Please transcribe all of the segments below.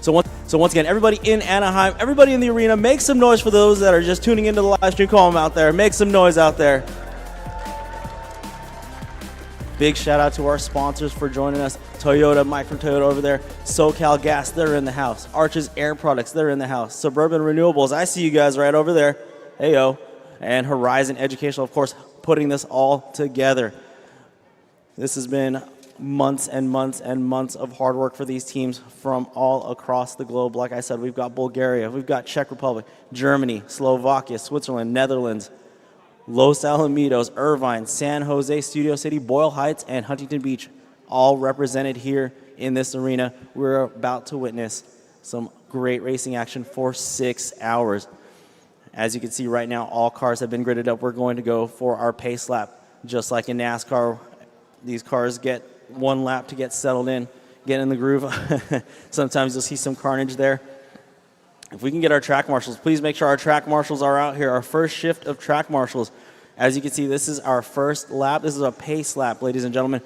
So once again, everybody in Anaheim, everybody in the arena, make some noise for those that are just tuning into the live stream. Call them out there. Make some noise out there. Big shout out to our sponsors for joining us. Toyota, Mike from Toyota over there. SoCal Gas, they're in the house. Arches Air Products, they're in the house. Suburban Renewables, I see you guys right over there. Hey, yo. And Horizon Educational, of course, putting this all together. This has been months and months and months of hard work for these teams from all across the globe. Like I said, we've got Bulgaria, we've got Czech Republic, Germany, Slovakia, Switzerland, Netherlands, Los Alamitos, Irvine, San Jose, Studio City, Boyle Heights, and Huntington Beach, all represented here in this arena. We're about to witness some great racing action for 6 hours. As you can see right now, all cars have been gridded up. We're going to go for our pace lap. Just like in NASCAR, these cars get one lap to get settled in, get in the groove. Sometimes you'll see some carnage there. If we can get our track marshals, please make sure our track marshals are out here. Our first shift of track marshals. As you can see, this is our first lap. This is a pace lap, ladies and gentlemen.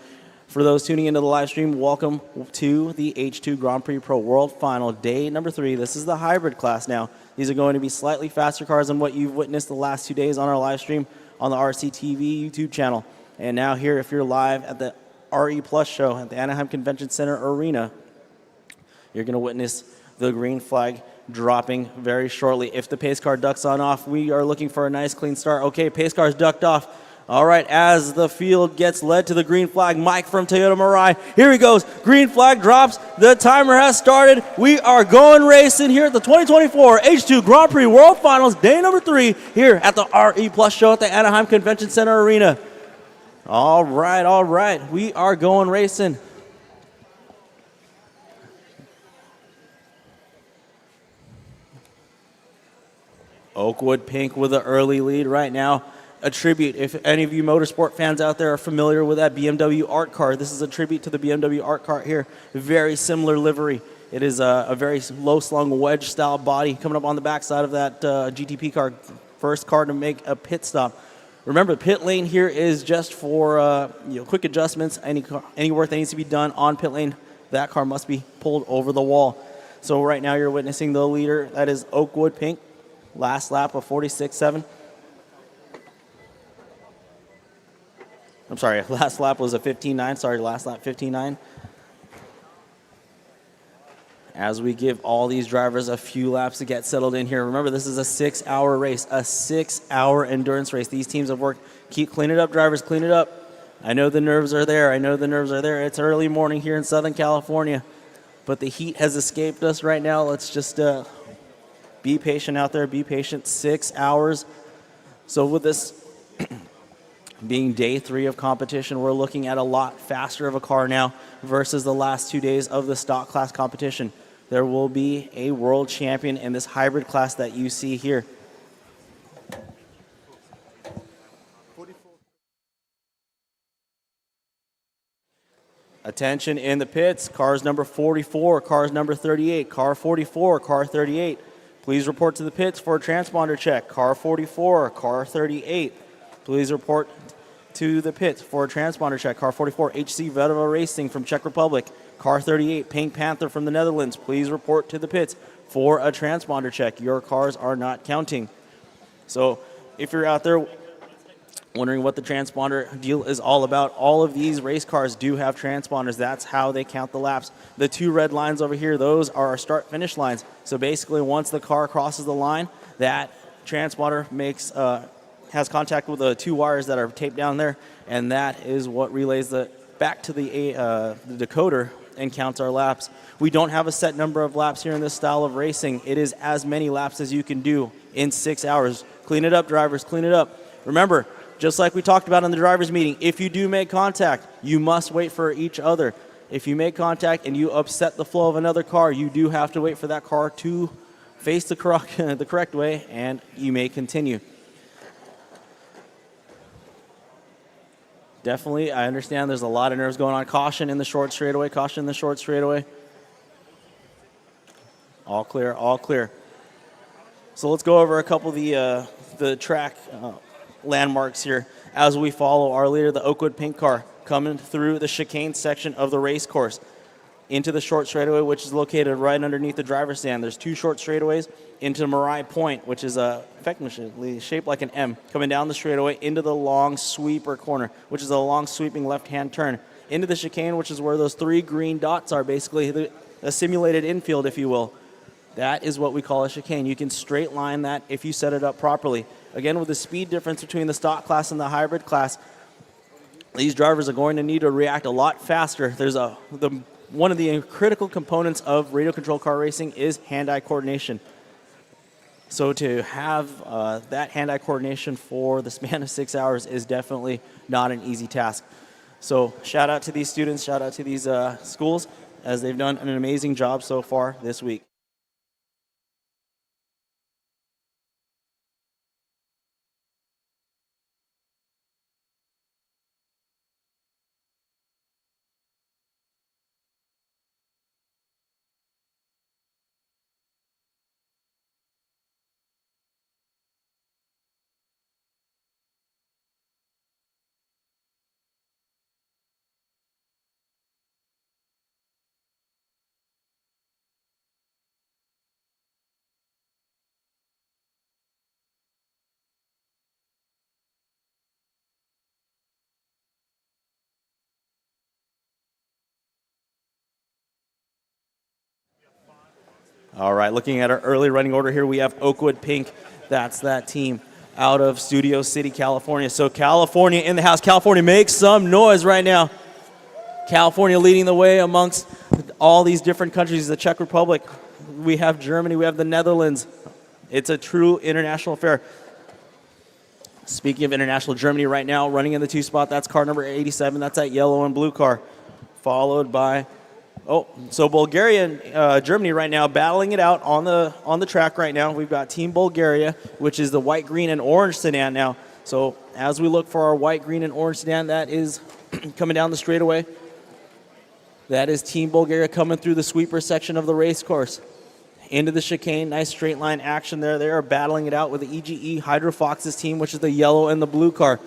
For those tuning into the live stream, welcome to the H2 Grand Prix Pro World Final, day number 3. This is the hybrid class now. These are going to be slightly faster cars than what you've witnessed the last 2 days on our live stream on the RCTV YouTube channel. And now here, if you're live at the RE Plus show at the Anaheim Convention Center Arena, you're going to witness the green flag dropping very shortly. If the pace car ducks on off, we are looking for a nice clean start. Okay, pace car's ducked off. All right, as the field gets led to the green flag, Mike from Toyota Mirai, here he goes. Green flag drops. The timer has started. We are going racing here at the 2024 H2 Grand Prix World Finals, day number 3, here at the RE Plus show at the Anaheim Convention Center Arena. All right. We are going racing. Oakwood Pink with an early lead right now. A tribute, if any of you motorsport fans out there are familiar with that BMW art car, this is a tribute to the BMW art car here. Very similar livery. It is a very low-slung wedge-style body coming up on the backside of that GTP car. First car to make a pit stop. Remember, pit lane here is just for quick adjustments. Any work that needs to be done on pit lane, that car must be pulled over the wall. So right now you're witnessing the leader. That is Oakwood Pink. Last lap of 46.7. I'm sorry, last lap was a 15.9. Sorry, last lap 15.9. As we give all these drivers a few laps to get settled in here. Remember, this is a 6-hour race, a 6-hour endurance race. These teams have worked. Keep clean it up, drivers, clean it up. I know the nerves are there. It's early morning here in Southern California, but the heat has escaped us right now. Let's just be patient out there. Be patient. 6 hours. So with this Being day 3 of competition, we're looking at a lot faster of a car now versus the last 2 days of the stock class competition. There will be a world champion in this hybrid class that you see here. Attention in the pits, cars number 44, cars number 38, car 44, car 38. Please report to the pits for a transponder check. Car 44, car 38. Please report to the pits for a transponder check. Car 44, HC Vedova Racing from Czech Republic. Car 38, Pink Panther from the Netherlands. Please report to the pits for a transponder check. Your cars are not counting. So if you're out there wondering what the transponder deal is all about, all of these race cars do have transponders. That's how they count the laps. The 2 red lines over here, those are our start-finish lines. So basically, once the car crosses the line, that transponder has contact with the 2 wires that are taped down there, and that is what relays back to the decoder and counts our laps. We don't have a set number of laps here in this style of racing. It is as many laps as you can do in 6 hours. Clean it up, drivers, clean it up. Remember, just like we talked about in the drivers' meeting, if you do make contact, you must wait for each other. If you make contact and you upset the flow of another car, you do have to wait for that car to face the correct way, and you may continue. Definitely, I understand there's a lot of nerves going on. Caution in the short straightaway, caution in the short straightaway. All clear, all clear. So let's go over a couple of the track landmarks here as we follow our leader, the Oakwood Pink car, coming through the chicane section of the race course into the short straightaway, which is located right underneath the driver's stand. There's 2 short straightaways into Marai Point, which is effectively shaped like an M, coming down the straightaway into the long sweeper corner, which is a long sweeping left-hand turn, into the chicane, which is where those 3 green dots are, basically a simulated infield, if you will. That is what we call a chicane. You can straight line that if you set it up properly. Again, with the speed difference between the stock class and the hybrid class, these drivers are going to need to react a lot faster. There's one of the critical components of radio control car racing is hand-eye coordination. So to have that hand-eye coordination for the span of 6 hours is definitely not an easy task. So shout out to these students, shout out to these schools, as they've done an amazing job so far this week. All right, looking at our early running order here, we have Oakwood Pink. That's that team out of Studio City, California. So California in the house. California, make some noise right now. California leading the way amongst all these different countries. The Czech Republic, we have Germany, we have the Netherlands. It's a true international affair. Speaking of international, Germany right now running in the 2 spot. That's car number 87. That's that yellow and blue car. Followed by, so Bulgaria and Germany right now battling it out on the track right now. We've got Team Bulgaria, which is the white, green, and orange sedan now. So as we look for our white, green, and orange sedan, that is coming down the straightaway. That is Team Bulgaria coming through the sweeper section of the race course. Into the chicane, nice straight line action there. They are battling it out with the EGE Hydro Fox's team, which is the yellow and the blue car.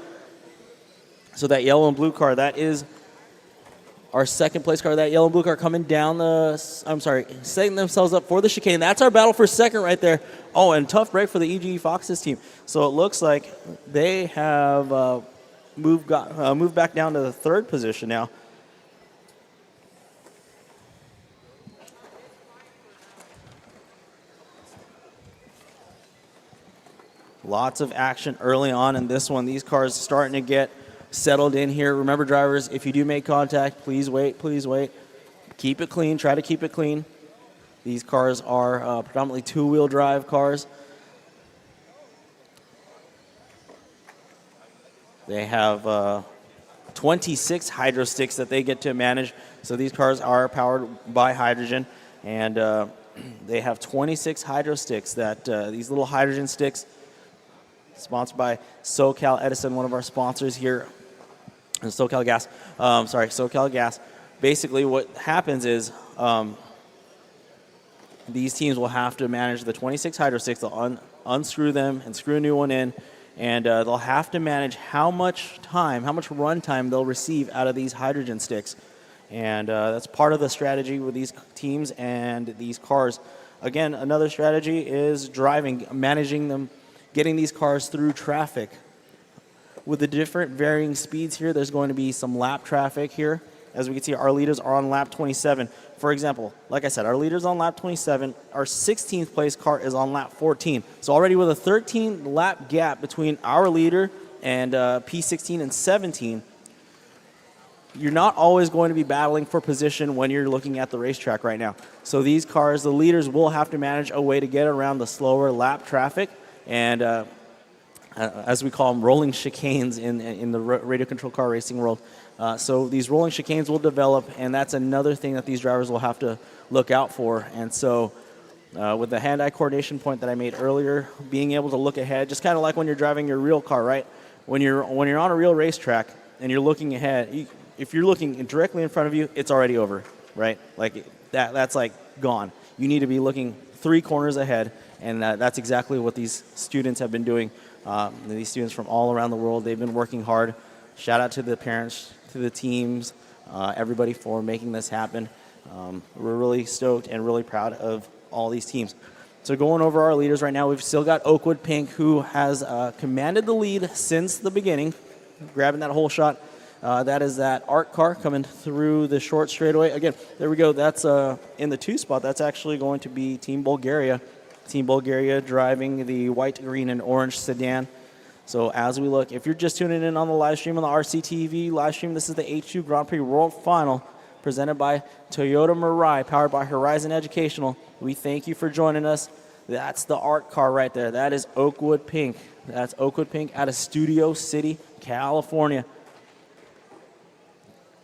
So that yellow and blue car, that is our second place car. That yellow and blue car coming down setting themselves up for the chicane. That's our battle for second right there. Oh, and tough break for the EGE Fox's team. So it looks like they have moved back down to the 3rd position now. Lots of action early on in this one. These cars starting to get settled in here. Remember, drivers, if you do make contact, please wait, please wait. Keep it clean. Try to keep it clean. These cars are predominantly 2-wheel drive cars. They have 26 hydro sticks that they get to manage. So these cars are powered by hydrogen, and they have 26 hydro sticks. That these little hydrogen sticks, sponsored by SoCal Edison, one of our sponsors here, and SoCal Gas. SoCal Gas. Basically, what happens is these teams will have to manage the 26 hydro sticks. They'll unscrew them and screw a new one in. And they'll have to manage how much run time they'll receive out of these hydrogen sticks. And that's part of the strategy with these teams and these cars. Again, another strategy is driving, managing them, getting these cars through traffic. With the different varying speeds here, there's going to be some lap traffic here. As we can see, our leaders are on lap 27. For example, like I said, our leader's on lap 27. Our 16th place car is on lap 14. So already with a 13 lap gap between our leader and P16 and 17, you're not always going to be battling for position when you're looking at the racetrack right now. So these cars, the leaders, will have to manage a way to get around the slower lap traffic, and as we call them, rolling chicanes in the radio control car racing world. So these rolling chicanes will develop, and that's another thing that these drivers will have to look out for. And so with the hand-eye coordination point that I made earlier, being able to look ahead, just kind of like when you're driving your real car, right? When you're on a real racetrack and you're looking ahead, if you're looking directly in front of you, it's already over, right? Like that's like gone. You need to be looking 3 corners ahead, and that's exactly what these students have been doing. These students from all around the world, they've been working hard. Shout out to the parents, to the teams, everybody for making this happen. We're really stoked and really proud of all these teams. So going over our leaders right now, we've still got Oakwood Pink, who has commanded the lead since the beginning, grabbing that whole shot. That is that ARC car coming through the short straightaway. Again, there we go. That's in the 2 spot. That's actually going to be Team Bulgaria. Team Bulgaria driving the white, green, and orange sedan. So as we look, if you're just tuning in on the live stream, on the RCTV live stream, this is the H2 Grand Prix World Final presented by Toyota Mirai, powered by Horizon Educational. We thank you for joining us. That's the ARC car right there. That is Oakwood Pink. That's Oakwood Pink out of Studio City, California.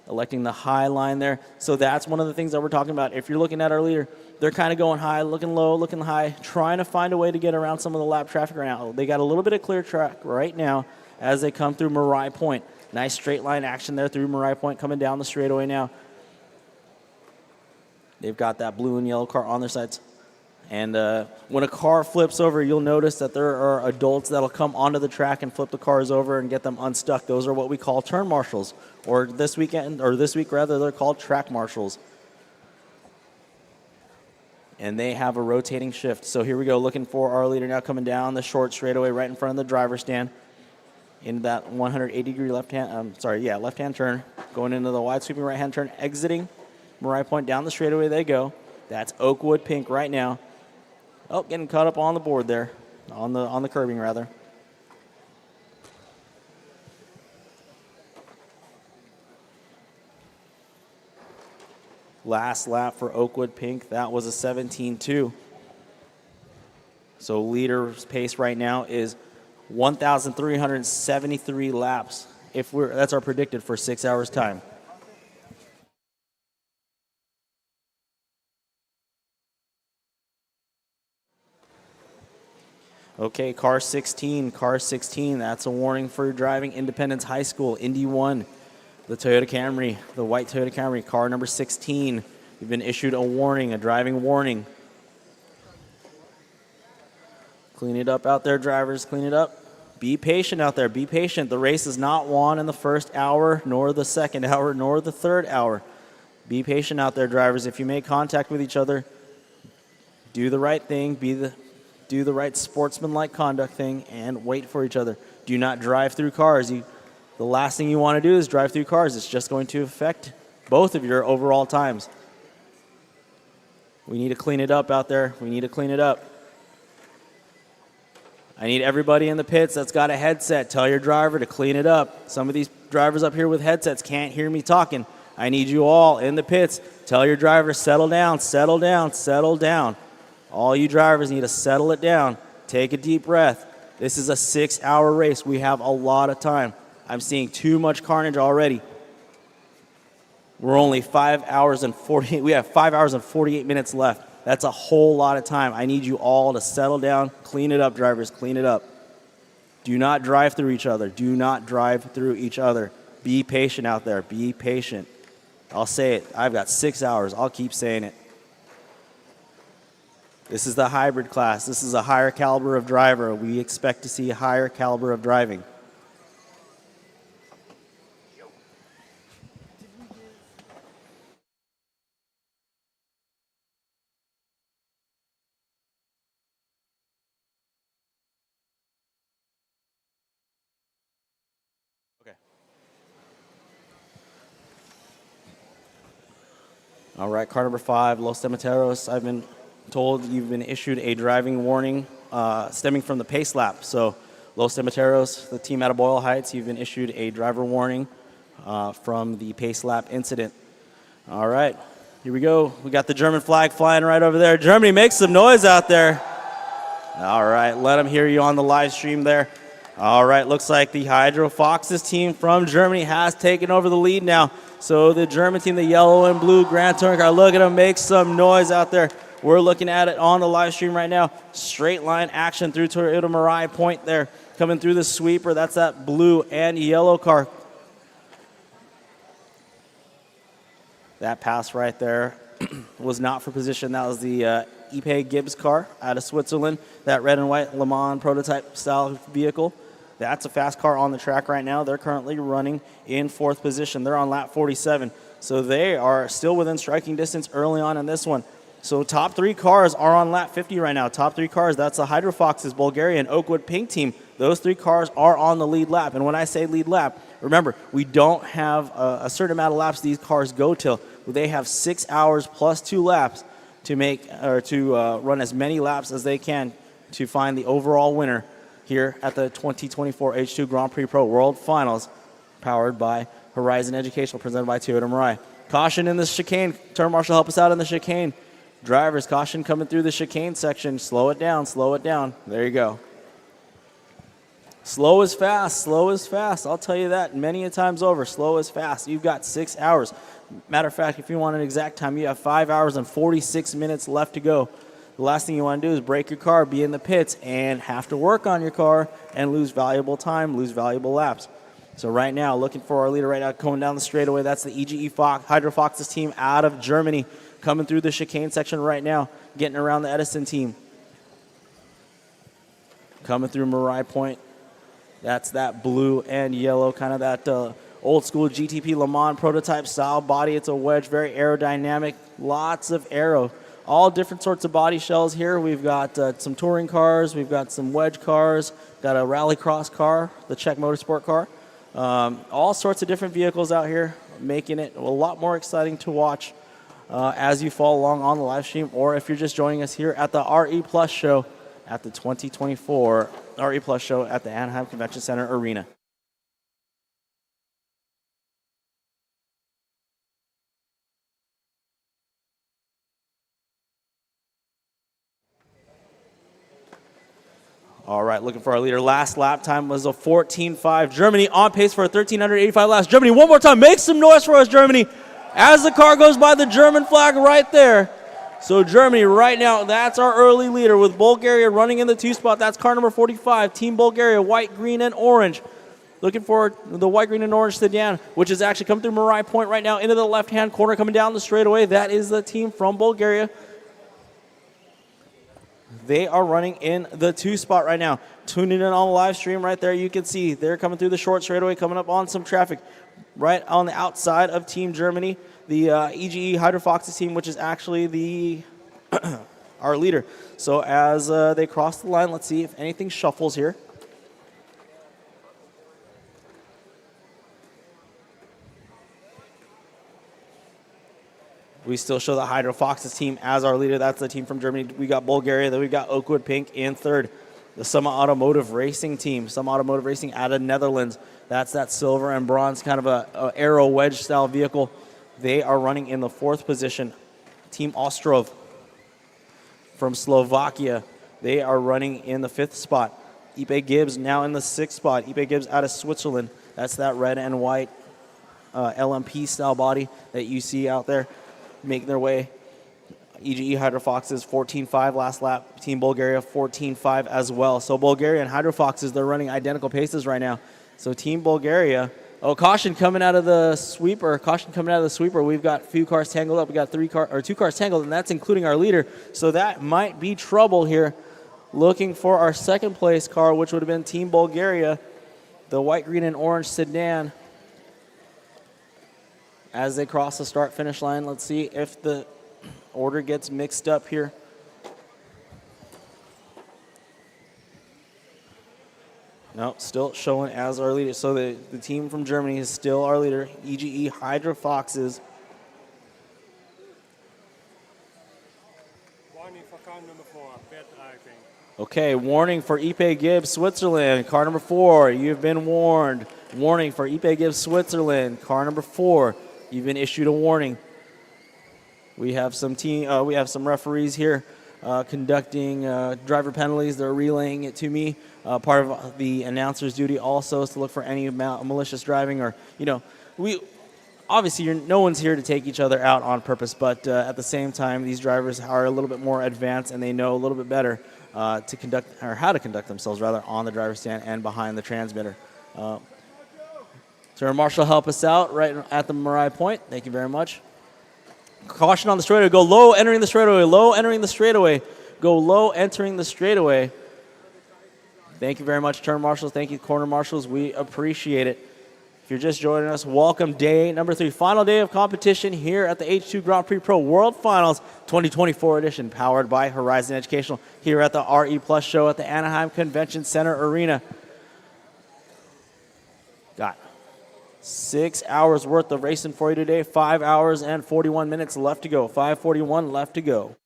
Electing the high line there. So that's one of the things that we're talking about. If you're looking at our leader, they're kind of going high, looking low, looking high, trying to find a way to get around some of the lap traffic right now. They got a little bit of clear track right now as they come through Mirai Point. Nice straight line action there through Mirai Point, coming down the straightaway now. They've got that blue and yellow car on their sides. And when a car flips over, you'll notice that there are adults that'll come onto the track and flip the cars over and get them unstuck. Those are what we call turn marshals, or this week rather, they're called track marshals. And they have a rotating shift. So here we go, looking for our leader now, coming down the short straightaway right in front of the driver's stand in that 180-degree left-hand turn, going into the wide sweeping right-hand turn, exiting Mirai Point. Down the straightaway they go. That's Oakwood Pink right now. Oh, getting caught up on the board there, on the curbing rather. Last lap for Oakwood Pink, that was a 17.2. So leader's pace right now is 1,373 laps. That's our predicted for 6 hours time. Okay, car 16, that's a warning for driving Independence High School, Indy 1, the Toyota Camry, the white Toyota Camry, car number 16. You've been issued a warning, a driving warning. Clean it up out there, drivers, clean it up. Be patient out there, be patient. The race is not won in the first hour, nor the second hour, nor the third hour. Be patient out there, drivers. If you make contact with each other, do the right thing, do the right sportsmanlike conduct thing, and wait for each other. Do not drive through cars. The last thing you want to do is drive through cars. It's just going to affect both of your overall times. We need to clean it up out there. We need to clean it up. I need everybody in the pits that's got a headset. Tell your driver to clean it up. Some of these drivers up here with headsets can't hear me talking. I need you all in the pits. Tell your driver, settle down, settle down, settle down. All you drivers need to settle it down. Take a deep breath. This is a 6-hour race. We have a lot of time. I'm seeing too much carnage already. We're only 5 hours and 40. We have 5 hours and 48 minutes left. That's a whole lot of time. I need you all to settle down, clean it up, drivers, clean it up. Do not drive through each other. Do not drive through each other. Be patient out there. Be patient. I'll say it. I've got 6 hours. I'll keep saying it. This is the hybrid class. This is a higher caliber of driver. We expect to see a higher caliber of driving. Okay. All right, car number 5, Los Cementeros. I've been told you've been issued a driving warning stemming from the pace lap. So Los Cementeros, the team out of Boyle Heights, you've been issued a driver warning from the pace lap incident. All right, here we go. We got the German flag flying right over there. Germany, make some noise out there. All right, let them hear you on the live stream there. All right, looks like the Hydro Foxes team from Germany has taken over the lead now. So the German team, the yellow and blue Grand Touring car, look at them make some noise out there. We're looking at it on the live stream right now. Straight line action through Toyota Mirai Point there. Coming through the sweeper, that's that blue and yellow car. That pass right there was not for position. That was the Ipe Gibbs car out of Switzerland. That red and white Le Mans prototype style vehicle. That's a fast car on the track right now. They're currently running in 4th position. They're on lap 47. So they are still within striking distance early on in this one. So top 3 cars are on lap 50 right now. Top 3 cars, that's the Hydro Foxes, Bulgaria, and Oakwood Pink team. Those 3 cars are on the lead lap. And when I say lead lap, remember, we don't have a certain amount of laps these cars go till. They have 6 hours plus 2 laps to make or to run as many laps as they can to find the overall winner here at the 2024 H2 Grand Prix Pro World Finals, powered by Horizon Educational, presented by Toyota Mirai. Caution in the chicane. Turn marshal, help us out in the chicane. Drivers, caution coming through the chicane section. Slow it down, slow it down. There you go. Slow is fast, slow is fast. I'll tell you that many a times over. Slow is fast. You've got 6 hours. Matter of fact, if you want an exact time, you have 5 hours and 46 minutes left to go. The last thing you want to do is break your car, be in the pits, and have to work on your car and lose valuable time, lose valuable laps. So right now, looking for our leader right now, going down the straightaway. That's the EGE Hydro Foxes team out of Germany, coming through the chicane section right now, getting around the Edison team. Coming through Mirai Point. That's that blue and yellow, kind of that old school GTP Le Mans prototype style body. It's a wedge, very aerodynamic, lots of aero. All different sorts of body shells here. We've got some touring cars, we've got some wedge cars, got a rallycross car, the Czech Motorsport car. All sorts of different vehicles out here, making it a lot more exciting to watch as you follow along on the live stream, or if you're just joining us here at the RE Plus show at the 2024 RE Plus show at the Anaheim Convention Center Arena. All right, looking for our leader. Last lap time was a 14.5. Germany on pace for a 1,385 laps. Germany, one more time. Make some noise for us, Germany, as the car goes by the German flag right there. So Germany right now, that's our early leader with Bulgaria running in the 2 spot. That's car number 45, Team Bulgaria, white, green, and orange. Looking for the white, green, and orange sedan, which is actually coming through Mirai Point right now into the left-hand corner, coming down the straightaway. That is the team from Bulgaria. They are running in the 2 spot right now. Tuning in on the live stream right there, you can see they're coming through the short straightaway, coming up on some traffic right on the outside of Team Germany, the EGE Hydro Foxes team, which is actually the our leader. So as they cross the line, let's see if anything shuffles here. We still show the Hydro Foxes team as our leader. That's the team from Germany. We got Bulgaria. Then we got Oakwood Pink in third. The Summa Automotive Racing team. Summa Automotive Racing out of Netherlands. That's that silver and bronze kind of a aero wedge style vehicle. They are running in the 4th position. Team Ostrov from Slovakia. They are running in the 5th spot. Ipe Gibbs now in the 6th spot. Ipe Gibbs out of Switzerland. That's that red and white LMP style body that you see out there making their way. EGE Hydrofoxes 14.5 last lap. Team Bulgaria 14.5 as well. So Bulgaria and Hydrofoxes, they're running identical paces right now. So Team Bulgaria, caution coming out of the sweeper. Caution coming out of the sweeper. We've got a few cars tangled up. We got 2 cars tangled, and that's including our leader. So that might be trouble here. Looking for our second place car, which would have been Team Bulgaria, the white, green, and orange sedan. As they cross the start-finish line, let's see if the order gets mixed up here. No, still showing as our leader. So the team from Germany is still our leader, EGE Hydrofoxes. Warning for car number 4, bad driving. Okay, warning for Ipe Gibbs, Switzerland, car number 4. You've been warned. Warning for Ipe Gibbs, Switzerland, car number 4. You've been issued a warning. We have some referees here conducting driver penalties. They're relaying it to me. Part of the announcer's duty also is to look for any malicious driving, or obviously no one's here to take each other out on purpose, but at the same time, these drivers are a little bit more advanced and they know a little bit better how to conduct themselves rather on the driver's stand and behind the transmitter. Turn Marshall, help us out right at the Mariah point. Thank you very much. Caution on the straightaway. Go low, entering the straightaway. Low, entering the straightaway. Go low, entering the straightaway. Thank you very much, turn marshals. Thank you, corner marshals. We appreciate it. If you're just joining us, welcome day number 3. Final day of competition here at the H2 Grand Prix Pro World Finals 2024 edition, powered by Horizon Educational here at the RE Plus show at the Anaheim Convention Center Arena. Got 6 hours worth of racing for you today. 5 hours and 41 minutes left to go. 5:41 left to go.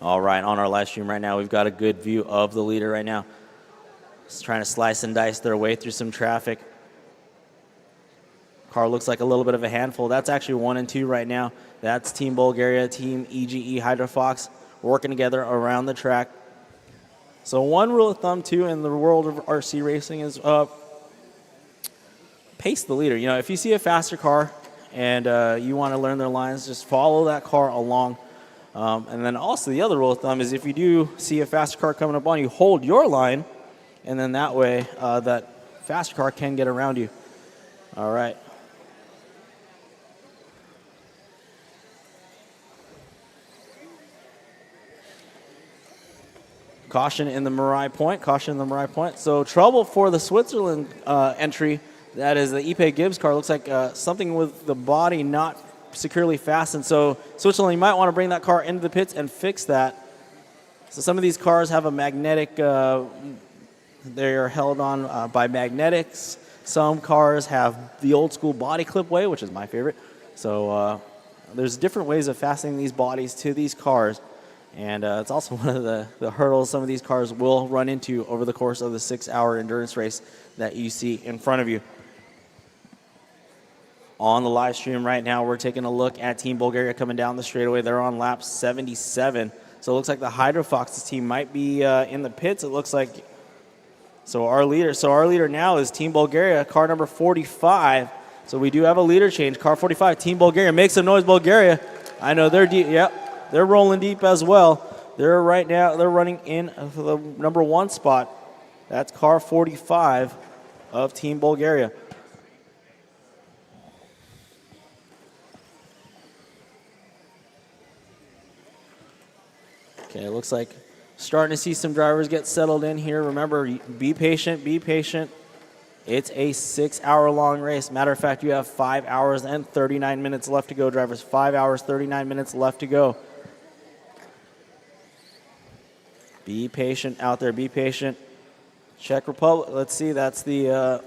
All right, on our live stream right now, we've got a good view of the leader right now. Just trying to slice and dice their way through some traffic. Car looks like a little bit of a handful. That's actually 1 and 2 right now. That's Team Bulgaria, Team EGE Hydrofox working together around the track. So one rule of thumb, too, in the world of RC racing is pace the leader. You know, if you see a faster car and you want to learn their lines, just follow that car along. And then also the other rule of thumb is if you do see a faster car coming up on you, hold your line, and then that way that faster car can get around you. All right. Caution in the Mariah point. Caution in the Mariah point. So trouble for the Switzerland entry. That is the Ipe Gibbs car. Looks like something with the body not securely fastened. So Switzerland, you might want to bring that car into the pits and fix that. So some of these cars have a magnetic, they are held on by magnetics. Some cars have the old school body clip way, which is my favorite. So there's different ways of fastening these bodies to these cars. And it's also one of the hurdles some of these cars will run into over the course of the 6-hour endurance race that you see in front of you. On the live stream right now, we're taking a look at Team Bulgaria coming down the straightaway. They're on lap 77. So it looks like the Hydrofoxes team might be in the pits. It looks like. So our leader now is Team Bulgaria, car number 45. So we do have a leader change. Car 45, Team Bulgaria. Make some noise, Bulgaria. I know they're deep. Yep, they're rolling deep as well. They're running in for the number 1 spot. That's car 45 of Team Bulgaria. Okay, it looks like starting to see some drivers get settled in here. Remember, be patient, be patient. It's a 6-hour-long race. Matter of fact, you have 5 hours and 39 minutes left to go, drivers. 5 hours, 39 minutes left to go. Be patient out there, be patient. Czech Republic, let's see, that's the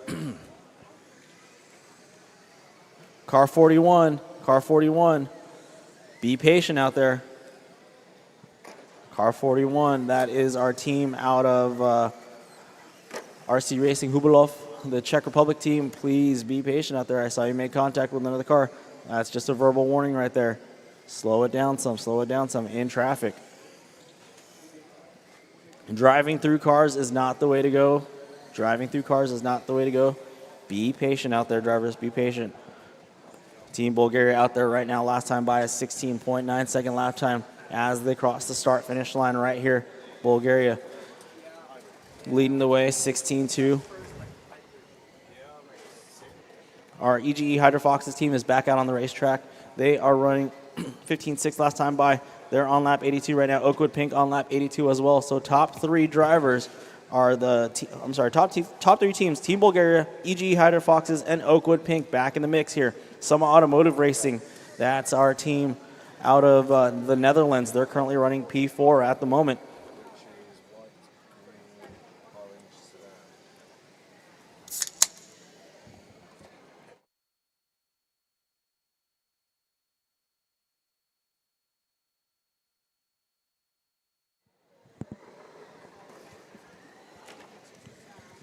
car 41, car 41. Be patient out there. Car 41, that is our team out of RC Racing Hubilov, the Czech Republic team. Please be patient out there. I saw you make contact with another car. That's just a verbal warning right there. Slow it down some in traffic. Driving through cars is not the way to go. Driving through cars is not the way to go. Be patient out there, drivers. Be patient. Team Bulgaria out there right now. Last time by a 16.9 second lap time as they cross the start-finish line right here. Bulgaria leading the way, 16-2. Our EGE Hydrofox's team is back out on the racetrack. They are running 15.6 last time by. They're on lap 82 right now. Oakwood Pink on lap 82 as well. So top three drivers are top three teams: Team Bulgaria, EGE Hydrofoxes, and Oakwood Pink back in the mix here. Summa Automotive Racing, that's our team out of the Netherlands. They're currently running P4 at the moment.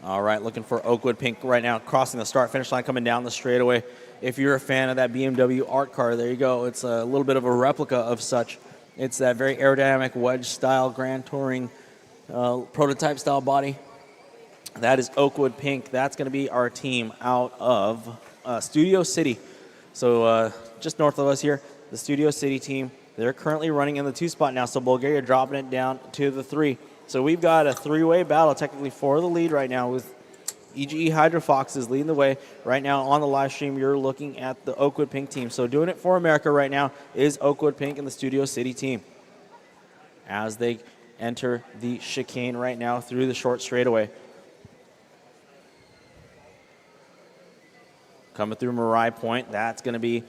All right, looking for Oakwood Pink right now, crossing the start-finish line, coming down the straightaway. If you're a fan of that BMW art car, there you go. It's a little bit of a replica of such. It's that very aerodynamic wedge-style Grand Touring prototype-style body. That is Oakwood Pink. That's going to be our team out of Studio City. So just north of us here, the Studio City team. They're currently running in the 2 spot now, so Bulgaria dropping it down to the 3. So we've got a 3-way battle technically for the lead right now with EGE Hydrofoxes leading the way. Right now on the live stream, you're looking at the Oakwood Pink team. So doing it for America right now is Oakwood Pink and the Studio City team as they enter the chicane right now through the short straightaway. Coming through Marai Point, that's going to be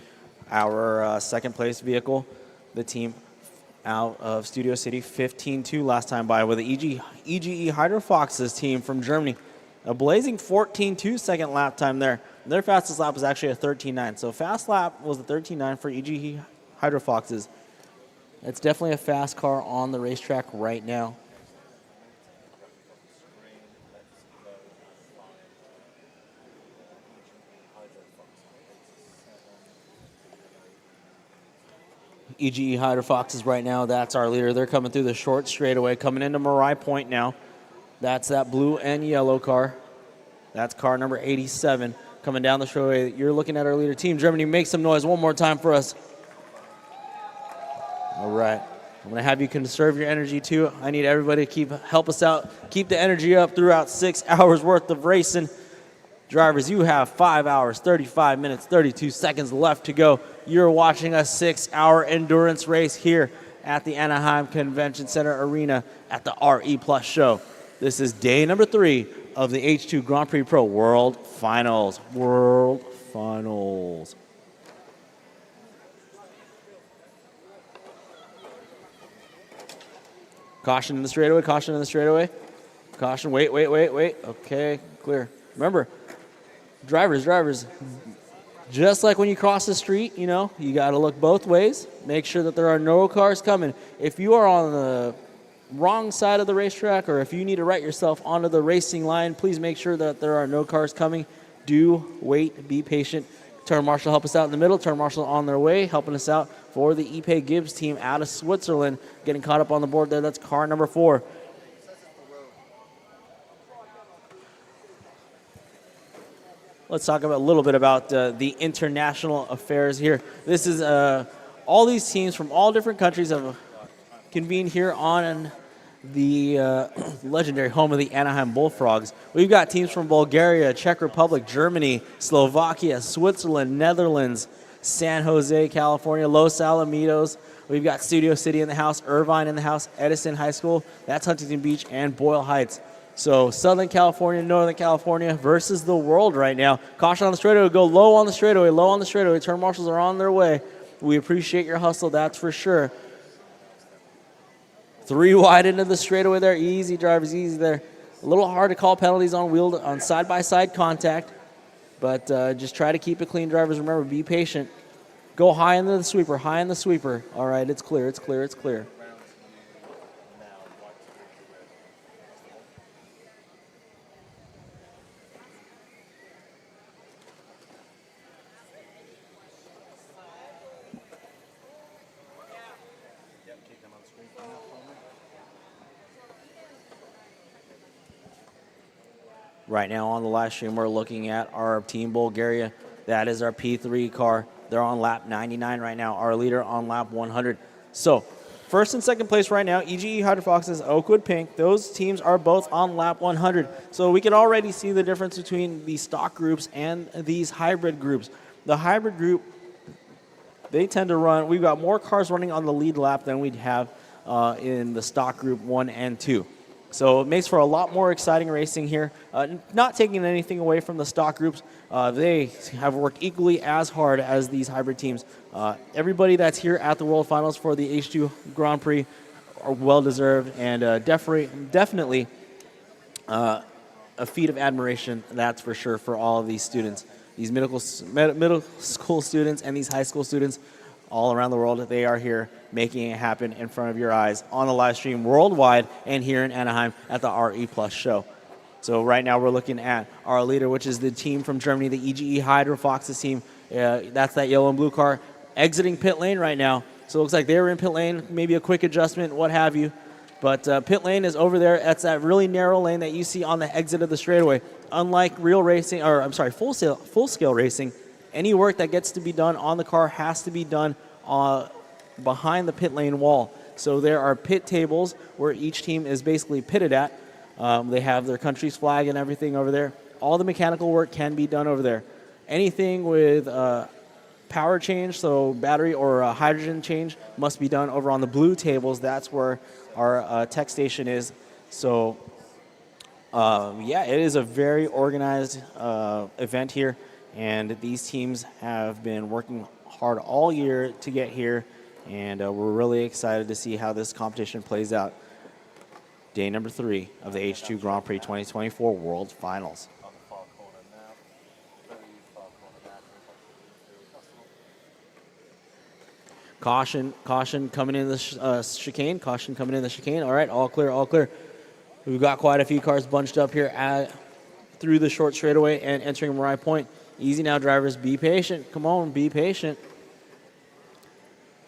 our second place vehicle. The team out of Studio City, 15-2 last time by with the EGE Hydrofoxes team from Germany. A blazing 14.2 second lap time there. Their fastest lap was actually a 13.9. So fast lap was a 13.9 for EGE Hydrofoxes. It's definitely a fast car on the racetrack right now. EGE Hydrofoxes right now, that's our leader. They're coming through the short straightaway, coming into Marai Point now. That's that blue and yellow car. That's car number 87 coming down the straightaway. You're looking at our leader. Team Germany, make some noise one more time for us. All right. I'm going to have you conserve your energy too. I need everybody to help us out. Keep the energy up throughout 6 hours worth of racing. Drivers, you have 5 hours, 35 minutes, 32 seconds left to go. You're watching a 6-hour endurance race here at the Anaheim Convention Center Arena at the RE Plus show. This is day number 3 of the H2 Grand Prix Pro World Finals. World Finals. Caution in the straightaway, caution in the straightaway. Caution, wait. Okay, clear. Remember, drivers, just like when you cross the street, you know, you got to look both ways. Make sure that there are no cars coming. If you are on the wrong side of the racetrack or if you need to right yourself onto the racing line, please make sure that there are no cars coming. Do wait, be patient. Turn Marshal help us out in the middle. Turn Marshal on their way, helping us out for the Ipe Gibbs team out of Switzerland. Getting caught up on the board there. That's car number 4. Let's talk about a little bit about the international affairs here. This is all these teams from all different countries have convened here on the legendary home of the Anaheim Bullfrogs. We've got teams from Bulgaria, Czech Republic, Germany, Slovakia, Switzerland, Netherlands, San Jose, California, Los Alamitos. We've got Studio City in the house, Irvine in the house, Edison High School, that's Huntington Beach, and Boyle Heights. So Southern California, Northern California versus the world right now. Caution on the straightaway. Go low on the straightaway, low on the straightaway. Turn marshals are on their way. We appreciate your hustle, that's for sure. 3 wide into the straightaway there. Easy, drivers, easy there. A little hard to call penalties on side-by-side contact, but just try to keep it clean, drivers. Remember, be patient. Go high into the sweeper, high in the sweeper. All right, it's clear, it's clear, it's clear. Right now on the live stream, we're looking at our Team Bulgaria. That is our P3 car. They're on lap 99 right now. Our leader on lap 100. So first and second place right now, EGE Hydrofoxes, Oakwood Pink. Those teams are both on lap 100. So we can already see the difference between the stock groups and these hybrid groups. The hybrid group, they tend to run, we've got more cars running on the lead lap than we'd have in the stock group 1 and 2. So it makes for a lot more exciting racing here. Not taking anything away from the stock groups. They have worked equally as hard as these hybrid teams. Everybody that's here at the World Finals for the H2 Grand Prix are well-deserved and definitely a feat of admiration, that's for sure, for all of these students. These middle school students and these high school students all around the world, they are here making it happen in front of your eyes on the live stream worldwide and here in Anaheim at the RE Plus show. So right now we're looking at our leader, which is the team from Germany, the EGE Hydrofoxes team. That's that yellow and blue car exiting pit lane right now. So it looks like they were in pit lane, maybe a quick adjustment, what have you. But pit lane is over there. That's that really narrow lane that you see on the exit of the straightaway. Unlike real racing, or I'm sorry, full-scale racing, any work that gets to be done on the car has to be done behind the pit lane wall. So there are pit tables where each team is basically pitted at. They have their country's flag and everything over there. All the mechanical work can be done over there. Anything with power change, so battery or hydrogen change, must be done over on the blue tables. That's where our tech station is. So yeah, it is a very organized event here. And these teams have been working hard all year to get here, and we're really excited to see how this competition plays out. Day number 3 of the H2 Grand Prix 2024 World Finals. Caution coming in the chicane. Caution coming in the chicane. All right, all clear, all clear. We've got quite a few cars bunched up here through the short straightaway and entering Mariah Point. Easy now, drivers. Be patient. Come on, be patient.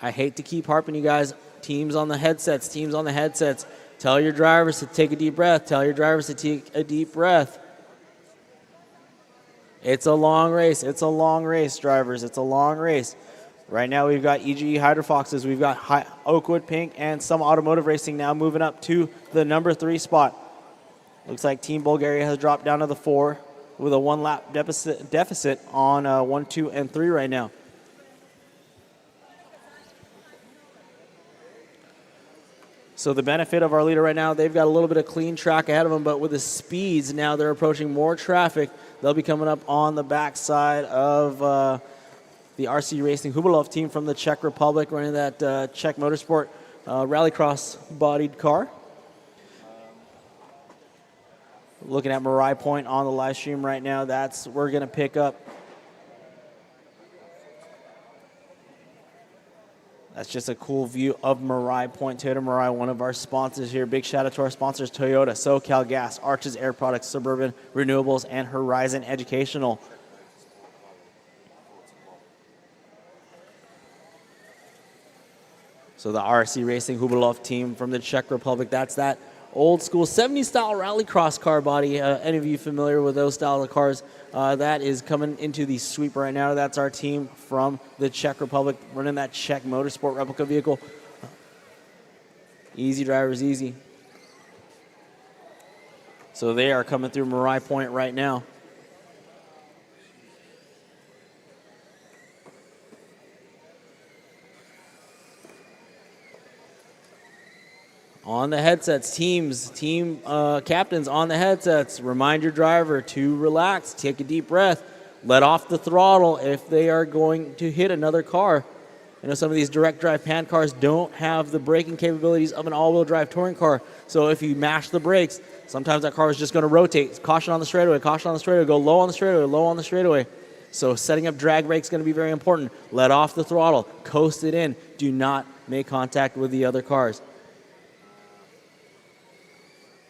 I hate to keep harping you guys. Teams on the headsets. Teams on the headsets. Tell your drivers to take a deep breath. Tell your drivers to take a deep breath. It's a long race. It's a long race, drivers. It's a long race. Right now we've got EGE Hydrofoxes. We've got Oakwood Pink and some automotive racing now moving up to the number 3 spot. Looks like Team Bulgaria has dropped down to the 4. With a 1 lap deficit on 1, 2, and 3 right now. So the benefit of our leader right now, they've got a little bit of clean track ahead of them, but with the speeds, now they're approaching more traffic. They'll be coming up on the backside of the RC Racing Hubilov team from the Czech Republic, running that Czech Motorsport rallycross bodied car. Looking at Mariah Point on the live stream right now. We're going to pick up. That's just a cool view of Mariah Point. Toyota Mariah, one of our sponsors here. Big shout out to our sponsors, Toyota, SoCal Gas, Arches Air Products, Suburban Renewables, and Horizon Educational. So the RC Racing Hubilov team from the Czech Republic, that's that old school 70s style rallycross car body. Any of you familiar with those style of cars? That is coming into the sweep right now. That's our team from the Czech Republic running that Czech Motorsport replica vehicle. Easy, drivers, easy. So they are coming through Mariah Point right now. On the headsets, team captains on the headsets, remind your driver to relax, take a deep breath, let off the throttle if they are going to hit another car. I know some of these direct drive pan cars don't have the braking capabilities of an all-wheel drive touring car. So if you mash the brakes, sometimes that car is just going to rotate. Caution on the straightaway, go low on the straightaway, low on the straightaway. So setting up drag brakes is going to be very important. Let off the throttle, coast it in. Do not make contact with the other cars.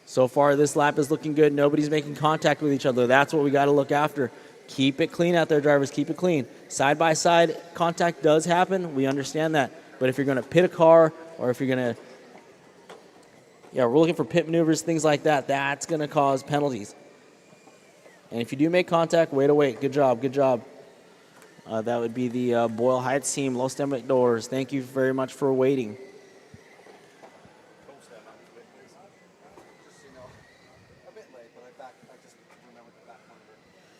So far, this lap is looking good. Nobody's making contact with each other. That's what we got to look after. Keep it clean out there, drivers. Keep it clean. Side-by-side contact does happen. We understand that. But if you're going to pit a car or if you're going to, we're looking for pit maneuvers, things like that, that's going to cause penalties. And if you do make contact, way to wait. Good job, good job. That would be the Boyle Heights team, Los Stemmick Doors. Thank you very much for waiting.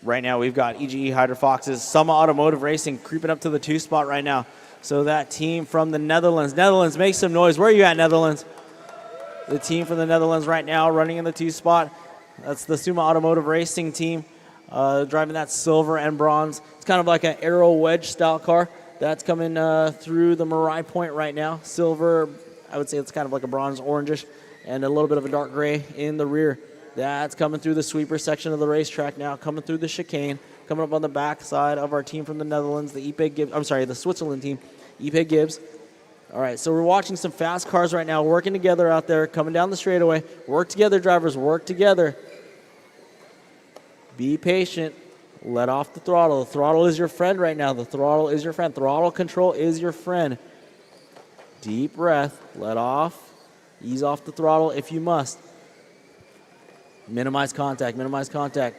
Right now, we've got EGE Hydro Foxes, Summa Automotive Racing creeping up to the 2 spot right now. So that team from the Netherlands. Netherlands, make some noise. Where are you at, Netherlands? The team from the Netherlands right now running in the 2 spot. That's the Summa Automotive Racing team driving that silver and bronze. It's kind of like an Aero Wedge style car. That's coming through the Marai Point right now. Silver, I would say it's kind of like a bronze orangish and a little bit of a dark gray in the rear. That's coming through the sweeper section of the racetrack now, coming through the chicane, coming up on the back side of our team from the Netherlands, the the Switzerland team, Ipe Gibbs. All right, so we're watching some fast cars right now, working together out there, coming down the straightaway. Work together, drivers, work together. Be patient. Let off the throttle. The throttle is your friend right now. The throttle is your friend. Throttle control is your friend. Deep breath. Let off. Ease off the throttle if you must. Minimize contact. Minimize contact.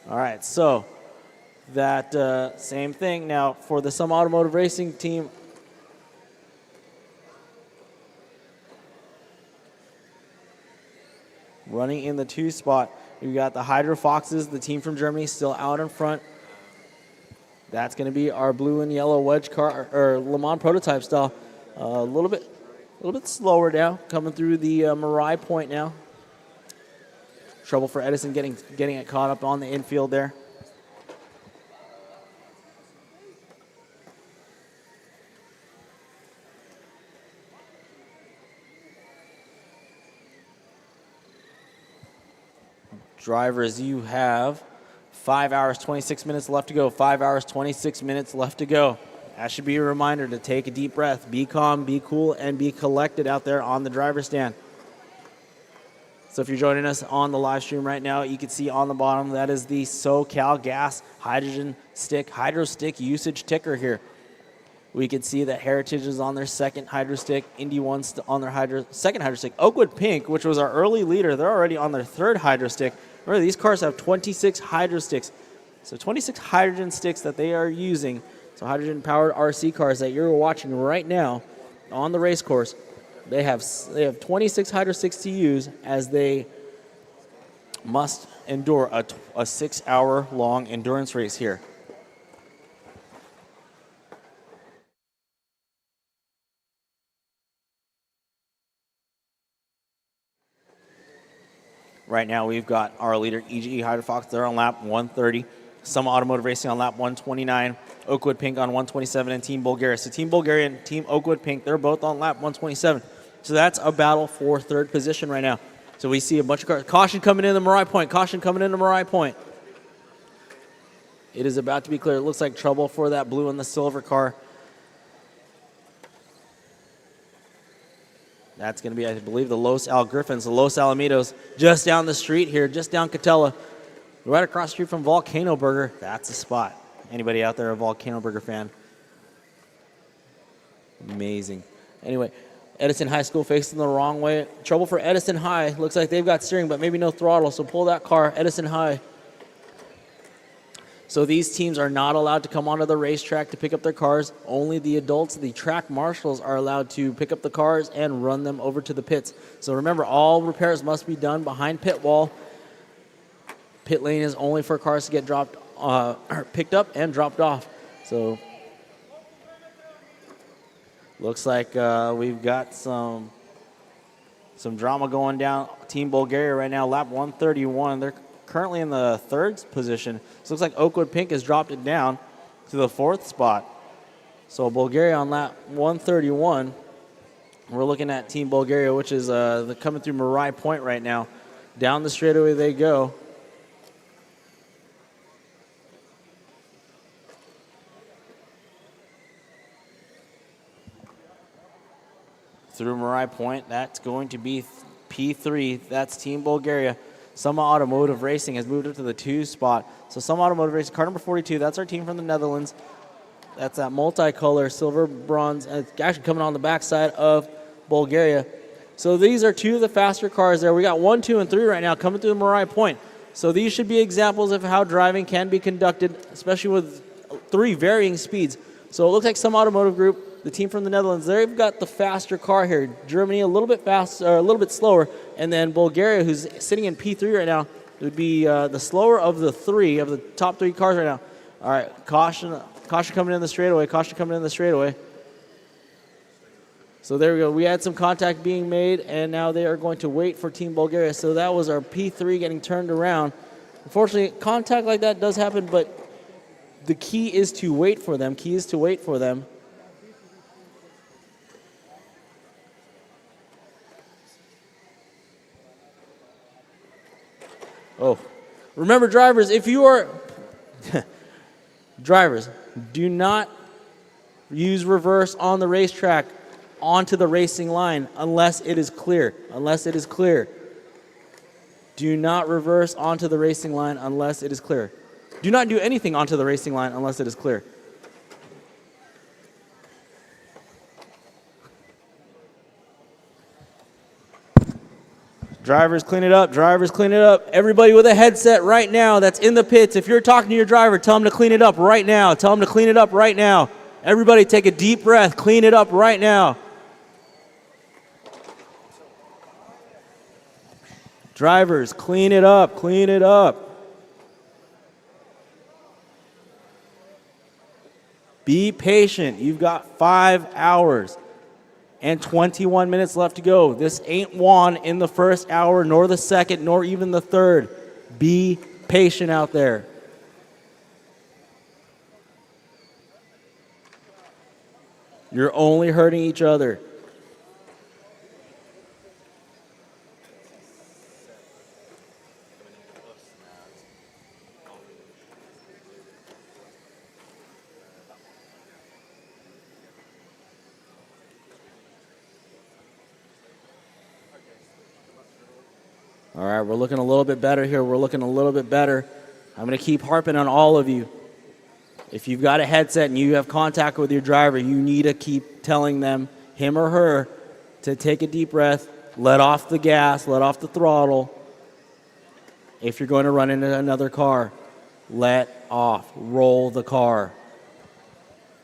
All right, so that same thing now for the Summa Automotive Racing team. Running in the 2 spot, we've got the Hydro Foxes, the team from Germany, still out in front. That's going to be our blue and yellow wedge car, or Le Mans prototype style. A little bit slower now, coming through the Marai Point now. Trouble for Edison getting it caught up on the infield there. Drivers, you have 5 hours, 26 minutes left to go. 5 hours, 26 minutes left to go. That should be a reminder to take a deep breath. Be calm, be cool, and be collected out there on the driver's stand. So if you're joining us on the live stream right now, you can see on the bottom, that is the SoCal Gas Hydro Stick usage ticker here. We can see that Heritage is on their second Hydro Stick, Indy One's on their second Hydro Stick. Oakwood Pink, which was our early leader, they're already on their third Hydro Stick. Remember, these cars have 26 Hydro Sticks. So 26 hydrogen sticks that they are using. So hydrogen-powered RC cars that you're watching right now on the race course. They have 26 Hydro Sticks to use as they must endure a 6-hour-long endurance race here. Right now, we've got our leader, EGE Hydro Fox. They're on lap 130. Summa Automotive Racing on lap 129. Oakwood Pink on 127, and Team Bulgaria. So Team Bulgaria and Team Oakwood Pink, they're both on lap 127. So that's a battle for third position right now. So we see a bunch of cars. Caution coming in the Marai Point. Caution coming in the Marai Point. It is about to be clear. It looks like trouble for that blue and the silver car. That's going to be, I believe, the Los Al Griffins, the Los Alamitos, just down the street here, just down Catella, right across the street from Volcano Burger. That's a spot. Anybody out there a Volcano Burger fan? Amazing. Anyway, Edison High School facing the wrong way. Trouble for Edison High. Looks like they've got steering, but maybe no throttle, so pull that car, Edison High. So these teams are not allowed to come onto the racetrack to pick up their cars. Only the adults, the track marshals, are allowed to pick up the cars and run them over to the pits. So remember, all repairs must be done behind pit wall. Pit lane is only for cars to get picked up and dropped off. So looks like we've got some drama going down. Team Bulgaria right now, lap 131. They're currently in the third position. So it looks like Oakwood Pink has dropped it down to the fourth spot. So Bulgaria on lap 131. We're looking at Team Bulgaria, which is coming through Marai Point right now. Down the straightaway they go. Through Marai Point, that's going to be P3. That's Team Bulgaria. Summa Automotive Racing has moved up to the 2 spot. So Summa Automotive Racing, car number 42, that's our team from the Netherlands. That's that multicolor silver, bronze, and it's actually coming on the backside of Bulgaria. So these are two of the faster cars there. We got 1, 2, and 3 right now coming through the Marai Point. So these should be examples of how driving can be conducted, especially with 3 varying speeds. So it looks like some automotive group, the team from the Netherlands, they've got the faster car here. Germany a little bit faster, or a little bit slower, and then Bulgaria, who's sitting in P3 right now, would be the slower of the top 3 cars right now. All right, caution coming in the straightaway. So there we go. We had some contact being made, and now they are going to wait for Team Bulgaria. So that was our P3 getting turned around. Unfortunately, contact like that does happen, but the key is to wait for them. Oh, remember, drivers, if you are drivers, do not use reverse on the racetrack onto the racing line unless it is clear. Do not reverse onto the racing line unless it is clear. Do not do anything onto the racing line unless it is clear. Drivers, clean it up. Everybody with a headset right now that's in the pits, if you're talking to your driver, tell them to clean it up right now. Everybody take a deep breath. Clean it up right now. Drivers, clean it up. Be patient. You've got 5 hours and 21 minutes left to go. This ain't won in the first hour, nor the second, nor even the third. Be patient out there. You're only hurting each other. All right, we're looking a little bit better here. I'm going to keep harping on all of you. If you've got a headset and you have contact with your driver, you need to keep telling them, him or her, to take a deep breath, let off the gas, let off the throttle. If you're going to run into another car, let off, roll the car.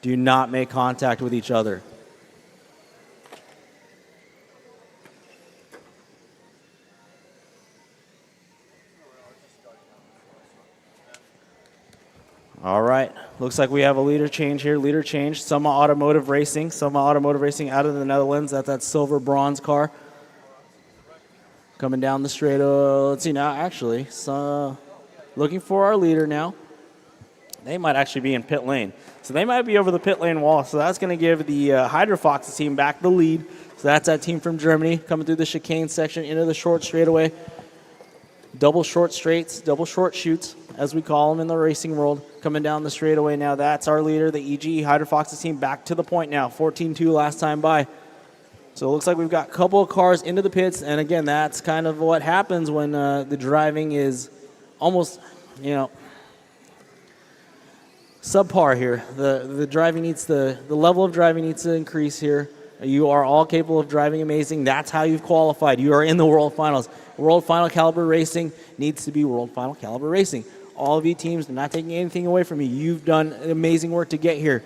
Do not make contact with each other. All right, looks like we have a leader change here. Summa Automotive Racing out of the Netherlands. That's that silver bronze car. Coming down the straight. Let's see now, actually. So, looking for our leader now. They might actually be in pit lane. So they might be over the pit lane wall. So that's going to give the H2GP team back the lead. So that's that team from Germany coming through the chicane section into the short straightaway. Double short straights, double short shoots, as we call them in the racing world, coming down the straightaway now. That's our leader, the EG H2GP team, back to the point now. 14-2 last time by. So it looks like we've got a couple of cars into the pits, and again, that's kind of what happens when the driving is almost, subpar here. The driving needs the level of driving needs to increase here. You are all capable of driving amazing. That's how you've qualified. You are in the World Finals. World Final caliber racing needs to be World Final caliber racing. All of you teams, I'm not taking anything away from you. You've done amazing work to get here.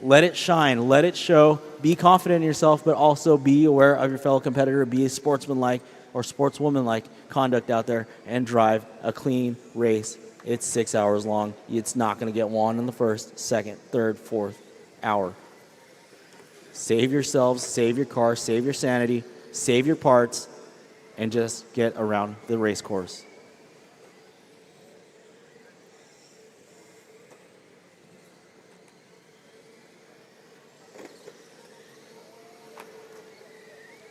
Let it shine. Let it show. Be confident in yourself, but also be aware of your fellow competitor. Be a sportsman-like or sportswoman-like conduct out there and drive a clean race. It's 6 hours long. It's not going to get won in the first, second, third, fourth hour. Save yourselves, save your car, save your sanity, save your parts, and just get around the race course.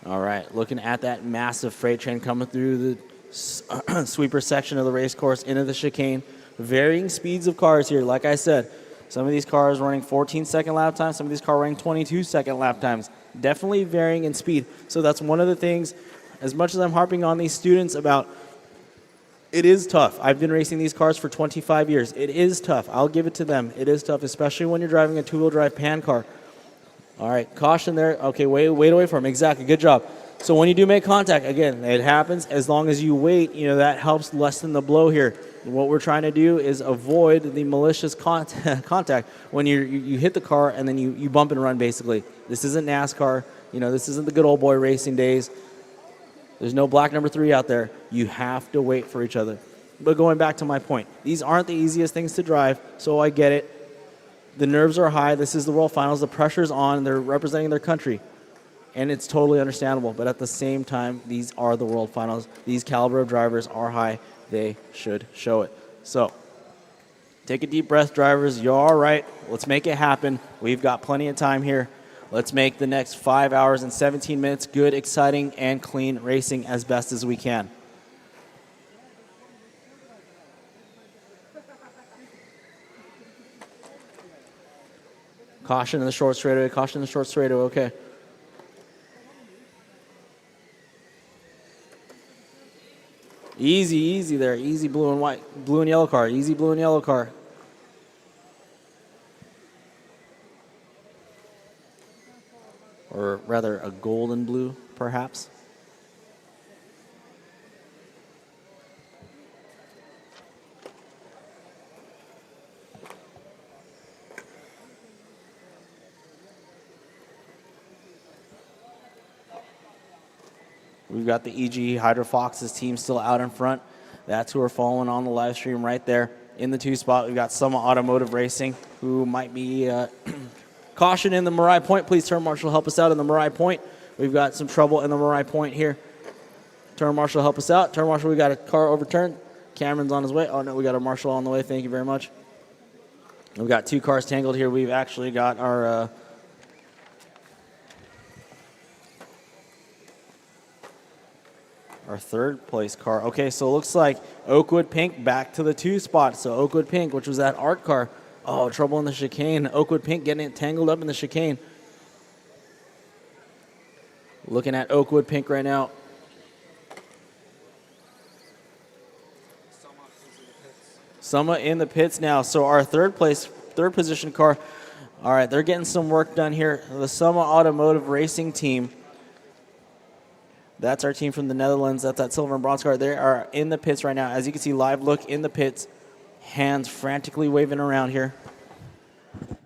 All right, looking at that massive freight train coming through the sweeper section of the race course into the chicane. Varying speeds of cars here, like I said. Some of these cars running 14-second lap times, some of these cars running 22-second lap times. Definitely varying in speed. So that's one of the things, as much as I'm harping on these students about, it is tough. I've been racing these cars for 25 years. It is tough. I'll give it to them. It is tough, especially when you're driving a two-wheel drive pan car. All right, caution there. Okay, wait away from him. Exactly, good job. So when you do make contact, again, it happens. As long as you wait, that helps lessen the blow here. What we're trying to do is avoid the malicious contact when you hit the car and then you bump and run, basically. This isn't NASCAR. This isn't the good old boy racing days. There's no black number 3 out there. You have to wait for each other. But going back to my point, these aren't the easiest things to drive, so I get it. The nerves are high. This is the World Finals. The pressure's on. They're representing their country. And it's totally understandable. But at the same time, these are the World Finals. These caliber of drivers are high. They should show it. So take a deep breath, drivers. You're all right. Let's make it happen. We've got plenty of time here. Let's make the next 5 hours and 17 minutes good, exciting, and clean racing as best as we can. Caution in the short straightaway. Caution in the short straightaway. Okay. Easy there. Easy blue and yellow car. Easy blue and yellow car. Or rather, a golden blue, perhaps. We've got the EG Hydro Fox's team still out in front. That's who we're following on the live stream right there. In the 2 spot, we've got Summa Automotive Racing, who might be caution in the Marai Point. Please, Turn Marshal, help us out in the Marai Point. We've got some trouble in the Marai Point here. Turn Marshal, help us out. Turn Marshal, we got a car overturned. Cameron's on his way. Oh, no, we got a Marshal on the way. Thank you very much. We've got 2 cars tangled here. We've actually got our third place car. Okay, so it looks like Oakwood Pink back to the 2 spot. So Oakwood Pink, which was that art car. Oh, trouble in the chicane. Oakwood Pink getting it tangled up in the chicane. Looking at Oakwood Pink right now. Summa in the pits now. So our third position car. All right, they're getting some work done here. The Summa Automotive Racing team. That's our team from the Netherlands. That's that silver and bronze car. They are in the pits right now. As you can see, live look in the pits. Hands frantically waving around here. It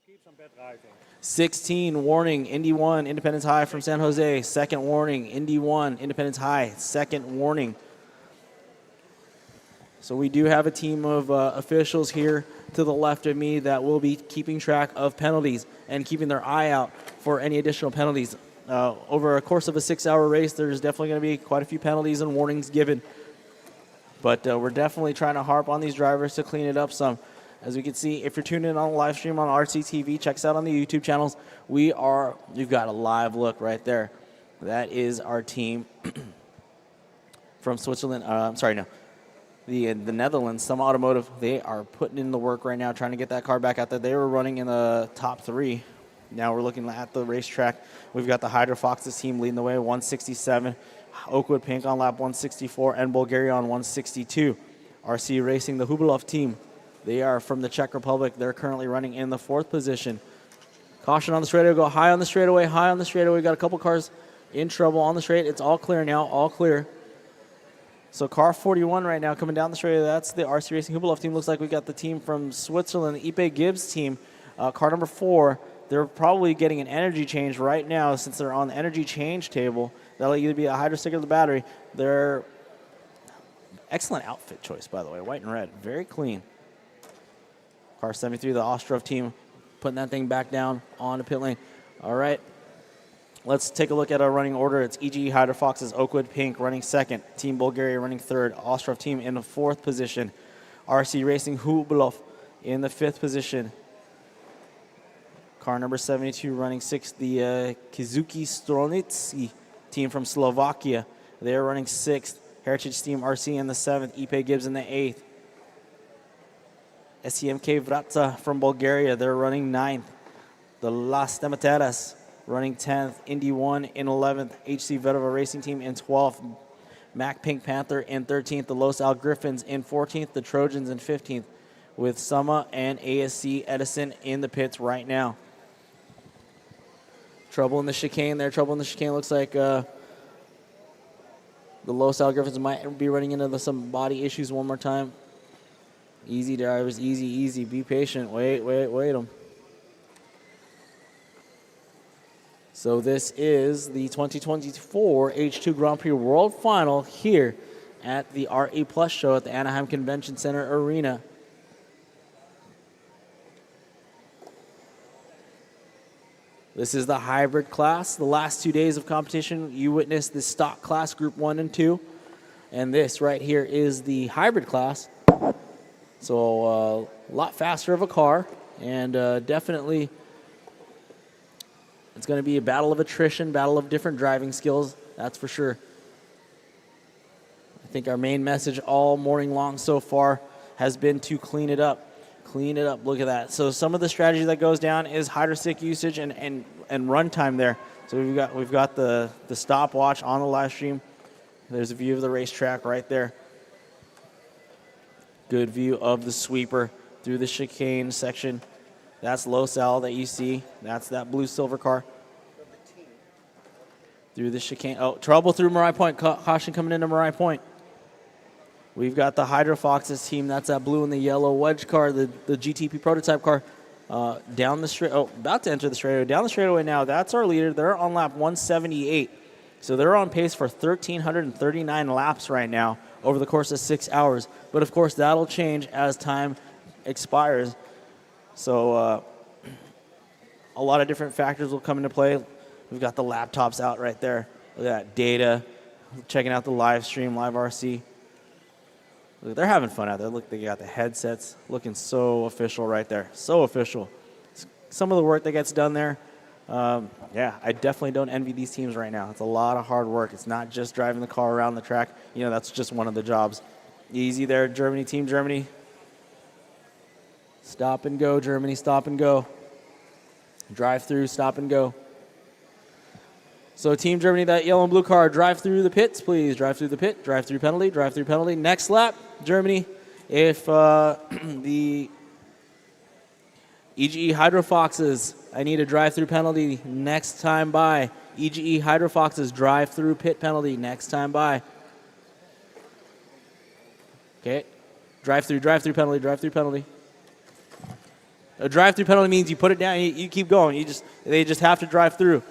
keeps on bad driving. 16, warning, Indy 1, Independence High from San Jose. Second warning, Indy 1, Independence High. Second warning. So we do have a team of officials here to the left of me that will be keeping track of penalties and keeping their eye out for any additional penalties. Over a course of a 6-hour race, there's definitely going to be quite a few penalties and warnings given. But we're definitely trying to harp on these drivers to clean it up some. As we can see, if you're tuned in on the live stream on RCTV, check us out on the YouTube channels. You've got a live look right there. That is our team from Switzerland. The Netherlands, Summa Automotive. They are putting in the work right now, trying to get that car back out there. They were running in the top 3. Now we're looking at the racetrack. We've got the Hydro Foxes team leading the way, 167. Oakwood Pink on lap 164, and Bulgaria on 162. RC Racing, the Hubilov team. They are from the Czech Republic. They're currently running in the 4th position. Caution on the straightaway. Go high on the straightaway. High on the straightaway. Got a couple cars in trouble on the straight. It's all clear now. All clear. So car 41 right now coming down the straightaway. That's the RC Racing Hubilov team. Looks like we got the team from Switzerland, the Ipe Gibbs team. Car number 4. They're probably getting an energy change right now since they're on the energy change table. That'll either be a hydro stick or the battery. They're excellent outfit choice, by the way. White and red. Very clean. Car 73, the Ostrov team, putting that thing back down on the pit lane. All right. Let's take a look at our running order. It's EG Hydro Foxes, Oakwood Pink running 2nd. Team Bulgaria running 3rd. Ostrov team in the 4th position. RC Racing Hubilov in the 5th position. Car number 72 running 6th. The Kizuki Stronici team from Slovakia. They're running 6th. Heritage Team RC in the 7th. Ipe Gibbs in the 8th. SEMK Vratsa from Bulgaria. They're running 9th. The Las Demateras running 10th. Indy 1 in 11th. HC Vedova Racing Team in 12th. Mac Pink Panther in 13th. The Los Al Griffins in 14th. The Trojans in 15th. With Summa and ASC Edison in the pits right now. Trouble in the chicane there. Trouble in the chicane. Looks like the Los Al Griffins might be running into some body issues one more time. Easy, drivers. Easy, easy. Be patient. Wait them. So this is the 2024 H2 Grand Prix World Final here at the RE Plus show at the Anaheim Convention Center Arena. This is the hybrid class. The last 2 days of competition, you witnessed the stock class, Group 1 and 2. And this right here is the hybrid class. So a lot faster of a car. And definitely it's going to be a battle of attrition, battle of different driving skills. That's for sure. I think our main message all morning long so far has been to clean it up. Clean it up. Look at that. So some of the strategy that goes down is hydro stick usage and run time there. So we've got the stopwatch on the live stream. There's a view of the racetrack right there. Good view of the sweeper through the chicane section. That's Los Al that you see. That's that blue silver car. Through the chicane. Oh, trouble through Mariah Point. Caution coming into Mariah Point. We've got the Hydro Foxes team. That's that blue and the yellow wedge car, the GTP prototype car. Down the straight. Oh, about to enter the straightaway. Down the straightaway now. That's our leader. They're on lap 178. So they're on pace for 1,339 laps right now over the course of 6 hours. But of course, that'll change as time expires. So a lot of different factors will come into play. We've got the laptops out right there. Look at that data. Checking out the live stream, live RC. Look, they're having fun out there. Look, they got the headsets looking so official right there. So official. Some of the work that gets done there, yeah, I definitely don't envy these teams right now. It's a lot of hard work. It's not just driving the car around the track. You know, that's just one of the jobs. Easy there, Germany, Team Germany. Stop and go, Germany, stop and go. Drive through, stop and go. So Team Germany, that yellow and blue car, drive through the pits, please. Drive through the pit, drive through penalty, drive through penalty. Next lap, Germany. If the EGE Hydro Foxes, I need a drive-through penalty next time by. EGE Hydro Foxes, drive-through pit penalty next time by. Okay, drive-through penalty, drive-through penalty. A drive-through penalty means you put it down, you keep going. They just have to drive through.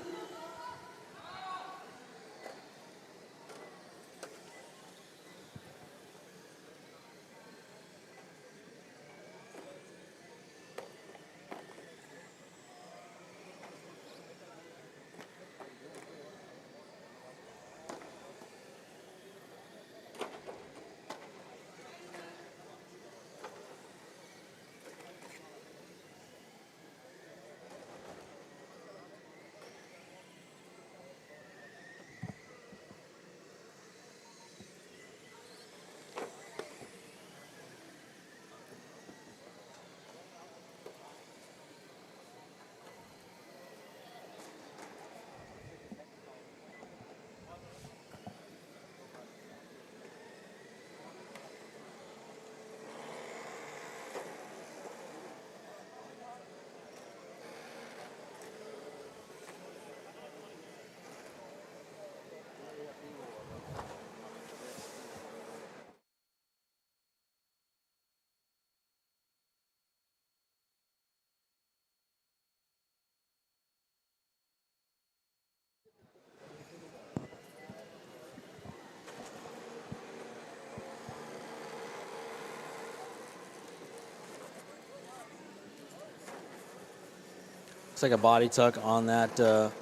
Looks like a body tuck on that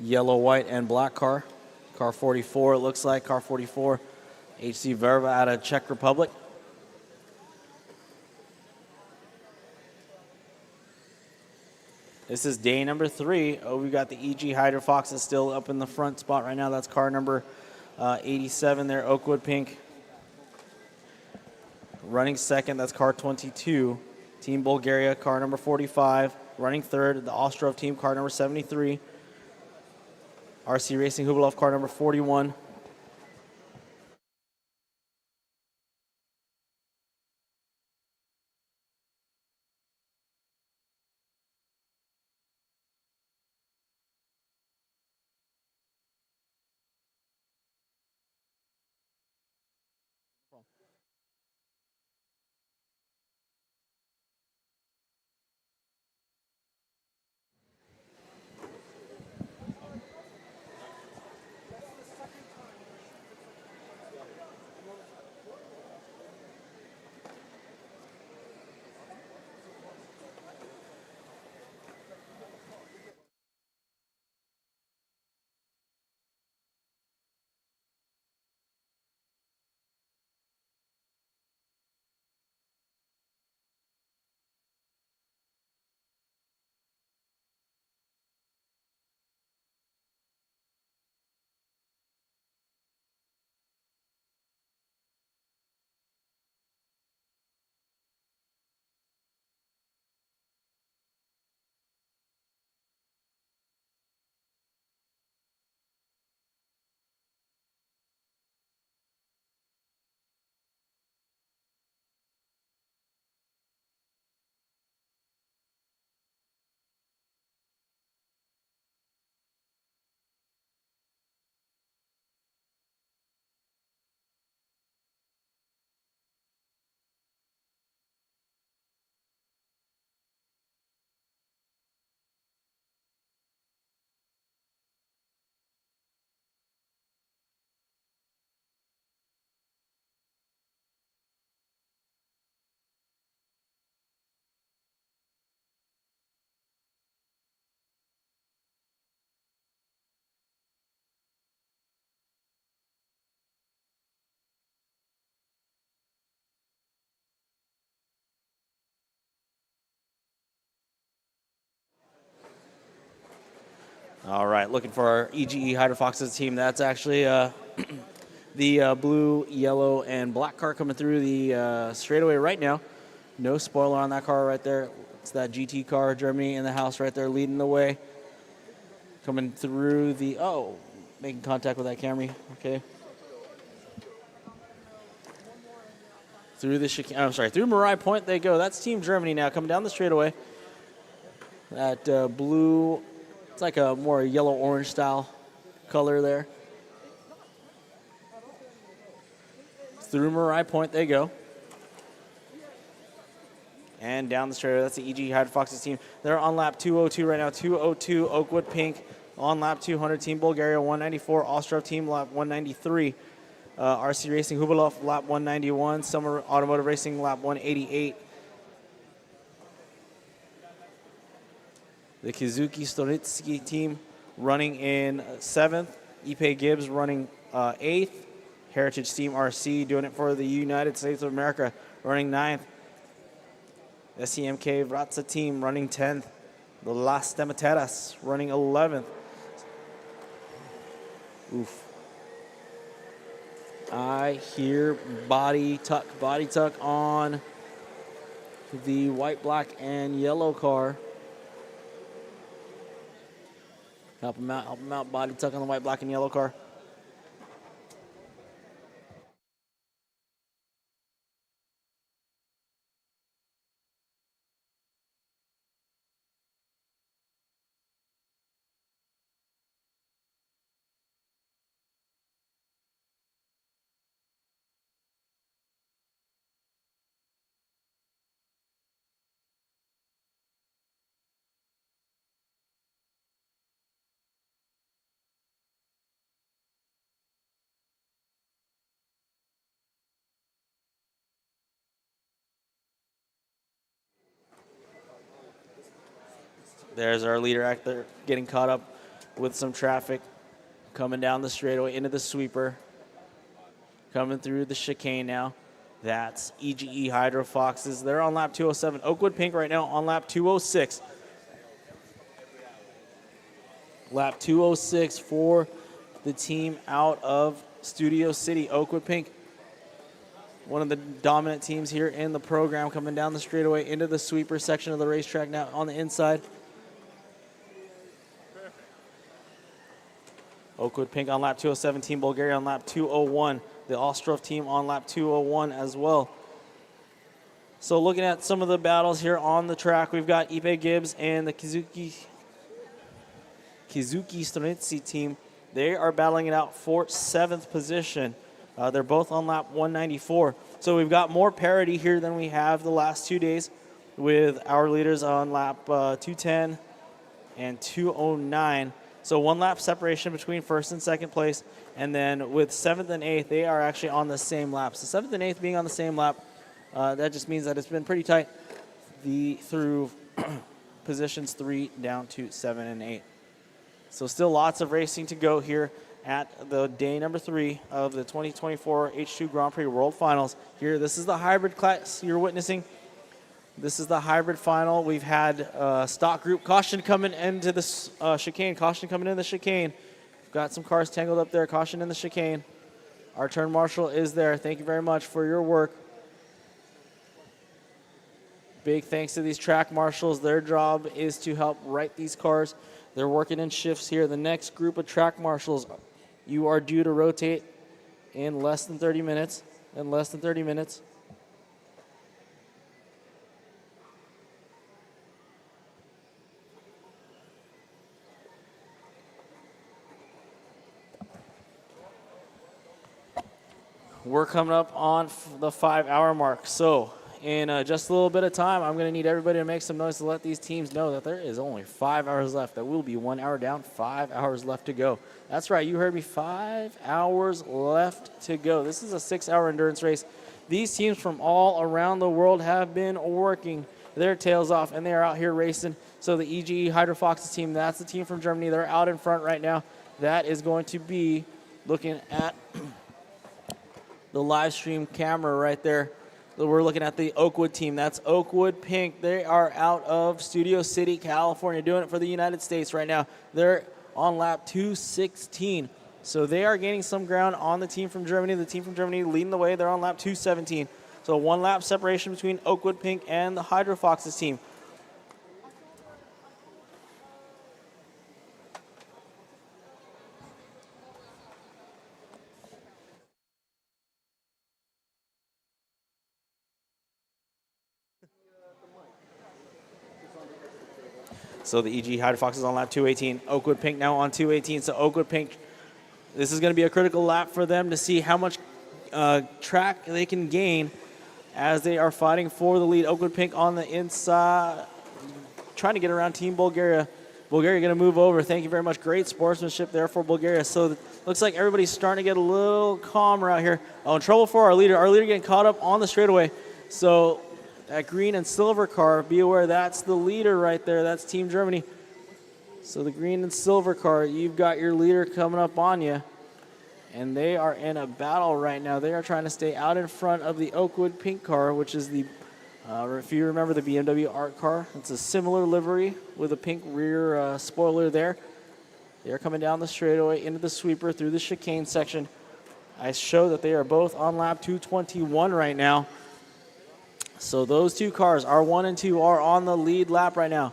yellow, white, and black car. Car 44, it looks like. Car 44, HC Verva out of Czech Republic. This is day number 3. Oh, we've got the EG Hydro Foxes still up in the front spot right now. That's car number 87 there, Oakwood Pink. Running second, that's car 22. Team Bulgaria, car number 45. Running third, the Ostrov team, car number 73. RC Racing Hubilov, car number 41. All right, looking for our EGE Hydrofoxes team. That's actually the blue, yellow, and black car coming through the straightaway right now. No spoiler on that car right there. It's that GT car, Germany in the house right there, leading the way. Coming through the, making contact with that Camry, okay. Through the chicane, through Marai Point they go. That's Team Germany now coming down the straightaway. That blue, it's like a more yellow-orange style color there. Through Marai Point they go. And down the straightaway, that's the EG Hydrofoxes team. They're on lap 202 right now. 202, Oakwood Pink. On lap 200, Team Bulgaria 194. Ostrov team lap 193. RC Racing Hubalov lap 191. Summer Automotive Racing lap 188. The Kizuki Storitsky team running in 7th. Ipe Gibbs running 8th. Heritage Team RC doing it for the United States of America running 9th. SEMK Vratsa team running 10th. The Las Demateras running 11th. Oof. I hear body tuck on the white, black, and yellow car. Help him out, body tuck on the white, black, and yellow car. There's our leader actor getting caught up with some traffic. Coming down the straightaway into the sweeper. Coming through the chicane now. That's EGE Hydrofoxes. They're on lap 207. Oakwood Pink right now on lap 206. Lap 206 for the team out of Studio City. Oakwood Pink, one of the dominant teams here in the program, coming down the straightaway into the sweeper section of the racetrack now on the inside. Oakwood Pink on lap 207, Team Bulgaria on lap 201. The Ostrov team on lap 201 as well. So looking at some of the battles here on the track, we've got Ipe Gibbs and the Kizuki Stronitsi team. They are battling it out for 7th position. They're both on lap 194. So we've got more parity here than we have the last 2 days, with our leaders on lap 210 and 209. So 1 lap separation between 1st and 2nd place. And then with 7th and 8th, they are actually on the same lap. So 7th and 8th being on the same lap, that just means that it's been pretty tight through positions 3 down to 7 and 8. So still lots of racing to go here at the day number 3 of the 2024 H2 Grand Prix World Finals. Here, this is the hybrid class you're witnessing. This is the hybrid final. We've had stock group caution coming into the chicane. Caution coming in the chicane. We've got some cars tangled up there. Caution in the chicane. Our turn marshal is there. Thank you very much for your work. Big thanks to these track marshals. Their job is to help right these cars. They're working in shifts here. The next group of track marshals, you are due to rotate in less than 30 minutes. We're coming up on the 5-hour mark. So in just a little bit of time, I'm going to need everybody to make some noise to let these teams know that there is only 5 hours left. That will be 1 hour down, 5 hours left to go. That's right, you heard me, 5 hours left to go. This is a 6-hour endurance race. These teams from all around the world have been working their tails off, and they are out here racing. So the EGE Hydrofoxes team, that's the team from Germany. They're out in front right now. That is going to be looking at the live stream camera right there. We're looking at the Oakwood team. That's Oakwood Pink. They are out of Studio City, California, doing it for the United States right now. They're on lap 216. So they are gaining some ground on the team from Germany. The team from Germany leading the way. They're on lap 217. So 1 lap separation between Oakwood Pink and the Hydro Foxes team. So the EG Hydro Foxes on lap 218. Oakwood Pink now on 218. So Oakwood Pink, this is going to be a critical lap for them to see how much track they can gain as they are fighting for the lead. Oakwood Pink on the inside, trying to get around Team Bulgaria. Bulgaria going to move over. Thank you very much. Great sportsmanship there for Bulgaria. So looks like everybody's starting to get a little calmer out here. Oh, in trouble for our leader. Our leader getting caught up on the straightaway. So that green and silver car, be aware that's the leader right there. That's Team Germany. So the green and silver car, you've got your leader coming up on you. And they are in a battle right now. They are trying to stay out in front of the Oakwood Pink car, which is the, if you remember, the BMW Art car. It's a similar livery with a pink rear spoiler there. They're coming down the straightaway into the sweeper through the chicane section. I show that they are both on lap 221 right now. So those two cars, R1 and 2, are on the lead lap right now.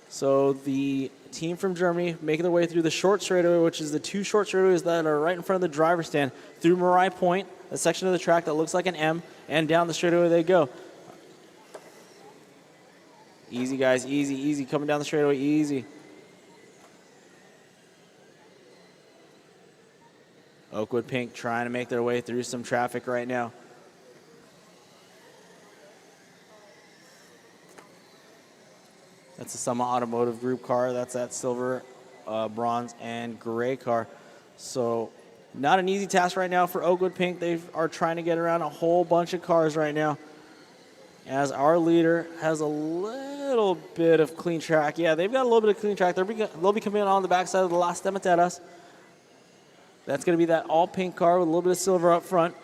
So the team from Germany making their way through the short straightaway, which is the 2 short straightaways that are right in front of the driver's stand, through Marai Point, a section of the track that looks like an M, and down the straightaway they go. Easy, guys, easy, easy. Coming down the straightaway, easy. Oakwood Pink trying to make their way through some traffic right now. That's the Summa Automotive Group car. That's that silver, bronze, and gray car. So not an easy task right now for Oakwood Pink. They are trying to get around a whole bunch of cars right now, as our leader has a little bit of clean track. Yeah, they've got a little bit of clean track. They'll be coming in on the backside of the Las Demeteras. That's going to be that all-pink car with a little bit of silver up front.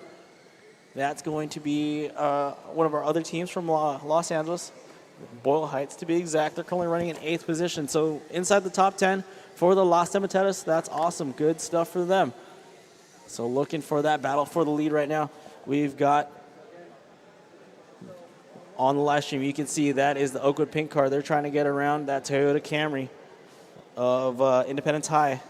That's going to be one of our other teams from Los Angeles, Boyle Heights to be exact. They're currently running in 8th position. So inside the top 10 for the Las Demeteras. That's awesome. Good stuff for them. So looking for that battle for the lead right now. We've got on the live stream, you can see that is the Oakwood Pink car. They're trying to get around that Toyota Camry of Independence High.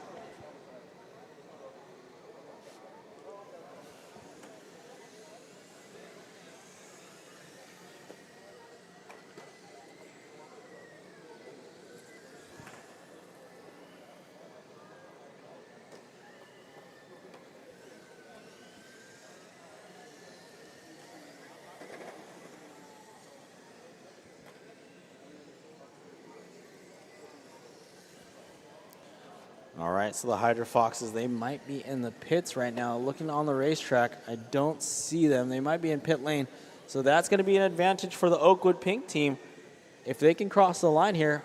All right, so the Hydro Foxes, they might be in the pits right now. Looking on the racetrack, I don't see them. They might be in pit lane. So that's going to be an advantage for the Oakwood Pink team if they can cross the line here.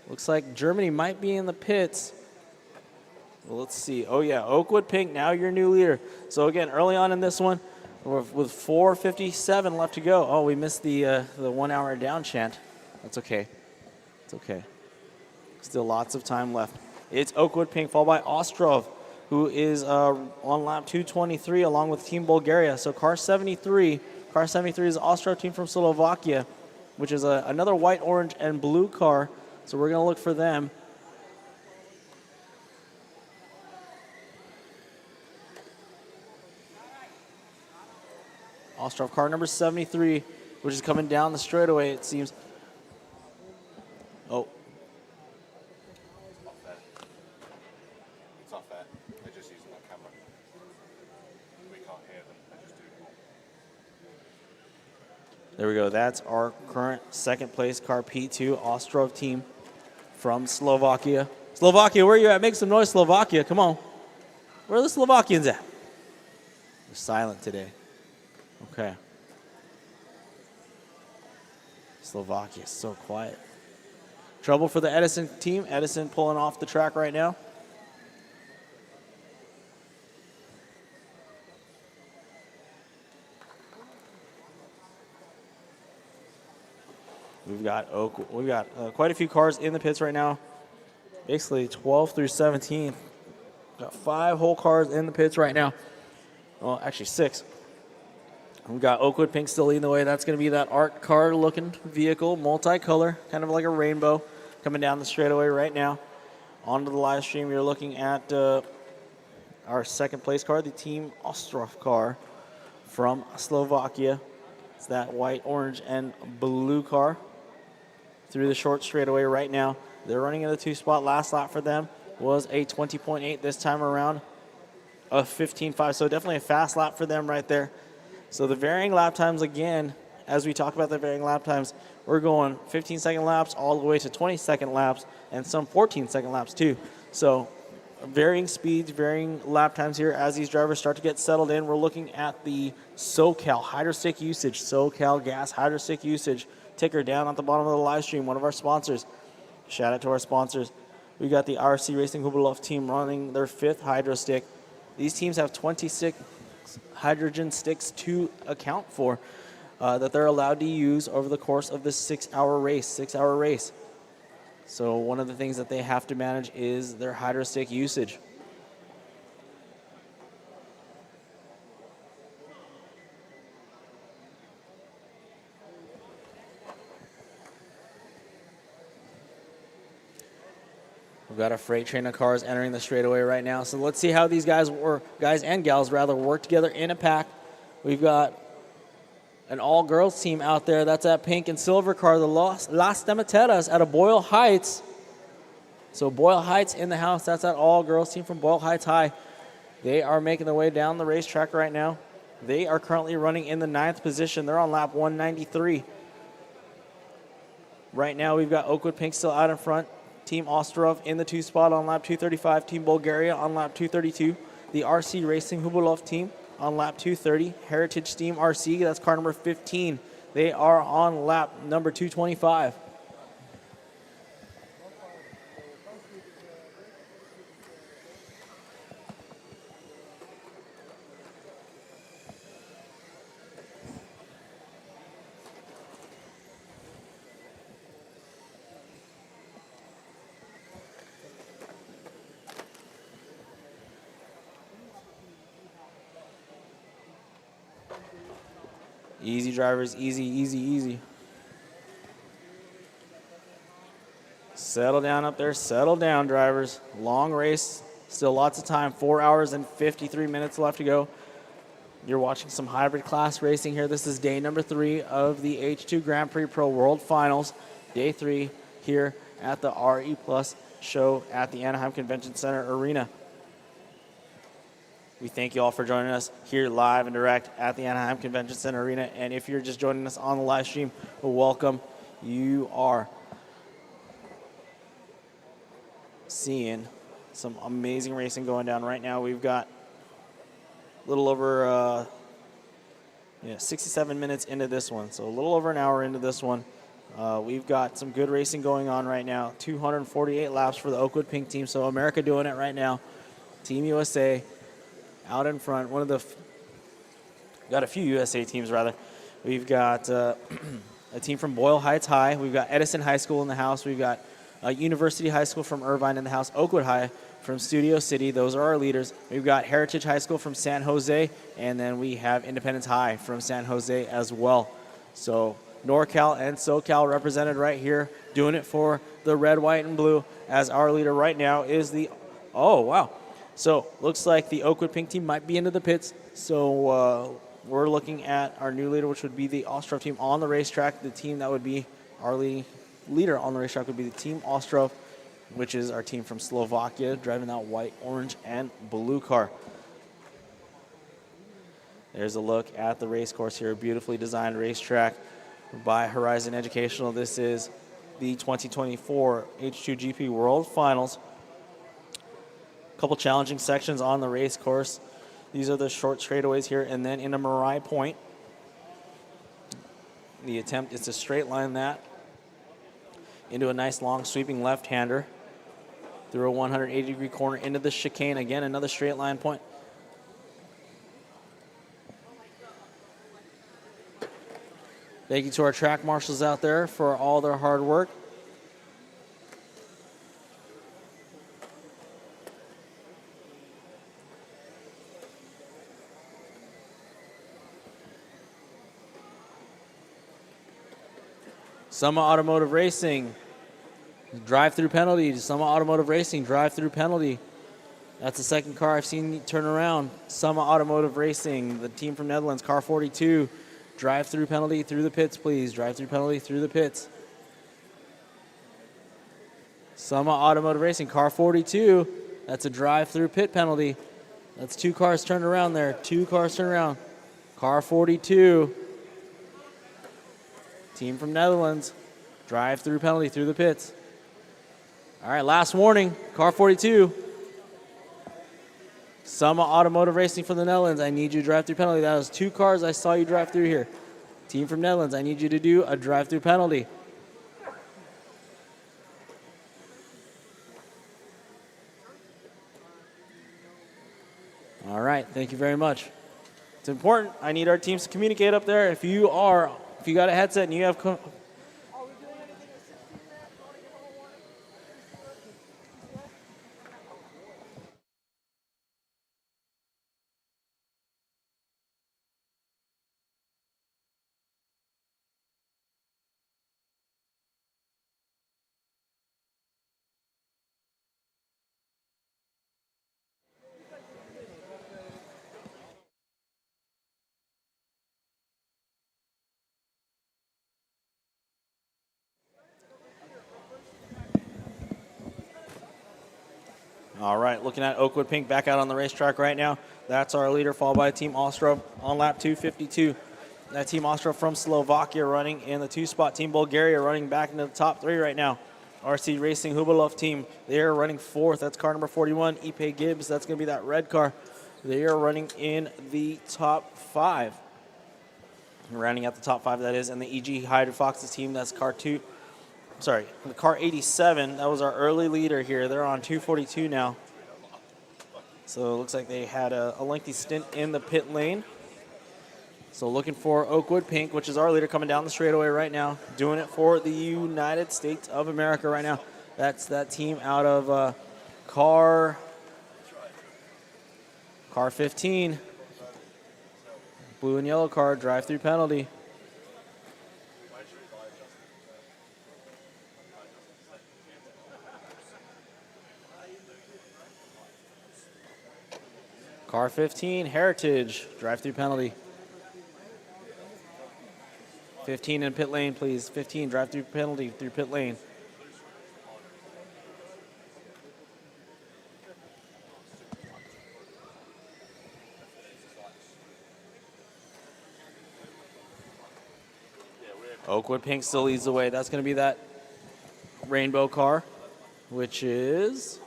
Looks like Germany might be in the pits. Well, let's see. Oh, yeah, Oakwood Pink, now your new leader. So, again, early on in this one, with 4:57 left to go. Oh, we missed the 1 hour down chant. That's okay. It's okay. Still lots of time left. It's Oakwood Pink, followed by Ostrov, who is on lap 223 along with Team Bulgaria. So car 73 is the Ostrov team from Slovakia, which is another white, orange, and blue car. So we're going to look for them. Ostrov car number 73, which is coming down the straightaway, it seems. Oh. There we go. That's our current second place car, P2 Ostrov team from Slovakia. Slovakia, where are you at? Make some noise, Slovakia. Come on. Where are the Slovakians at? They're silent today. Okay. Slovakia, so quiet. Trouble for the Edison team. Edison pulling off the track right now. We've got quite a few cars in the pits right now. Basically 12 through 17. Got 5 whole cars in the pits right now. Well, actually 6. We've got Oakwood Pink still leading the way. That's going to be that art car looking vehicle, multicolor, kind of like a rainbow, coming down the straightaway right now. Onto the live stream, you're looking at our second place car, the Team Ostrov car from Slovakia. It's that white, orange, and blue car through the short straightaway right now. They're running in the 2-spot. Last lap for them was a 20.8 this time around, a 15.5. So definitely a fast lap for them right there. So the varying lap times, again, as we talk about the varying lap times, we're going 15-second laps all the way to 20-second laps and some 14-second laps too. So varying speeds, varying lap times here as these drivers start to get settled in. We're looking at the SoCal hydrostick usage, SoCal gas hydrostick usage ticker down at the bottom of the live stream, one of our sponsors. Shout out to our sponsors. We got the RC Racing Huberlof team running their 5th hydrostick. These teams have 26 hydrogen sticks to account for that they're allowed to use over the course of this 6-hour race. So one of the things that they have to manage is their hydrostick usage. We've got a freight train of cars entering the straightaway right now. So let's see how these guys and gals work together in a pack. We've got an all-girls team out there. That's that pink and silver car, the Las Demeteras out of Boyle Heights. So Boyle Heights in the house. That's that all-girls team from Boyle Heights High. They are making their way down the racetrack right now. They are currently running in the 9th position. They're on lap 193. Right now we've got Oakwood Pink still out in front. Team Ostrov in the 2-spot on lap 235. Team Bulgaria on lap 232. The RC Racing Huberlof team on lap 230. Heritage Steam RC, that's car number 15. They are on lap number 225. Easy, drivers, easy, easy, easy. Settle down up there, settle down, drivers. Long race, still lots of time, 4 hours and 53 minutes left to go. You're watching some hybrid class racing here. This is day number 3 of the H2 Grand Prix Pro World Finals. Day 3 here at the RE Plus show at the Anaheim Convention Center Arena. We thank you all for joining us here live and direct at the Anaheim Convention Center Arena. And if you're just joining us on the live stream, welcome. You are seeing some amazing racing going down right now. We've got a little over 67 minutes into this one, so a little over an hour into this one. We've got some good racing going on right now. 248 laps for the Oakwood Pink team, so America doing it right now. Team USA out in front. Got a few USA teams, rather. We've got a team from Boyle Heights High. We've got Edison High School in the house. We've got University High School from Irvine in the house. Oakwood High from Studio City. Those are our leaders. We've got Heritage High School from San Jose. And then we have Independence High from San Jose as well. So NorCal and SoCal represented right here, doing it for the red, white, and blue, as our leader right now is the, oh, wow. So looks like the Oakwood Pink team might be into the pits. So we're looking at our new leader, which would be the Ostrov team on the racetrack. The team that would be our leader on the racetrack would be the Team Ostrov, which is our team from Slovakia, driving that white, orange, and blue car. There's a look at the race course here. A beautifully designed racetrack by Horizon Educational. This is the 2024 H2GP World Finals. A couple challenging sections on the race course. These are the short straightaways here, and then into Marai Point. The attempt is to straight line that into a nice long sweeping left-hander through a 180-degree corner into the chicane. Again, another straight line point. Thank you to our track marshals out there for all their hard work. Summa Automotive Racing, drive-through penalty. Summa Automotive Racing, drive-through penalty. That's the second car I've seen turn around. Summa Automotive Racing, the team from Netherlands, car 42. Drive-through penalty through the pits, please. Drive-through penalty through the pits. Summa Automotive Racing, car 42. That's a drive-through pit penalty. That's 2 cars turned around there. 2 cars turned around. Car 42. Team from Netherlands, drive-through penalty through the pits. All right, last warning, car 42. Summa Automotive Racing from the Netherlands, I need you to drive through penalty. That was 2 cars I saw you drive through here. Team from Netherlands, I need you to do a drive-through penalty. All right, thank you very much. It's important. I need our teams to communicate up there. If you got a headset and you have All right, looking at Oakwood Pink back out on the racetrack right now. That's our leader, followed by Team Ostrov on lap 252. That Team Ostrov from Slovakia running in the 2-spot. Team Bulgaria running back into the top 3 right now. RC Racing Hubalov team, they are running 4th. That's car number 41, Ipe Gibbs. That's going to be that red car. They are running in the top 5. Rounding out the top 5, that is. And the EG Hyder Fox's team, that's the car 87, that was our early leader here. They're on 242 now. So it looks like they had a lengthy stint in the pit lane. So looking for Oakwood Pink, which is our leader, coming down the straightaway right now. Doing it for the United States of America right now. That's that team out of car 15. Blue and yellow car, drive-through penalty. Car 15, Heritage, drive-through penalty. 15 in pit lane, please. 15, drive-through penalty through pit lane. Oakwood Pink still leads the way. That's going to be that rainbow car, which is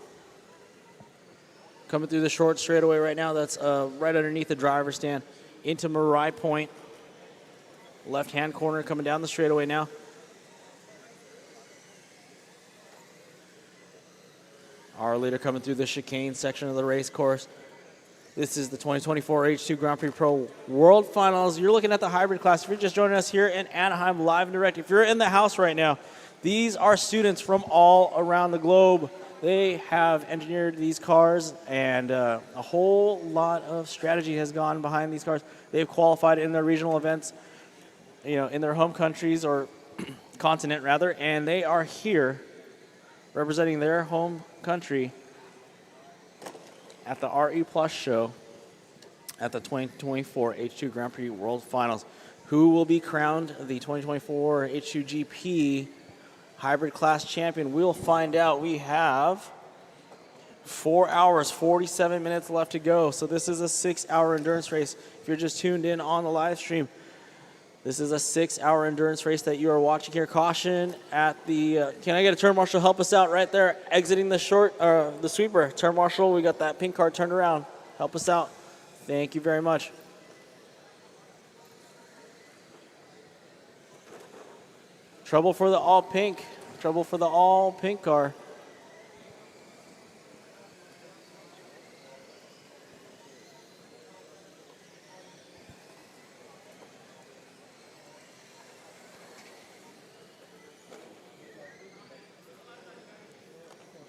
coming through the short straightaway right now. That's right underneath the driver's stand into Marai Point. Left-hand corner coming down the straightaway now. Our leader coming through the chicane section of the race course. This is the 2024 H2 Grand Prix Pro World Finals. You're looking at the hybrid class. If you're just joining us here in Anaheim live and direct, if you're in the house right now, these are students from all around the globe. They have engineered these cars, and a whole lot of strategy has gone behind these cars. They've qualified in their regional events, in their home countries or continent rather, and they are here representing their home country at the RE Plus show at the 2024 H2 Grand Prix World Finals. Who will be crowned the 2024 H2GP Hybrid Class Champion? We'll find out. We have 4 hours, 47 minutes left to go. So this is a 6-hour endurance race. If you're just tuned in on the live stream, this is a 6-hour endurance race that you are watching here. Caution at the, can I get a turn marshal help us out right there, exiting the the sweeper. Turn marshal, we got that pink car turned around. Help us out. Thank you very much. Trouble for the all pink. Trouble for the all pink car.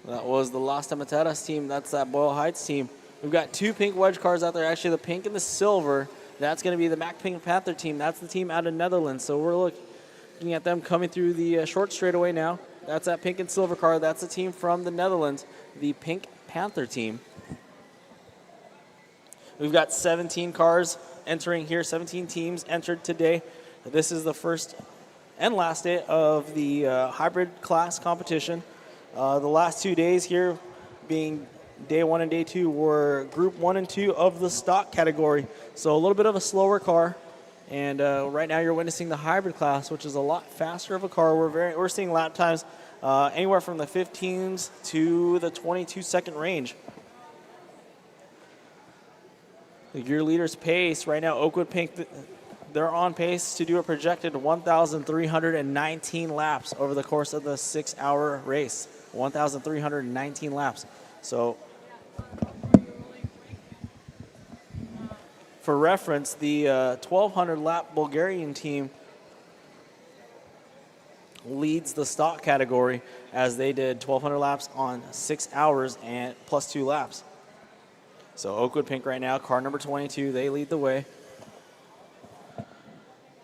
That was the Las Tomateras team. That's that Boyle Heights team. We've got 2 pink wedge cars out there. Actually, the pink and the silver. That's going to be the Mac Pink Panther team. That's the team out of Netherlands. So we're looking at them coming through the short straightaway now. That's that pink and silver car. That's the team from the Netherlands, the Pink Panther team. We've got 17 cars entering here, 17 teams entered today. This is the first and last day of the hybrid class competition. The last 2 days here, being day 1 and day 2, were group 1 and 2 of the stock category. So a little bit of a slower car. And right now you're witnessing the hybrid class, which is a lot faster of a car. We're seeing lap times anywhere from the 15s to the 22-second range. The gear leaders pace right now, Oakwood Pink, they're on pace to do a projected 1,319 laps over the course of the 6-hour race. 1,319 laps. So for reference, the 1,200 lap Bulgarian team leads the stock category as they did 1,200 laps on 6 hours and plus 2 laps. So Oakwood Pink right now, car number 22, they lead the way.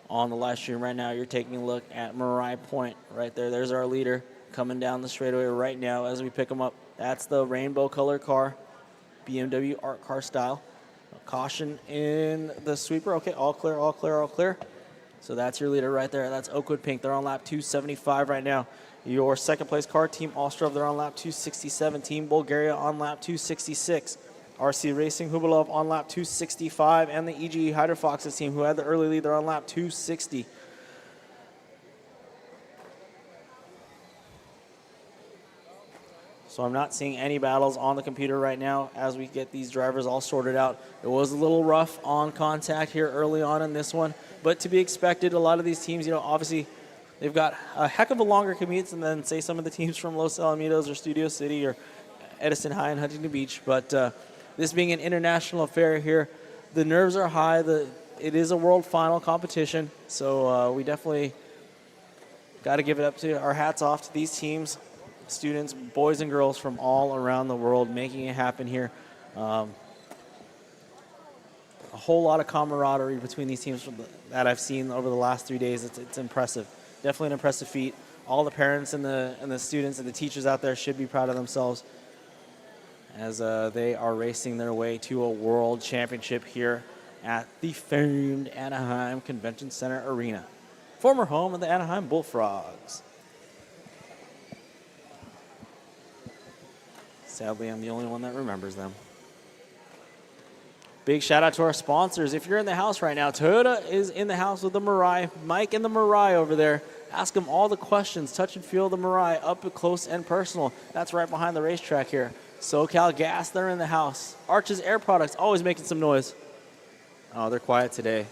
On the live stream right now, you're taking a look at Mariah Point right there. There's our leader coming down the straightaway right now as we pick him up. That's the rainbow color car, BMW art car style. Caution in the sweeper. Okay, all clear, all clear, all clear. So that's your leader right there. That's Oakwood Pink. They're on lap 275 right now. Your second place car, Team Ostrov, they're on lap 267. Team Bulgaria on lap 266. RC Racing Hubalov on lap 265. And the EGE Hydrofoxes team, who had the early lead, they're on lap 260. So I'm not seeing any battles on the computer right now as we get these drivers all sorted out. It was a little rough on contact here early on in this one, but to be expected. A lot of these teams, obviously they've got a heck of a longer commutes than, say, some of the teams from Los Alamitos or Studio City or Edison High and Huntington Beach. But this being an international affair here, the nerves are high. It is a world final competition, so we definitely got to give it up to our hats off to these teams. Students, boys and girls from all around the world making it happen here. A whole lot of camaraderie between these teams that I've seen over the last 3 days. It's impressive. Definitely an impressive feat. All the parents and the students and the teachers out there should be proud of themselves as they are racing their way to a world championship here at the famed Anaheim Convention Center Arena, former home of the Anaheim Bullfrogs. Sadly, I'm the only one that remembers them. Big shout out to our sponsors. If you're in the house right now, Toyota is in the house with the Mirai. Mike and the Mirai over there. Ask them all the questions. Touch and feel the Mirai up close and personal. That's right behind the racetrack here. SoCal Gas, they're in the house. Arches Air Products, always making some noise. Oh, they're quiet today.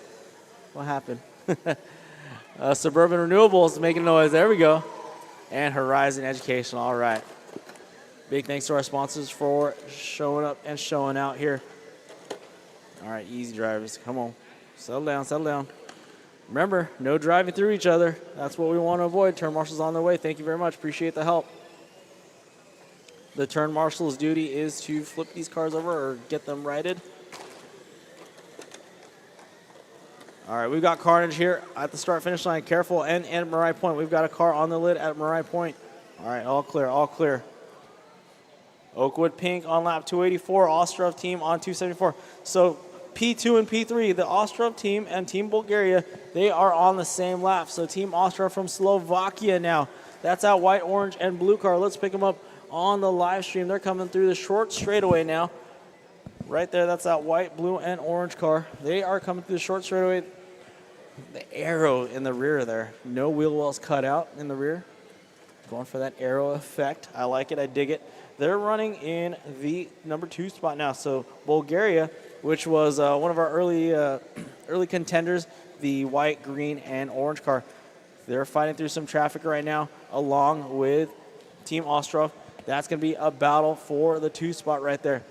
What happened? Suburban Renewables making noise. There we go. And Horizon Education, all right. Big thanks to our sponsors for showing up and showing out here. All right, easy drivers. Come on. Settle down, settle down. Remember, no driving through each other. That's what we want to avoid. Turn marshals on their way. Thank you very much. Appreciate the help. The turn marshal's duty is to flip these cars over or get them righted. All right, we've got carnage here at the start-finish line. Careful, and at Mariah Point. We've got a car on the lid at Mariah Point. All right, all clear, all clear. Oakwood Pink on lap 284, Ostrov team on 274. So P2 and P3, the Ostrov team and Team Bulgaria, they are on the same lap. So Team Ostrov from Slovakia now. That's that white, orange, and blue car. Let's pick them up on the live stream. They're coming through the short straightaway now. Right there, that's that white, blue, and orange car. They are coming through the short straightaway. The arrow in the rear there. No wheel wells cut out in the rear. Going for that arrow effect. I like it. I dig it. They're running in the number 2 spot now. So Bulgaria, which was one of our early contenders, the white, green, and orange car, they're fighting through some traffic right now along with Team Ostrov. That's going to be a battle for the 2 spot right there.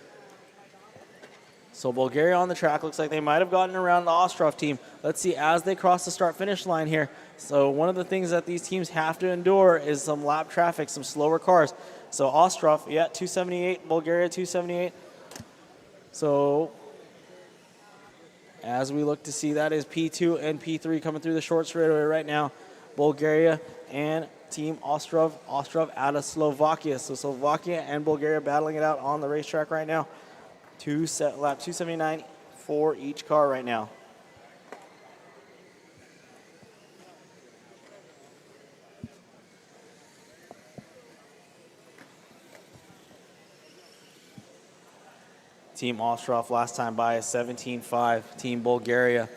So Bulgaria on the track. Looks like they might have gotten around the Ostrov team. Let's see as they cross the start-finish line here. So one of the things that these teams have to endure is some lap traffic, some slower cars. So Ostrov, yeah, 278. Bulgaria, 278. So as we look to see, that is P2 and P3 coming through the short straightaway right now. Bulgaria and Team Ostrov. Ostrov out of Slovakia. So Slovakia and Bulgaria battling it out on the racetrack right now. Lap 279 for each car right now. Team Ostrov last time by is 17.5. Team Bulgaria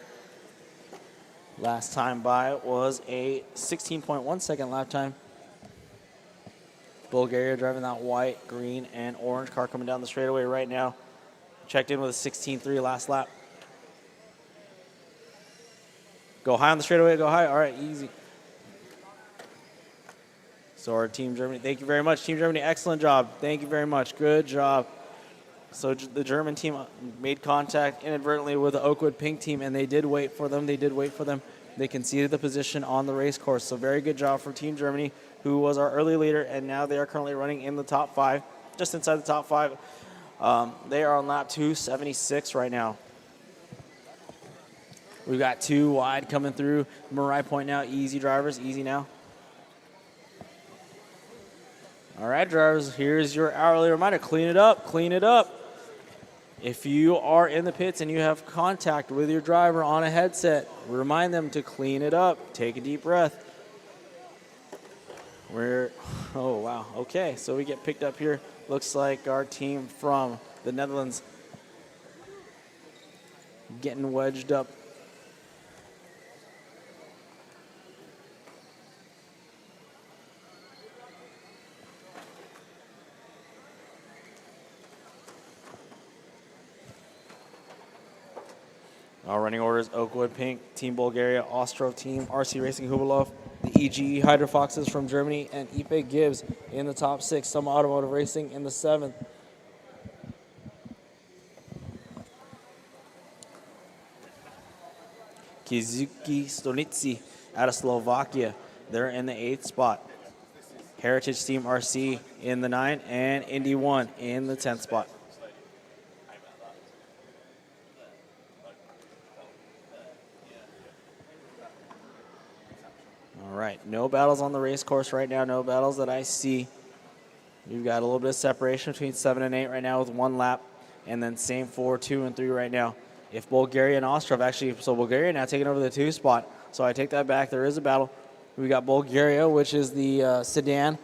last time by was a 16.1 second lap time. Bulgaria driving that white, green, and orange car coming down the straightaway right now. Checked in with a 16.3 last lap. Go high on the straightaway, go high. All right, easy. So our Team Germany, thank you very much. Team Germany, excellent job. Thank you very much. Good job. So the German team made contact inadvertently with the Oakwood Pink team, and they did wait for them. They conceded the position on the race course. So very good job for Team Germany, who was our early leader, and now they are currently running in the top 5, just inside the top 5. They are on lap 276 right now. We've got 2 wide coming through Marai Point now. Easy drivers, easy now. All right, drivers, here's your hourly reminder. Clean it up, clean it up. If you are in the pits and you have contact with your driver on a headset, remind them to clean it up. Take a deep breath. Oh, wow. Okay, so we get picked up here. Looks like our team from the Netherlands getting wedged up. Our running orders: Oakwood Pink, Team Bulgaria, Ostrov Team, RC Racing Hubilov, the EGE Hydro Foxes from Germany, and Ipe Gibbs in the top 6. Summa Automotive Racing in the 7th. Kizuki Stonici out of Slovakia. They're in the 8th spot. Heritage Team RC in the 9th, and Indy 1 in the 10th spot. All right, no battles on the race course right now, no battles that I see. You've got a little bit of separation between 7 and 8 right now with 1 lap, and then same for 2 and 3 right now. If Bulgaria and Ostrov actually, so Bulgaria now taking over the 2 spot, so I take that back, there is a battle. We got Bulgaria, which is the sedan,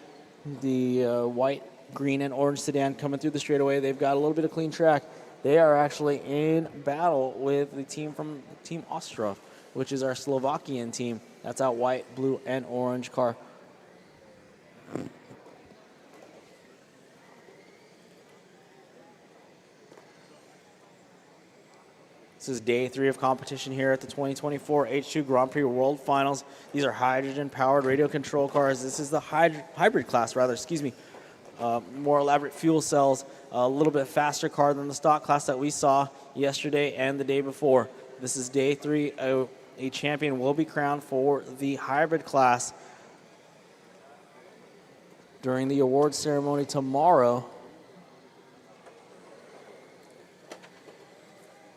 the white, green, and orange sedan coming through the straightaway. They've got a little bit of clean track. They are actually in battle with the team from Team Ostrov, which is our Slovakian team. That's our white, blue, and orange car. This is day 3 of competition here at the 2024 H2 Grand Prix World Finals. These are hydrogen-powered radio control cars. This is the hybrid class, excuse me. More elaborate fuel cells, a little bit faster car than the stock class that we saw yesterday and the day before. This is day 3. A champion will be crowned for the hybrid class during the awards ceremony tomorrow.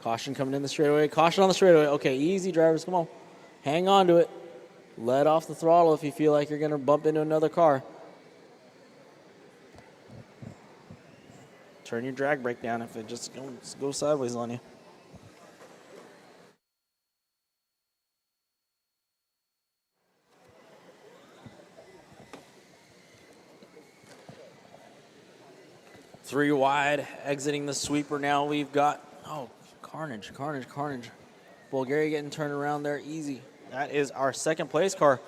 Caution coming in the straightaway. Caution on the straightaway. Okay, easy, drivers. Come on. Hang on to it. Let off the throttle if you feel like you're going to bump into another car. Turn your drag brake down if it just goes sideways on you. Three wide, exiting the sweeper now. We've got, oh, carnage. Bulgaria getting turned around there easy. That is our 2nd place car.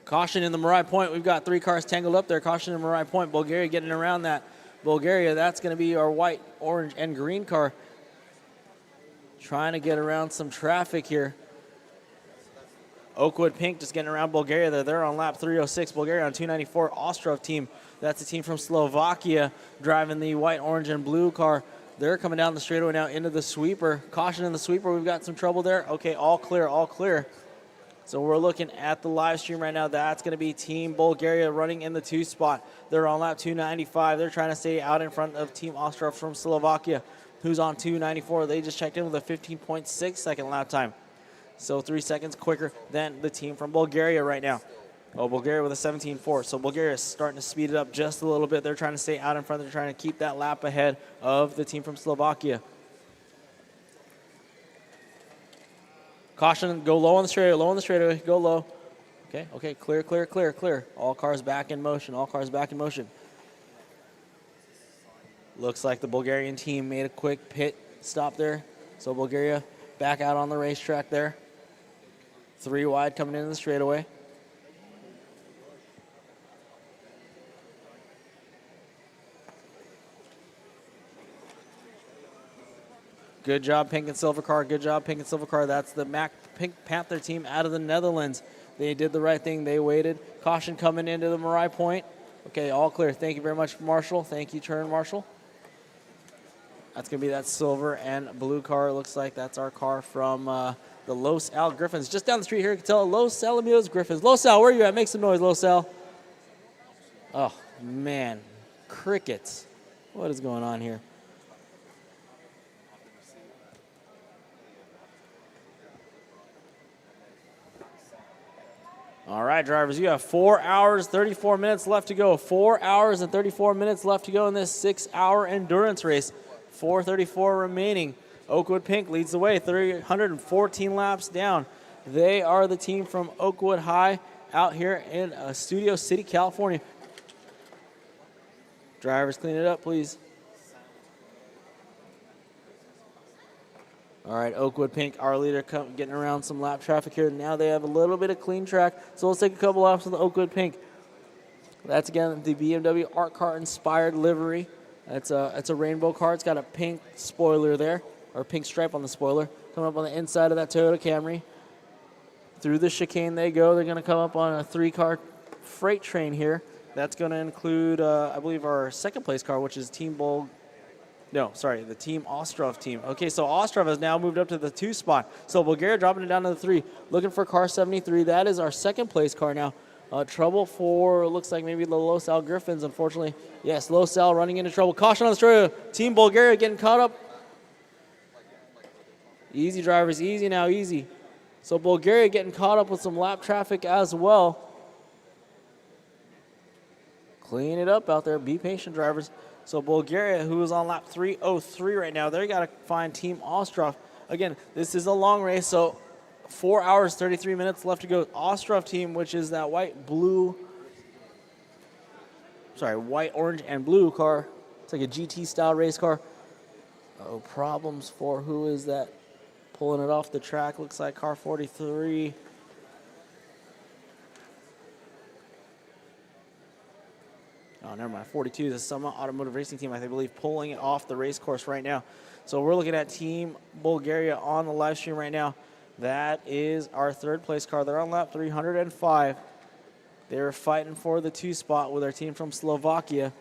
Caution in the Marai Point. We've got 3 cars tangled up there. Caution in Marai Point. Bulgaria getting around that. Bulgaria, that's going to be our white, orange, and green car. Trying to get around some traffic here. Oakwood Pink just getting around Bulgaria. They're on lap 306. Bulgaria on 294. Ostrov team. That's a team from Slovakia driving the white, orange, and blue car. They're coming down the straightaway now into the sweeper. Caution in the sweeper. We've got some trouble there. Okay, all clear, all clear. So we're looking at the live stream right now. That's going to be Team Bulgaria running in the 2 spot. They're on lap 295. They're trying to stay out in front of Team Ostrov from Slovakia, who's on 294. They just checked in with a 15.6 second lap time. So 3 seconds quicker than the team from Bulgaria right now. Oh, Bulgaria with a 17.4. So Bulgaria is starting to speed it up just a little bit. They're trying to stay out in front. They're trying to keep that lap ahead of the team from Slovakia. Caution, go low on the straightaway, go low. Okay, clear. All cars back in motion, Looks like the Bulgarian team made a quick pit stop there. So Bulgaria back out on the racetrack there. 3 wide coming into the straightaway. Good job, Pink and Silver car. That's the Pink Panther team out of the Netherlands. They did the right thing. They waited. Caution coming into the Marai Point. Okay, all clear. Thank you very much, Marshall. Thank you, turn Marshall. That's going to be that silver and blue car. Looks like that's our car from the Los Al Griffins. Just down the street here, you can tell Los Alamitos Griffins. Los Al, where are you at? Make some noise, Los Al. Oh, man. Crickets. What is going on here? All right, drivers, you have 4 hours, 34 minutes left to go. 4 hours and 34 minutes left to go in this 6-hour endurance race. 4:34 remaining. Oakwood Pink leads the way, 314 laps down. They are the team from Oakwood High out here in Studio City, California. Drivers, clean it up, please. All right, Oakwood Pink, our leader, getting around some lap traffic here. Now they have a little bit of clean track, so let's take a couple laps with the Oakwood Pink. That's, again, the BMW Art Car inspired livery. It's a rainbow car. It's got a pink spoiler there, or pink stripe on the spoiler. Coming up on the inside of that Toyota Camry. Through the chicane they go. They're going to come up on a 3-car freight train here. That's going to include, I believe, our second place car, which is the Team Ostrov team. Okay, so Ostrov has now moved up to the 2 spot. So Bulgaria dropping it down to the 3. Looking for car 73. That is our second place car now. Trouble for, looks like maybe the Los Al Griffins, unfortunately. Yes, Los Al running into trouble. Caution on the straightaway. Team Bulgaria getting caught up. Easy, drivers. Easy now, easy. So Bulgaria getting caught up with some lap traffic as well. Clean it up out there. Be patient, drivers. So Bulgaria, who is on lap 303 right now, they got to find Team Ostrov. Again, this is a long race, so 4 hours, 33 minutes left to go. Ostrov team, which is that white, orange, and blue car. It's like a GT-style race car. Oh, problems for who is that pulling it off the track. Looks like car 43. Oh, never mind. 42 is the Summit Automotive Racing Team, I believe, pulling it off the race course right now. So we're looking at Team Bulgaria on the live stream right now. That is our third place car. They're on lap 305. They're fighting for the 2 spot with our team from Slovakia.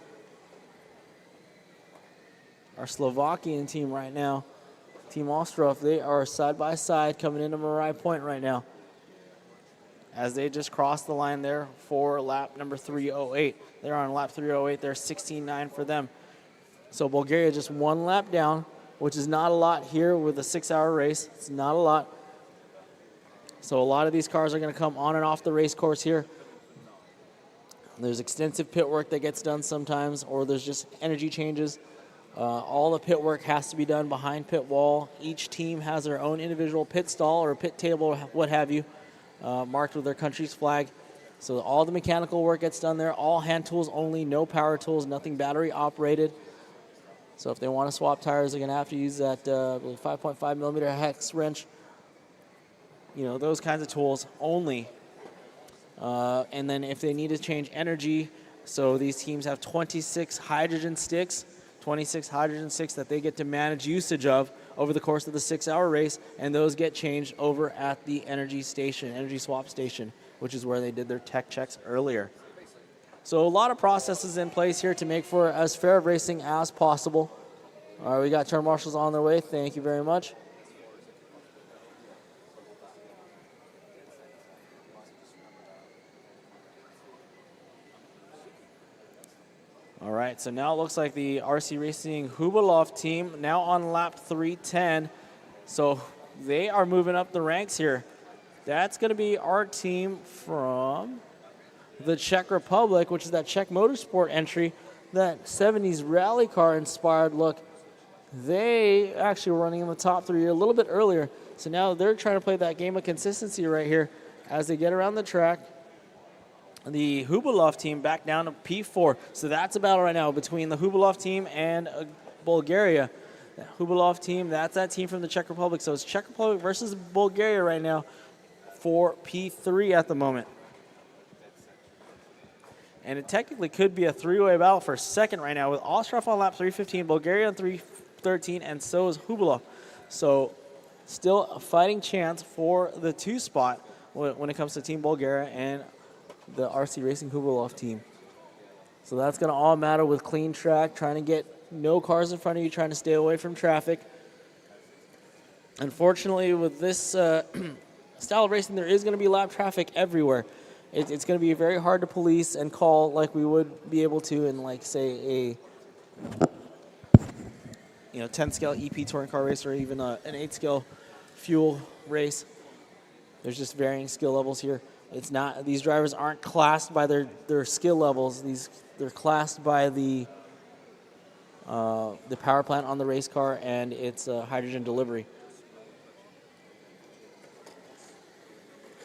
Our Slovakian team right now, Team Ostrov, they are side by side coming into Marai Point right now, as they just crossed the line there for lap number 308. They're on lap 308. They're 16.9 for them. So Bulgaria just 1 lap down, which is not a lot here with a 6-hour race. It's not a lot. So a lot of these cars are going to come on and off the race course here. There's extensive pit work that gets done sometimes, or there's just energy changes. All the pit work has to be done behind pit wall. Each team has their own individual pit stall or pit table, what have you, marked with their country's flag. So all the mechanical work gets done there. All hand tools only, no power tools, nothing battery operated. So if they want to swap tires, they're going to have to use that 5.5 millimeter hex wrench. You know, those kinds of tools only. And then if they need to change energy, so these teams have 26 hydrogen sticks that they get to manage usage of over the course of the 6-hour race, and those get changed over at the energy swap station, which is where they did their tech checks earlier. So a lot of processes in place here to make for as fair of racing as possible. All right, we got turn marshals on their way. Thank you very much. right, so now it looks like the RC Racing Hubalov team now on lap 310. So they are moving up the ranks here. That's going to be our team from the Czech Republic, which is that Czech Motorsport entry, that 70s rally car inspired look. They actually were running in the top 3 a little bit earlier. So now they're trying to play that game of consistency right here as they get around the track. The Hubalov team back down to P4. So that's a battle right now between the Hubalov team and Bulgaria. The Hubalov team, that's that team from the Czech Republic. So it's Czech Republic versus Bulgaria right now for P3 at the moment. And it technically could be a 3-way battle for second right now with Ostrov on lap 315, Bulgaria on 313, and so is Hubalov. So still a fighting chance for the 2 spot when it comes to Team Bulgaria and the RC Racing Hubalov team. So that's going to all matter with clean track, trying to get no cars in front of you, trying to stay away from traffic. Unfortunately, with this style of racing, there is going to be lap traffic everywhere. It's going to be very hard to police and call like we would be able to in, like, say, a 10 scale EP touring car race or even an 8 scale fuel race. There's just varying skill levels here. It's not; these drivers aren't classed by their skill levels. They're classed by the power plant on the race car and its hydrogen delivery.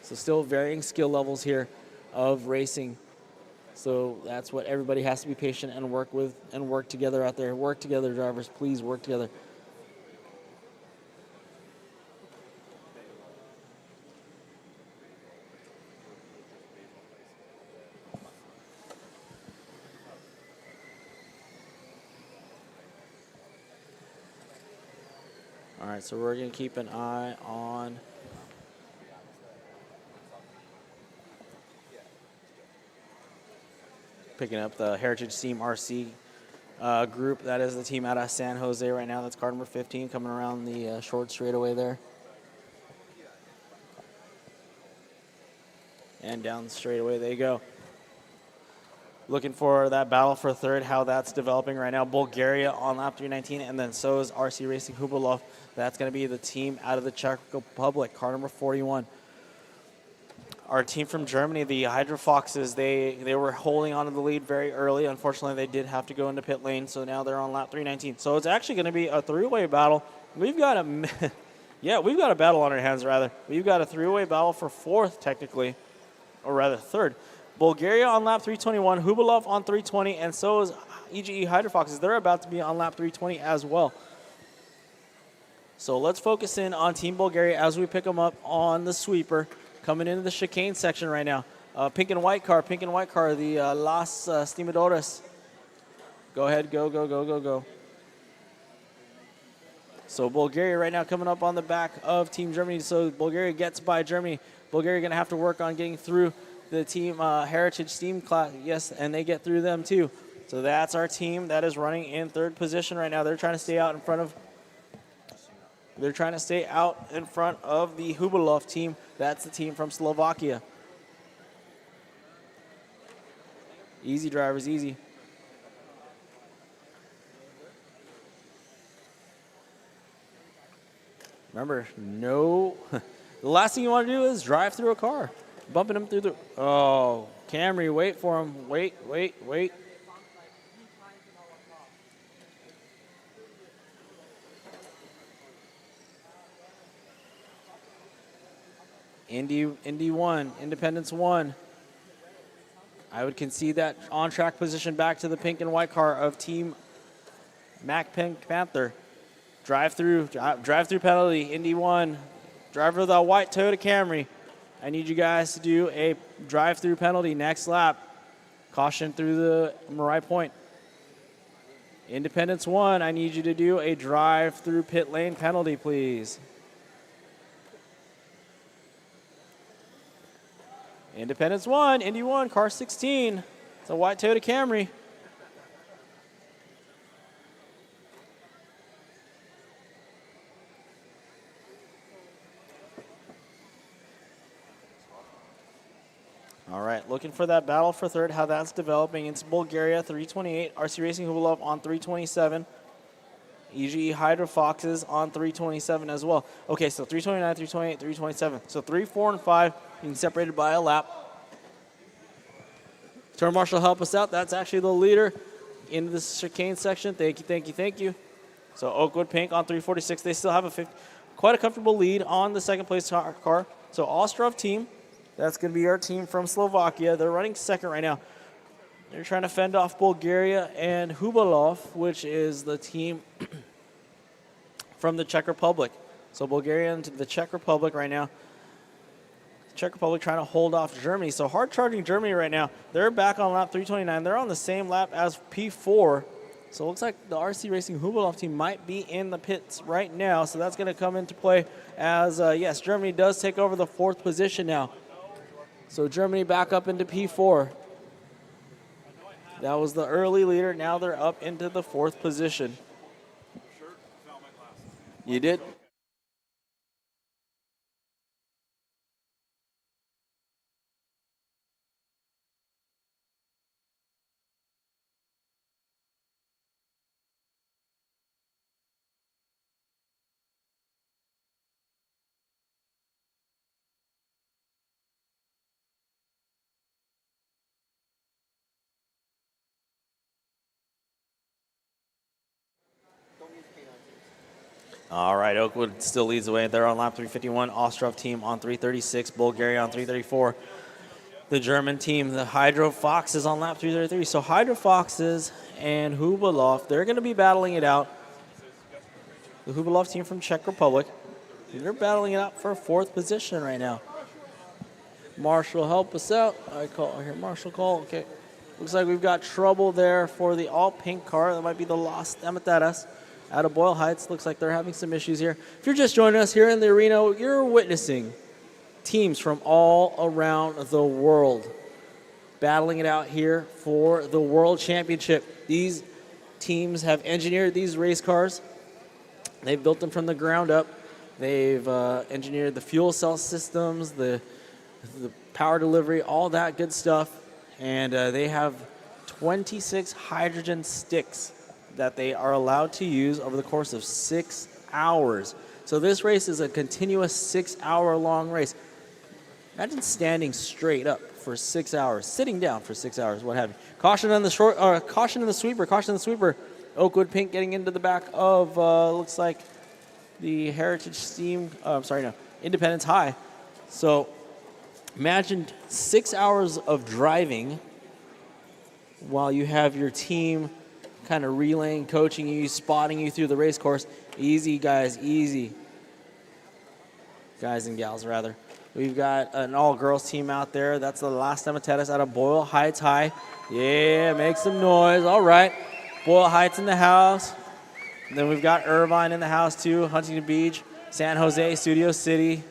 So still varying skill levels here of racing. So that's what everybody has to be patient and work with and work together out there. Work together, drivers. Please work together. All right, so we're going to keep an eye on picking up the Heritage Team RC group. That is the team out of San Jose right now. That's car number 15 coming around the short straightaway there. And down the straightaway they go. Looking for that battle for third, how that's developing right now. Bulgaria on lap 319, and then so is RC Racing Hubalov. That's going to be the team out of the Czech Republic, car number 41. Our team from Germany, the Hydro Foxes, they were holding on to the lead very early. Unfortunately, they did have to go into pit lane, so now they're on lap 319. So it's actually going to be a 3-way battle. We've got a battle on our hands, rather. We've got a 3-way battle for fourth, technically, or rather third. Bulgaria on lap 321, Hubalov on 320, and so is EGE Hydro Foxes. They're about to be on lap 320 as well. So let's focus in on Team Bulgaria as we pick them up on the sweeper. Coming into the chicane section right now. Pink and white car, the Las Stimadores. Go ahead, go. So Bulgaria right now coming up on the back of Team Germany. So Bulgaria gets by Germany. Bulgaria going to have to work on getting through the Team Heritage Team class. Yes, and they get through them too. So that's our team that is running in third position right now. They're trying to stay out in front of the Hubalov team. That's the team from Slovakia. Easy, drivers, easy. Remember, no. The last thing you want to do is drive through a car. Bumping them through the... Oh, Camry, wait for him. Wait. Indy 1, Independence 1. I would concede that on-track position back to the pink and white car of Team Mac Pink Panther. Drive-through penalty, Indy 1. Driver of the white Toyota Camry. I need you guys to do a drive-through penalty next lap. Caution through the Marai Point. Independence 1, I need you to do a drive-through pit lane penalty, please. Independence 1, Indy 1, car 16. It's a white Toyota Camry. All right, looking for that battle for third, how that's developing. It's Bulgaria, 328. RC Racing Hubalov on 327. EGE Hydro Foxes on 327 as well. Okay, so 329, 328, 327. So 3, 4, and 5 being separated by a lap. Turn Marshal, help us out. That's actually the leader in this chicane section. Thank you, thank you, thank you. So Oakwood Pink on 346. They still have quite a comfortable lead on the second place car. So Ostrov team, that's going to be our team from Slovakia. They're running second right now. They're trying to fend off Bulgaria and Hubalov, which is the team from the Czech Republic. So Bulgaria and the Czech Republic right now. Czech Republic trying to hold off Germany. So hard charging Germany right now. They're back on lap 329. They're on the same lap as P4. So it looks like the RC Racing Hubalov team might be in the pits right now. So that's going to come into play as, yes, Germany does take over the 4th position now. So Germany back up into P4. That was the early leader. Now they're up into the 4th position. You did? All right, Oakwood still leads the way. They're on lap 351. Ostrov team on 336. Bulgaria on 334. The German team, the Hydro Foxes, on lap 333. So Hydro Foxes and Hubalov, they're going to be battling it out. The Hubalov team from Czech Republic, they're battling it out for 4th position right now. Marshall, help us out. I hear Marshall call. Okay. Looks like we've got trouble there for the all-pink car. That might be the Los Amateras out of Boyle Heights. Looks like they're having some issues here. If you're just joining us here in the arena, you're witnessing teams from all around the world battling it out here for the World Championship. These teams have engineered these race cars. They've built them from the ground up. They've engineered the fuel cell systems, the power delivery, all that good stuff. And they have 26 hydrogen sticks that they are allowed to use over the course of 6 hours. So this race is a continuous 6-hour-long race. Imagine standing straight up for 6 hours, sitting down for 6 hours, what have you. Caution in the sweeper. Oakwood Pink getting into the back of, looks like the Heritage Steam, Independence High. So imagine 6 hours of driving while you have your team kind of relaying, coaching you, spotting you through the race course. Easy, guys, easy. Guys and gals, rather. We've got an all-girls team out there. That's the Las Amateras out of Boyle Heights High. Yeah, make some noise. All right. Boyle Heights in the house. And then we've got Irvine in the house, too. Huntington Beach, San Jose, Studio City.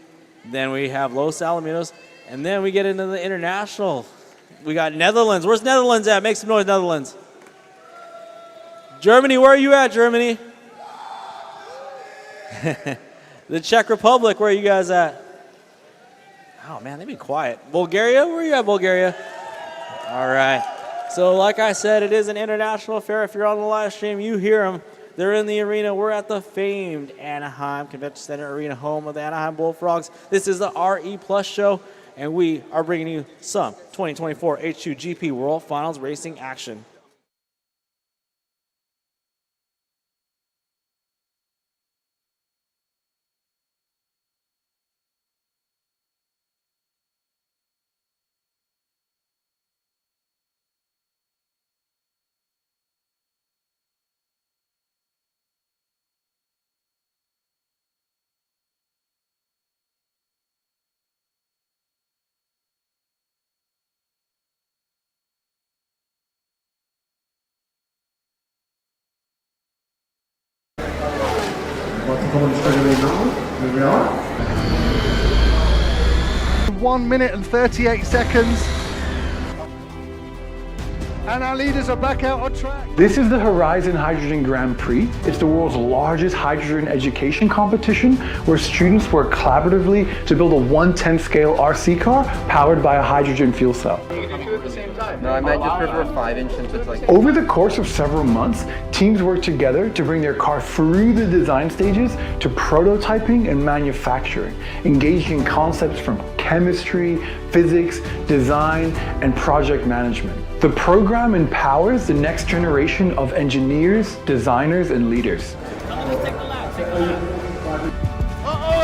Then we have Los Alamitos. And then we get into the international. We got Netherlands. Where's Netherlands at? Make some noise, Netherlands. Germany, where are you at, Germany? The Czech Republic, where are you guys at? Oh, man, they be quiet. Bulgaria, where are you at, Bulgaria? All right. So like I said, it is an international affair. If you're on the live stream, you hear them. They're in the arena. We're at the famed Anaheim Convention Center Arena, home of the Anaheim Bullfrogs. This is the RE Plus show, and we are bringing you some 2024 H2GP World Finals racing action. Want to come on straight away now? Here we are. 1 minute and 38 seconds. And our leaders are back out on track. This is the Horizon Hydrogen Grand Prix. It's the world's largest hydrogen education competition where students work collaboratively to build a 1/10 scale RC car powered by a hydrogen fuel cell. You can do two at the same time. No, I meant just for 5-inch since it's like... Over the course of several months, teams work together to bring their car through the design stages to prototyping and manufacturing, engaging in concepts from chemistry, physics, design, and project management. The program empowers the next generation of engineers, designers, and leaders.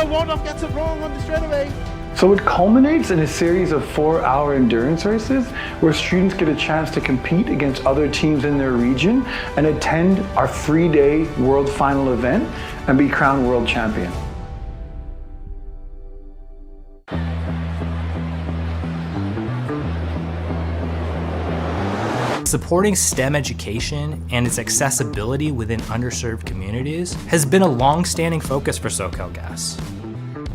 Waldorf gets it wrong on the straightaway. So it culminates in a series of 4-hour endurance races where students get a chance to compete against other teams in their region and attend our 3-day World Final event and be crowned world champion. Supporting STEM education and its accessibility within underserved communities has been a long-standing focus for SoCalGas.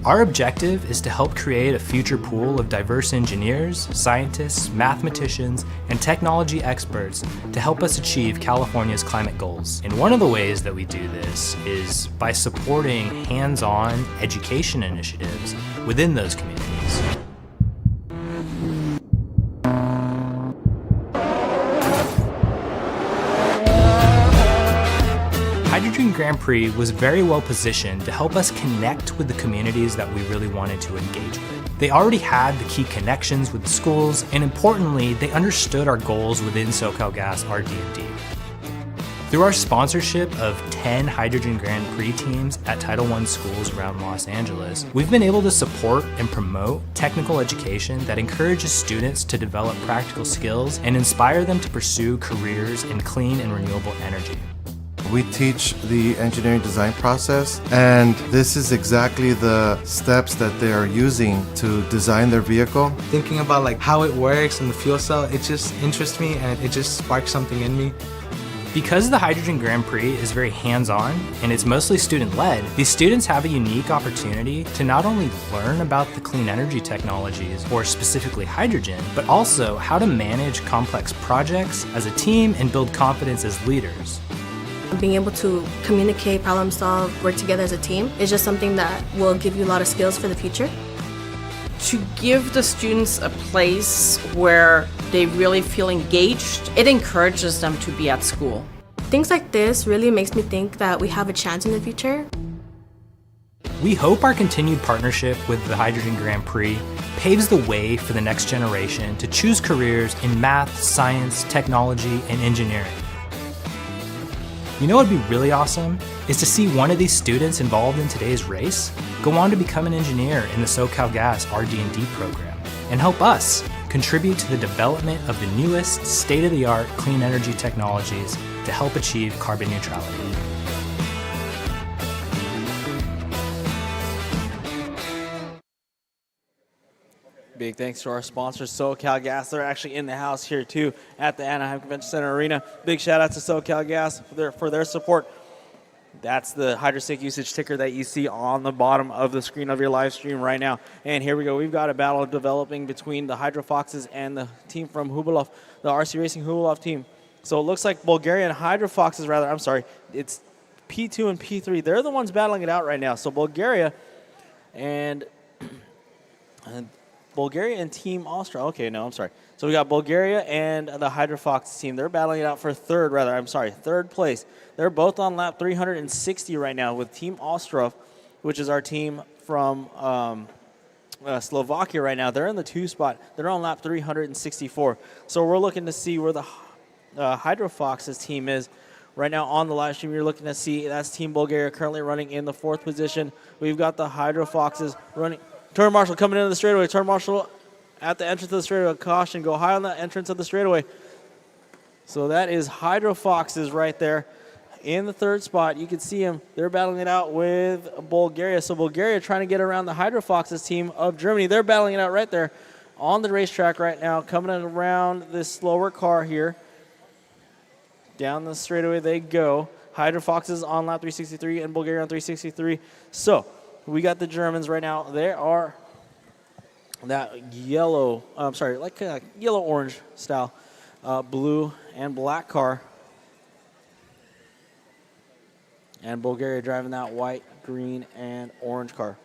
Our objective is to help create a future pool of diverse engineers, scientists, mathematicians, and technology experts to help us achieve California's climate goals. And one of the ways that we do this is by supporting hands-on education initiatives within those communities. H2GP Grand Prix was very well positioned to help us connect with the communities that we really wanted to engage with. They already had the key connections with the schools, and importantly, they understood our goals within SoCalGas RD&D. Through our sponsorship of 10 H2GP Grand Prix teams at Title I schools around Los Angeles, we've been able to support and promote technical education that encourages students to develop practical skills and inspire them to pursue careers in clean and renewable energy. We teach the engineering design process, and this is exactly the steps that they are using to design their vehicle. Thinking about like how it works and the fuel cell, it just interests me and it just sparks something in me. Because the H2GP Grand Prix is very hands-on and it's mostly student-led, these students have a unique opportunity to not only learn about the clean energy technologies, or specifically hydrogen, but also how to manage complex projects as a team and build confidence as leaders. Being able to communicate, problem solve, work together as a team is just something that will give you a lot of skills for the future. To give the students a place where they really feel engaged, it encourages them to be at school. Things like this really makes me think that we have a chance in the future. We hope our continued partnership with the H2GP Grand Prix paves the way for the next generation to choose careers in math, science, technology, and engineering. You know what would be really awesome? Is to see one of these students involved in today's race go on to become an engineer in the SoCalGas RD&D program and help us contribute to the development of the newest state-of-the-art clean energy technologies to help achieve carbon neutrality. Big thanks to our sponsor, SoCalGas. They're actually in the house here too at the Anaheim Convention Center Arena. Big shout out to SoCalGas for their support. That's the HydroSync usage ticker that you see on the bottom of the screen of your live stream right now. And here we go. We've got a battle developing between the Hydro Foxes and the team from Hubilov, the RC Racing Hubilov team. So it looks like Bulgarian Hydro Foxes, it's P2 and P3. They're the ones battling it out right now. So Bulgaria and Team Austria. Okay, no, I'm sorry. So we got Bulgaria and the Hydro Fox team. They're battling it out for third place. They're both on lap 360 right now with Team Austria, which is our team from Slovakia right now. They're in the 2 spot. They're on lap 364. So we're looking to see where the Hydro Fox's team is. Right now on the live stream, you're looking to see that's Team Bulgaria currently running in the 4th position. We've got the Hydro Foxes running. Turn marshal coming into the straightaway. Turn marshal at the entrance of the straightaway. Caution, go high on the entrance of the straightaway. So that is Hydro Foxes right there in the 3rd spot. You can see them. They're battling it out with Bulgaria. So Bulgaria trying to get around the Hydro Foxes team of Germany. They're battling it out right there on the racetrack right now, coming around this slower car here. Down the straightaway they go. Hydro Foxes on lap 363 and Bulgaria on 363. So we got the Germans right now. They are that yellow, like a yellow-orange style blue and black car. And Bulgaria driving that white, green, and orange car.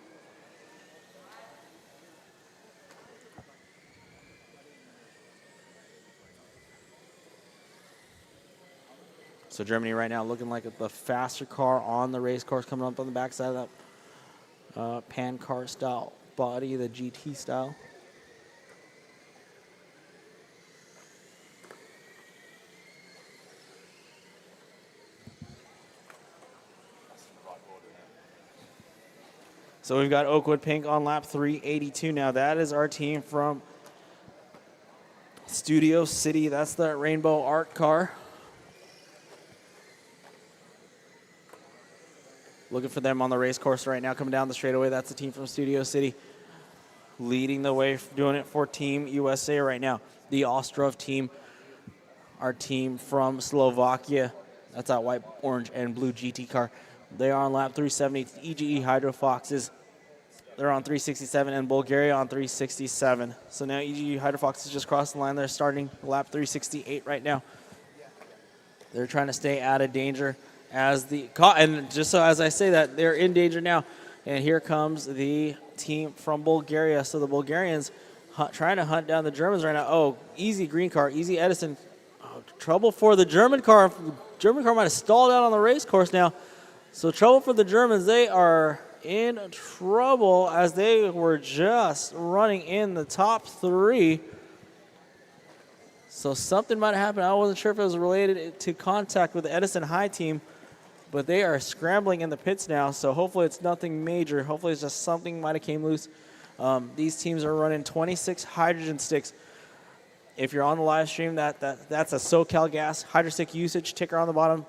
So Germany right now looking like the faster car on the race course, coming up on the backside of that pan car style body, the GT style. So we've got Oakwood Pink on lap 382 now. That is our team from Studio City. That's the Rainbow Art car. Looking for them on the race course right now, coming down the straightaway. That's the team from Studio City. Leading the way, doing it for Team USA right now. The Ostrov team, our team from Slovakia. That's that white, orange, and blue GT car. They are on lap 370. EGE Hydro Foxes. They're on 367, and Bulgaria on 367. So now EGE Hydro Foxes just crossed the line. They're starting lap 368 right now. They're trying to stay out of danger as and just so as I say that, they're in danger now. And here comes the team from Bulgaria. So the Bulgarians trying to hunt down the Germans right now. Oh, easy green car, easy Edison. Oh, trouble for the German car. German car might have stalled out on the race course now. So trouble for the Germans. They are in trouble as they were just running in the top three. So something might have happened. I wasn't sure if it was related to contact with the Edison High team, but they are scrambling in the pits now. So hopefully it's nothing major. Hopefully it's just something might have came loose. These teams are running 26 hydrogen sticks. If you're on the live stream, that's a SoCal Gas hydro stick usage ticker on the bottom.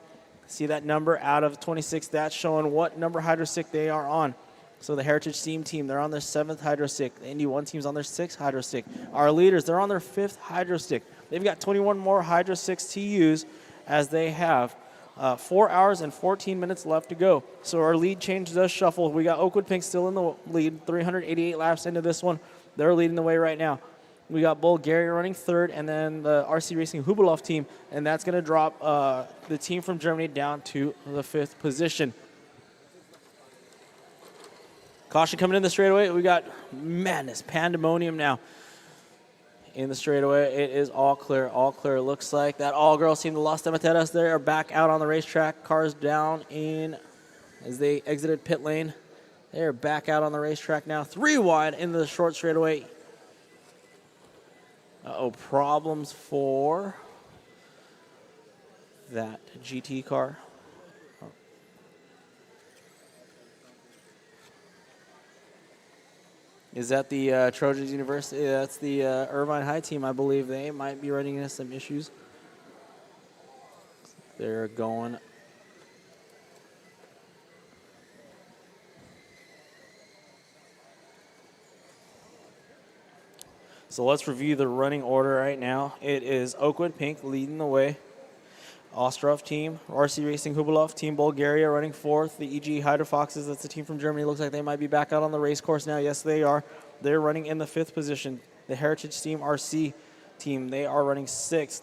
See that number out of 26, that's showing what number hydro stick they are on. So the Heritage Steam team, they're on their 7th hydro stick. The Indy 1 team's on their 6th hydro stick. Our leaders, they're on their 5th hydro stick. They've got 21 more hydro sticks to use as they have 4 hours and 14 minutes left to go. So our lead change does shuffle. We got Oakwood Pink still in the lead, 388 laps into this one. They're leading the way right now. We got Bulgaria running 3rd, and then the RC Racing Hubilov team, and that's going to drop the team from Germany down to the 5th position. Caution coming in the straightaway. We got madness, pandemonium now in the straightaway. It is all clear, all clear. Looks like that all-girls team, the Las Demeteras, they are back out on the racetrack. Cars down in as they exited pit lane. They are back out on the racetrack now. 3 wide into the short straightaway. Problems for that GT car. Is that the Trojans University? That's the Irvine High team, I believe. They might be running into some issues. They're going. So let's review the running order right now. It is Oakwood Pink leading the way. Ostrov team, RC Racing Hubilov, Team Bulgaria running 4th. The EG Hydro Foxes, that's the team from Germany. Looks like they might be back out on the race course now. Yes, they are. They're running in the 5th position. The Heritage Team RC team, they are running 6th.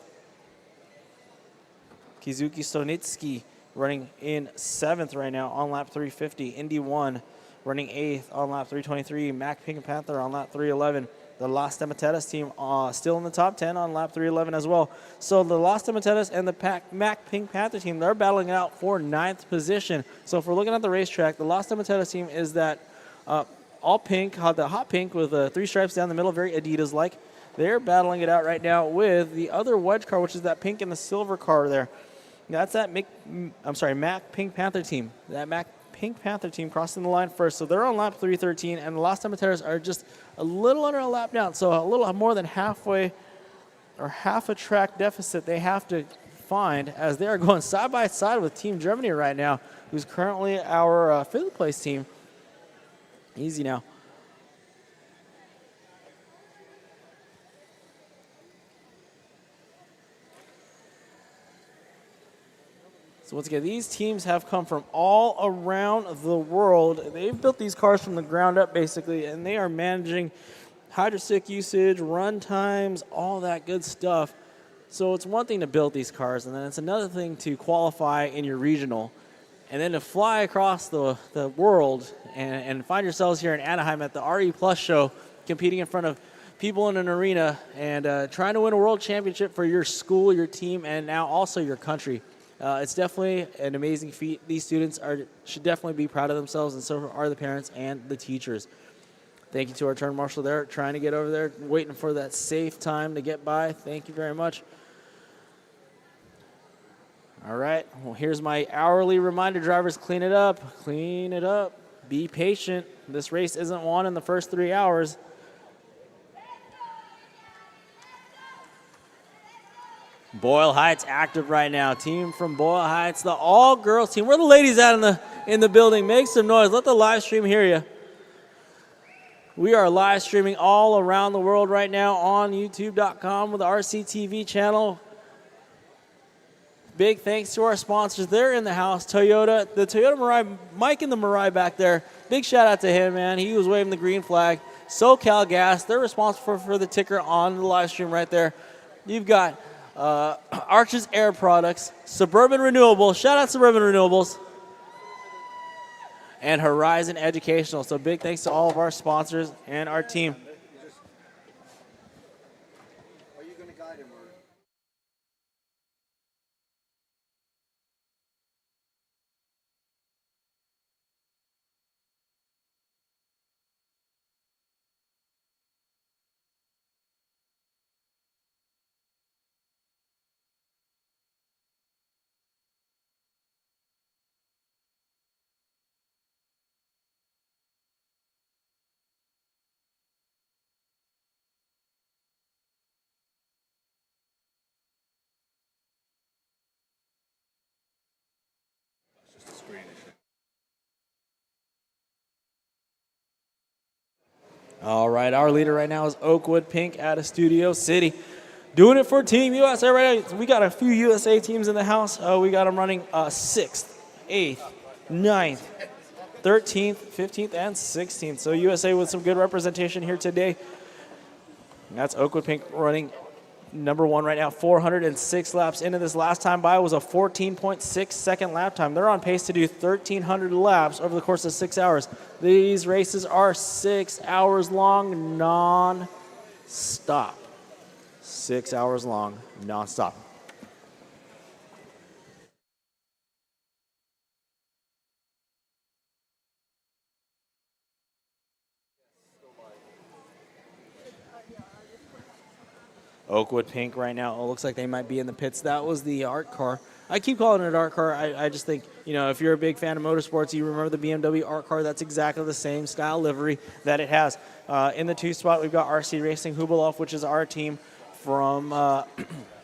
Kizuki Sonitsky running in 7th right now on lap 350. Indy 1 running 8th on lap 323. Mac Pink Panther on lap 311. The Las Demeteras team still in the top 10 on lap 311 as well. So the Las Demeteras and the Mac Pink Panther team, they're battling it out for 9th position. So if we're looking at the racetrack, the Las Demeteras team is that all pink, the hot pink with 3 stripes down the middle, very Adidas-like. They're battling it out right now with the other wedge car, which is that pink and the silver car there. That's that Mac Pink Panther team. That Mac Pink Panther team crossing the line first. So they're on lap 313, and the Las Demeteras are just a little under a lap down. So a little more than halfway or half a track deficit they have to find as they are going side by side with Team Germany right now, who's currently our 5th place team. Easy now. So once again, these teams have come from all around the world. They've built these cars from the ground up, basically, and they are managing hydro stick usage, run times, all that good stuff. So it's one thing to build these cars, and then it's another thing to qualify in your regional, and then to fly across the world and find yourselves here in Anaheim at the RE Plus show, competing in front of people in an arena and trying to win a world championship for your school, your team, and now also your country. It's definitely an amazing feat. These students should definitely be proud of themselves, and so are the parents and the teachers. Thank you to our turn marshal there, trying to get over there, waiting for that safe time to get by. Thank you very much. All right, well, here's my hourly reminder, drivers, clean it up, be patient. This race isn't won in the first 3 hours. Boyle Heights active right now. Team from Boyle Heights, the all-girls team. Where are the ladies at in the building? Make some noise. Let the live stream hear you. We are live streaming all around the world right now on YouTube.com with the RCTV channel. Big thanks to our sponsors. They're in the house. Toyota, the Toyota Mirai, Mike in the Mirai back there. Big shout out to him, man. He was waving the green flag. SoCal Gas, they're responsible for the ticker on the live stream right there. You've got Arches Air Products, Suburban Renewables. Shout out Suburban Renewables. And Horizon Educational. So big thanks to all of our sponsors and our team. All right, our leader right now is Oakwood Pink out of Studio City. Doing it for Team USA right now. We got a few USA teams in the house. We got them running 6th, 8th, 9th, 13th, 15th, and 16th. So USA with some good representation here today. And that's Oakwood Pink running number 1 right now, 406 laps into this. Last time by was a 14.6 second lap time. They're on pace to do 1,300 laps over the course of 6 hours. These races are 6 hours long, non-stop. 6 hours long, non-stop. Oakwood Pink right now. It looks like they might be in the pits. That was the art car. I keep calling it an art car. I just think, if you're a big fan of motorsports, you remember the BMW art car. That's exactly the same style livery that it has. In the 2 spot, we've got RC Racing Hubilov, which is our team from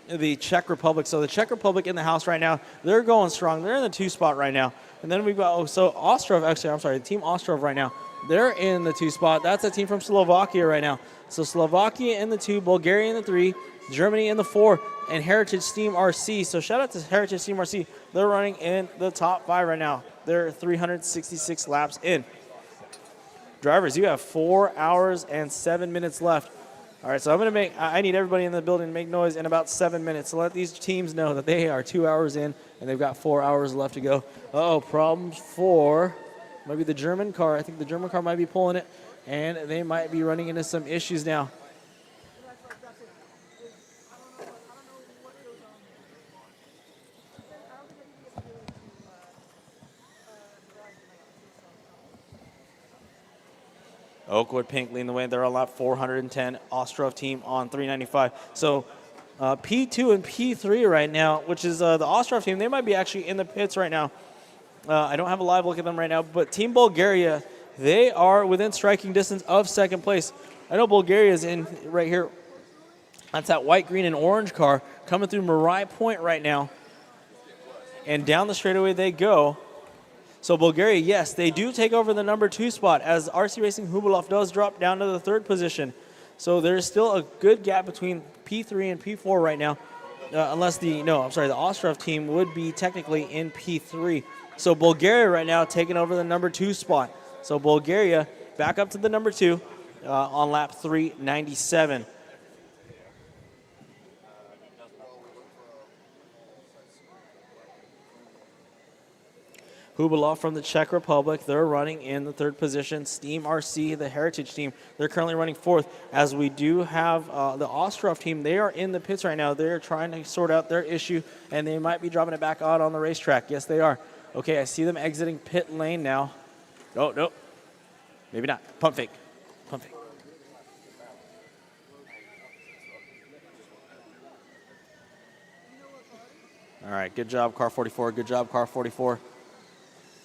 the Czech Republic. So the Czech Republic in the house right now, they're going strong. They're in the 2 spot right now. And then we've got, Team Ostrov right now. They're in the 2 spot. That's a team from Slovakia right now. So Slovakia in the 2, Bulgaria in the 3, Germany in the 4, and Heritage Steam RC. So shout out to Heritage Steam RC. They're running in the top 5 right now. They're 366 laps in. Drivers, you have 4 hours and 7 minutes left. All right, so I need everybody in the building to make noise in about 7 minutes. So let these teams know that they are 2 hours in and they've got 4 hours left to go. Problems for maybe the German car. I think the German car might be pulling it, and they might be running into some issues now. Oakwood Pink leading the way. They're on lap 410. Ostrov team on 395. So P2 and P3 right now, which is the Ostrov team, they might be actually in the pits right now. I don't have a live look at them right now, but Team Bulgaria, they are within striking distance of second place. I know Bulgaria is in right here. That's that white, green, and orange car coming through Mirai Point right now. And down the straightaway they go. So Bulgaria, yes, they do take over the number 2 spot as RC Racing Hubilov does drop down to the 3rd position. So there's still a good gap between P3 and P4 right now, unless the Ostrov team would be technically in P3. So Bulgaria right now taking over the number 2 spot. So Bulgaria back up to the number 2 on lap 397. Hubalov from the Czech Republic, they're running in the 3rd position. Steam RC, the Heritage team, they're currently running 4th. As we do have the Ostrov team, they are in the pits right now. They're trying to sort out their issue, and they might be dropping it back out on the racetrack. Yes, they are. Okay, I see them exiting pit lane now. Oh, no. Maybe not. Pump fake. Pump fake. All right, good job, car 44. Good job, car 44.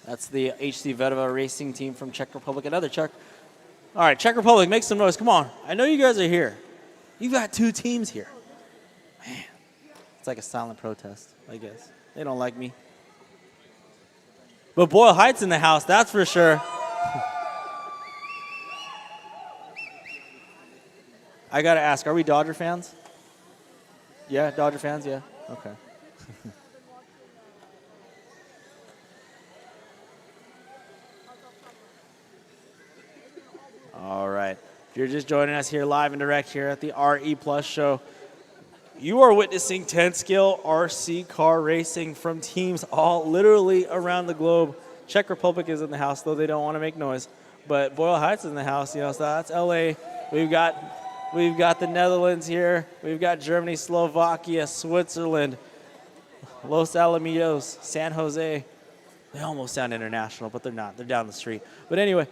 That's the HC Vedova racing team from Czech Republic. Another Czech. All right, Czech Republic, make some noise. Come on. I know you guys are here. You've got 2 teams here. Man, it's like a silent protest, I guess. They don't like me. But Boyle Heights in the house, that's for sure. I got to ask, are we Dodger fans? Yeah, Dodger fans, yeah. Okay. All right. If you're just joining us here live and direct here at the RE Plus show, you are witnessing 10-scale RC car racing from teams all literally around the globe. Czech Republic is in the house, though they don't want to make noise. But Boyle Heights is in the house, so that's LA. We've got the Netherlands here. We've got Germany, Slovakia, Switzerland, Los Alamitos, San Jose. They almost sound international, but they're not. They're down the street. But anyway,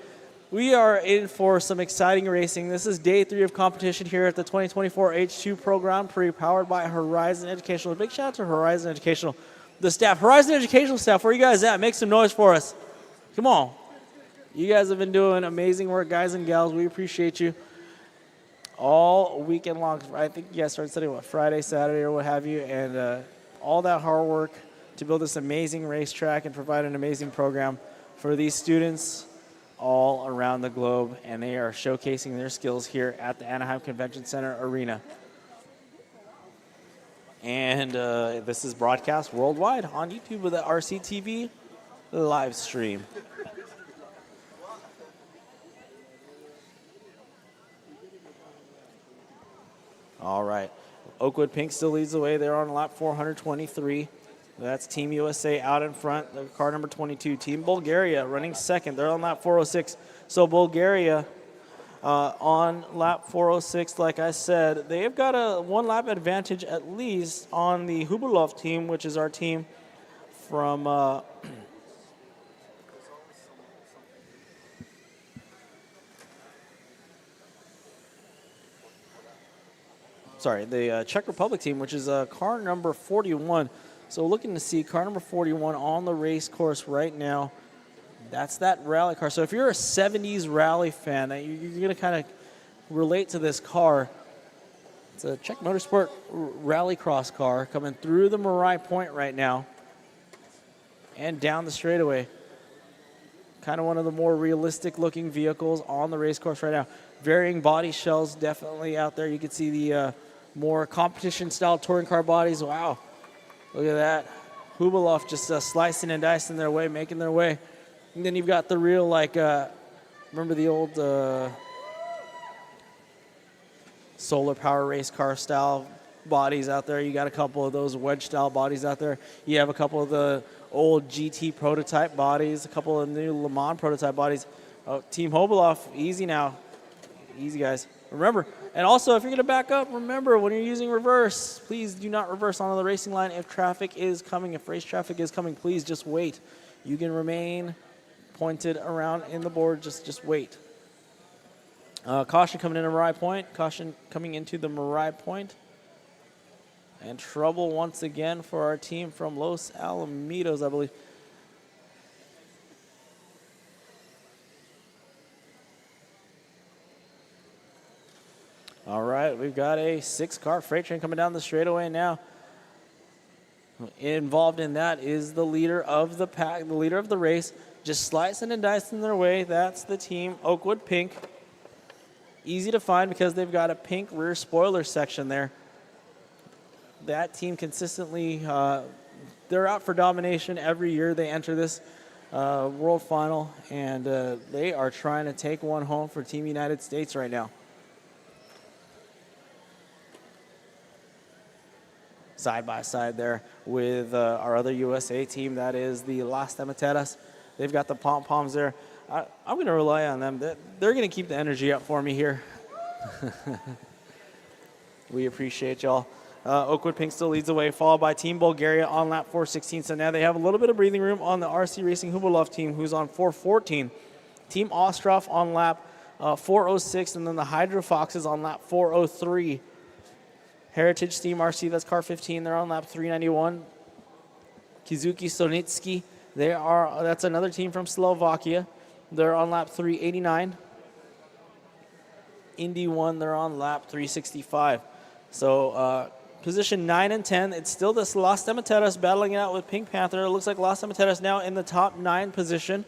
we are in for some exciting racing. This is day 3 of competition here at the 2024 H2 Pro Grand Prix, powered by Horizon Educational. A big shout out to Horizon Educational. The staff, Horizon Educational staff, where are you guys at? Make some noise for us. Come on. You guys have been doing amazing work, guys and gals. We appreciate you all weekend long. I think you guys started studying, Friday, Saturday, or what have you, and all that hard work to build this amazing racetrack and provide an amazing program for these students all around the globe, and they are showcasing their skills here at the Anaheim Convention Center Arena. And this is broadcast worldwide on YouTube with the RCTV live stream. All right. Oakwood Pink still leads the way. They're on lap 423. That's Team USA out in front, the car number 22. Team Bulgaria running second. They're on lap 406. So Bulgaria on lap 406, like I said, they've got a 1 lap advantage at least on the Hubalov team, which is our team from the Czech Republic team, which is car number 41. So looking to see car number 41 on the race course right now. That's that rally car. So if you're a 70s rally fan, you're going to kind of relate to this car. It's a Czech Motorsport rallycross car coming through the Marai Point right now and down the straightaway. Kind of one of the more realistic looking vehicles on the race course right now. Varying body shells definitely out there. You can see the more competition style touring car bodies. Wow. Look at that. Hubalov just slicing and dicing their way, making their way. And then you've got the real, remember the old solar power race car style bodies out there? You got a couple of those wedge style bodies out there. You have a couple of the old GT prototype bodies, a couple of new Le Mans prototype bodies. Oh, Team Hubalov, easy now. Easy, guys. Remember, and also if you're going to back up, remember when you're using reverse, please do not reverse onto the racing line if traffic is coming. If race traffic is coming, please just wait. You can remain pointed around in the board. Just wait. Caution coming into Marai Point. Caution coming into the Marai Point. And trouble once again for our team from Los Alamitos, I believe. All right, we've got a 6-car freight train coming down the straightaway now. Involved in that is the leader of the pack, the leader of the race, just slicing and dicing their way. That's the team Oakwood Pink. Easy to find because they've got a pink rear spoiler section there. That team consistently, they're out for domination every year. They enter this World Final, and they are trying to take one home for Team United States right now. side by side there with our other USA team. That is the Las Temeteras. They've got the pom-poms there. I'm going to rely on them. They're going to keep the energy up for me here. We appreciate y'all. Oakwood Pink still leads the way, followed by Team Bulgaria on lap 416. So now they have a little bit of breathing room on the RC Racing Hubalov team, who's on 414. Team Ostrov on lap 406, and then the Hydro Foxes on lap 403. Heritage Team RC, that's car 15, they're on lap 391. Kizuki Sonitsky, that's another team from Slovakia. They're on lap 389. Indy 1, they're on lap 365. So position 9 and 10, it's still this Las Temeteras battling it out with Pink Panther. It looks like Las Temeteras now in the top 9 position.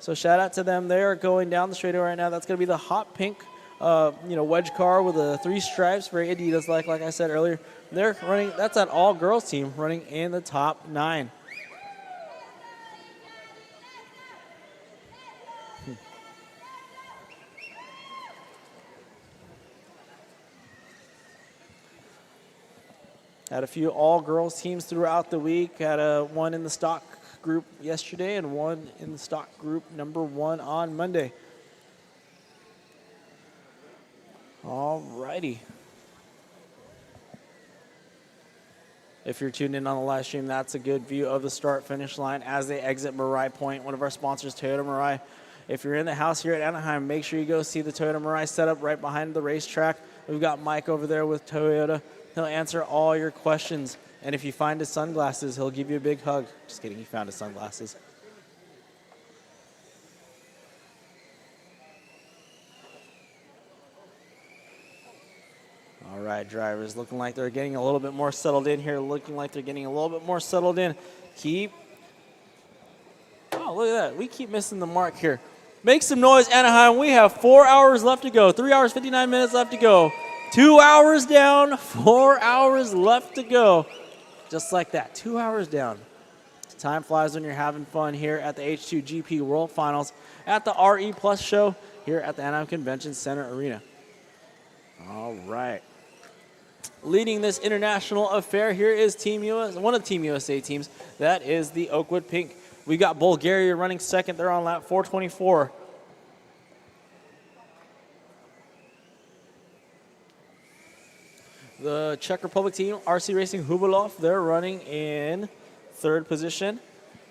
So shout out to them. They are going down the straightaway right now. That's going to be the hot pink wedge car with the 3 stripes, very Adidas like I said earlier. They're running, that's an all-girls team running in the top 9. Had a few all-girls teams throughout the week. Had one in the stock group yesterday and one in the stock group number 1 on Monday. All righty. If you're tuned in on the live stream, that's a good view of the start-finish line as they exit Mirai Point, one of our sponsors, Toyota Mirai. If you're in the house here at Anaheim, make sure you go see the Toyota Mirai setup right behind the racetrack. We've got Mike over there with Toyota. He'll answer all your questions. And if you find his sunglasses, he'll give you a big hug. Just kidding, he found his sunglasses. All right, drivers, looking like they're getting a little bit more settled in here. Looking like they're getting a little bit more settled in. Oh, look at that. We keep missing the mark here. Make some noise, Anaheim. We have 4 hours left to go. 3 hours, 59 minutes left to go. 2 hours down, 4 hours left to go. Just like that, 2 hours down. Time flies when you're having fun here at the H2GP World Finals at the RE Plus show here at the Anaheim Convention Center Arena. All right. Leading this international affair here is Team US, one of the Team USA teams. That is the Oakwood Pink. We got Bulgaria running second. They're on lap 424. The Czech Republic team, RC Racing Hubalov, they're running in 3rd position.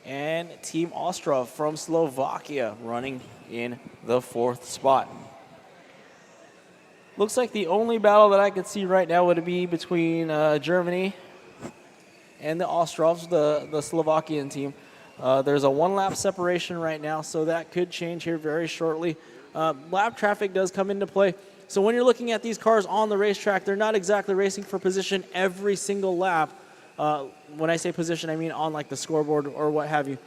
And Team Ostrov from Slovakia running in the 4th spot. Looks like the only battle that I could see right now would be between Germany and the Ostrovs, the Slovakian team. There's a 1-lap separation right now, so that could change here very shortly. Lap traffic does come into play. So when you're looking at these cars on the racetrack, they're not exactly racing for position every single lap. When I say position, I mean on like the scoreboard or what have you.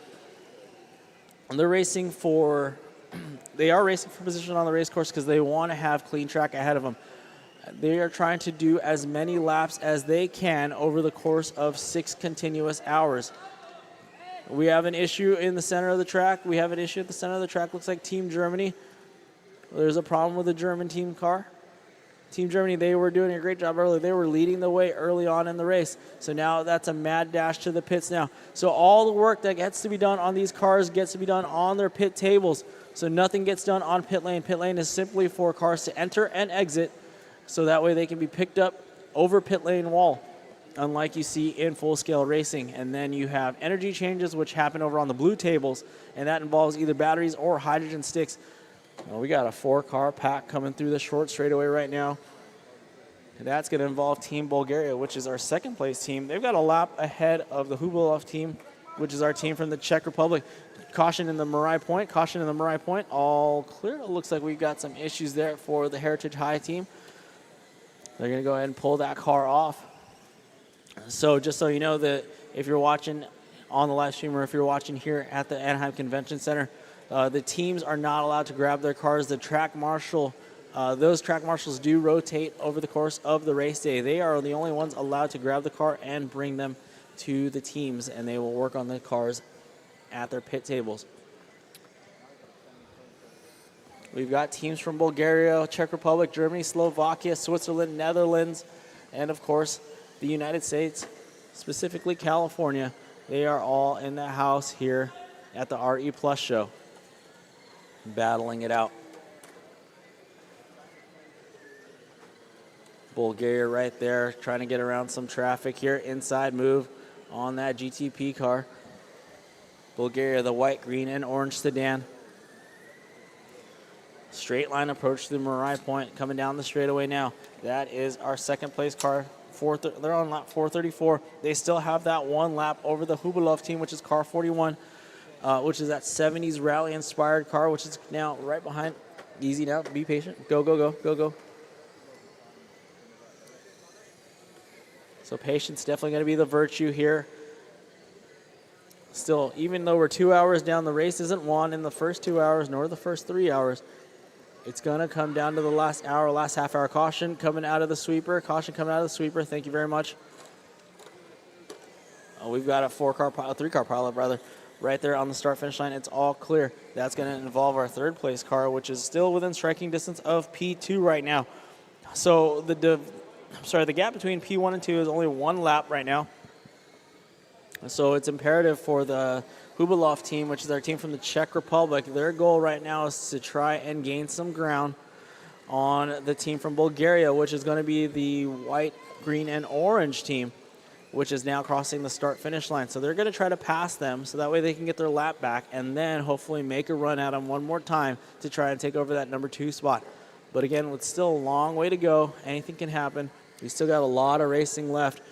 And they are racing for position on the race course because they want to have clean track ahead of them. They are trying to do as many laps as they can over the course of 6 continuous hours. We have an issue in the center of the track. Looks like Team Germany. There's a problem with the German team car. Team Germany, they were doing a great job earlier. They were leading the way early on in the race. So now that's a mad dash to the pits now. So all the work that gets to be done on these cars gets to be done on their pit tables. So nothing gets done on pit lane. Pit lane is simply for cars to enter and exit so that way they can be picked up over pit lane wall, unlike you see in full-scale racing. And then you have energy changes, which happen over on the blue tables, and that involves either batteries or hydrogen sticks. Well, we got a 4-car pack coming through the short straightaway right now. And that's going to involve Team Bulgaria, which is our 2nd place team. They've got a lap ahead of the Hubalov team, which is our team from the Czech Republic. Caution in the Mirai Point. All clear. It looks like we've got some issues there for the Heritage High team. They're going to go ahead and pull that car off. So just so you know that if you're watching on the live stream or if you're watching here at the Anaheim Convention Center, the teams are not allowed to grab their cars. The track marshal, those track marshals do rotate over the course of the race day. They are the only ones allowed to grab the car and bring them to the teams, and they will work on the cars at their pit tables. We've got teams from Bulgaria, Czech Republic, Germany, Slovakia, Switzerland, Netherlands, and of course the United States. specifically California. They are all in the house here at the RE Plus show, battling it out. Bulgaria right there, trying to get around some traffic here. Inside move on that GTP car. Bulgaria, the white, green, and orange sedan. Straight line approach to the Marai Point, coming down the straightaway now. That is our second place car. They're on lap 434. They still have that one lap over the Hubalov team, which is car 41, which is that 70s rally-inspired car, which is now right behind. Easy now, be patient. Go, go, go, go, go. So patience definitely going to be the virtue here. Still, even though we're 2 hours down, the race isn't won in the first 2 hours nor the first 3 hours. It's going to come down to the last hour, last half hour. Caution coming out of the sweeper. Caution coming out of the sweeper. Thank you very much. We've got a three-car pileup, rather, right there on the start-finish line. It's all clear. That's going to involve our third-place car, which is still within striking distance of P2 right now. So the gap between P1 and 2 is only one lap right now. So it's imperative for the Hubalov team, which is our team from the Czech Republic. Their goal right now is to try and gain some ground on the team from Bulgaria, which is going to be the white, green, and orange team, which is now crossing the start-finish line. So they're going to try to pass them so that way they can get their lap back and then hopefully make a run at them one more time to try and take over that number 2 spot. But again, it's still a long way to go. Anything can happen. We still got a lot of racing left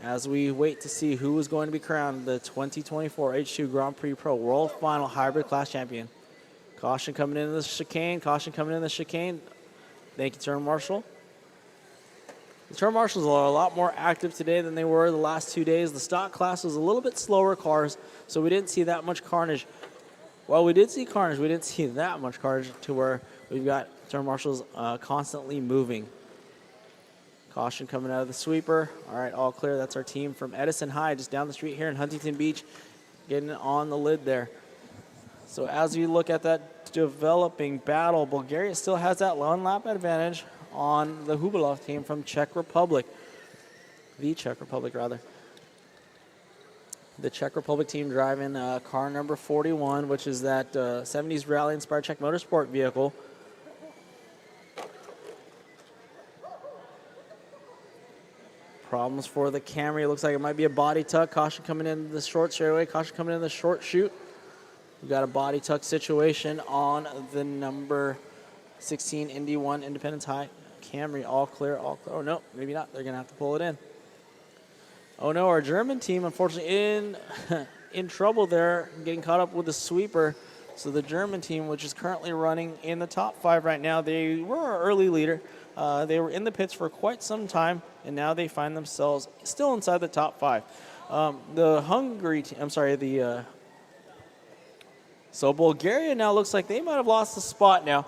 as we wait to see who is going to be crowned the 2024 H2 Grand Prix Pro World Final Hybrid Class Champion. Caution coming into the chicane. Caution coming in the chicane. Thank you, Turn Marshal. The Turn Marshals are a lot more active today than they were the last 2 days. The stock class was a little bit slower cars, so we didn't see that much carnage. While we did see carnage, we didn't see that much carnage to where we've got Turn Marshals constantly moving. Caution coming out of the sweeper. All right, all clear. That's our team from Edison High, just down the street here in Huntington Beach, getting on the lid there. So as we look at that developing battle, Bulgaria still has that one lap advantage on the Hubalov team from Czech Republic. The Czech Republic, rather. The Czech Republic team driving car number 41, which is that 70s rally-inspired Czech Motorsport vehicle. Problems for the Camry. It looks like it might be a body tuck. Caution coming in the short straightaway. Caution coming in the short chute. We've got a body tuck situation on the number 16 Indy 1 Independence High Camry. All clear, all clear. Oh, no, maybe not. They're going to have to pull it in. Oh, no, our German team, unfortunately, in trouble there, getting caught up with the sweeper. So the German team, which is currently running in the top 5 right now, they were our early leader. They were in the pits for quite some time, and now they find themselves still inside the top 5. The Hungary team, so Bulgaria now looks like they might have lost the spot now.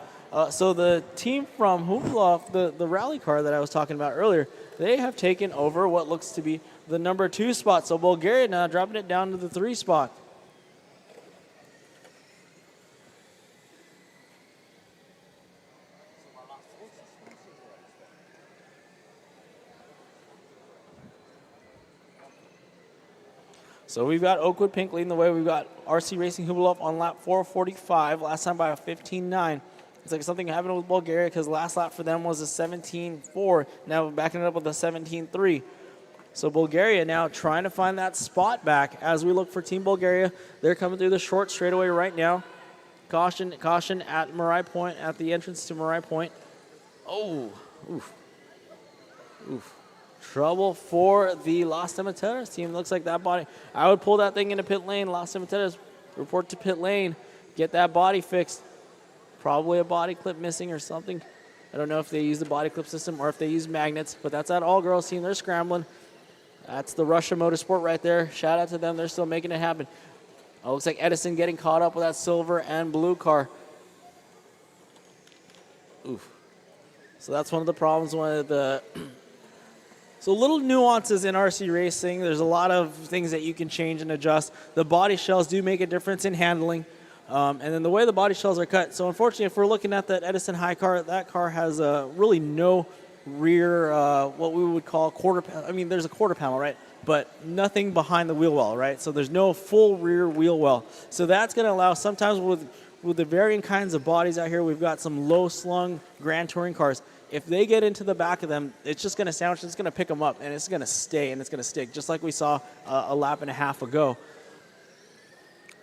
So the team from Hubalov, the rally car that I was talking about earlier, they have taken over what looks to be the number 2 spot. So Bulgaria now dropping it down to the 3 spot. So we've got Oakwood Pink leading the way. We've got RC Racing Hubalov on lap 445, last time by a 15.9. It's like something happened with Bulgaria because last lap for them was a 17.4. Now we're backing it up with a 17.3. So Bulgaria now trying to find that spot back as we look for Team Bulgaria. They're coming through the short straightaway right now. Caution at Marai Point, at the entrance to Marai Point. Oh, oof. Trouble for the Las Cementeras team. Looks like that body. I would pull that thing into pit lane. Las Cementeras, report to pit lane. Get that body fixed. Probably a body clip missing or something. I don't know if they use the body clip system or if they use magnets, but that's that all-girls team. They're scrambling. That's the Russia Motorsport right there. Shout out to them. They're still making it happen. Oh, looks like Edison getting caught up with that silver and blue car. Oof. So that's one of the problems. So little nuances in RC racing. There's a lot of things that you can change and adjust. The body shells do make a difference in handling. And then the way the body shells are cut. So unfortunately, if we're looking at that Edison High car, that car has really no rear, what we would call I mean, there's a quarter panel, right? But nothing behind the wheel well, right? So there's no full rear wheel well. So that's going to allow, sometimes with the varying kinds of bodies out here, we've got some low-slung Grand Touring cars. If they get into the back of them, it's just going to sandwich, it's going to pick them up, and it's going to stay, and it's going to stick, just like we saw a lap and a half ago.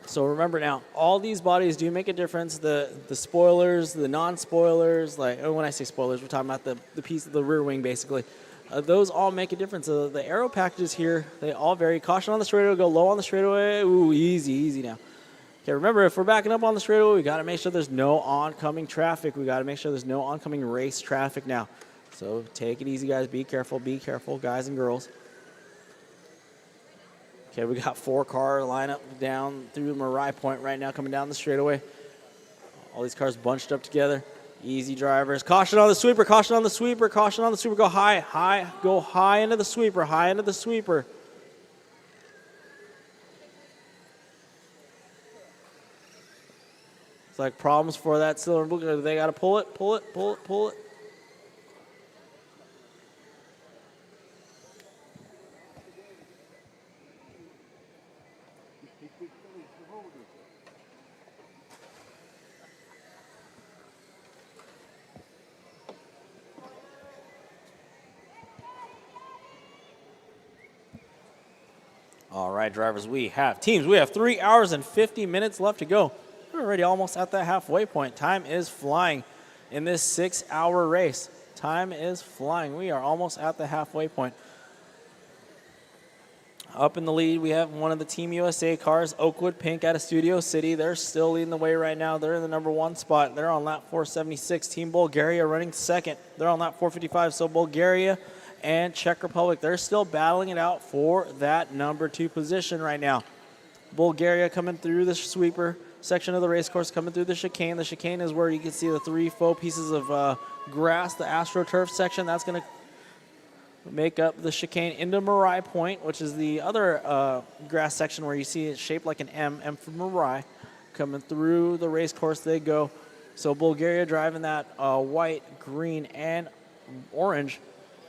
So remember now, all these bodies do make a difference. The spoilers, the non-spoilers, like when I say spoilers, we're talking about the piece of the rear wing, basically. Those all make a difference. The aero packages here, they all vary. Caution on the straightaway, go low on the straightaway. Ooh, easy now. Okay, remember, if we're backing up on the straightaway, we got to make sure there's no oncoming traffic. We got to make sure there's no oncoming race traffic now. So take it easy, guys. Be careful, guys and girls. Okay, we got 4-car lineup down through Marai Point right now, coming down the straightaway. All these cars bunched up together. Easy drivers. Caution on the sweeper, caution on the sweeper, caution on the sweeper. Go high, go high into the sweeper, high into the sweeper. It's like problems for that silver book. They got to pull it. All right, drivers, we have 3 hours and 50 minutes left to go. We're already almost at the halfway point. Time is flying in this 6-hour race. Time is flying. We are almost at the halfway point. Up in the lead, we have one of the Team USA cars, Oakwood Pink out of Studio City. They're still leading the way right now. They're in the number 1 spot. They're on lap 476. Team Bulgaria running second. They're on lap 455. So Bulgaria and Czech Republic, they're still battling it out for that number 2 position right now. Bulgaria coming through the sweeper section of the race course, coming through the chicane. The chicane is where you can see the 3 faux pieces of grass, the AstroTurf section. That's going to make up the chicane into Marai Point, which is the other grass section where you see it shaped like an M for Marai. Coming through the race course they go. So Bulgaria driving that white, green, and orange.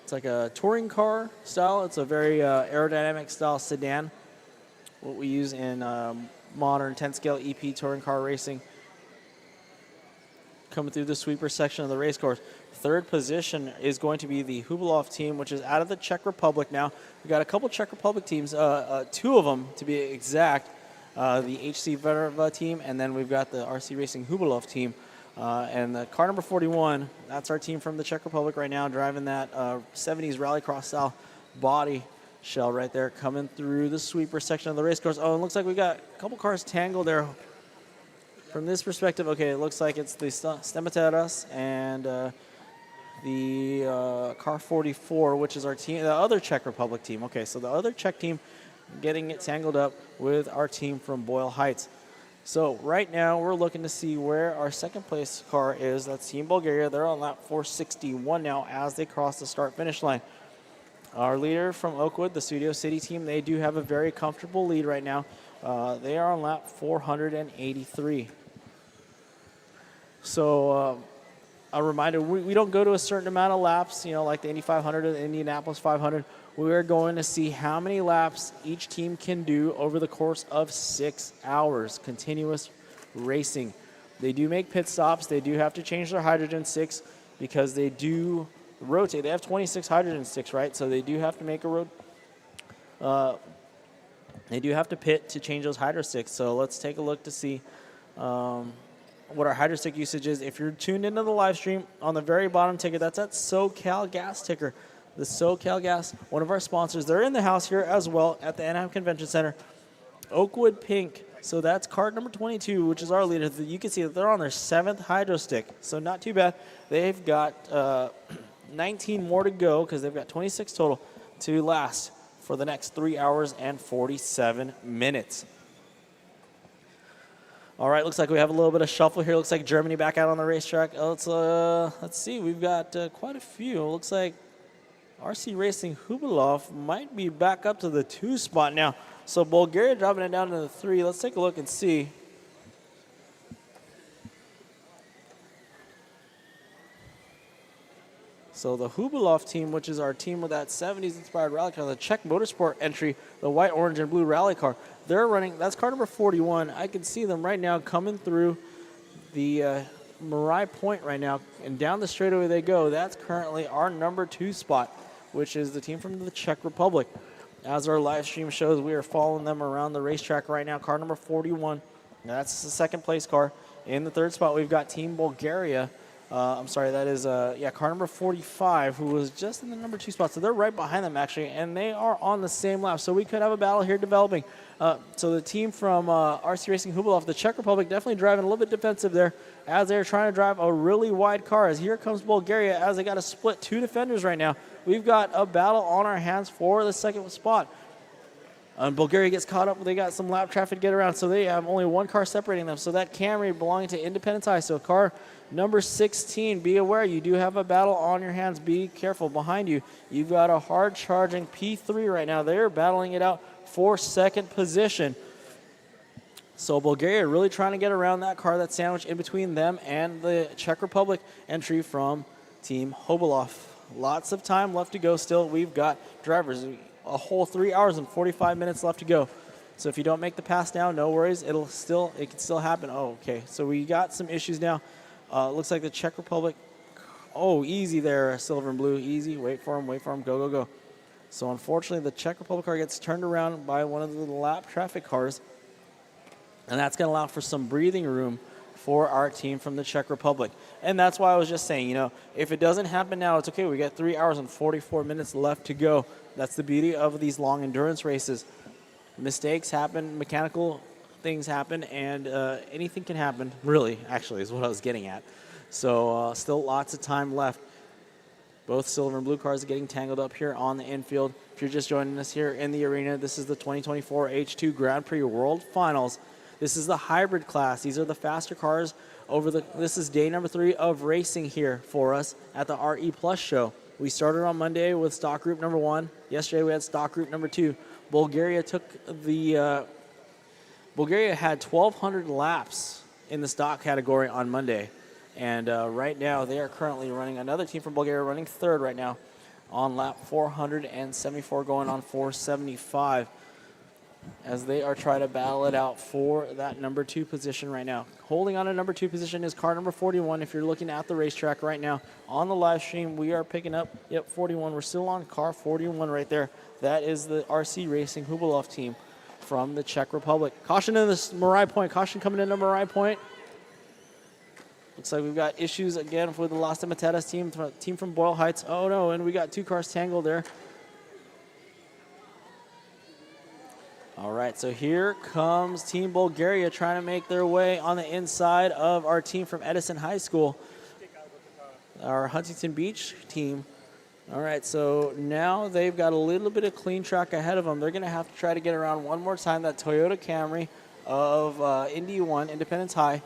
It's like a touring car style. It's a very aerodynamic style sedan. What we use in modern 10-scale EP touring car racing. Coming through the sweeper section of the race course. Third position is going to be the Hubilov team, which is out of the Czech Republic now. We've got a couple Czech Republic teams, 2 of them to be exact. The HC Verva team, and then we've got the RC Racing Hubilov team. And the car number 41, that's our team from the Czech Republic right now, driving that 70s rallycross style body shell right there, coming through the sweeper section of the race course. Oh, it looks like we got a couple cars tangled there. From this perspective, okay, it looks like it's the Stemateras and the car 44, which is our team, the other Czech Republic team. Okay, so the other Czech team getting it tangled up with our team from Boyle Heights. So right now we're looking to see where our second place car is. That's Team Bulgaria. They're on lap 461 now as they cross the start-finish line. Our leader from Oakwood, the Studio City team, they do have a very comfortable lead right now. They are on lap 483. So a reminder, we don't go to a certain amount of laps, like the Indy 500 or the Indianapolis 500. We're going to see how many laps each team can do over the course of 6 hours, continuous racing. They do make pit stops. They do have to change their hydrogen sticks because they do rotate. They have 26 hydrogen sticks, right? So they do have to make a road. They do have to pit to change those hydro sticks. So let's take a look to see what our hydro stick usage is. If you're tuned into the live stream, on the very bottom ticker, that's that SoCal Gas ticker. The SoCal Gas, one of our sponsors. They're in the house here as well at the Anaheim Convention Center. Oakwood Pink. So that's card number 22, which is our leader. You can see that they're on their 7th hydro stick. So not too bad. They've got 19 more to go because they've got 26 total to last for the next 3 hours and 47 minutes. All right, looks like we have a little bit of shuffle here. Looks like Germany back out on the racetrack. Let's see. We've got quite a few. Looks like RC Racing Hubilov might be back up to the 2 spot now. So Bulgaria dropping it down to the 3. Let's take a look and see. So the Hubulov team, which is our team with that 70s inspired rally car, the Czech Motorsport entry, the white, orange, and blue rally car, they're running, that's car number 41. I can see them right now coming through the Marai Point right now, and down the straightaway they go. That's currently our number 2 spot, which is the team from the Czech Republic. As our live stream shows, we are following them around the racetrack right now. Car number 41, that's the second place car. In the third spot, we've got Team Bulgaria. I'm sorry, that is car number 45, who was just in the number 2 spot. So they're right behind them, actually, and they are on the same lap. So we could have a battle here developing. So the team from RC Racing Hubulov, the Czech Republic, definitely driving a little bit defensive there as they're trying to drive a really wide car. As here comes Bulgaria, as they got to split 2 defenders right now. We've got a battle on our hands for the second spot. Bulgaria gets caught up. They got some lap traffic to get around, so they have only 1 car separating them. So that Camry belonging to Independence High. So car number 16, be aware, you do have a battle on your hands. Be careful. Behind you, you've got a hard-charging P3 right now. They're battling it out for second position. So Bulgaria really trying to get around that car that's sandwiched in between them and the Czech Republic entry from Team Hubulov. Lots of time left to go still. We've got drivers. A whole 3 hours and 45 minutes left to go. So if you don't make the pass now, no worries. It can still happen. Oh, okay. So we got some issues now. Looks like the Czech Republic. Oh, easy there, silver and blue. Easy. Wait for him. Go, go, go. So unfortunately, the Czech Republic car gets turned around by one of the lap traffic cars. And that's going to allow for some breathing room for our team from the Czech Republic. And that's why I was just saying, if it doesn't happen now, it's okay. We got 3 hours and 44 minutes left to go. That's the beauty of these long endurance races. Mistakes happen, mechanical things happen, and anything can happen, really, actually, is what I was getting at. So still lots of time left. Both silver and blue cars are getting tangled up here on the infield. If you're just joining us here in the arena, this is the 2024 H2 Grand Prix World Finals. This is the hybrid class. These are the faster cars this is day number 3 of racing here for us at the RE Plus show. We started on Monday with stock group number 1. Yesterday we had stock group number 2. Bulgaria had 1,200 laps in the stock category on Monday. And right now they are currently running, another team from Bulgaria running 3rd right now on lap 474 going on 475. As they are trying to battle it out for that number 2 position right now. Holding on to number 2 position is car number 41. If you're looking at the racetrack right now on the live stream, we are picking up, 41. We're still on car 41 right there. That is the RC Racing Hubulov team from the Czech Republic. Caution in this Marai Point. Caution coming into Marai Point. Looks like we've got issues again with the Las Matetas team from Boyle Heights. Oh no, and we got 2 cars tangled there. All right, so here comes Team Bulgaria trying to make their way on the inside of our team from Edison High School, our Huntington Beach team. All right, so now they've got a little bit of clean track ahead of them. They're going to have to try to get around one more time that Toyota Camry of Indy 1, Independence High.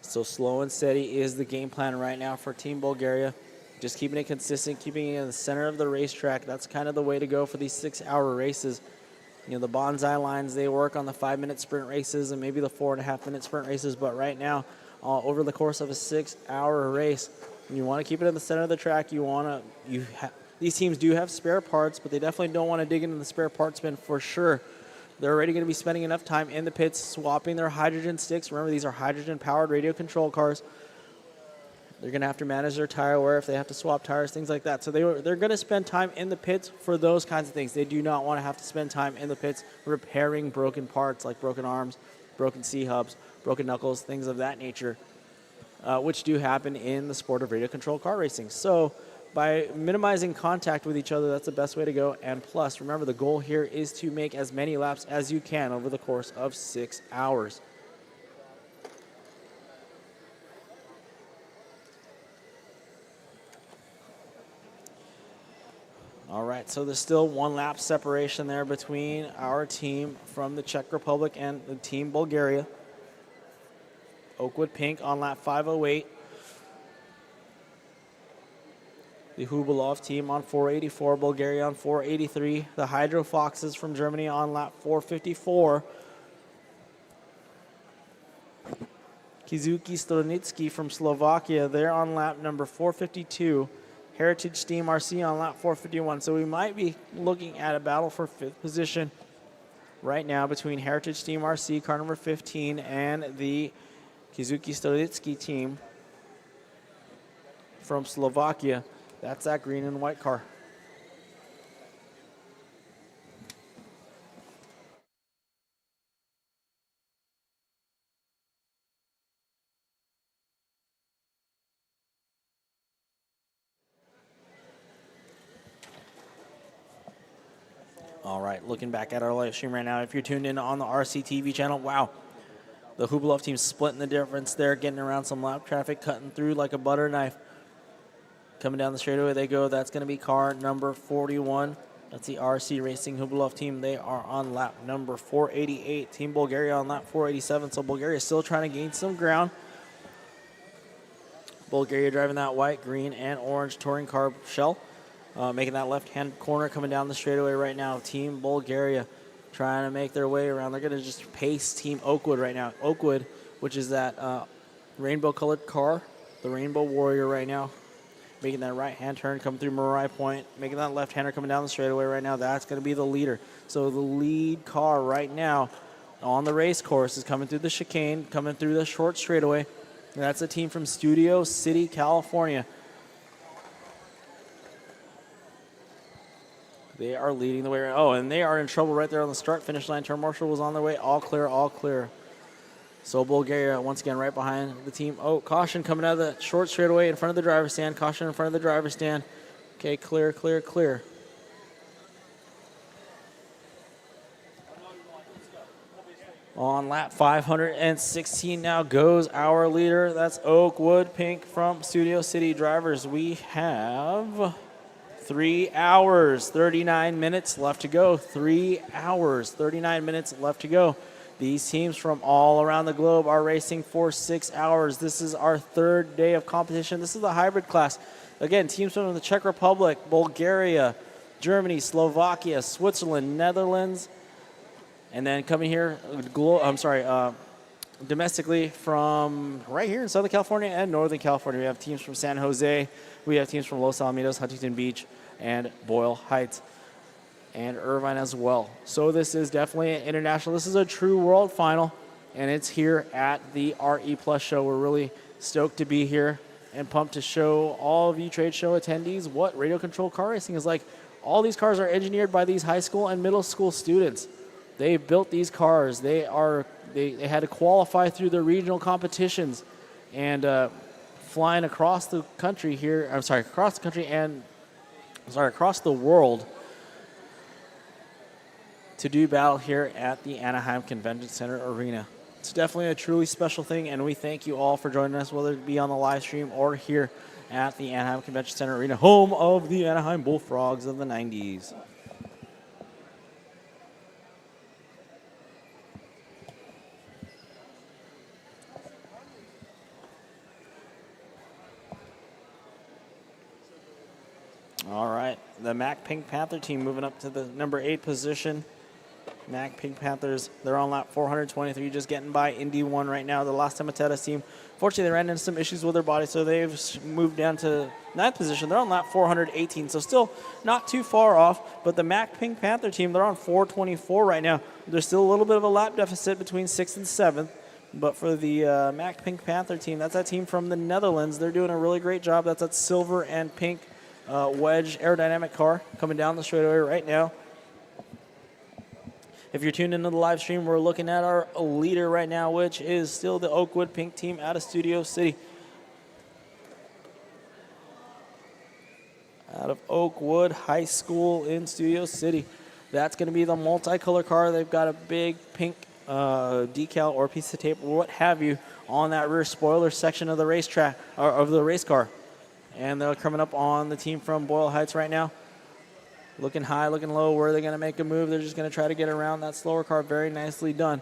So slow and steady is the game plan right now for Team Bulgaria. Just keeping it consistent, keeping it in the center of the racetrack. That's kind of the way to go for these 6-hour races. The bonsai lines, they work on the 5-minute sprint races and maybe the 4.5-minute sprint races. But right now, over the course of a 6-hour race, you want to keep it in the center of the track. These teams do have spare parts, but they definitely don't want to dig into the spare parts bin for sure. They're already going to be spending enough time in the pits swapping their hydrogen sticks. Remember, these are hydrogen-powered radio control cars. They're going to have to manage their tire wear if they have to swap tires, things like that. So they're going to spend time in the pits for those kinds of things. They do not want to have to spend time in the pits repairing broken parts like broken arms, broken C-hubs, broken knuckles, things of that nature, which do happen in the sport of radio control car racing. So by minimizing contact with each other, that's the best way to go. And plus, remember, the goal here is to make as many laps as you can over the course of 6 hours. All right, so there's still 1 lap separation there between our team from the Czech Republic and the Team Bulgaria. Oakwood Pink on lap 508. The Hubalov team on 484, Bulgaria on 483. The Hydro Foxes from Germany on lap 454. Kizuki Stronitsky from Slovakia, they're on lap number 452. Heritage Team RC on lap 451. So we might be looking at a battle for 5th position right now between Heritage Team RC, car number 15, and the Kizuki Stronitsky team from Slovakia. That's that green and white car. All right, looking back at our live stream right now, if you're tuned in on the RC TV channel, wow. The Hubalov team splitting the difference there, getting around some lap traffic, cutting through like a butter knife. Coming down the straightaway they go. That's going to be car number 41. That's the RC Racing Hubalov team. They are on lap number 488. Team Bulgaria on lap 487. So Bulgaria is still trying to gain some ground. Bulgaria driving that white, green, and orange touring car shell. Making that left-hand corner coming down the straightaway right now. Team Bulgaria trying to make their way around. They're going to just pace Team Oakwood right now. Oakwood, which is that rainbow-colored car, the Rainbow Warrior right now. Making that right-hand turn, coming through Marai Point. Making that left-hander coming down the straightaway right now. That's going to be the leader. So the lead car right now on the race course is coming through the chicane, coming through the short straightaway. And that's a team from Studio City, California. They are leading the way. Oh, and they are in trouble right there on the start-finish line. Turn marshal was on their way. All clear, all clear. So Bulgaria, once again, right behind the team. Oh, caution coming out of the short straightaway in front of the driver's stand. Caution in front of the driver's stand. Okay, clear, clear, clear. On lap 516 now goes our leader. That's Oakwood Pink from Studio City. Drivers, we have 3 hours, 39 minutes left to go. 3 hours, 39 minutes left to go. These teams from all around the globe are racing for 6 hours. This is our 3rd day of competition. This is the hybrid class. Again, teams from the Czech Republic, Bulgaria, Germany, Slovakia, Switzerland, Netherlands, and then coming here, domestically from right here in Southern California and Northern California. We have teams from San Jose. We have teams from Los Alamitos, Huntington Beach, and Boyle Heights, and Irvine as well. So this is definitely an international. This is a true world final, and it's here at the RE Plus show. We're really stoked to be here and pumped to show all of you trade show attendees what radio control car racing is like. All these cars are engineered by these high school and middle school students. They built these cars. They had to qualify through the regional competitions and flying across the country here. Across the world to do battle here at the Anaheim Convention Center Arena. It's definitely a truly special thing, and we thank you all for joining us, whether it be on the live stream or here at the Anaheim Convention Center Arena, home of the Anaheim Bullfrogs of the 90s. All right, the Mac Pink Panther team moving up to the number 8 position. Mac Pink Panthers, they're on lap 423, just getting by Indy 1 right now. The Las Tomateras team, fortunately, they ran into some issues with their body, so they've moved down to 9th position. They're on lap 418, so still not too far off. But the Mac Pink Panther team, they're on 424 right now. There's still a little bit of a lap deficit between 6th and 7th. But for the Mac Pink Panther team, that's that team from the Netherlands. They're doing a really great job. That's that silver and pink wedge aerodynamic car coming down the straightaway right now. If you're tuned into the live stream, we're looking at our leader right now, which is still the Oakwood Pink team out of Studio City. Out of Oakwood High School in Studio City. That's going to be the multicolor car. They've got a big pink decal or piece of tape or what have you on that rear spoiler section of the racetrack, or of the race car. And they're coming up on the team from Boyle Heights right now. Looking high, looking low. Where are they going to make a move? They're just going to try to get around that slower car. Very nicely done.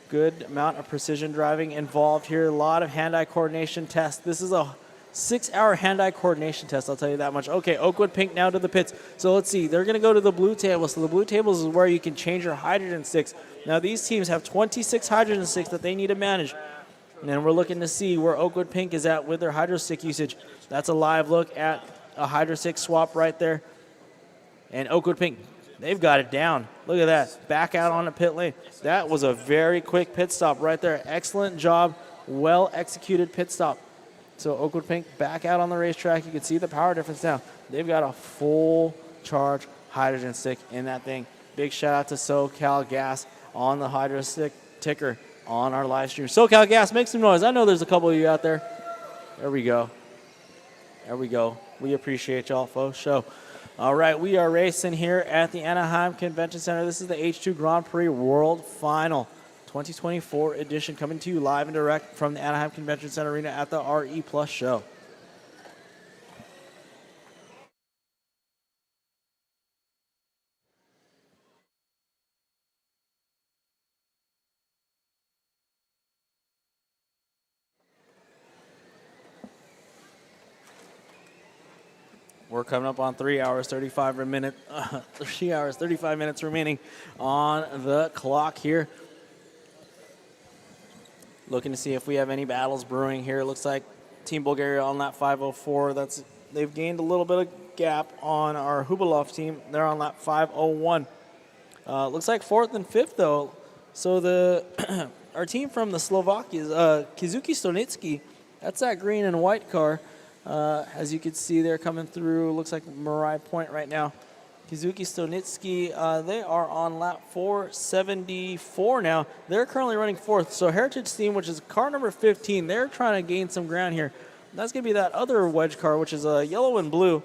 Good amount of precision driving involved here. A lot of hand-eye coordination tests. This is a 6-hour hand-eye coordination test, I'll tell you that much. Okay, Oakwood Pink now to the pits. So let's see. They're going to go to the blue table. So the blue tables is where you can change your hydrogen sticks. Now these teams have 26 hydrogen sticks that they need to manage. And then we're looking to see where Oakwood Pink is at with their hydro stick usage. That's a live look at a hydro stick swap right there. And Oakwood Pink, they've got it down. Look at that. Back out on the pit lane. That was a very quick pit stop right there. Excellent job. Well-executed pit stop. So Oakwood Pink back out on the racetrack. You can see the power difference now. They've got a full charge hydrogen stick in that thing. Big shout out to SoCal Gas on the hydro stick ticker on our live stream. SoCal Gas, make some noise. I know there's a couple of you out there. There we go. There we go. We appreciate y'all, folks. Show. All right, we are racing here at the Anaheim Convention Center. This is the H2 Grand Prix World Final 2024 edition, coming to you live and direct from the Anaheim Convention Center Arena at the RE Plus show. We're coming up on 3 hours, 35 minutes remaining on the clock here. Looking to see if we have any battles brewing here. It looks like Team Bulgaria on that 504. They've gained a little bit of gap on our Hubalov team. They're on that 501. Looks like 4th and 5th though. So our team from the Slovakia, Kizuki Stonitsky, that's that green and white car. As you can see, they're coming through. Looks like Marai Point right now. Kizuki Stonitsky, they are on lap 474 now. They're currently running 4th. So Heritage Team, which is car number 15, they're trying to gain some ground here. That's going to be that other wedge car, which is yellow and blue.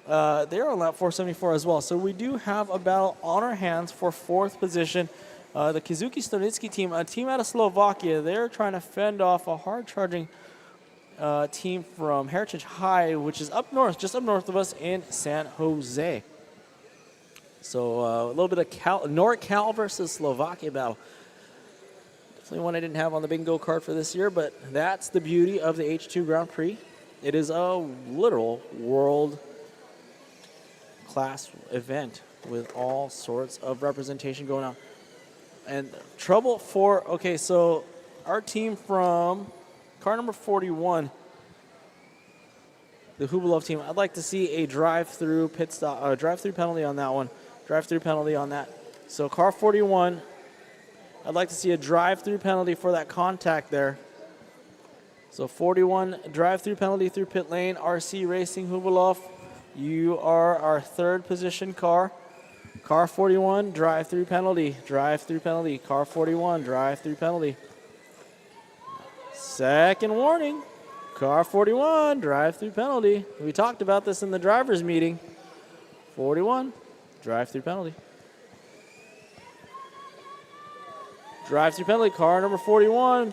They're on lap 474 as well. So we do have a battle on our hands for 4th position. The Kizuki Stonitsky team, a team out of Slovakia, they're trying to fend off a hard-charging team from Heritage High, which is up north, just up north of us in San Jose. So a little bit of NorCal versus Slovakia battle. Definitely one I didn't have on the bingo card for this year, but that's the beauty of the H2 Grand Prix. It is a literal world-class event with all sorts of representation going on. And trouble for, okay, so our team from car number 41, the Hubalov team, I'd like to see a drive-through drive-through penalty on that one. Drive-through penalty on that. So car 41, I'd like to see a drive-through penalty for that contact there. So 41, drive-through penalty through pit lane. RC Racing Hubalov, you are our 3rd position car. Car 41, drive-through penalty. Drive-through penalty. Car 41, drive-through penalty. Second warning, car 41, drive-through penalty. We talked about this in the driver's meeting. 41, drive-through penalty. Drive-through penalty, car number 41.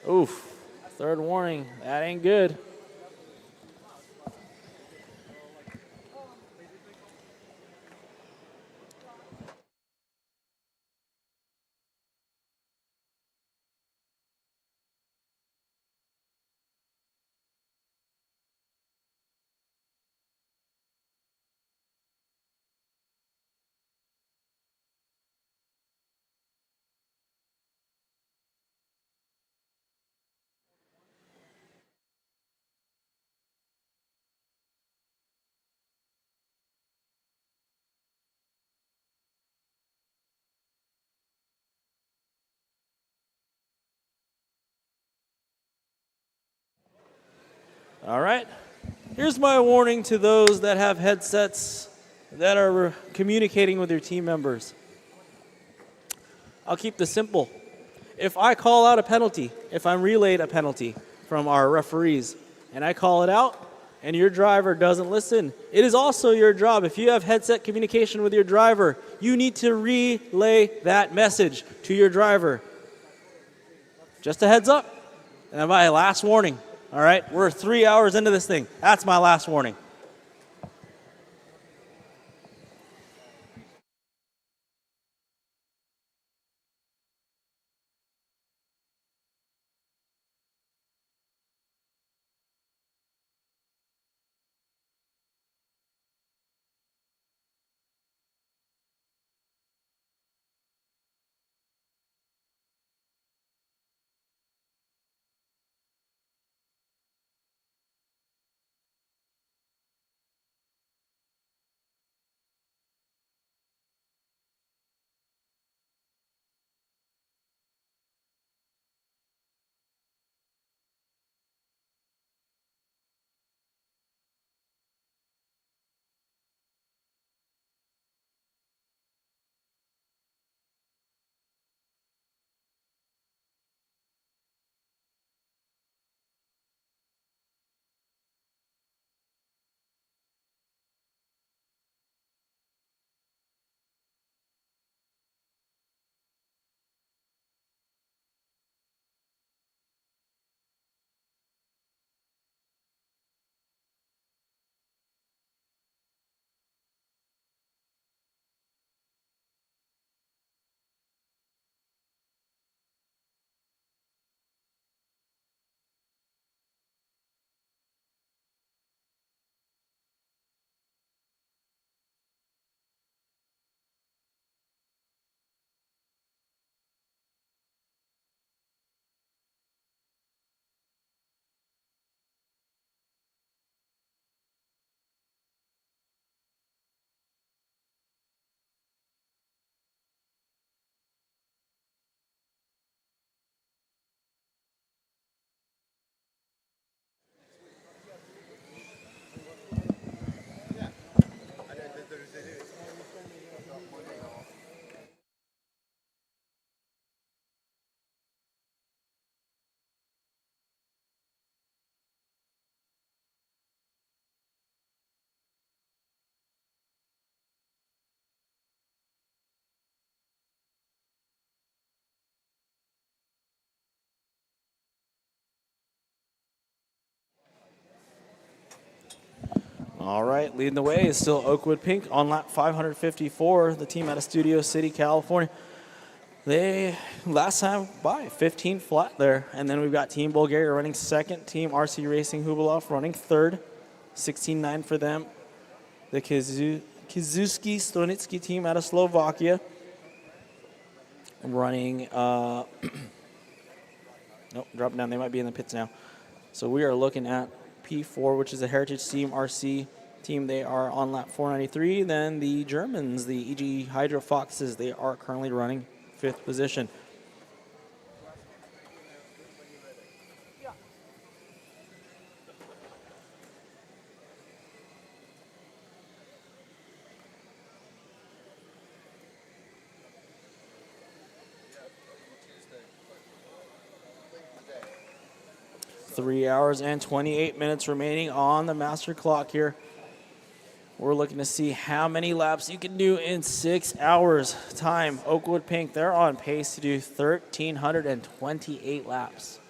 Oof, 3rd warning, that ain't good. All right, here's my warning to those that have headsets that are communicating with your team members. I'll keep this simple. If I call out a penalty, if I'm relayed a penalty from our referees, and I call it out, and your driver doesn't listen, it is also your job. If you have headset communication with your driver, you need to relay that message to your driver. Just a heads up, and my last warning. All right, we're 3 hours into this thing. That's my last warning. All right, leading the way is still Oakwood Pink on lap 554, the team out of Studio City, California. They last time by 15 flat there. And then we've got Team Bulgaria running second, Team RC Racing Hubilov running third, 16.9 for them. The Kizuki Stonitsky team out of Slovakia running, nope, dropping down, they might be in the pits now. So we are looking at P4, which is the Heritage Team RC team. They are on lap 493. Then the Germans, the EG Hydro Foxes, they are currently running 5th position. Three hours and 28 minutes remaining on the master clock here. We're looking to see how many laps you can do in 6 hours time. Oakwood Pink, they're on pace to do 1,328 laps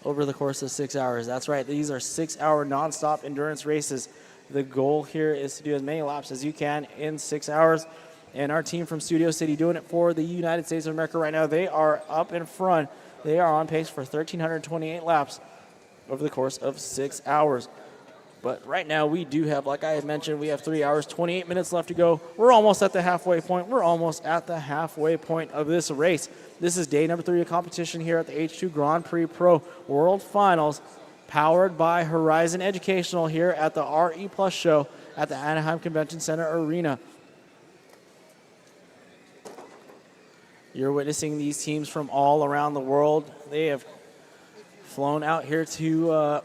over the course of 6 hours. That's right, these are 6-hour nonstop endurance races. The goal here is to do as many laps as you can in 6 hours. And our team from Studio City doing it for the United States of America right now, they are up in front. They are on pace for 1,328 laps over the course of 6 hours. But right now we do have, like I had mentioned, we have 3 hours, 28 minutes left to go. We're almost at the halfway point. We're almost at the halfway point of this race. This is day number 3 of competition here at the H2 Grand Prix Pro World Finals, powered by Horizon Educational here at the RE Plus show at the Anaheim Convention Center Arena. You're witnessing these teams from all around the world. They have flown out here to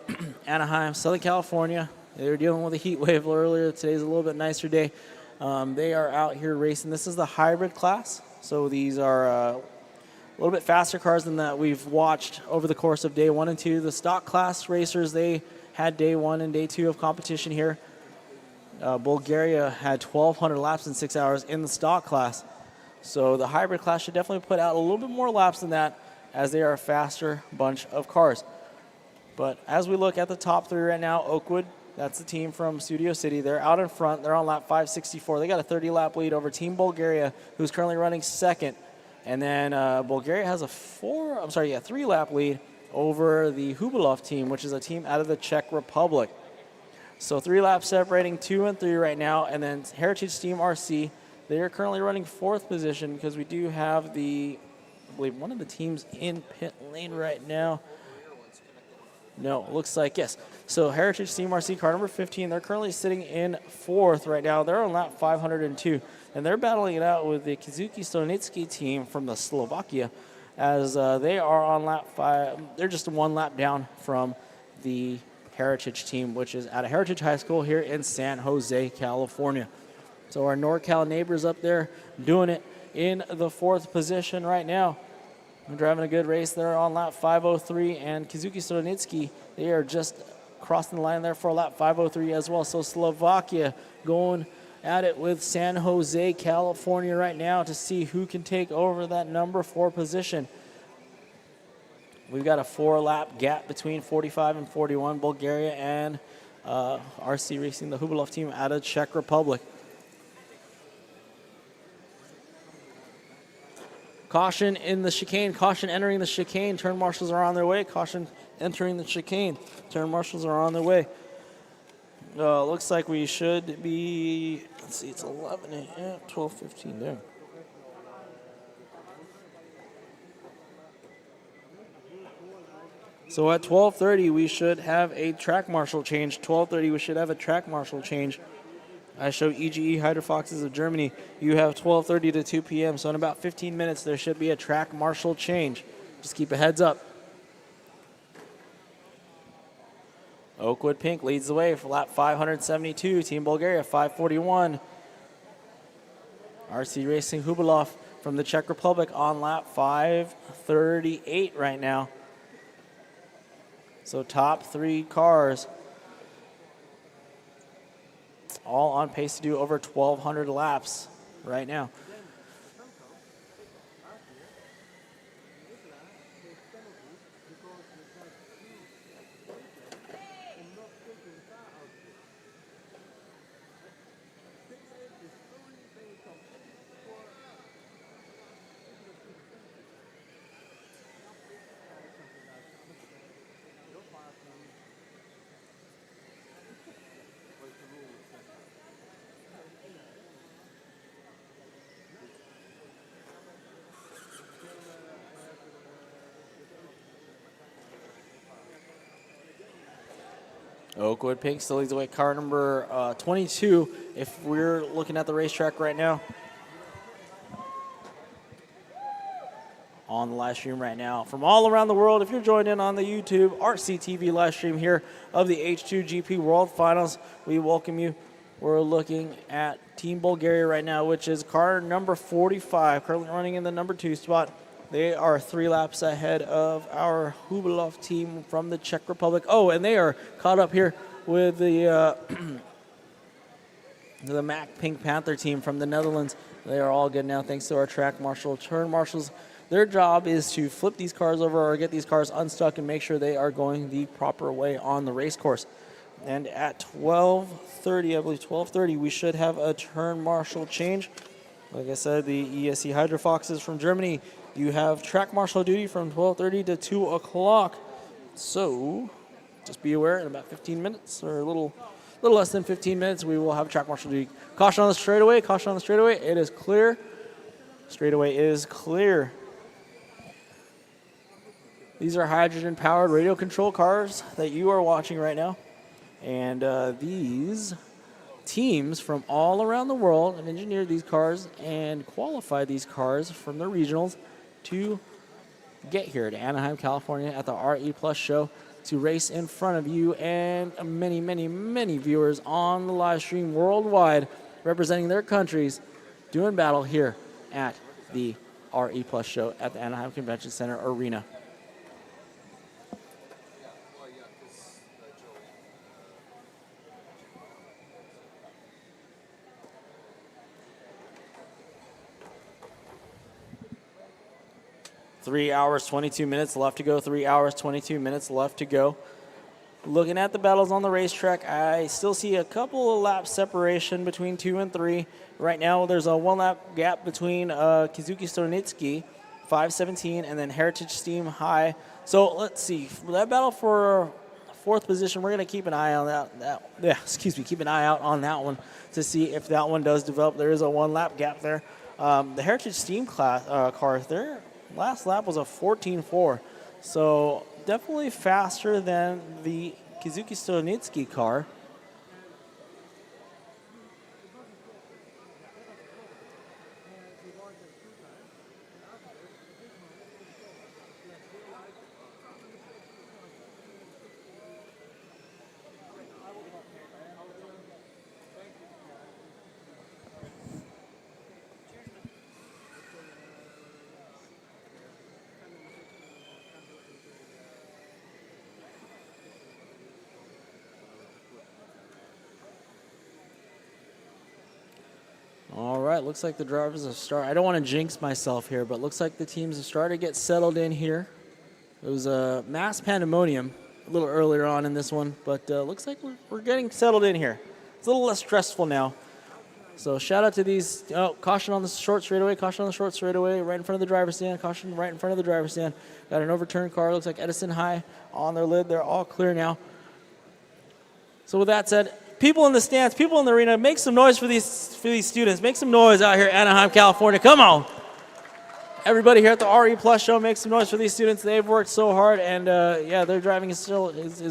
Anaheim, Southern California. They were dealing with a heat wave earlier. Today's a little bit nicer day. They are out here racing. This is the hybrid class. So these are a little bit faster cars than that we've watched over the course of day 1 and 2. The stock class racers, they had day 1 and day 2 of competition here. Bulgaria had 1,200 laps in 6 hours in the stock class. So the hybrid class should definitely put out a little bit more laps than that, as they are a faster bunch of cars. But as we look at the top 3 right now, Oakwood, that's the team from Studio City. They're out in front. They're on lap 564. They got a 30-lap lead over Team Bulgaria, who's currently running second. And then Bulgaria has a 3-lap lead over the Hubilov team, which is a team out of the Czech Republic. So 3 laps separating 2 and 3 right now. And then Heritage Team RC, they are currently running 4th position because we do have I believe one of the teams in pit lane right now. No, looks like yes. So Heritage Team RC, car number 15, they're currently sitting in 4th right now. They're on lap 502, and they're battling it out with the Kizuki Stonitsky team from the Slovakia, as they are on lap 5. They're just 1 lap down from the Heritage team, which is at a Heritage High School here in San Jose, California. So our NorCal neighbors up there doing it in the 4th position right now. They're driving a good race there on lap 503, and Kizuki Stonitsky, they are just crossing the line there for lap 503 as well. So Slovakia going at it with San Jose, California right now to see who can take over that number 4 position. We've got a 4-lap gap between 45 and 41, Bulgaria and RC Racing, the Hubilov team out of Czech Republic. Caution in the chicane, caution entering the chicane. Turn marshals are on their way. Caution entering the chicane. Turn marshals are on their way. Looks like we should be, let's see, it's 11 a.m., 12:15 there. So at 12:30, we should have a track marshal change. 12:30, we should have a track marshal change. I show EGE Hydro Foxes of Germany. You have 12:30 to 2 p.m. So in about 15 minutes, there should be a track marshal change. Just keep a heads up. Oakwood Pink leads the way for lap 572. Team Bulgaria 541. RC Racing Hubilov from the Czech Republic on lap 538 right now. So top 3 cars all on pace to do over 1,200 laps right now. Oakwood Pink still leads the way. Car number 22, if we're looking at the racetrack right now. On the live stream right now from all around the world. If you're joined in on the YouTube RCTV live stream here of the H2GP World Finals, we welcome you. We're looking at Team Bulgaria right now, which is car number 45, currently running in the number 2 spot. They are 3 laps ahead of our Hubilov team from the Czech Republic. Oh, and they are caught up here with the the Mac Pink Panther team from the Netherlands. They are all good now thanks to our track marshal, turn marshals. Their job is to flip these cars over or get these cars unstuck and make sure they are going the proper way on the race course. And at 12:30, I believe 12:30, we should have a turn marshal change. Like I said, the ESC Hydro Foxes from Germany, you have track marshal duty from 12:30 to 2 o'clock. So just be aware in about 15 minutes or a little less than 15 minutes, we will have track marshal duty. Caution on the straightaway, caution on the straightaway. It is clear. Straightaway is clear. These are hydrogen-powered radio control cars that you are watching right now. And these teams from all around the world have engineered these cars and qualified these cars from the regionals to get here to Anaheim, California at the RE Plus show to race in front of you and many, many, many viewers on the live stream worldwide representing their countries doing battle here at the RE Plus show at the Anaheim Convention Center Arena. Three hours, 22 minutes left to go. 3 hours, 22 minutes left to go. Looking at the battles on the racetrack, I still see a couple of lap separation between 2 and 3. Right now, there's a 1 lap gap between Kizuki Stornitsky, 5:17, and then Heritage Steam High. So let's see. For that battle for 4th position, we're going to keep an eye on keep an eye out on that one to see if that one does develop. There is a 1 lap gap there. The Heritage Steam class cars there. Last lap was a 14.4, so definitely faster than the Kizuki Stornitsky car. All right, looks like the drivers have started. I don't want to jinx myself here, but looks like the teams have started to get settled in here. It was a mass pandemonium a little earlier on in this one, but looks like we're getting settled in here. It's a little less stressful now. So shout out to these. Oh, caution on the short straightaway, caution on the short straightaway, right in front of the driver's stand, caution right in front of the driver's stand. Got an overturned car, looks like Edison High on their lid. They're all clear now. So with that said, people in the stands, people in the arena, make some noise for these students. Make some noise out here in Anaheim, California. Come on. Everybody here at the RE Plus show, make some noise for these students. They've worked so hard, and yeah, their driving is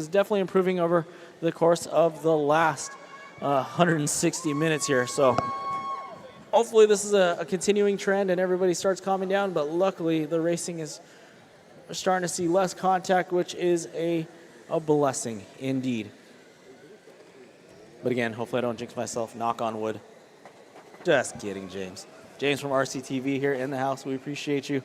definitely improving over the course of the last 160 minutes here. So hopefully this is a continuing trend and everybody starts calming down, but luckily the racing is starting to see less contact, which is a blessing indeed. But again, hopefully I don't jinx myself. Knock on wood. Just kidding, James. James from RCTV here in the house. We appreciate you.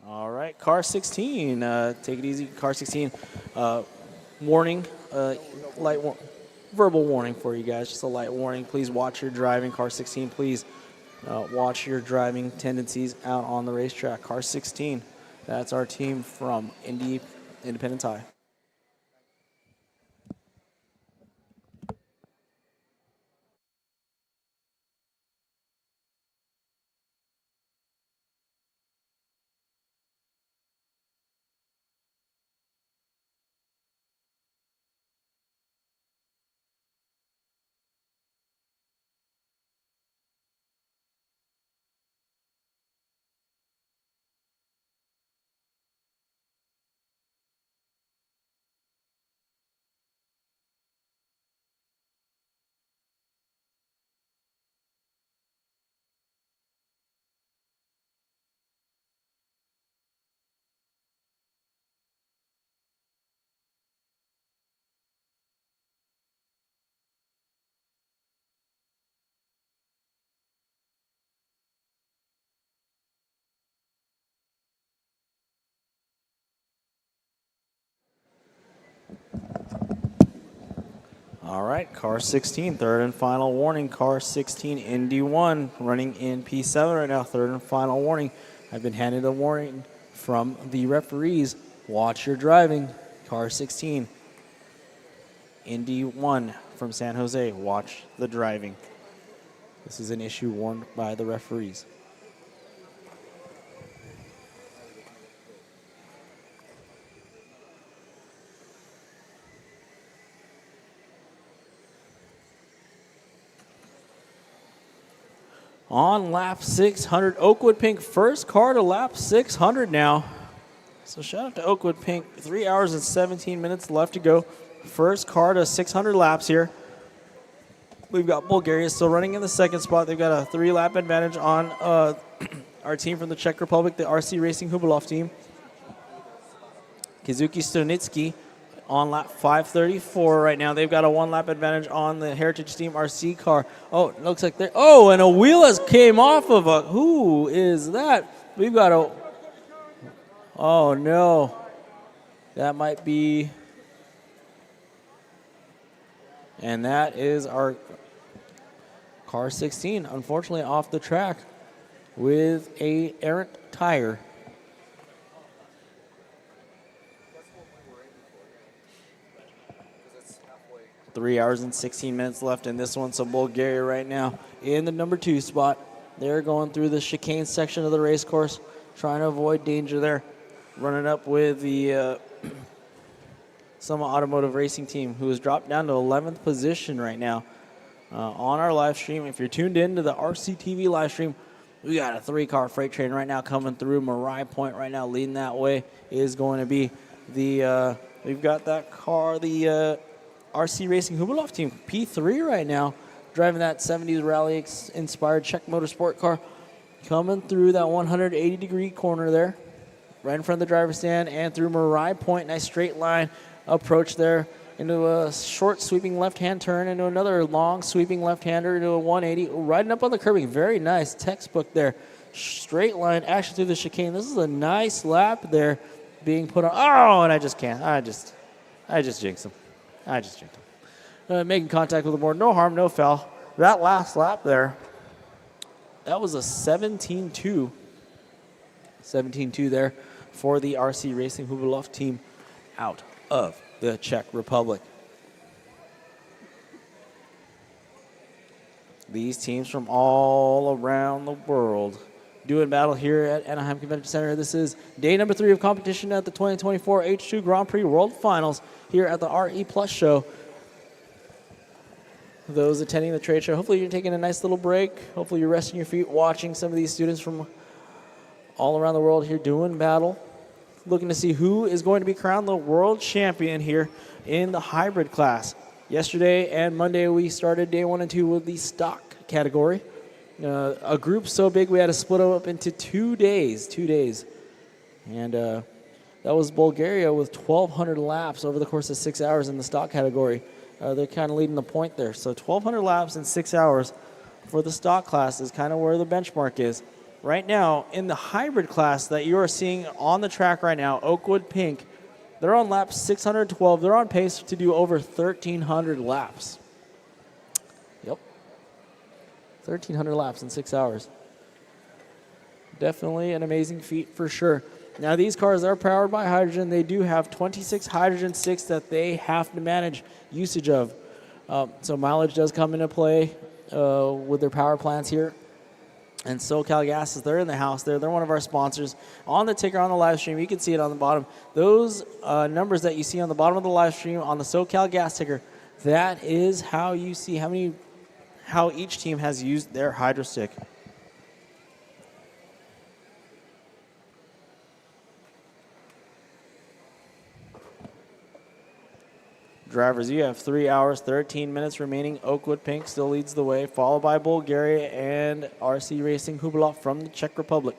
All right, car 16, take it easy. Car 16, warning, verbal warning for you guys, just a light warning. Please watch your driving. Car 16, please watch your driving tendencies out on the racetrack. Car 16, that's our team from Independence High. All right, car 16, third and final warning. Car 16, Indy 1, running in P7 right now, third and final warning. I've been handed a warning from the referees. Watch your driving. Car 16, Indy 1 from San Jose. Watch the driving. This is an issue warned by the referees. On lap 600, Oakwood Pink, first car to lap 600 now. So shout out to Oakwood Pink, 3 hours and 17 minutes left to go. First car to 600 laps here. We've got Bulgaria still running in the second spot. They've got a 3-lap advantage on our team from the Czech Republic, the RC Racing Hubilov team. Kizuki Stonitsky on lap 534 right now. They've got a 1-lap advantage on the Heritage Team RC car. Oh, it looks like they're... Oh, and a wheel has came off of a... Who is that? We've got a... Oh, no. That might be... And that is our car 16, unfortunately off the track with a errant tire. Three hours and 16 minutes left in this one. So Bulgaria right now in the number 2 spot. They're going through the chicane section of the race course, trying to avoid danger there. Running up with the Summa Automotive Racing team, who has dropped down to 11th position right now on our live stream. If you're tuned in to the RCTV live stream, we got a 3-car freight train right now coming through. Marai Point right now leading that way is going to be the, we've got that car, the RC Racing Hubilov team, P3 right now, driving that 70s rally-inspired Czech Motorsport car, coming through that 180-degree corner there, right in front of the driver's stand and through Marai Point. Nice straight line approach there into a short sweeping left-hand turn, into another long sweeping left-hander, into a 180, riding up on the curbing. Very nice textbook there. Straight line action through the chicane. This is a nice lap there being put on. Oh, and I just can't. I just jinxed him. I just jinxed him. Making contact with the board. No harm, no foul. That last lap there, that was a 17-2. 17-2 there for the RC Racing Hubilov team out of the Czech Republic. These teams from all around the world doing battle here at Anaheim Convention Center. This is day number 3 of competition at the 2024 H2 Grand Prix World Finals here at the RE Plus show. Those attending the trade show, hopefully you're taking a nice little break. Hopefully you're resting your feet, watching some of these students from all around the world here doing battle. Looking to see who is going to be crowned the world champion here in the hybrid class. Yesterday and Monday we started day 1 and 2 with the stock category. A group so big we had to split them up into 2 days. 2 days. And that was Bulgaria with 1,200 laps over the course of 6 hours in the stock category. They're kind of leading the point there. So 1,200 laps in 6 hours for the stock class is kind of where the benchmark is. Right now, in the hybrid class that you are seeing on the track right now, Oakwood Pink, they're on lap 612. They're on pace to do over 1,300 laps. Yep. 1,300 laps in 6 hours. Definitely an amazing feat for sure. Now, these cars are powered by hydrogen. They do have 26 hydrogen sticks that they have to manage usage of. So mileage does come into play with their power plants here. And SoCal Gas, they're in the house there. They're one of our sponsors. On the ticker on the live stream, you can see it on the bottom. Those numbers that you see on the bottom of the live stream on the SoCal Gas ticker, that is how you see how each team has used their hydro stick. Drivers, you have 3 hours, 13 minutes remaining. Oakwood Pink still leads the way, followed by Bulgaria and RC Racing Hubilov from the Czech Republic.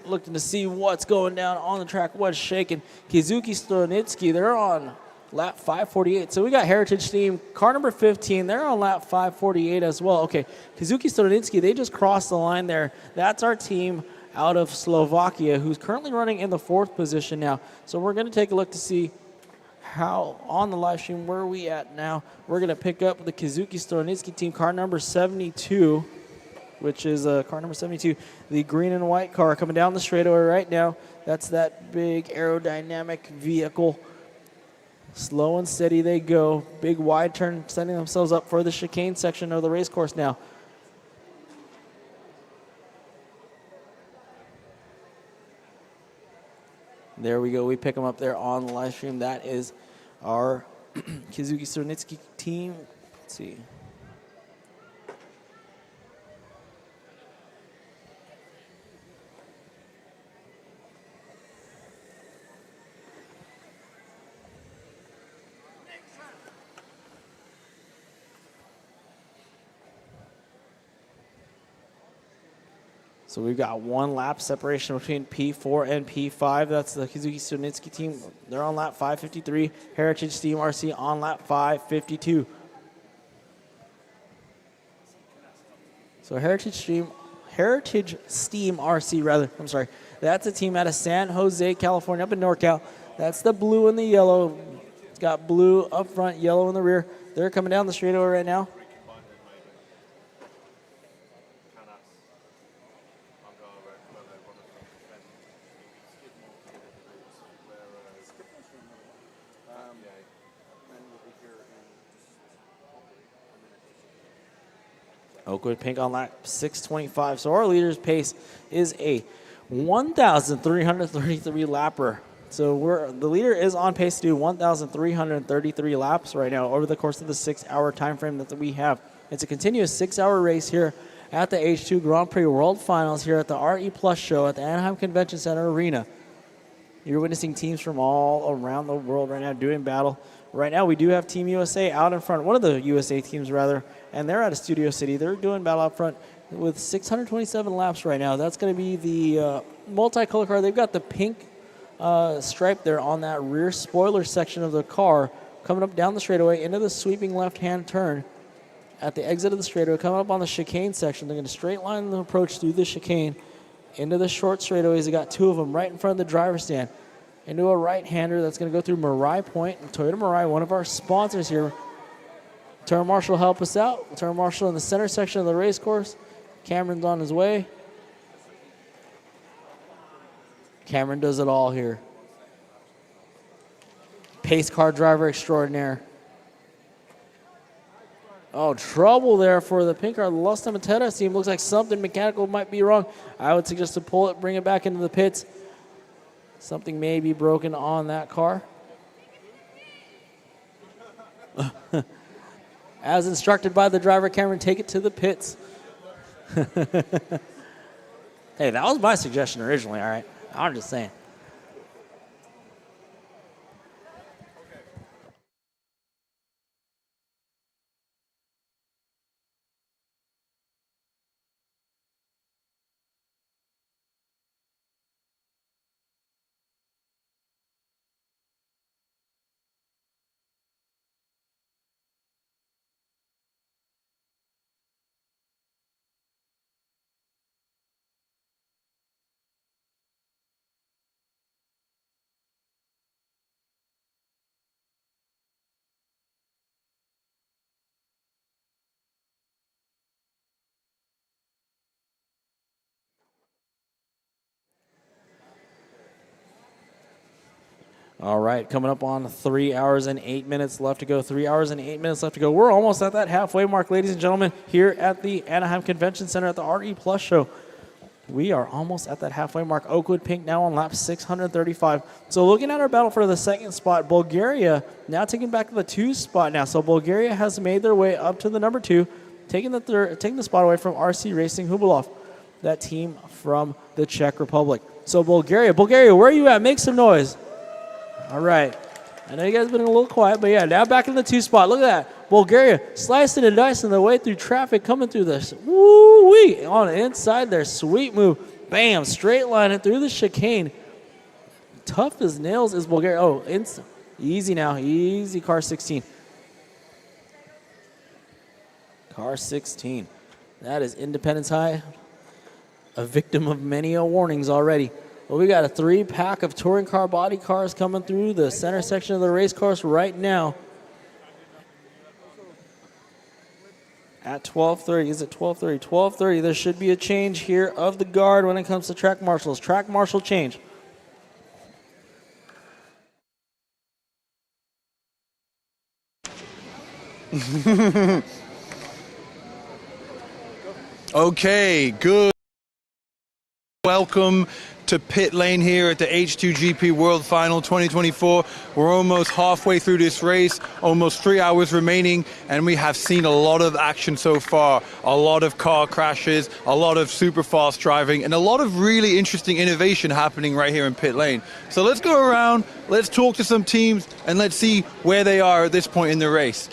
looking to see what's going down on the track, what's shaking. Kizuki Stoyanitsky, they're on lap 548. So we got Heritage Team, car number 15, they're on lap 548 as well. Okay, Kizuki Stoyanitsky, they just crossed the line there. That's our team out of Slovakia, who's currently running in the 4th position now. So we're going to take a look to see how on the live stream, where are we at now? We're going to pick up the Kizuki Stoyanitsky team, car number 72, which is car number 72, the green and white car coming down the straightaway right now. That's that big aerodynamic vehicle. Slow and steady they go. Big wide turn, setting themselves up for the chicane section of the race course now. There we go. We pick them up there on the live stream. That is our Kizuki Stoyanitsky team. Let's see. So we've got 1 lap separation between P4 and P5. That's the Kizuki Stoyanitsky team. They're on lap 553. Heritage Team RC on lap 552. So Heritage Steam RC rather. I'm sorry. That's a team out of San Jose, California, up in NorCal. That's the blue and the yellow. It's got blue up front, yellow in the rear. They're coming down the straightaway right now. Oakwood Pink on lap 625. So our leader's pace is a 1,333 lapper. So the leader is on pace to do 1,333 laps right now over the course of the 6-hour time frame that we have. It's a continuous 6-hour race here at the H2 Grand Prix World Finals here at the RE Plus show at the Anaheim Convention Center Arena. You're witnessing teams from all around the world right now doing battle. Right now, we do have Team USA out in front, one of the USA teams, rather, and they're out of Studio City. They're doing battle up front with 627 laps right now. That's going to be the multicolor car. They've got the pink stripe there on that rear spoiler section of the car coming up down the straightaway into the sweeping left-hand turn. At the exit of the straightaway, coming up on the chicane section, they're going to straight line the approach through the chicane into the short straightaways. They got 2 of them right in front of the driver's stand. Into a right-hander that's going to go through Mirai Point. And Toyota Mirai, one of our sponsors here. Turn Marshal will help us out. Turn Marshal in the center section of the race course. Cameron's on his way. Cameron does it all here. Pace car driver extraordinaire. Oh, trouble there for the pink car. The Los Tomateras team. Looks like something mechanical might be wrong. I would suggest to pull it, bring it back into the pits. Something may be broken on that car. As instructed by the driver, Cameron, take it to the pits. Hey, that was my suggestion originally, all right? I'm just saying. All right, coming up on 3 hours and 8 minutes left to go. 3 hours and 8 minutes left to go. We're almost at that halfway mark, ladies and gentlemen, here at the Anaheim Convention Center at the RE Plus show. We are almost at that halfway mark. Oakwood Pink now on lap 635. So looking at our battle for the second spot, Bulgaria now taking back the 2 spot now. So Bulgaria has made their way up to the number 2, taking the spot away from RC Racing Hubilov, that team from the Czech Republic. So Bulgaria, where are you at? Make some noise. All right. I know you guys have been a little quiet, but yeah, now back in the 2 spot. Look at that. Bulgaria slicing and dicing their way through traffic, coming through this. Woo-wee. On the inside there. Sweet move. Bam, straight line it through the chicane. Tough as nails is Bulgaria. Oh, easy now, easy car 16. Car 16. That is Independence High, a victim of many warnings already. Well, we got a 3-pack of touring car body cars coming through the center section of the race course right now. At 12:30, is it 12:30? 12:30, there should be a change here of the guard when it comes to track marshals. Track marshal change. Okay, good. Welcome to pit lane here at the H2GP World Final 2024. We're almost halfway through this race, almost 3 hours remaining, and we have seen a lot of action so far. A lot of car crashes, a lot of super fast driving, and a lot of really interesting innovation happening right here in pit lane. So let's go around, let's talk to some teams, and let's see where they are at this point in the race.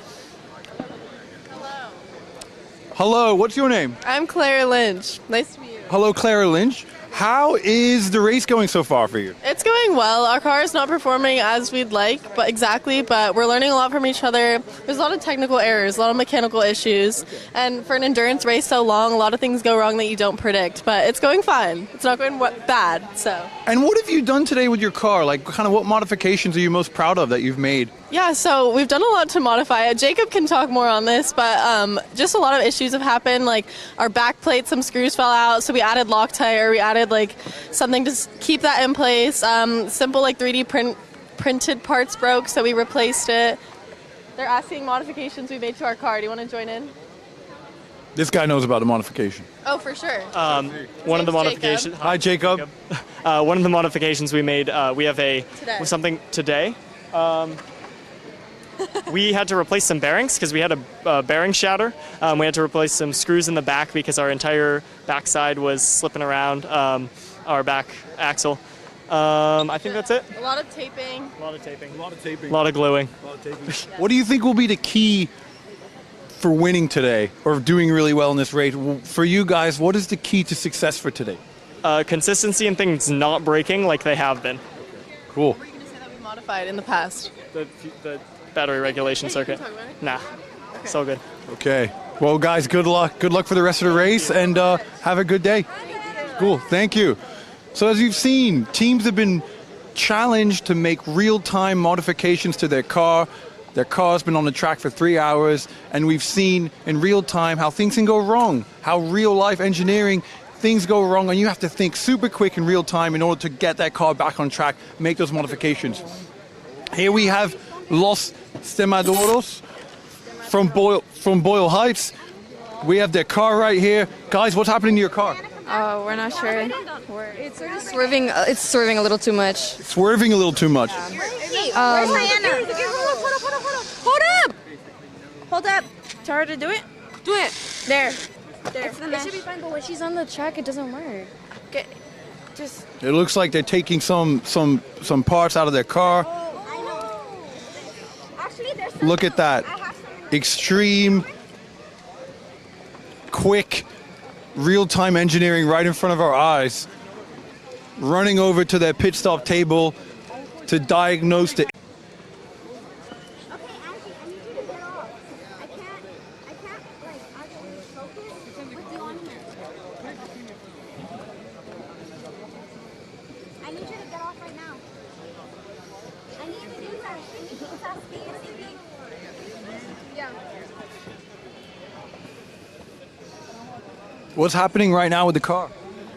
Hello, what's your name? I'm Claire Lynch. Nice to meet you. Hello, Clara Lynch. How is the race going so far for you? It's going well. Our car is not performing as we'd like, but we're learning a lot from each other. There's a lot of technical errors, a lot of mechanical issues, and for an endurance race so long, a lot of things go wrong that you don't predict, but it's going fine. It's not going bad, so. And what have you done today with your car? Like, kind of what modifications are you most proud of that you've made? Yeah, so we've done a lot to modify it. Jacob can talk more on this, but just a lot of issues have happened. Like our back plate, some screws fell out, so we added Loctite, or we added like something to keep that in place. Simple like 3D printed parts broke, so we replaced it. They're asking modifications we made to our car. Do you want to join in? This guy knows about the modification. Oh, for sure. One of the modifications. Hi, Jacob. One of the modifications we made, we have something today. We had to replace some bearings because we had a bearing shatter. We had to replace some screws in the back because our entire backside was slipping around our back axle. I think that's it. A lot of taping. A lot of taping. A lot of taping. A lot of gluing. A lot of taping. What do you think will be the key for winning today or doing really well in this race? For you guys, what is the key to success for today? Consistency and things not breaking like they have been. Cool. What were you going to say that we modified in the past? The battery regulation circuit. Nah, okay. So good. Okay. Well, guys, good luck. Good luck for the rest of the race, and have a good day. Cool. Thank you. So as you've seen, teams have been challenged to make real-time modifications to their car. Their car's been on the track for 3 hours, and we've seen in real time how things can go wrong, how real-life engineering, things go wrong, and you have to think super quick in real time in order to get that car back on track, make those modifications. Here we have Los Stemadoros from Boyle Heights. We have their car right here. Guys, what's happening to your car? Oh, we're not sure. It's sort of swerving. It's swerving a little too much. Swerving a little too much. Where's Diana? Hold up! Hold up. Tell her to do it. Do it. There. It should be fine, but when she's on the track, it doesn't work. Okay. Just. It looks like they're taking some parts out of their car. Look at that. Extreme, quick, real-time engineering right in front of our eyes. Running over to their pit stop table to diagnose the... What's happening right now with the car?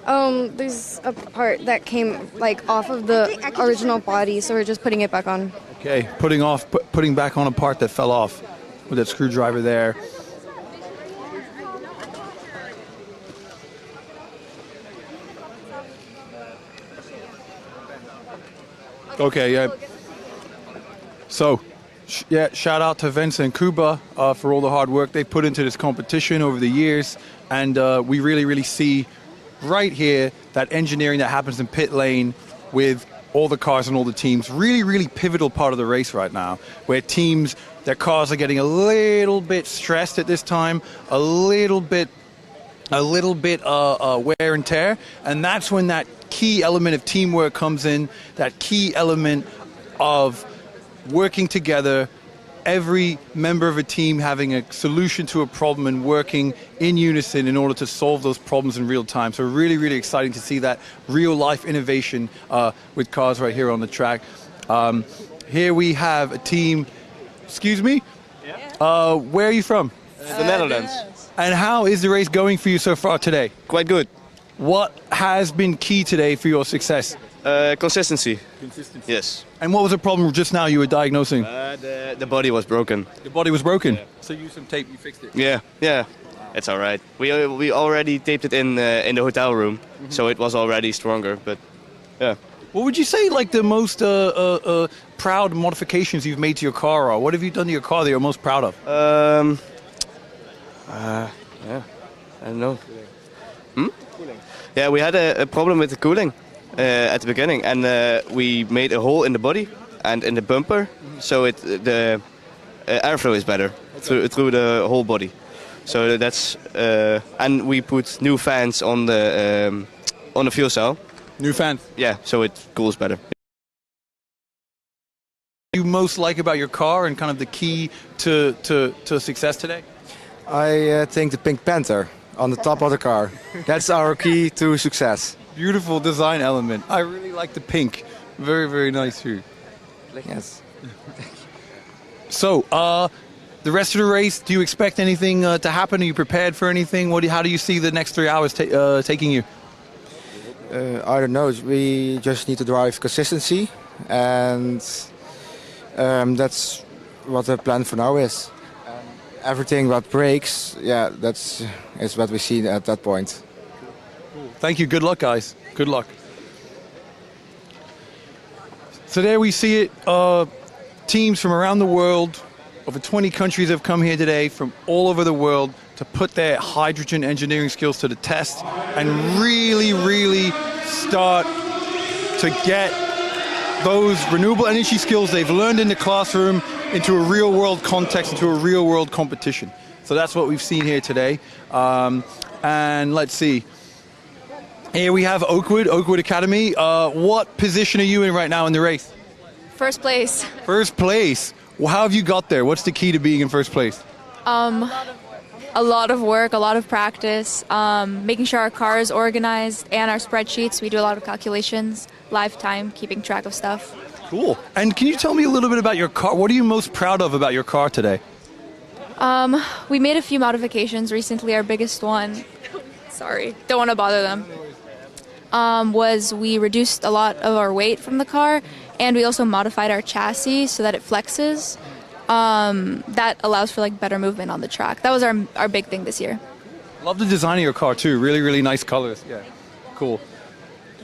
There's a part that came like off of the original body, so we're just putting it back on. Okay, putting back on a part that fell off with that screwdriver there. Okay, yeah. So, shout out to Vince and Kuba for all the hard work they put into this competition over the years. And we really, really see right here that engineering that happens in pit lane with all the cars and all the teams. Really, really pivotal part of the race right now, where teams, their cars are getting a little bit stressed at this time, a little bit a little bit wear and tear, and that's when that key element of teamwork comes in, that key element of working together, every member of a team having a solution to a problem and working in unison in order to solve those problems in real time. So really, really exciting to see that real life innovation with cars right here on the track. Here we have a team, excuse me? Yeah. Where are you from? The Netherlands. And how is the race going for you so far today? Quite good. What has been key today for your success? Consistency. Consistency. Yes. And what was the problem just now you were diagnosing? The body was broken. The body was broken? Yeah. So you used some tape, you fixed it? Yeah, yeah. It's all right. We already taped it in the hotel room, so it was already stronger, but yeah. What would you say like the most proud modifications you've made to your car are? What have you done to your car that you're most proud of? Yeah, I don't know. Yeah, we had a problem with the cooling at the beginning, and we made a hole in the body and in the bumper, so the airflow is better through the whole body. So that's and we put new fans on the fuel cell. New fans? Yeah, so it cools better. What do you most like about your car and kind of the key to success today? I think the Pink Panther on the top of the car. That's our key to success. Beautiful design element. I really like the pink. Very, very nice too. Yes. So, the rest of the race, do you expect anything to happen? Are you prepared for anything? How do you see the next 3 hours taking you? I don't know. We just need to drive consistency, and that's what the plan for now is. Everything that breaks, yeah, is what we see at that point. Thank you. Good luck, guys. Good luck. So there we see it. Teams from around the world, over 20 countries have come here today from all over the world to put their hydrogen engineering skills to the test and really, really start to get those renewable energy skills they've learned in the classroom into a real-world context, into a real-world competition. So that's what we've seen here today. And let's see. Here we have Oakwood Academy. What position are you in right now in the race? First place. First place. Well, how have you got there? What's the key to being in first place? A lot of work, a lot of practice, making sure our car is organized, and our spreadsheets. We do a lot of calculations, live time, keeping track of stuff. Cool. And can you tell me a little bit about your car? What are you most proud of about your car today? We made a few modifications recently. Our biggest one, sorry, don't want to bother them, was we reduced a lot of our weight from the car, and we also modified our chassis so that it flexes. That allows for like better movement on the track. That was our big thing this year. Love the design of your car too. Really, really nice colors. Yeah, cool.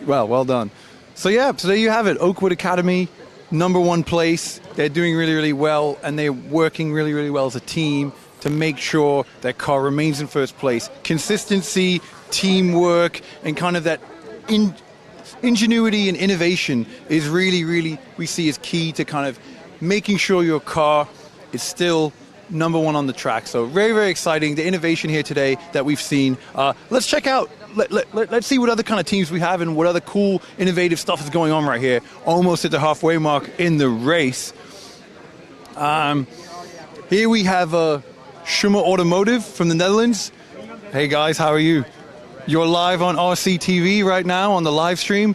Well done. So yeah, so there you have it. Oakwood Academy, #1 place. They're doing really, really well, and they're working really, really well as a team to make sure their car remains in first place. Consistency, teamwork, and kind of that ingenuity and innovation is really, really, we see as key to kind of making sure your car is still #1 on the track. So very, very exciting, the innovation here today that we've seen. Let's check out, let's see what other kind of teams we have and what other cool, innovative stuff is going on right here, almost at the halfway mark in the race. Here we have Schumer Automotive from the Netherlands. Hey guys, how are you? You're live on RCTV right now on the live stream.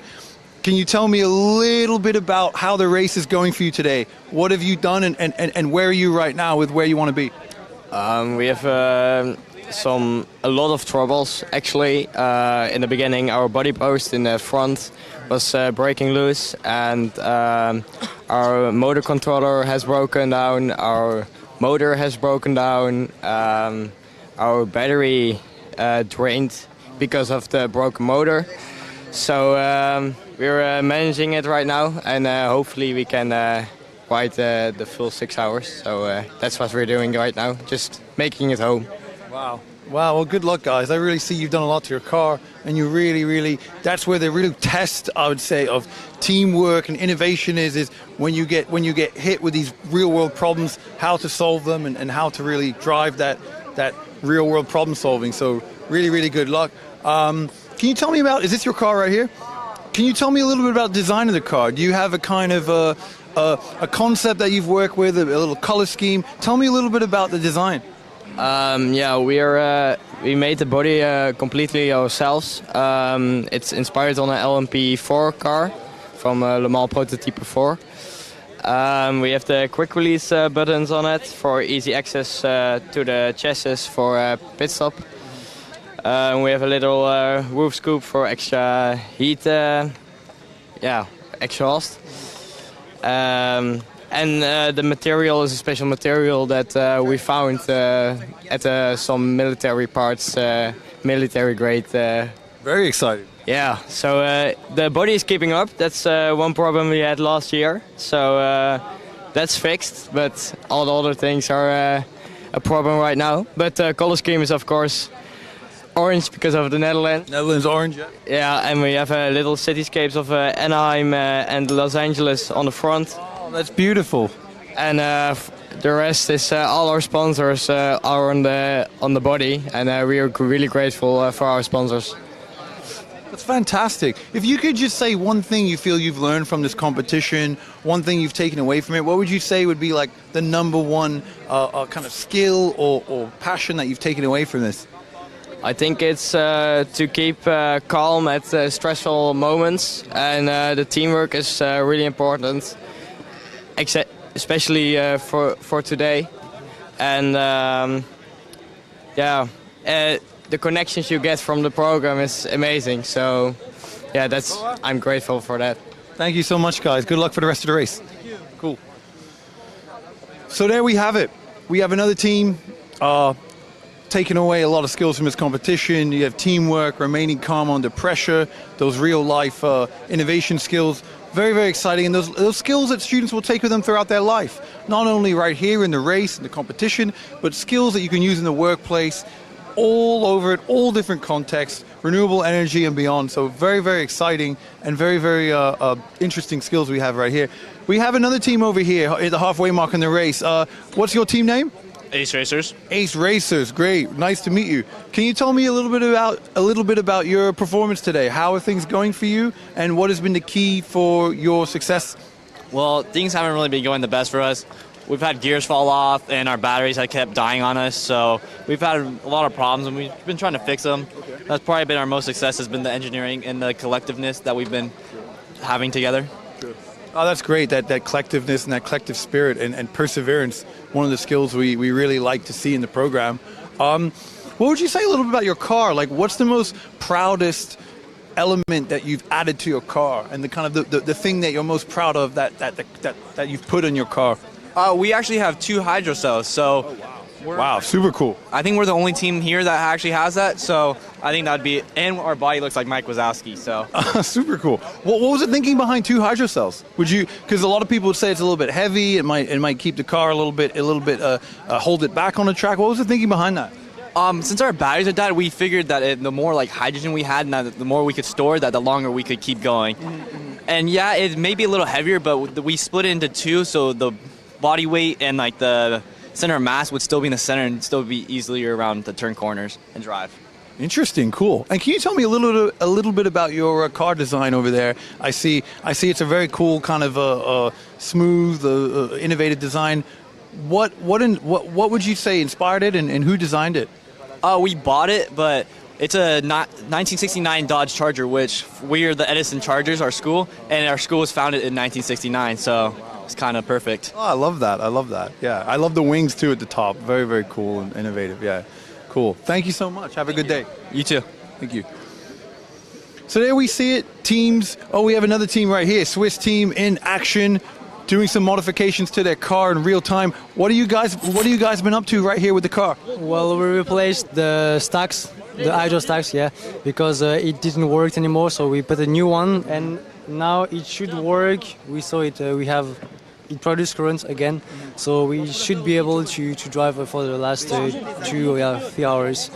Can you tell me a little bit about how the race is going for you today? What have you done and where are you right now with where you want to be? We have a lot of troubles actually. In the beginning our body post in the front was breaking loose, and our motor controller has broken down, our motor has broken down, our battery drained because of the broken motor. So we're managing it right now, and hopefully we can ride the full 6 hours. So that's what we're doing right now, just making it home. Wow. Well, good luck, guys. I really see you've done a lot to your car, and you really, that's where the real test, I would say, of teamwork and innovation is when you get hit with these real-world problems, how to solve them and how to really drive that real-world problem solving. So Really, really good luck. Can you tell me about, is this your car right here? Can you tell me a little bit about the design of the car? Do you have a kind of a concept that you've worked with, a little color scheme? Tell me a little bit about the design. Yeah, we made the body completely ourselves. It's inspired on an LMP4 car from Le Mans Prototype 4. We have the quick release buttons on it for easy access to the chassis for pit stop. We have a little roof scoop for extra heat, exhaust. And the material is a special material that we found at some military parts, military grade. Very exciting. Yeah, so the body is keeping up. That's one problem we had last year. So that's fixed, but all the other things are a problem right now. But the color scheme is, of course, orange because of the Netherlands. Netherlands orange, yeah. Yeah, and we have little cityscapes of Anaheim and Los Angeles on the front. Oh, that's beautiful. And the rest is all our sponsors are on the body, and we are really grateful for our sponsors. That's fantastic. If you could just say one thing you feel you've learned from this competition, one thing you've taken away from it, what would you say would be like the number one kind of skill or passion that you've taken away from this? I think it's to keep calm at stressful moments, and the teamwork is really important, especially for today. And the connections you get from the program is amazing. So yeah, I'm grateful for that. Thank you so much, guys. Good luck for the rest of the race. Thank you. Cool. So there we have it. We have another team taking away a lot of skills from this competition. You have teamwork, remaining calm under pressure, those real-life innovation skills. Very, very exciting. And those skills that students will take with them throughout their life. Not only right here in the race, in the competition, but skills that you can use in the workplace, all over it, all different contexts, renewable energy and beyond. So very, very exciting and very, very interesting skills we have right here. We have another team over here at the halfway mark in the race. What's your team name? Ace Racers. Ace Racers, great, nice to meet you. Can you tell me a little bit about your performance today? How are things going for you, and what has been the key for your success? Well, things haven't really been going the best for us. We've had gears fall off, and our batteries have kept dying on us, so we've had a lot of problems, and we've been trying to fix them. Okay. That's probably been our most success, has been the engineering and the collectiveness that we've been having together. Sure. Oh, that's great, that collectiveness and that collective spirit and perseverance, one of the skills we really like to see in the program. What would you say a little bit about your car? Like, what's the most proudest element that you've added to your car, and the kind of the thing that you're most proud of that you've put in your car? We actually have 2 hydro cells, so... Oh, wow, super cool. I think we're the only team here that actually has that, so I think that'd be... And our body looks like Mike Wazowski, so... Super cool. What was the thinking behind 2 hydro cells? Would you... Because a lot of people would say it's a little bit heavy, it might keep the car a little bit hold it back on the track. What was the thinking behind that? Since our batteries are dead, we figured that the more like hydrogen we had, and the more we could store, that the longer we could keep going. Mm-hmm. And yeah, it may be a little heavier, but we split it into 2, so the body weight and like the center of mass would still be in the center and still be easily around the turn corners and drive. Interesting, cool. And can you tell me a little bit about your car design over there? I see it's a very cool kind of smooth, innovative design. What would you say inspired it, and who designed it? We bought it, but it's a 1969 Dodge Charger, which we are the Edison Chargers, our school, and our school was founded in 1969, so it's kind of perfect. Oh, I love that. Yeah, I love the wings too at the top. Very, very cool and innovative. Yeah, cool. Thank you so much. Have a good day. You too. Thank you. So there we see it, teams. Oh, we have another team right here, Swiss team in action, doing some modifications to their car in real time. What are you guys been up to right here with the car? Well, we replaced the stacks, the hydro stacks, yeah, because it didn't work anymore, so we put a new one, and now it should work. We saw it, it produced current again, so we should be able to drive for the last 3 hours,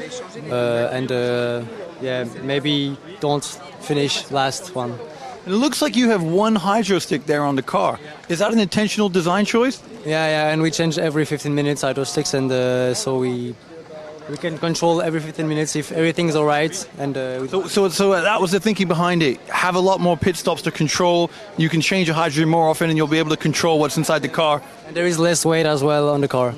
maybe don't finish last one. It looks like you have one hydro stick there on the car. Is that an intentional design choice? Yeah, and we change every 15 minutes hydro sticks, and so we we can control every 15 minutes if everything's all right. And So that was the thinking behind it. Have a lot more pit stops to control. You can change your hydrogen more often, and you'll be able to control what's inside the car. And there is less weight as well on the car.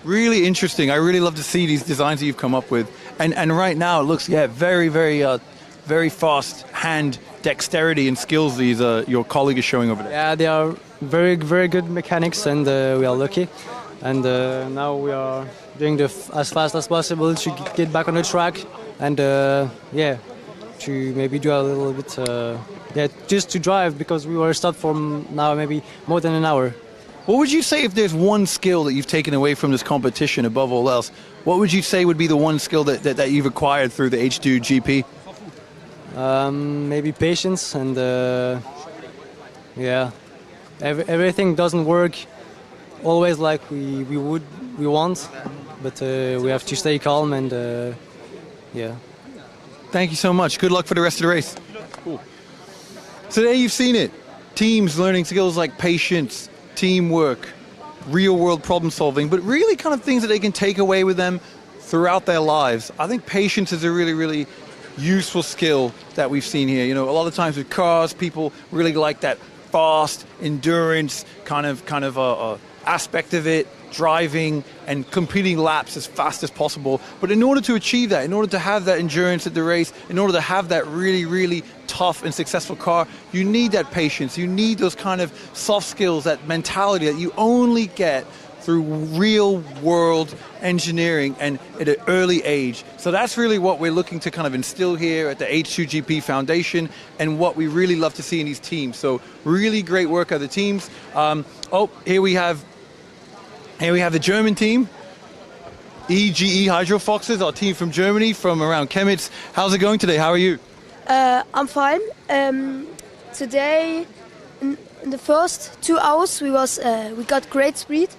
Really interesting. I really love to see these designs that you've come up with. And right now it looks, very, very fast hand dexterity and skills these your colleague is showing over there. Yeah, they are very, very good mechanics, and we are lucky. And now we are doing as fast as possible to get back on the track, and to maybe do a little bit, just to drive, because we were stopped for now maybe more than an hour. What would you say, if there's one skill that you've taken away from this competition above all else, what would you say would be the one skill that you've acquired through the H2GP? Maybe patience, and everything doesn't work always like we want, but we have to stay calm, and Thank you so much. Good luck for the rest of the race. Cool. Today you've seen it. Teams learning skills like patience, teamwork, real-world problem solving, but really kind of things that they can take away with them throughout their lives. I think patience is a really, really useful skill that we've seen here. A lot of times with cars, people really like that fast endurance kind of aspect of it, driving and completing laps as fast as possible. But in order to achieve that, in order to have that endurance at the race, in order to have that really, really tough and successful car, you need that patience. You need those kind of soft skills, that mentality that you only get through real world engineering and at an early age. So that's really what we're looking to kind of instill here at the H2GP Foundation, and what we really love to see in these teams. So really great work of the teams. Here we have the German team, EGE Hydro Foxes, our team from Germany, from around Chemnitz. How's it going today? How are you? I'm fine. Today, in the first 2 hours, we got great speed.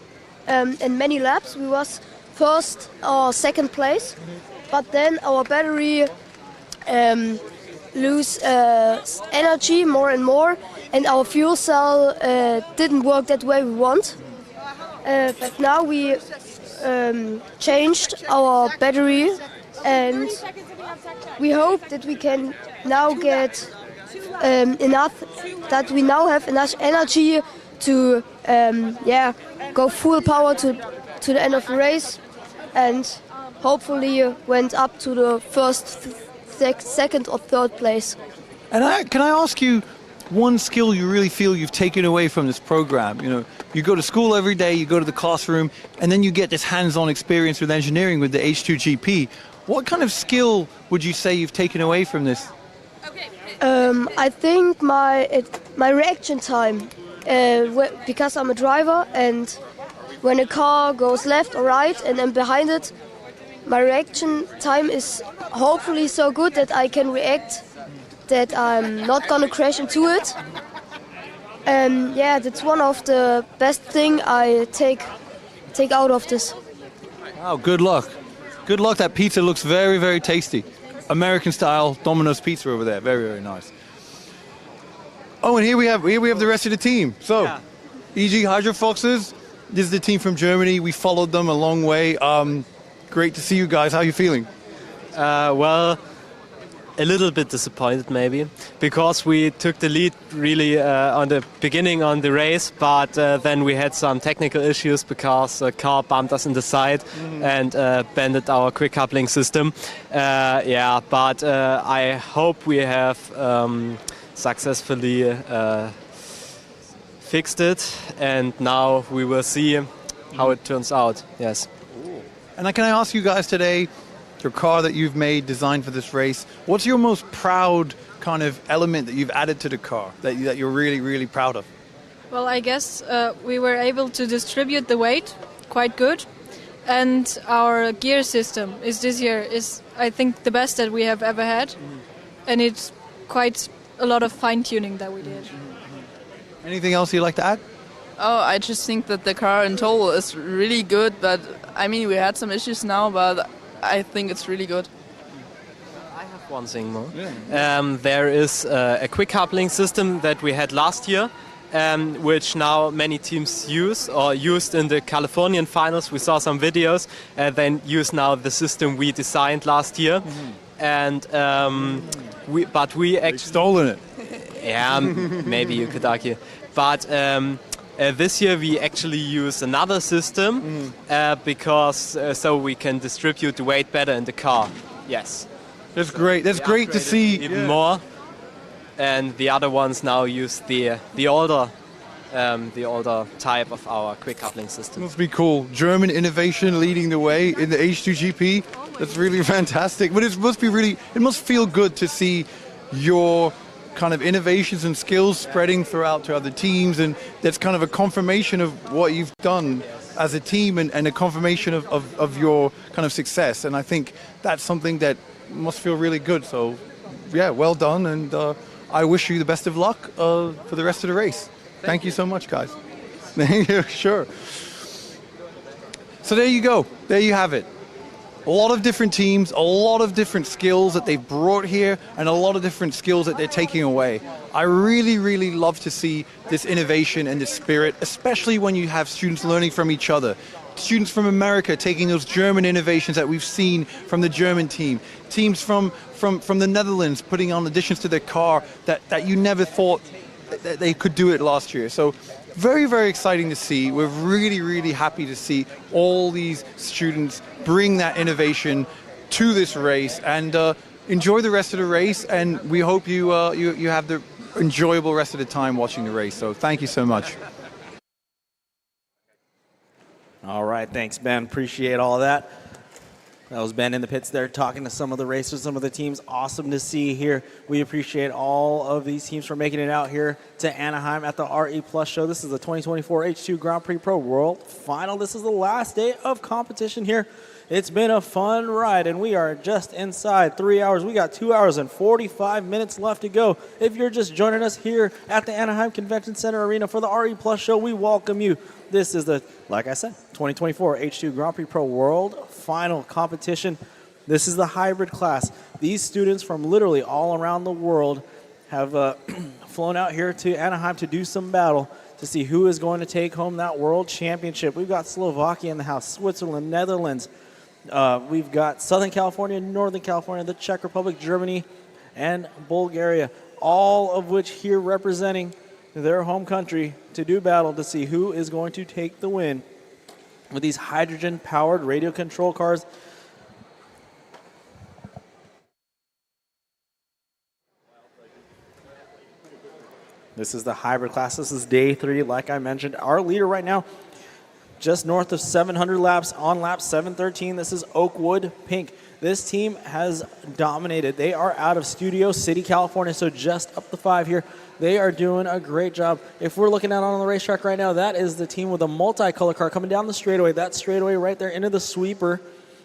In many laps, we was first or second place, but then our battery lose energy more and more, and our fuel cell didn't work that way we want. But now we changed our battery, and we hope that we can now get enough, that we now have enough energy to go full power to the end of the race, and hopefully went up to the first, second or third place. And can I ask you one skill you really feel you've taken away from this program? You go to school every day, you go to the classroom, and then you get this hands-on experience with engineering with the H2GP. What kind of skill would you say you've taken away from this? I think my reaction time, because I'm a driver, and when a car goes left or right and I'm behind it, my reaction time is hopefully so good that I can react, that I'm not gonna crash into it. That's one of the best thing I take out of this. Wow, good luck. Good luck. That pizza looks very, very tasty. American style Domino's pizza over there. Very, very nice. Oh, and here we have the rest of the team. So, EG Hydro Foxes, this is the team from Germany. We followed them a long way. Great to see you guys. How are you feeling? Well, a little bit disappointed maybe, because we took the lead really on the beginning on the race, but then we had some technical issues because a car bumped us in the side and bended our quick coupling system. But I hope we have successfully fixed it, and now we will see how it turns out. Yes. And can I ask you guys today, your car that you've made, designed for this race, what's your most proud kind of element that you've added to the car that you're really, really proud of? Well, I guess we were able to distribute the weight quite good, and our gear system this year is, I think, the best that we have ever had, and it's quite a lot of fine-tuning that we did. Anything else you'd like to add? Oh, I just think that the car in total is really good, but I mean, we had some issues now, but I think it's really good. I have one thing more. There is a quick coupling system that we had last year, which now many teams use or used in the Californian finals. We saw some videos, then use now the system we designed last year. And we actually stolen it. Yeah, maybe you could argue. But this year we actually use another system because so we can distribute the weight better in the car. Yes. That's great. That's great to see. Even more. And the other ones now use the older type of our quick coupling system. Must be cool. German innovation leading the way in the H2GP. That's really fantastic. But it must feel good to see your kind of innovations and skills spreading throughout to other teams, and that's kind of a confirmation of what you've done as a team and a confirmation of your kind of success. And I think that's something that must feel really good. So yeah, well done, and I wish you the best of luck for the rest of the race. Thank you so much, guys. Sure. So there you go. There you have it. A lot of different teams, a lot of different skills that they've brought here, and a lot of different skills that they're taking away. I really, really love to see this innovation and this spirit, especially when you have students learning from each other. Students from America taking those German innovations that we've seen from the German team. Teams from the Netherlands putting on additions to their car that you never thought that they could do it last year. So very, very exciting to see. We're really, really happy to see all these students bring that innovation to this race, and enjoy the rest of the race, and we hope you have the enjoyable rest of the time watching the race. So thank you so much. All right, thanks, Ben. Appreciate all of that. That was Ben in the pits there talking to some of the racers, some of the teams. Awesome to see here. We appreciate all of these teams for making it out here to Anaheim at the RE Plus show. This is the 2024 H2 Grand Prix Pro World Final. This is the last day of competition here. It's been a fun ride, and we are just inside 3 hours. We got 2 hours and 45 minutes left to go. If you're just joining us here at the Anaheim Convention Center Arena for the RE Plus show, we welcome you. This is the, like I said, 2024 H2 Grand Prix Pro World Final competition. This is the hybrid class. These students from literally all around the world have flown out here to Anaheim to do some battle to see who is going to take home that world championship. We've got Slovakia in the house, Switzerland, Netherlands. We've got Southern California, Northern California, the Czech Republic, Germany, and Bulgaria, all of which here representing their home country to do battle to see who is going to take the win with these hydrogen-powered radio control cars. This is the hybrid class. This is day 3, like I mentioned. Our leader right now, just north of 700 laps, on lap 713. This is Oakwood Pink. This team has dominated. They are out of Studio City, California, so just up the 5 here. They are doing a great job. If we're looking out on the racetrack right now, that is the team with a multicolor car coming down the straightaway. That straightaway right there into the sweeper,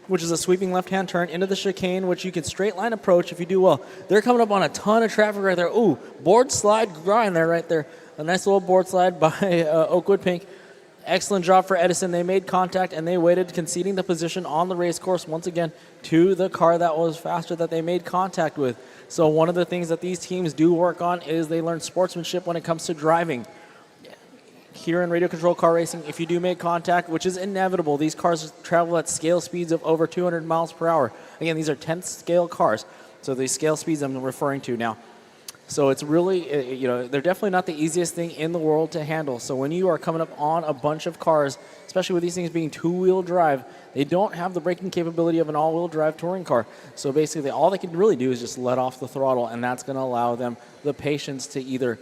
which is a sweeping left-hand turn, into the chicane, which you can straight line approach if you do well. They're coming up on a ton of traffic right there. Ooh, board slide grind there right there. A nice little board slide by Oakwood Pink. Excellent job for Edison. They made contact and they waited, conceding the position on the race course once again to the car that was faster that they made contact with. So one of the things that these teams do work on is they learn sportsmanship when it comes to driving. Here in radio control car racing, if you do make contact, which is inevitable, these cars travel at scale speeds of over 200 miles per hour. Again, these are 10th scale cars. So the scale speeds I'm referring to now. So it's really, they're definitely not the easiest thing in the world to handle. So when you are coming up on a bunch of cars, especially with these things being two-wheel drive, they don't have the braking capability of an all-wheel drive touring car. So basically, all they can really do is just let off the throttle, and that's going to allow them the patience to either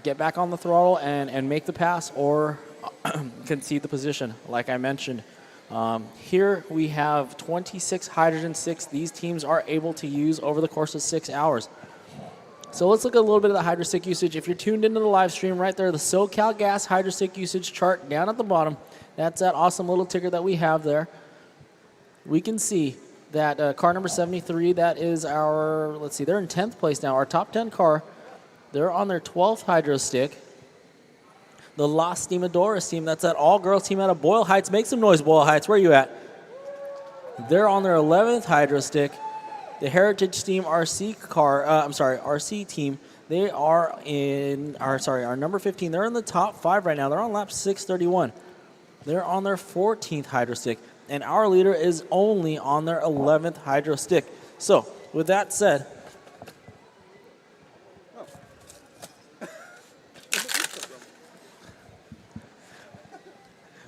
get back on the throttle and make the pass or concede the position, like I mentioned. Here we have 26 Hydrogen 6 these teams are able to use over the course of 6 hours. So let's look at a little bit of the Hydrostick usage. If you're tuned into the live stream right there, the SoCal Gas Hydrostick usage chart down at the bottom, that's that awesome little ticker that we have there. We can see that car number 73, that is our, let's see, they're in 10th place now. Our top 10 car, they're on their 12th Hydrostick. The Las Stimadoras team, that's that all-girls team out of Boyle Heights. Make some noise, Boyle Heights. Where are you at? They're on their 11th Hydrostick. The Heritage Team RC team, They are our number 15. They're in the top 5 right now. They're on lap 631. They're on their 14th hydro stick, and our leader is only on their 11th hydro stick. So, with that said,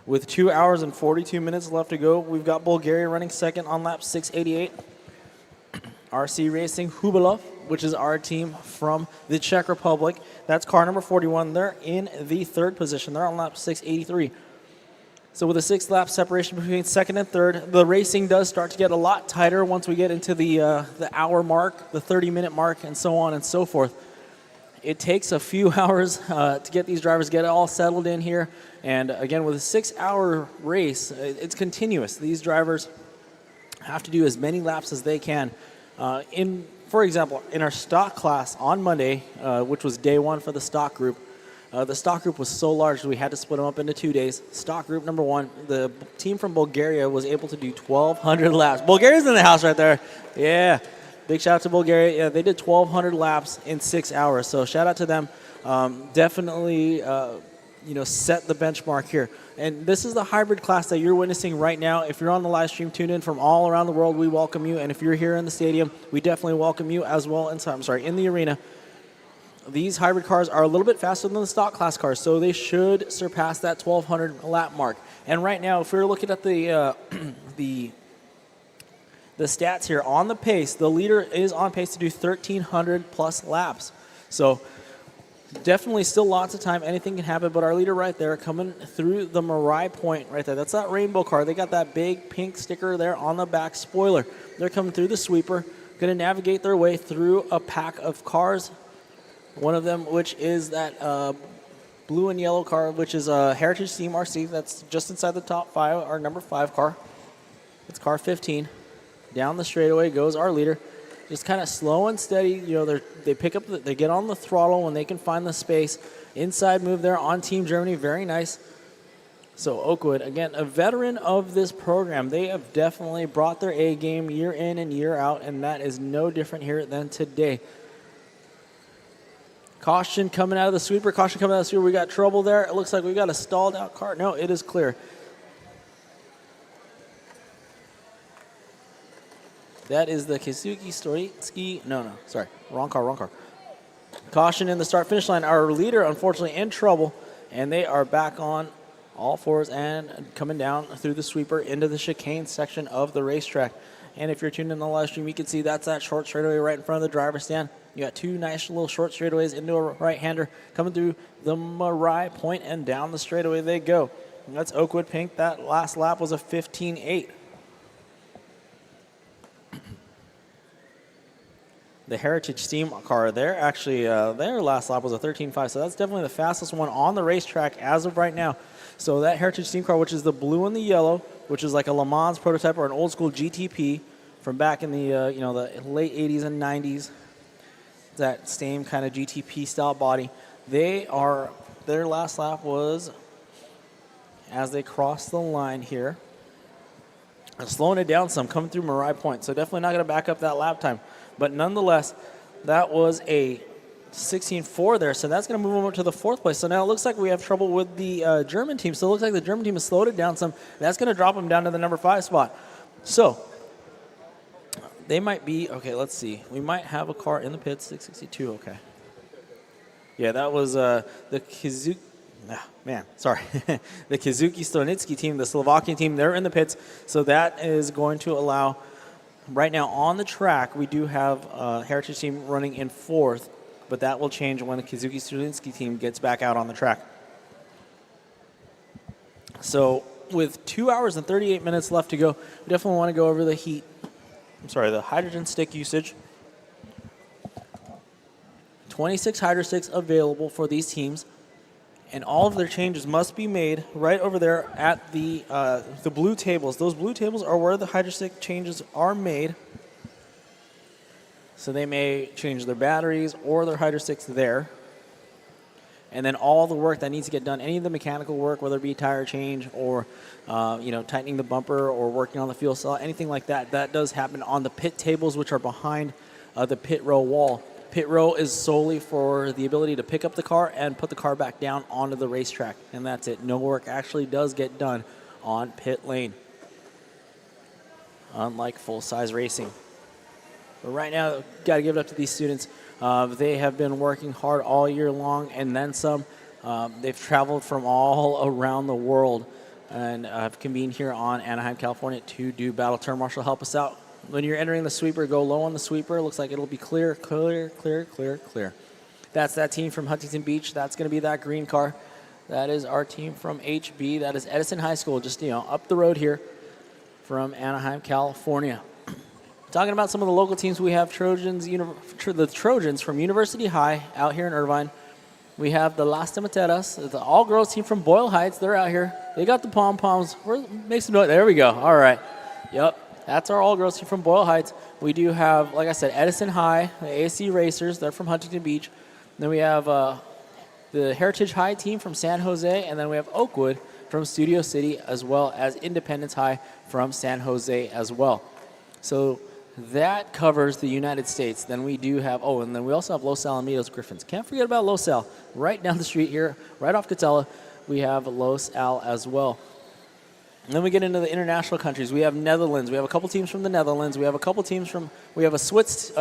with 2 hours and 42 minutes left to go, we've got Bulgaria running second on lap 688. RC Racing Hubalov, which is our team from the Czech Republic. That's car number 41. They're in the 3rd position. They're on lap 683. So with a 6-lap separation between 2nd and 3rd, the racing does start to get a lot tighter once we get into the hour mark, the 30-minute mark, and so on and so forth. It takes a few hours to get these drivers, get it all settled in here. And again, with a 6-hour race, it's continuous. These drivers have to do as many laps as they can. For example, in our stock class on Monday, which was day 1 for the stock group was so large that we had to split them up into 2 days. Stock group number 1, the team from Bulgaria was able to do 1,200 laps. Bulgaria's in the house right there. Yeah. Big shout out to Bulgaria. Yeah, they did 1,200 laps in 6 hours. So shout out to them. Definitely, set the benchmark here. And this is the hybrid class that you're witnessing right now. If you're on the live stream, tune in from all around the world. We welcome you. And if you're here in the stadium, we definitely welcome you as well. In the arena. These hybrid cars are a little bit faster than the stock class cars, so they should surpass that 1,200 lap mark. And right now, if we're looking at the stats here on the pace, the leader is on pace to do 1,300 plus laps. So definitely still lots of time. Anything can happen, but our leader right there coming through the Marai point right there. That's that rainbow car. They got that big pink sticker there on the back spoiler. They're coming through the sweeper, going to navigate their way through a pack of cars. One of them, which is that blue and yellow car, which is a Heritage Team RC. That's just inside the top 5, our number 5 car. It's car 15. Down the straightaway goes our leader. Just kind of slow and steady. They pick up, they get on the throttle when they can find the space. Inside move there on Team Germany, very nice. So Oakwood, again, a veteran of this program. They have definitely brought their A game year in and year out, and that is no different here than today. Caution coming out of the sweeper. We got trouble there. It looks like we got a stalled out car. No, it is clear. That is the Kizuki Stoitsky. No, sorry. Wrong car. Caution in the start-finish line. Our leader, unfortunately, in trouble, and they are back on all fours and coming down through the sweeper into the chicane section of the racetrack. And if you're tuned in the live stream, you can see that's that short straightaway right in front of the driver's stand. You got 2 nice little short straightaways into a right-hander coming through the Marai point, and down the straightaway they go. And that's Oakwood Pink. That last lap was a 15.8. The Heritage Team car, they're actually, their last lap was a 13.5, so that's definitely the fastest one on the racetrack as of right now. So that Heritage Team car, which is the blue and the yellow, which is like a Le Mans prototype or an old school GTP from back in the the late 80s and 90s, that same kind of GTP style body. Their last lap was, as they crossed the line here, slowing it down some, coming through Marai Point. So definitely not going to back up that lap time. But nonetheless, that was a 16.4 there, so that's going to move them up to the 4th place. So now it looks like we have trouble with the German team. So it looks like the German team has slowed it down some. That's going to drop them down to the number 5 spot. So they might be, okay, let's see. We might have a car in the pits, 662, okay. Yeah, that was the Kizuki, the Kizuki Stoitsky team, the Slovakian team, they're in the pits. So that is going to allow, right now on the track, we do have Heritage Team running in 4th, but that will change when the Kizuki Stoitsky team gets back out on the track. So with 2 hours and 38 minutes left to go, we definitely want to go over the hydrogen stick usage. 26 hydro sticks available for these teams, and all of their changes must be made right over there at the blue tables. Those blue tables are where the hydro stick changes are made. So they may change their batteries or their hydro sticks there. And then all the work that needs to get done, any of the mechanical work, whether it be tire change or tightening the bumper or working on the fuel cell, anything like that, that does happen on the pit tables, which are behind the pit row wall. Pit row is solely for the ability to pick up the car and put the car back down onto the racetrack, and that's it. No work actually does get done on pit lane, unlike full-size racing. But right now, got to give it up to these students. They have been working hard all year long, and then some. They've traveled from all around the world and have convened here on Anaheim, California to do battle. Turn marshal, help us out. When you're entering the sweeper, go low on the sweeper. Looks like it'll be clear, clear, clear, clear, clear. That's that team from Huntington Beach. That's going to be that green car. That is our team from HB. That is Edison High School, just up the road here from Anaheim, California. Talking about some of the local teams, we have the Trojans from University High out here in Irvine. We have the Las Tomateras, the all-girls team from Boyle Heights. They're out here. They got the pom-poms. Make some noise. There we go. All right. Yep. That's our all-girls team from Boyle Heights. We do have, like I said, Edison High, the ASC Racers. They're from Huntington Beach. Then we have the Heritage High team from San Jose. And then we have Oakwood from Studio City, as well as Independence High from San Jose as well. So that covers the United States. Then we do have, and then we also have Los Alamitos Griffins. Can't forget about Los Al. Right down the street here, right off Catella, we have Los Al as well. And then we get into the international countries. We have Netherlands. We have a couple teams from the Netherlands. We have a Swiss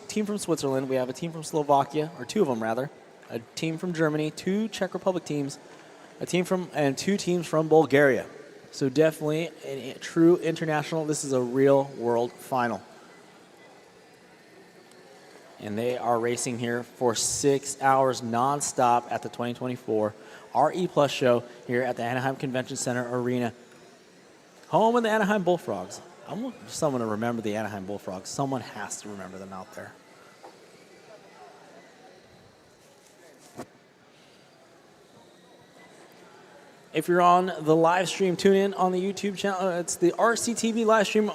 team from Switzerland. We have a team from Slovakia, or two of them rather. A team from Germany, two Czech Republic teams, and two teams from Bulgaria. So definitely a true international. This is a real world final. And they are racing here for 6 hours nonstop at the 2024 RE Plus show here at the Anaheim Convention Center Arena. Home of the Anaheim Bullfrogs. I want someone to remember the Anaheim Bullfrogs. Someone has to remember them out there. If you're on the live stream, tune in on the YouTube channel. It's the RCTV live stream.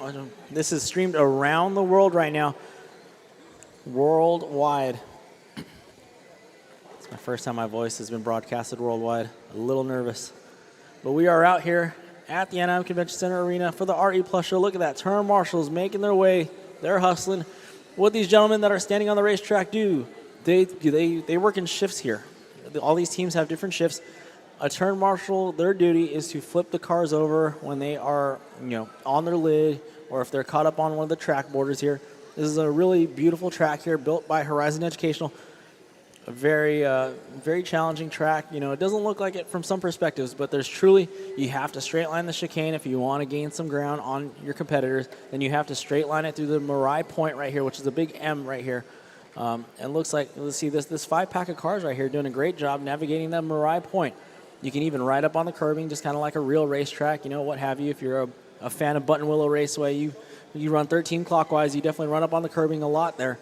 This is streamed around the world right now. Worldwide. It's my first time my voice has been broadcasted worldwide. A little nervous. But we are out here at the Anaheim Convention Center Arena for the RE Plus show. Look at that. Turn marshals making their way. They're hustling. What these gentlemen that are standing on the racetrack do, they work in shifts here. All these teams have different shifts. A turn marshal, their duty is to flip the cars over when they are, on their lid, or if they're caught up on one of the track borders here. This is a really beautiful track here, built by Horizon Educational. A very, very challenging track. It doesn't look like it from some perspectives, but you have to straight line the chicane if you want to gain some ground on your competitors. Then you have to straight line it through the Marai Point right here, which is a big M right here. It looks like, let's see, this 5-pack of cars right here doing a great job navigating that Marai Point. You can even ride up on the curbing, just kind of like a real racetrack, what have you. If you're a fan of Buttonwillow Raceway, you run 13 clockwise, you definitely run up on the curbing a lot there.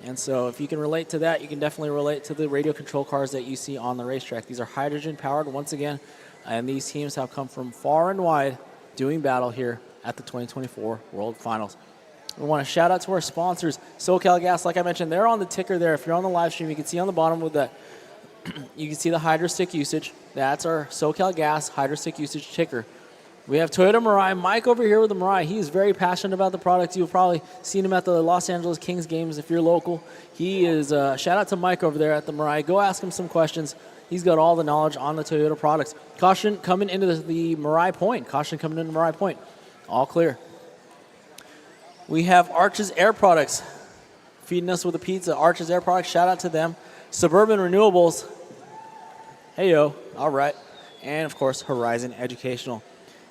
And so if you can relate to that, you can definitely relate to the radio control cars that you see on the racetrack. These are hydrogen powered once again, and these teams have come from far and wide doing battle here at the 2024 World Finals. We want to shout out to our sponsors, SoCal Gas. Like I mentioned, they're on the ticker there. If you're on the live stream, you can see on the bottom with that. You can see the hydro stick usage. That's our SoCal Gas hydro stick usage ticker. We have Toyota Mirai. Mike over here with the Mirai. He is very passionate about the product. You've probably seen him at the Los Angeles Kings games if you're local. He is, shout out to Mike over there at the Mirai. Go ask him some questions. He's got all the knowledge on the Toyota products. Caution coming into the Mirai Point. Caution coming into the Mirai Point. All clear. We have Arches Air Products feeding us with a pizza. Arches Air Products, shout out to them. Suburban Renewables. Hey, yo. All right. And, of course, Horizon Educational.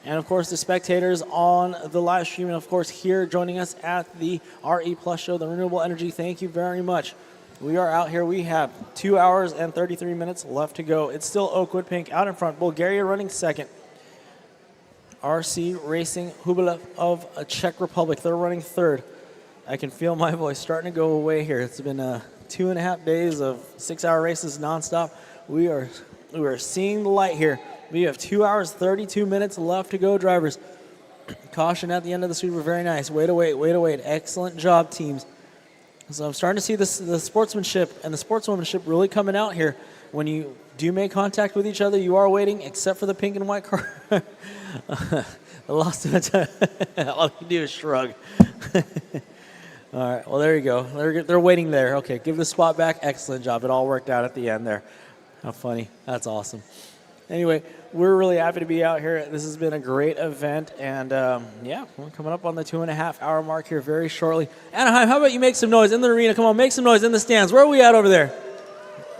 And, of course, the spectators on the live stream. And, of course, here joining us at the RE Plus show, the Renewable Energy. Thank you very much. We are out here. We have 2 hours and 33 minutes left to go. It's still Oakwood Pink out in front. Bulgaria running second. RC Racing Hubilev of Czech Republic. They're running third. I can feel my voice starting to go away here. It's been 2.5 days of 6-hour races nonstop. We are seeing the light here. We have 2 hours, 32 minutes left to go, drivers. Caution at the end of the sweeper. Very nice. Way to wait. Excellent job, teams. So I'm starting to see the sportsmanship and the sportswomanship really coming out here. When you do make contact with each other, you are waiting, except for the pink and white car. I lost it. All you do is shrug. All right, well, there you go. They're waiting there. Okay, give the spot back. Excellent job. It all worked out at the end there. How funny. That's awesome. Anyway, we're really happy to be out here. This has been a great event, and yeah, we're coming up on the 2.5-hour mark here very shortly. Anaheim, how about you make some noise in the arena? Come on, make some noise in the stands. Where are we at over there?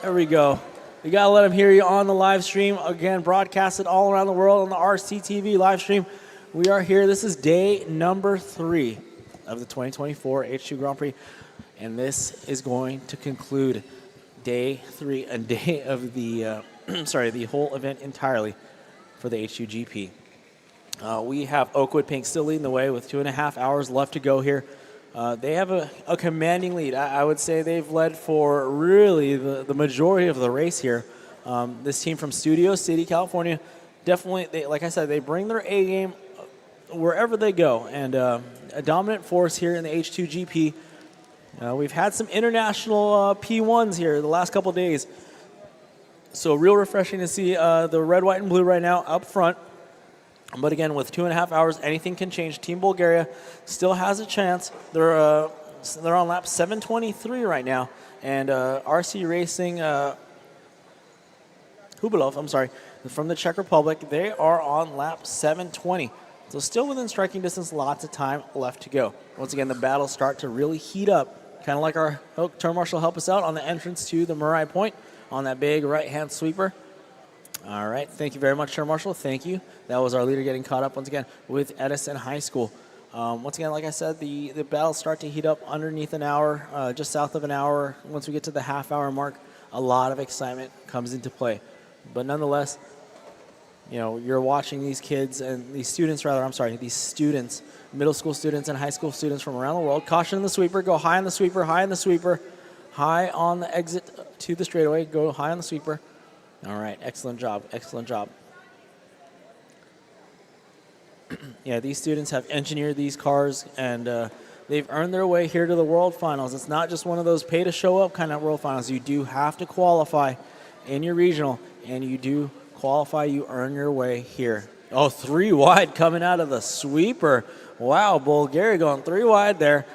There we go. We got to let them hear you on the live stream. Again, broadcasted all around the world on the RCTV live stream. We are here. This is day number 3 of the 2024 H2 Grand Prix, and this is going to conclude day 3, a day of the the whole event entirely for the H2GP. We have Oakwood Pink still leading the way with 2.5 hours left to go here. They have a commanding lead. I would say they've led for really the majority of the race here. This team from Studio City, California, definitely, like I said, they bring their A game wherever they go, and a dominant force here in the H2GP. We've had some international P1s here the last couple days, so real refreshing to see the red, white, and blue right now up front. But again, with 2.5 hours, anything can change. Team Bulgaria still has a chance. They're on lap 723 right now, and RC Racing Hubilov, from the Czech Republic, they are on lap 720. So still within striking distance, lots of time left to go. Once again, the battles start to really heat up, kind of like our turn marshal help us out on the entrance to the Marai Point on that big right-hand sweeper. All right, thank you very much, Turn Marshal. Thank you. That was our leader getting caught up once again with Edison High School. Once again, like I said, the battles start to heat up underneath an hour, just south of an hour. Once we get to the half-hour mark, a lot of excitement comes into play. But nonetheless, you know, you're watching these kids and these students, middle school students and high school students from around the world. Caution in the sweeper, go high on the sweeper, high on the sweeper, high on the exit to the straightaway, go high on the sweeper. All right, excellent job, excellent job. Yeah, these students have engineered these cars, and they've earned their way here to the World Finals. It's not just one of those pay-to-show-up kind of World Finals. You do have to qualify in your regional, and you do qualify, you earn your way here. Oh, 3 wide coming out of the sweeper. Wow, Bulgaria going 3 wide there,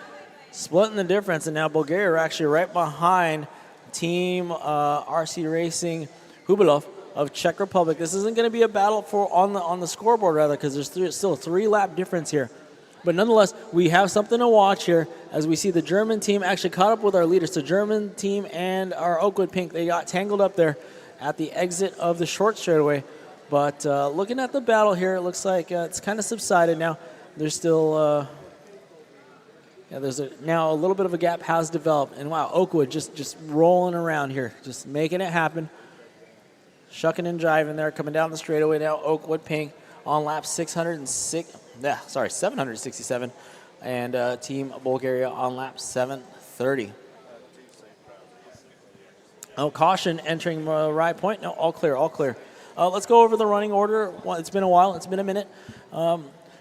splitting the difference, and now Bulgaria are actually right behind Team RC Racing Hubilov of Czech Republic. This isn't going to be a battle for on the scoreboard, rather, because there's still a 3-lap difference here. But nonetheless, we have something to watch here as we see the German team actually caught up with our leaders. The German team and our Oakwood Pink, they got tangled up there at the exit of the short straightaway. But looking at the battle here, it looks like it's kind of subsided now. There's still, now a little bit of a gap has developed. And wow, Oakwood just rolling around here, just making it happen. Shucking and jiving there, coming down the straightaway now. Oakwood Pink on lap 767, and Team Bulgaria on lap 730. Oh, caution entering Marai Point. No, all clear, all clear. Let's go over the running order. Well, it's been a while. It's been a minute.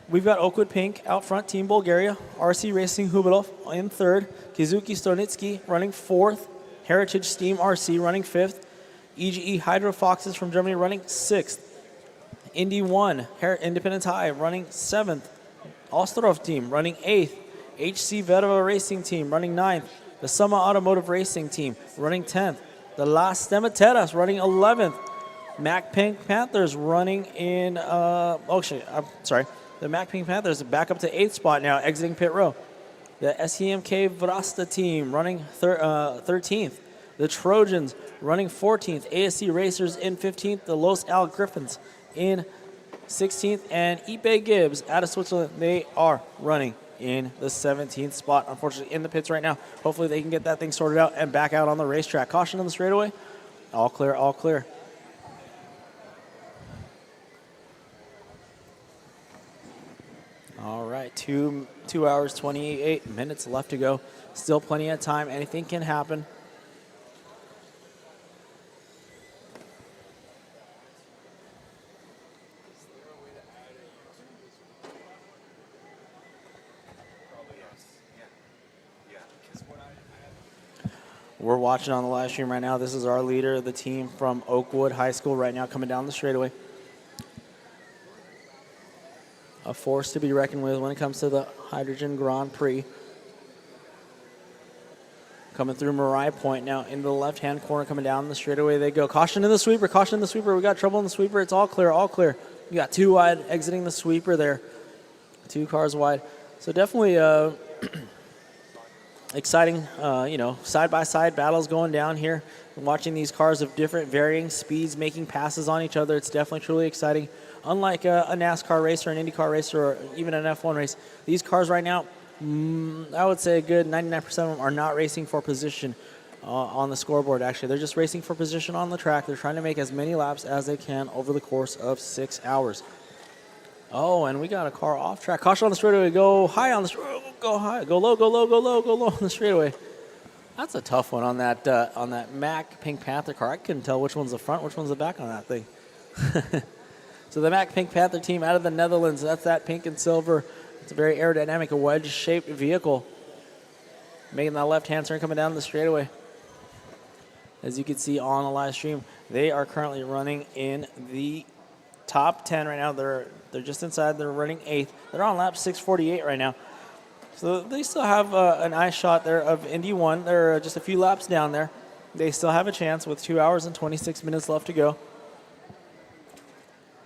We've got Oakwood Pink out front, Team Bulgaria. RC Racing Hubilov in 3rd. Kizuki Stornitsky running 4th. Heritage Steam RC running 5th. EGE Hydro Foxes from Germany running 6th. Indy 1, Independence High running 7th. Osterhof team running 8th. HC Verva Racing team running 9th. The Summa Automotive Racing team running 10th. The Las Stemeteras running 11th. Mac Pink Panthers running in, the Mac Pink Panthers back up to 8th spot now, exiting pit row. The SEMK Vrasta team running 13th. The Trojans running 14th. ASC Racers in 15th. The Los Al Griffins in 16th. And Ipe Gibbs out of Switzerland, they are running in the 17th spot, unfortunately, in the pits right now. Hopefully they can get that thing sorted out and back out on the racetrack. Caution on the straightaway. All clear, all clear. All right, 2 hours, 28 minutes left to go. Still plenty of time. Anything can happen. We're watching on the live stream right now. This is our leader, the team from Oakwood High School right now coming down the straightaway. A force to be reckoned with when it comes to the Hydrogen Grand Prix. Coming through Mariah Point now into the left-hand corner, coming down the straightaway they go. Caution in the sweeper, caution in the sweeper. We got trouble in the sweeper. It's all clear, all clear. You got 2 wide exiting the sweeper there. 2 cars wide. So definitely exciting, side-by-side battles going down here. Watching these cars of different varying speeds making passes on each other. It's definitely truly exciting. Unlike a NASCAR race or an IndyCar race or even an F1 race, these cars right now, I would say a good 99% of them are not racing for position on the scoreboard, actually. They're just racing for position on the track. They're trying to make as many laps as they can over the course of 6 hours. Oh, and we got a car off track. Caution on the straightaway. Go high on the straightaway. Go high. Go low, go low, go low, go low on the straightaway. That's a tough one on that Mack Pink Panther car. I couldn't tell which one's the front, which one's the back on that thing. So the Mack Pink Panther team out of the Netherlands, that's that pink and silver. It's a very aerodynamic, wedge-shaped vehicle. Making that left-hand turn coming down the straightaway. As you can see on the live stream, they are currently running in the top 10 right now. They're just inside. They're running 8th. They're on lap 648 right now. So they still have an eye shot there of Indy 1. They're just a few laps down there. They still have a chance with 2 hours and 26 minutes left to go.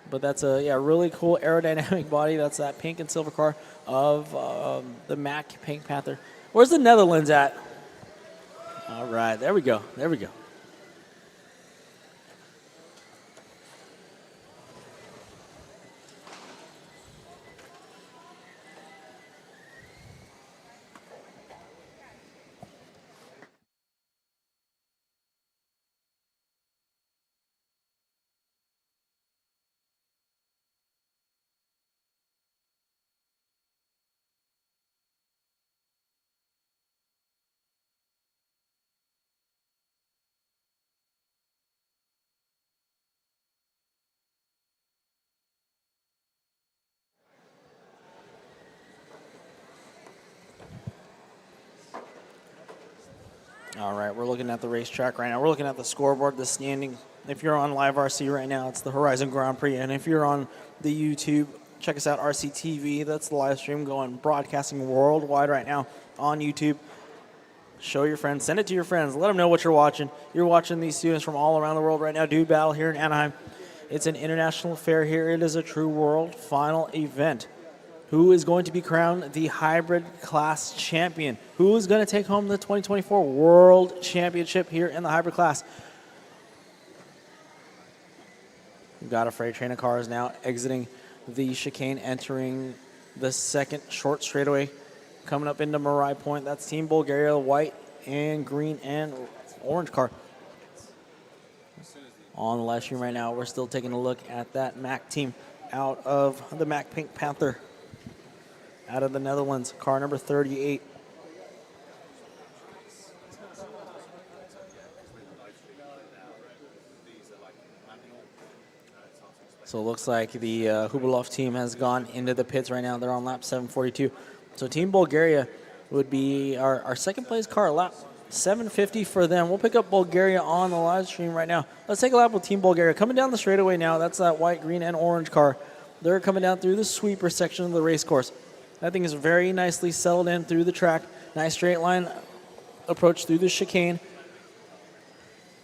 But that's a really cool aerodynamic body. That's that pink and silver car of the Mack Pink Panther. Where's the Netherlands at? All right, there we go. There we go. All right, we're looking at the racetrack right now. We're looking at the scoreboard, the standing. If you're on Live RC right now, it's the Horizon Grand Prix. And if you're on the YouTube, check us out, RCTV. That's the live stream going, broadcasting worldwide right now on YouTube. Show your friends. Send it to your friends. Let them know what you're watching. You're watching these students from all around the world right now do battle here in Anaheim. It's an international affair here. It is a true world final event. Who is going to be crowned the hybrid class champion? Who is going to take home the 2024 World Championship here in the hybrid class? We've got a freight train of cars now exiting the chicane, entering the second short straightaway, coming up into Mariah Point. That's Team Bulgaria, white and green and orange car. On the live stream right now, we're still taking a look at that Mack team out of the Mack Pink Panther. Out of the Netherlands, car number 38. So it looks like the Hubilov team has gone into the pits right now. They're on lap 742. So Team Bulgaria would be our second place car, lap 750 for them. We'll pick up Bulgaria on the live stream right now. Let's take a lap with Team Bulgaria. Coming down the straightaway now, that's that white, green, and orange car. They're coming down through the sweeper section of the race course. That thing is very nicely settled in through the track. Nice straight line approach through the chicane.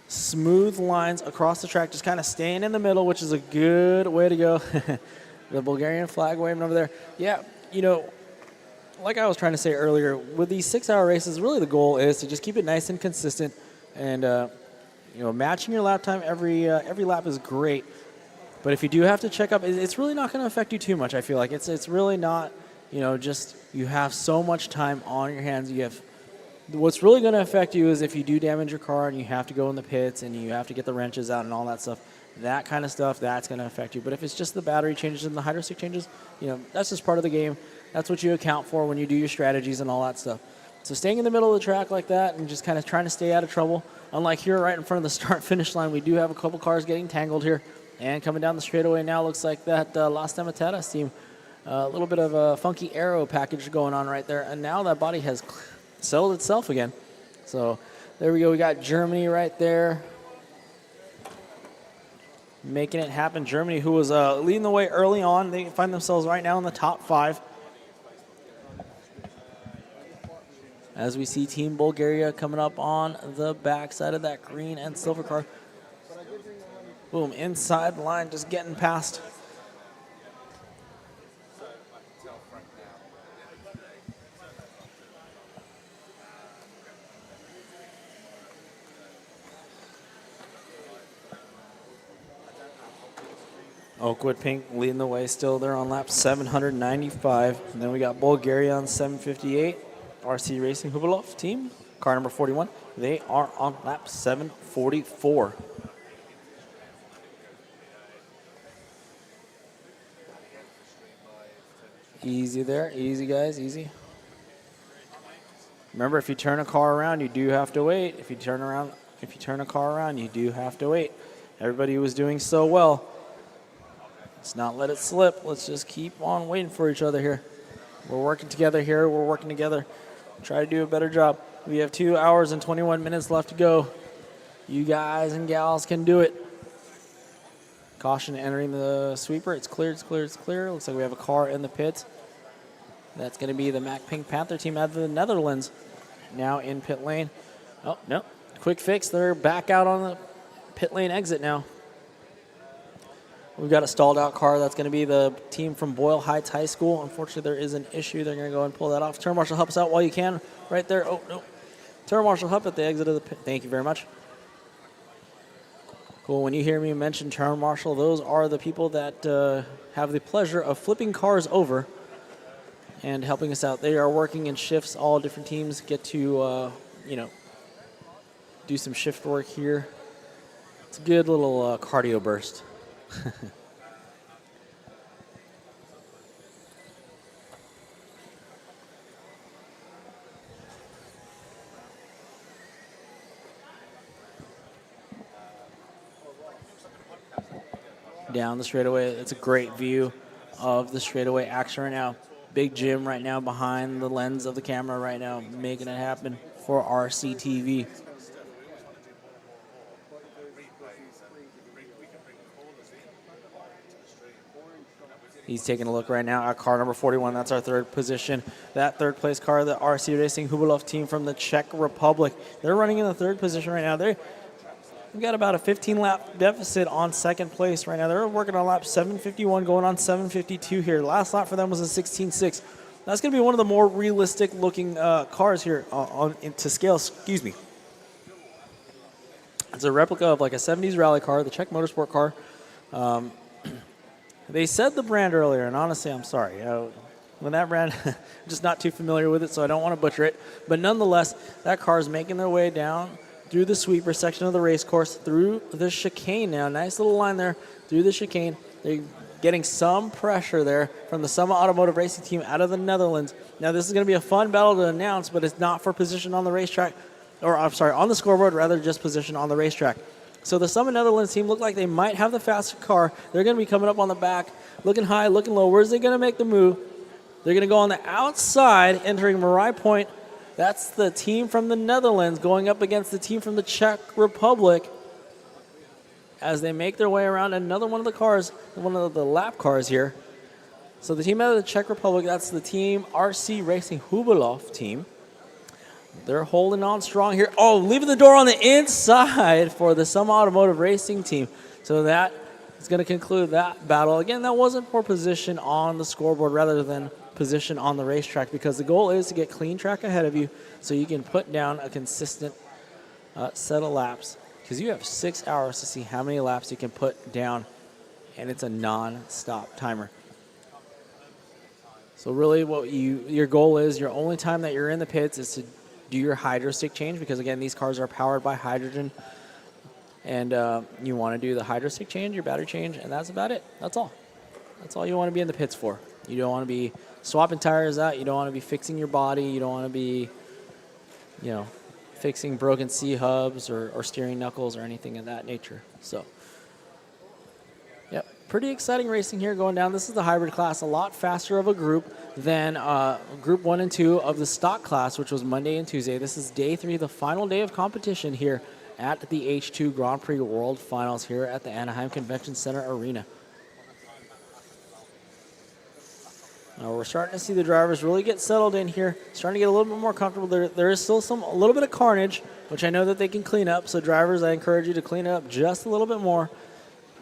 Smooth lines across the track, just kind of staying in the middle, which is a good way to go. The Bulgarian flag waving over there. Yeah, like I was trying to say earlier, with these 6-hour races, really the goal is to just keep it nice and consistent. And, matching your lap time every lap is great. But if you do have to check up, it's really not going to affect you too much, I feel like. It's really not... just you have so much time on your hands. What's really going to affect you is if you do damage your car and you have to go in the pits and you have to get the wrenches out and all that stuff. That kind of stuff, that's going to affect you. But if it's just the battery changes and the hydro stick changes, that's just part of the game. That's what you account for when you do your strategies and all that stuff. So staying in the middle of the track like that and just kind of trying to stay out of trouble. Unlike here right in front of the start-finish line, we do have a couple cars getting tangled here. And coming down the straightaway now looks like that Las Tematatas team. A little bit of a funky aero package going on right there. And now that body has settled itself again. So there we go. We got Germany right there. Making it happen. Germany, who was leading the way early on. They find themselves right now in the top 5. as we see Team Bulgaria coming up on the backside of that green and silver car. Boom, inside the line, just getting past. Oakwood Pink leading the way still. They're on lap 795. And then we got Bulgaria on 758. RC Racing Hubilov team, car number 41. They are on lap 744. Easy there, easy guys, easy. Remember, if you turn a car around, you do have to wait. If you turn a car around, you do have to wait. Everybody was doing so well. Let's not let it slip. Let's just keep on waiting for each other here. We're working together here. We're working together. Try to do a better job. We have 2 hours and 21 minutes left to go. You guys and gals can do it. Caution entering the sweeper. It's clear, it's clear, it's clear. Looks like we have a car in the pit. That's going to be the Mac Pink Panther team out of the Netherlands. Now in pit lane. Oh, no. Quick fix. They're back out on the pit lane exit now. We've got a stalled out car. That's going to be the team from Boyle Heights High School. Unfortunately, there is an issue. They're going to go and pull that off. Turn Marshal, help us out while you can. Right there. Oh, no. Turn Marshal, help at the exit of the pit. Thank you very much. Cool. When you hear me mention Turn Marshal, those are the people that have the pleasure of flipping cars over and helping us out. They are working in shifts. All different teams get to, do some shift work here. It's a good little cardio burst. Down the straightaway. It's a great view of the straightaway action right now. Big Jim right now behind the lens of the camera right now, making it happen for RCTV. He's taking a look right now at car number 41. That's our third position. That third place car, the RC Racing Hubilov team from the Czech Republic. They're running in the third position right now. They've got about a 15-lap deficit on second place right now. They're working on lap 751, going on 752 here. Last lap for them was a 16.6. That's going to be one of the more realistic-looking cars here to scale. Excuse me. It's a replica of like a 70s rally car, the Czech Motorsport car. They said the brand earlier, and honestly, I'm sorry. When that brand, I'm just not too familiar with it, so I don't want to butcher it. But nonetheless, that car is making their way down through the sweeper section of the race course, through the chicane now. Nice little line there through the chicane. They're getting some pressure there from the Summa Automotive Racing team out of the Netherlands. Now, this is going to be a fun battle to announce, but it's not for position on the racetrack, or I'm sorry, on the scoreboard, rather just position on the racetrack. So the Summa Netherlands team look like they might have the faster car. They're going to be coming up on the back, looking high, looking low. Where's they going to make the move? They're going to go on the outside, entering Marai Point. That's the team from the Netherlands going up against the team from the Czech Republic as they make their way around another one of the cars, one of the lap cars here. So the team out of the Czech Republic, that's the team RC Racing Hubilov team. They're holding on strong here. Oh, leaving the door on the inside for the Summa Automotive Racing team. So that is going to conclude that battle. Again, that wasn't for position on the scoreboard rather than position on the racetrack, because the goal is to get clean track ahead of you so you can put down a consistent set of laps, because you have 6 hours to see how many laps you can put down, and it's a non-stop timer. So really what your goal is, your only time that you're in the pits is to do your hydro stick change, because again, these cars are powered by hydrogen, and you want to do the hydro stick change, your battery change, and that's about it. That's all. That's all you want to be in the pits for. You don't want to be swapping tires out. You don't want to be fixing your body. You don't want to be, fixing broken C-hubs or steering knuckles or anything of that nature. So, yep, pretty exciting racing here going down. This is the hybrid class, a lot faster of a group than Group 1 and 2 of the stock class, which was Monday and Tuesday. This is day 3, the final day of competition here at the H2 Grand Prix World Finals here at the Anaheim Convention Center Arena. We're starting to see the drivers really get settled in here, starting to get a little bit more comfortable. There is still a little bit of carnage, which I know that they can clean up. So drivers, I encourage you to clean it up just a little bit more.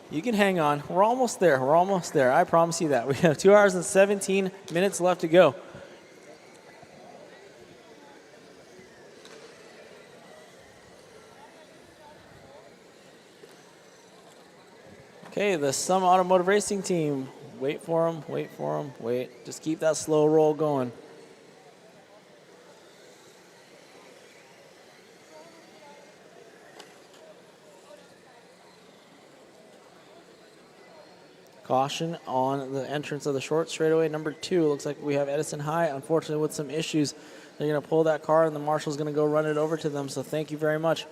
You can hang on. We're almost there. We're almost there. I promise you that. We have 2 hours and 17 minutes left to go. Okay, the Sum Automotive Racing team. Wait for them, wait for them, wait. Just keep that slow roll going. Caution on the entrance of the short straightaway. Number 2, looks like we have Edison High, unfortunately with some issues. They're going to pull that car and the marshal's going to go run it over to them, so thank you very much.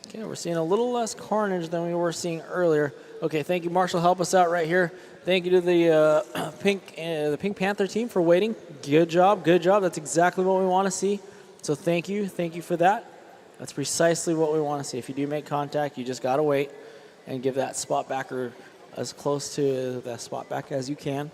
Okay, we're seeing a little less carnage than we were seeing earlier. Okay, thank you, Marshall. Help us out right here. Thank you to the Pink Panther team for waiting. Good job, good job. That's exactly what we want to see. So thank you for that. That's precisely what we want to see. If you do make contact, you just got to wait and give that spot backer as close to that spot back as you can.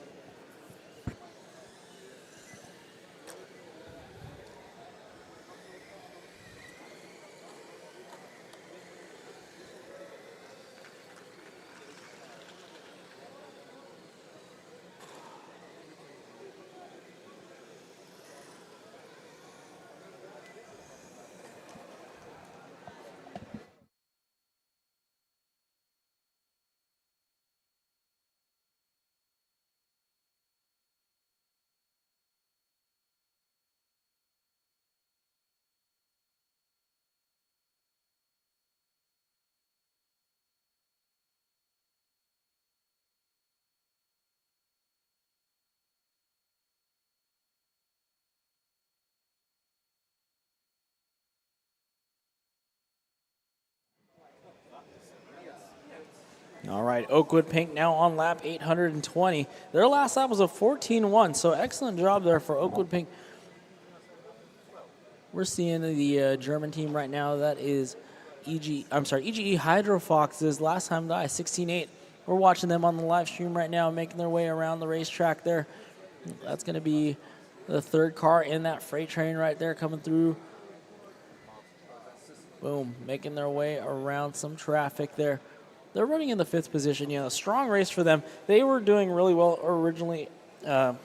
All right, Oakwood Pink now on lap 820. Their last lap was a 14-1, so excellent job there for Oakwood Pink. We're seeing the German team right now. That is EGE Hydrofox's last time die, 16-8. We're watching them on the live stream right now, making their way around the racetrack there. That's going to be the third car in that freight train right there coming through. Boom, making their way around some traffic there. They're running in the 5th position. You know, a strong race for them. They were doing really well originally at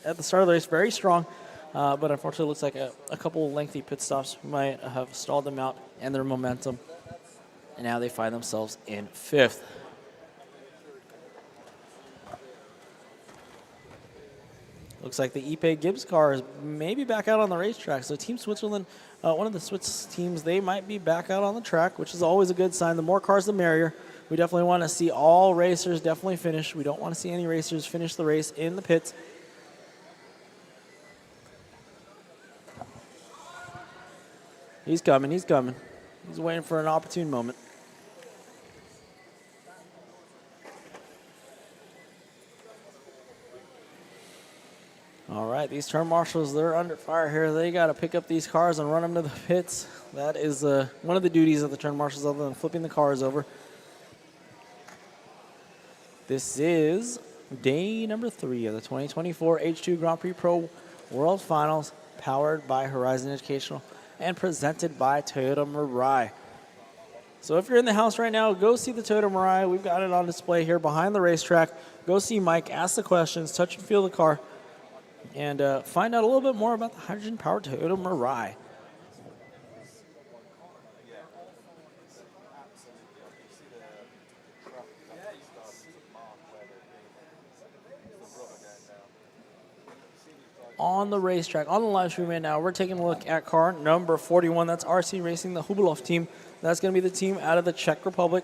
the start of the race, very strong. But unfortunately, it looks like a couple lengthy pit stops might have stalled them out and their momentum. And now they find themselves in 5th. Looks like the Ipe Gibbs car is maybe back out on the racetrack. So Team Switzerland, one of the Swiss teams, they might be back out on the track, which is always a good sign. The more cars, the merrier. We definitely want to see all racers definitely finish. We don't want to see any racers finish the race in the pits. He's coming, he's coming. He's waiting for an opportune moment. All right, these turn marshals, they're under fire here. They got to pick up these cars and run them to the pits. That is one of the duties of the turn marshals other than flipping the cars over. This is day number 3 of the 2024 H2 Grand Prix Pro World Finals, powered by Horizon Educational and presented by Toyota Mirai. So if you're in the house right now, go see the Toyota Mirai. We've got it on display here behind the racetrack. Go see Mike, ask the questions, touch and feel the car, and find out a little bit more about the hydrogen-powered Toyota Mirai. On the racetrack, on the live stream right now, we're taking a look at car number 41. That's RC Racing, the Hubeloff team. That's going to be the team out of the Czech Republic.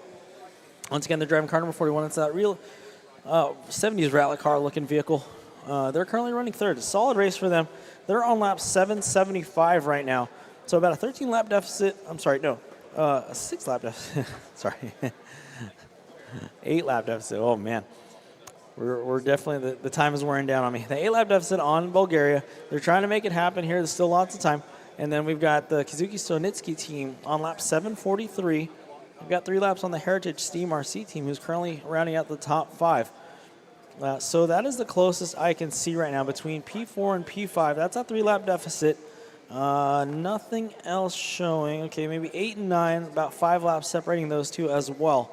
Once again, they're driving car number 41. It's that real 70s rally car looking vehicle. They're currently running 3rd. A solid race for them. They're on lap 775 right now. So about a 13 lap deficit. I'm sorry, no, a 6 lap deficit. Sorry. 8 lap deficit. Oh, man. We're definitely, the time is wearing down on me. The 8 lap deficit on Bulgaria. They're trying to make it happen here. There's still lots of time. And then we've got the Kazuki Sonitsuki team on lap 743. We've got 3 laps on the Heritage Steam RC team, who's currently rounding out the top 5. So that is the closest I can see right now between P4 and P5. That's a 3-lap deficit. Nothing else showing. Okay, maybe 8 and 9, about 5 laps separating those two as well.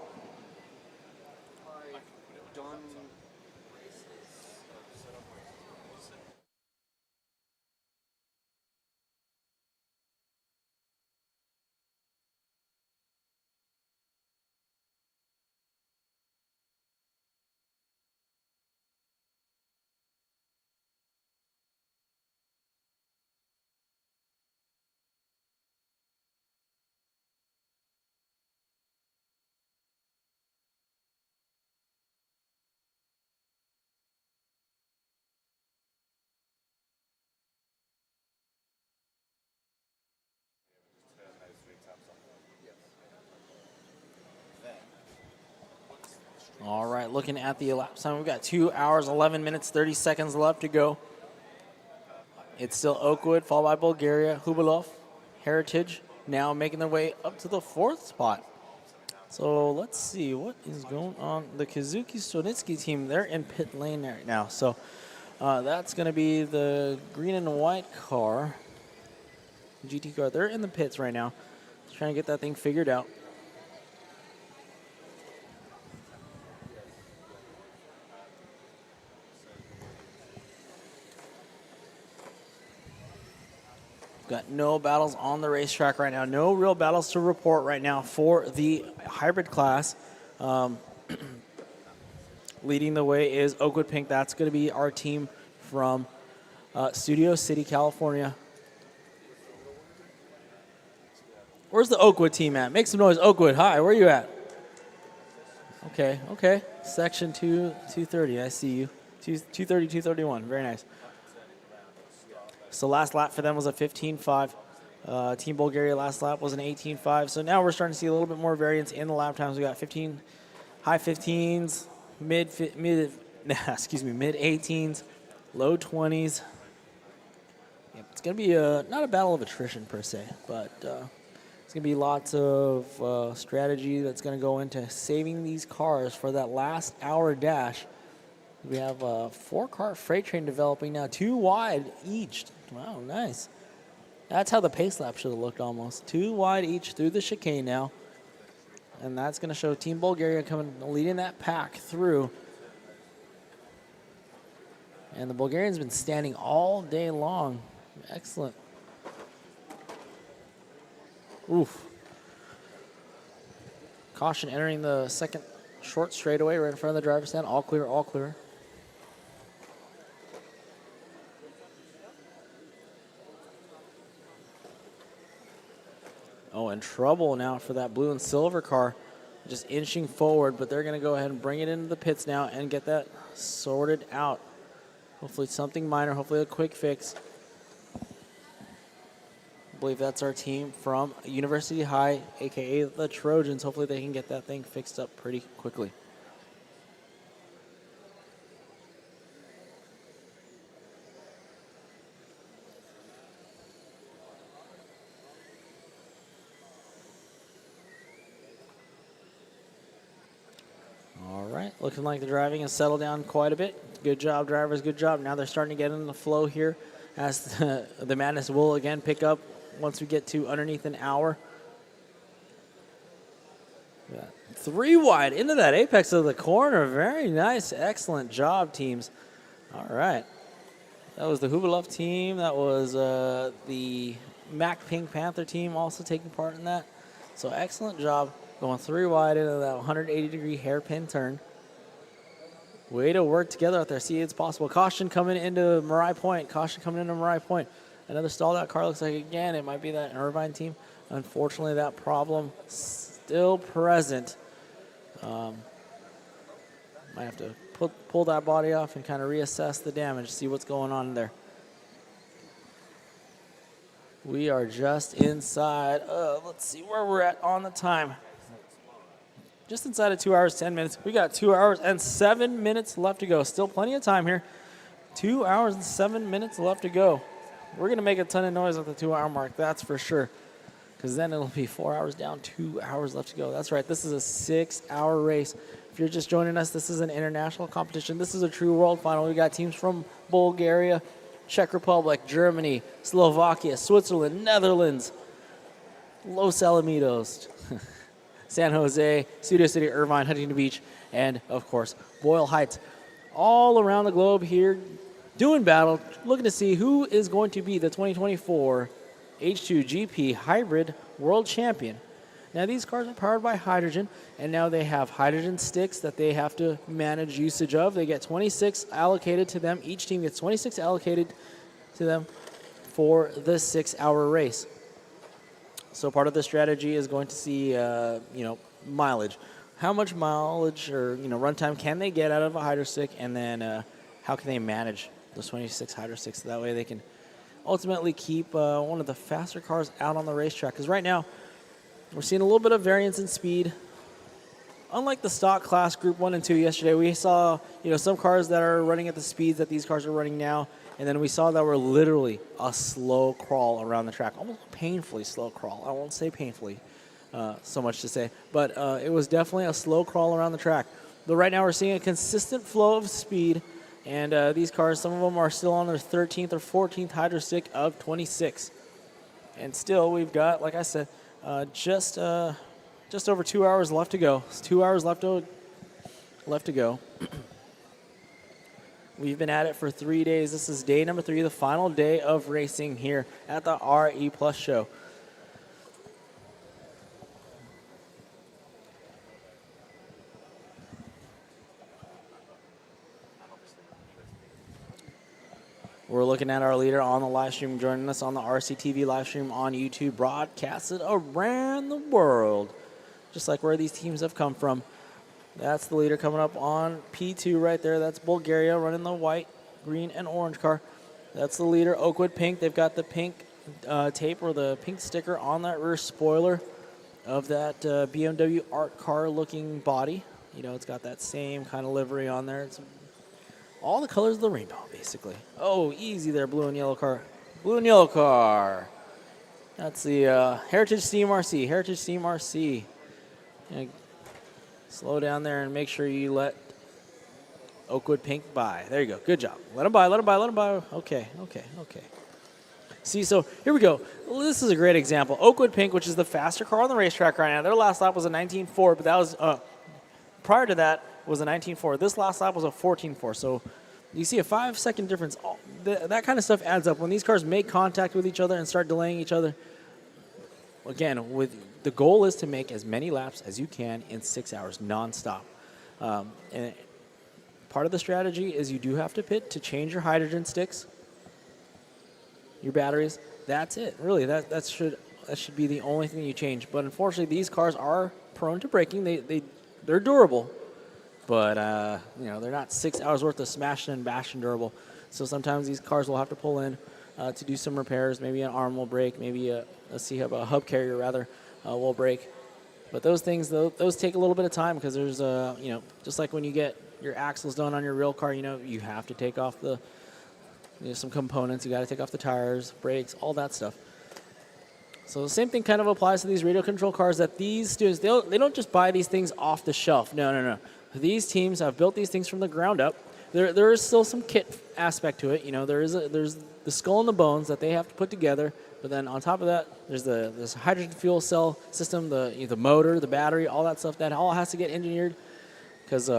All right, looking at the lap time, we've got 2 hours, 11 minutes, 30 seconds left to go. It's still Oakwood, followed by Bulgaria, Hubilov, Heritage, now making their way up to the 4th spot. So let's see what is going on. The Kazuki Sonitsuki team, they're in pit lane right now. So that's going to be the green and white car, GT car. They're in the pits right now, trying to get that thing figured out. Got no battles on the racetrack right now. No real battles to report right now for the hybrid class. Leading the way is Oakwood Pink. That's going to be our team from Studio City, California. Where's the Oakwood team at? Make some noise. Oakwood, hi, where are you at? Okay, okay. Section 230, I see you. 230, 231, very nice. So last lap for them was a 15.5. Team Bulgaria last lap was an 18.5. So now we're starting to see a little bit more variance in the lap times. We got 15, high 15s, mid 18s, low 20s. Yep, it's going to be not a battle of attrition per se, but it's going to be lots of strategy that's going to go into saving these cars for that last hour dash. We have a 4-car freight train developing now, 2 wide each. Wow, nice. That's how the pace lap should have looked almost. 2 wide each through the chicane now. And that's going to show Team Bulgaria coming, leading that pack through. And the Bulgarians been standing all day long. Excellent. Oof. Caution entering the second short straightaway right in front of the driver's stand. All clear, all clear. Oh, and trouble now for that blue and silver car. Just inching forward, but they're going to go ahead and bring it into the pits now and get that sorted out. Hopefully something minor, hopefully a quick fix. I believe that's our team from University High, a.k.a. the Trojans. Hopefully they can get that thing fixed up pretty quickly. Looking like the driving has settled down quite a bit. Good job, drivers, good job. Now they're starting to get in the flow here as the madness will again pick up once we get to underneath an hour. Yeah. 3 wide into that apex of the corner. Very nice, excellent job, teams. All right. That was the Hubilov team. That was the Mac Pink Panther team also taking part in that. So excellent job going 3 wide into that 180-degree hairpin turn. Way to work together out there. See, it's possible. Caution coming into Marai Point. Caution coming into Marai Point. Another stalled out car. Looks like, again, it might be that Irvine team. Unfortunately, that problem still present. Might have to pull that body off and kind of reassess the damage, see what's going on there. We are just inside. Let's see where we're at on the time. Just inside of 2 hours, 10 minutes. We got 2 hours and 7 minutes left to go. Still plenty of time here. 2 hours and 7 minutes left to go. We're going to make a ton of noise at the 2-hour mark, that's for sure. Because then it'll be 4 hours down, 2 hours left to go. That's right, this is a 6-hour race. If you're just joining us, this is an international competition. This is a true world final. We got teams from Bulgaria, Czech Republic, Germany, Slovakia, Switzerland, Netherlands, Los Alamitos, San Jose, Studio City, Irvine, Huntington Beach, and, of course, Boyle Heights. All around the globe here doing battle, looking to see who is going to be the 2024 H2GP Hybrid World Champion. Now, these cars are powered by hydrogen, and now they have hydrogen sticks that they have to manage usage of. They get 26 allocated to them. Each team gets 26 allocated to them for the 6-hour race. So part of the strategy is going to see, mileage. How much mileage or, runtime can they get out of a hydro stick, and then how can they manage those 26 hydro sticks so that way they can ultimately keep one of the faster cars out on the racetrack. Because right now, we're seeing a little bit of variance in speed. Unlike the stock class Group 1 and 2 yesterday, we saw some cars that are running at the speeds that these cars are running now, and then we saw that we're literally a slow crawl around the track, almost painfully slow crawl. I won't say painfully, so much to say, but it was definitely a slow crawl around the track. But right now we're seeing a consistent flow of speed, and these cars, some of them are still on their 13th or 14th hydro stick of 26. And still, we've got, like I said, just over 2 hours left to go. It's 2 hours left to go. We've been at it for 3 days. This is day number 3, the final day of racing here at the RE Plus show. We're looking at our leader on the live stream, joining us on the RCTV live stream on YouTube, broadcasted around the world, just like where these teams have come from. That's the leader coming up on P2 right there. That's Bulgaria running the white, green, and orange car. That's the leader, Oakwood Pink. They've got the pink tape or the pink sticker on that rear spoiler of that BMW art car looking body. It's got that same kind of livery on there. It's all the colors of the rainbow, basically. Oh, easy there, blue and yellow car. Blue and yellow car. That's the Heritage Team RC. Heritage Team RC. Slow down there and make sure you let Oakwood Pink by. There you go. Good job. Let him by, let him by, let him by. Okay. See, so here we go. Well, this is a great example. Oakwood Pink, which is the faster car on the racetrack right now. Their last lap was a 19.4, but that was prior to that was a 19.4. This last lap was a 14.4. So you see a 5-second difference. That kind of stuff adds up. When these cars make contact with each other and start delaying each other, again, the goal is to make as many laps as you can in 6 hours nonstop. And part of the strategy is you do have to pit to change your hydrogen sticks, your batteries. That's it. Really, that should be the only thing you change. But unfortunately, these cars are prone to braking. They're durable, but they're not 6 hours worth of smashing and bashing durable. So sometimes these cars will have to pull in to do some repairs. Maybe an arm will break. Maybe a hub carrier rather will break. But those things, those take a little bit of time because there's just like when you get your axles done on your real car, you have to take off some components. You got to take off the tires, brakes, all that stuff. So the same thing kind of applies to these radio control cars, that these students, they don't just buy these things off the shelf. No. These teams have built these things from the ground up. There is still some kit aspect to it. There's the skull and the bones that they have to put together. But then on top of that, there's this hydrogen fuel cell system, the motor, the battery, all that stuff. That all has to get engineered because,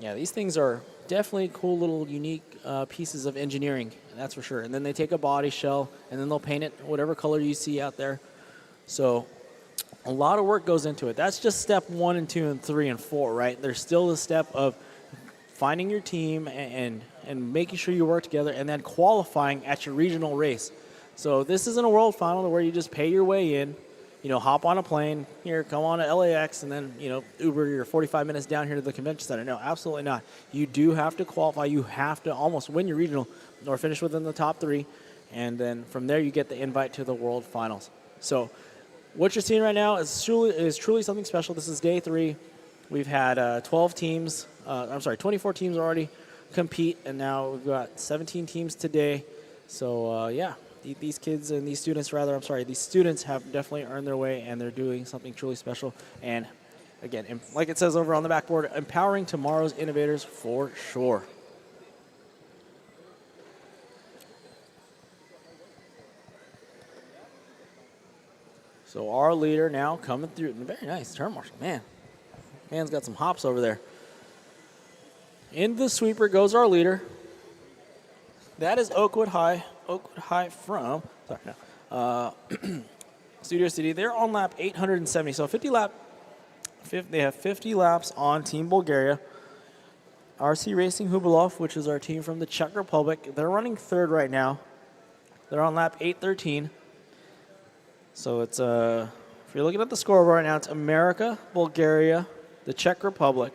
these things are definitely cool little unique pieces of engineering, that's for sure. And then they take a body shell, and then they'll paint it whatever color you see out there. So a lot of work goes into it. That's just step 1 and 2 and 3 and 4, right? There's still the step of finding your team and making sure you work together, and then qualifying at your regional race. So this isn't a world final where you just pay your way in, hop on a plane, come on to LAX, and then, Uber your 45 minutes down here to the convention center. No, absolutely not. You do have to qualify. You have to almost win your regional or finish within the top 3, and then from there you get the invite to the world finals. So what you're seeing right now is truly something special. This is day 3. We've had 24 teams already compete, and now we've got 17 teams today. So, these kids and these students, rather, I'm sorry, these students have definitely earned their way, and they're doing something truly special. And again, like it says over on the backboard, empowering tomorrow's innovators for sure. So our leader now coming through. Very nice turn marshal. Man's got some hops over there. Into the sweeper goes our leader. That is Oakwood High. Oakwood High from, sorry, no. Studio City. They're on lap 870. So they have 50 laps on Team Bulgaria. RC Racing Hubilov, which is our team from the Czech Republic, they're running third right now. They're on lap 813. So it's, if you're looking at the scoreboard right now, it's America, Bulgaria, the Czech Republic,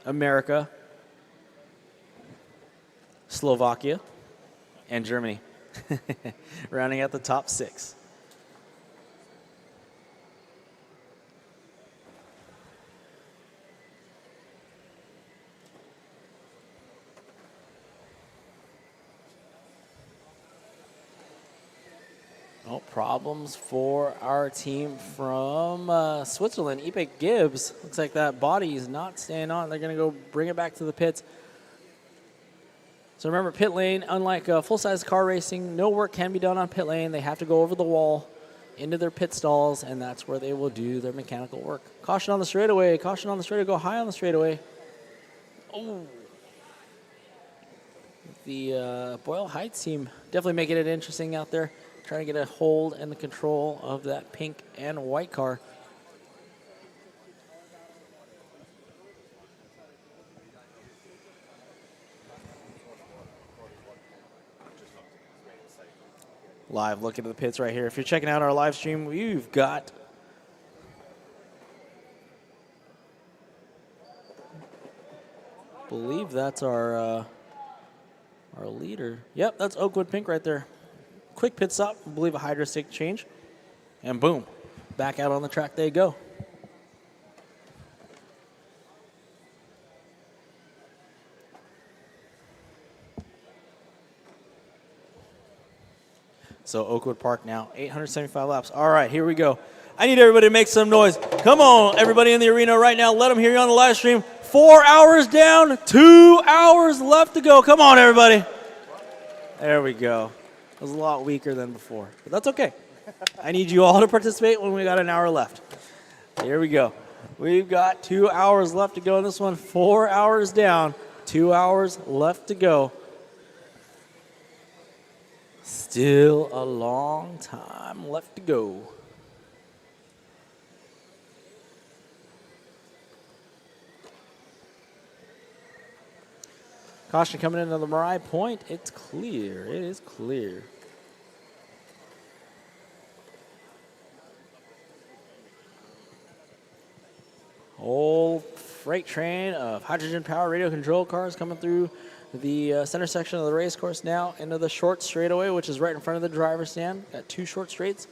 America, Slovakia, and Germany, rounding out the top 6. Oh, problems for our team from Switzerland. Ipe Gibbs, looks like that body is not staying on. They're going to go bring it back to the pits. So remember, pit lane, unlike full-size car racing, no work can be done on pit lane. They have to go over the wall into their pit stalls, and that's where they will do their mechanical work. Caution on the straightaway. Caution on the straightaway. Go high on the straightaway. Oh. The Boyle Heights team definitely making it interesting out there, trying to get a hold and the control of that pink and white car. Live look into the pits right here. If you're checking out our live stream, we've got believe that's our leader. Yep, that's Oakwood Pink right there. Quick pit stop, I believe a hydrostick change, and boom, back out on the track they go. So Oakwood Park now, 875 laps. All right, here we go. I need everybody to make some noise. Come on, everybody in the arena right now. Let them hear you on the live stream. 4 hours down, 2 hours left to go. Come on, everybody. There we go. It was a lot weaker than before, but that's okay. I need you all to participate when we got an hour left. Here we go. We've got 2 hours left to go in this one. 4 hours down, 2 hours left to go. Still a long time left to go. Caution coming into the Marai Point. It's clear. It is clear. Whole freight train of hydrogen-powered radio-controlled cars coming through the center section of the race course now into the short straightaway, which is right in front of the driver's stand. Got 2 short straights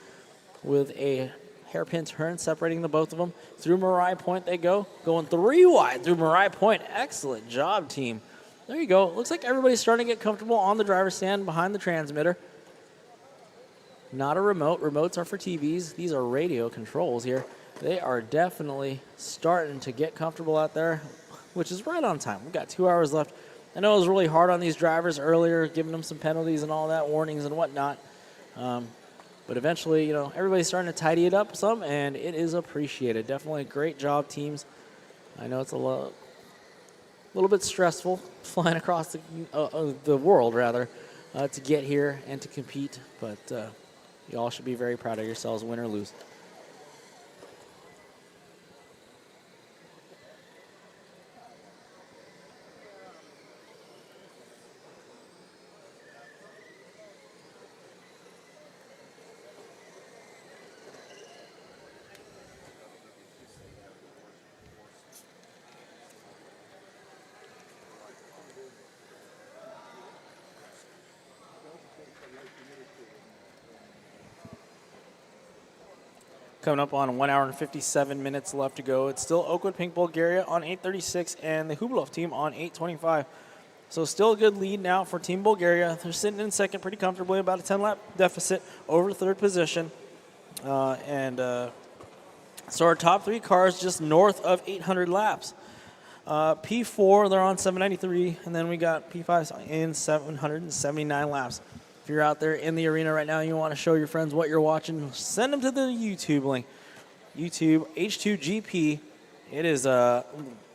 with a hairpin turn separating the both of them. Through Marai Point they go, going 3 wide through Marai Point. Excellent job, team. There you go. Looks like everybody's starting to get comfortable on the driver's stand behind the transmitter. Not a remote. Remotes are for TVs. These are radio controls here. They are definitely starting to get comfortable out there, which is right on time. We've got 2 hours left. I know it was really hard on these drivers earlier, giving them some penalties and all that, warnings and whatnot. But eventually, you know, everybody's starting to tidy it up some, and it is appreciated. Definitely a great job, teams. I know it's a little bit stressful flying across the world, rather, to get here and to compete. But you all should be very proud of yourselves, win or lose. Coming up on 1 hour and 57 minutes left to go. It's still Oakwood Pink Bulgaria on 8:36 and the Hubilov team on 8:25. So still a good lead now for Team Bulgaria. They're sitting in second pretty comfortably, about a 10-lap deficit over third position. So our top 3 cars just north of 800 laps. P4, they're on 793, and then we got P5 in 779 laps. If you're out there in the arena right now and you want to show your friends what you're watching, send them to the YouTube link. YouTube H2GP. It is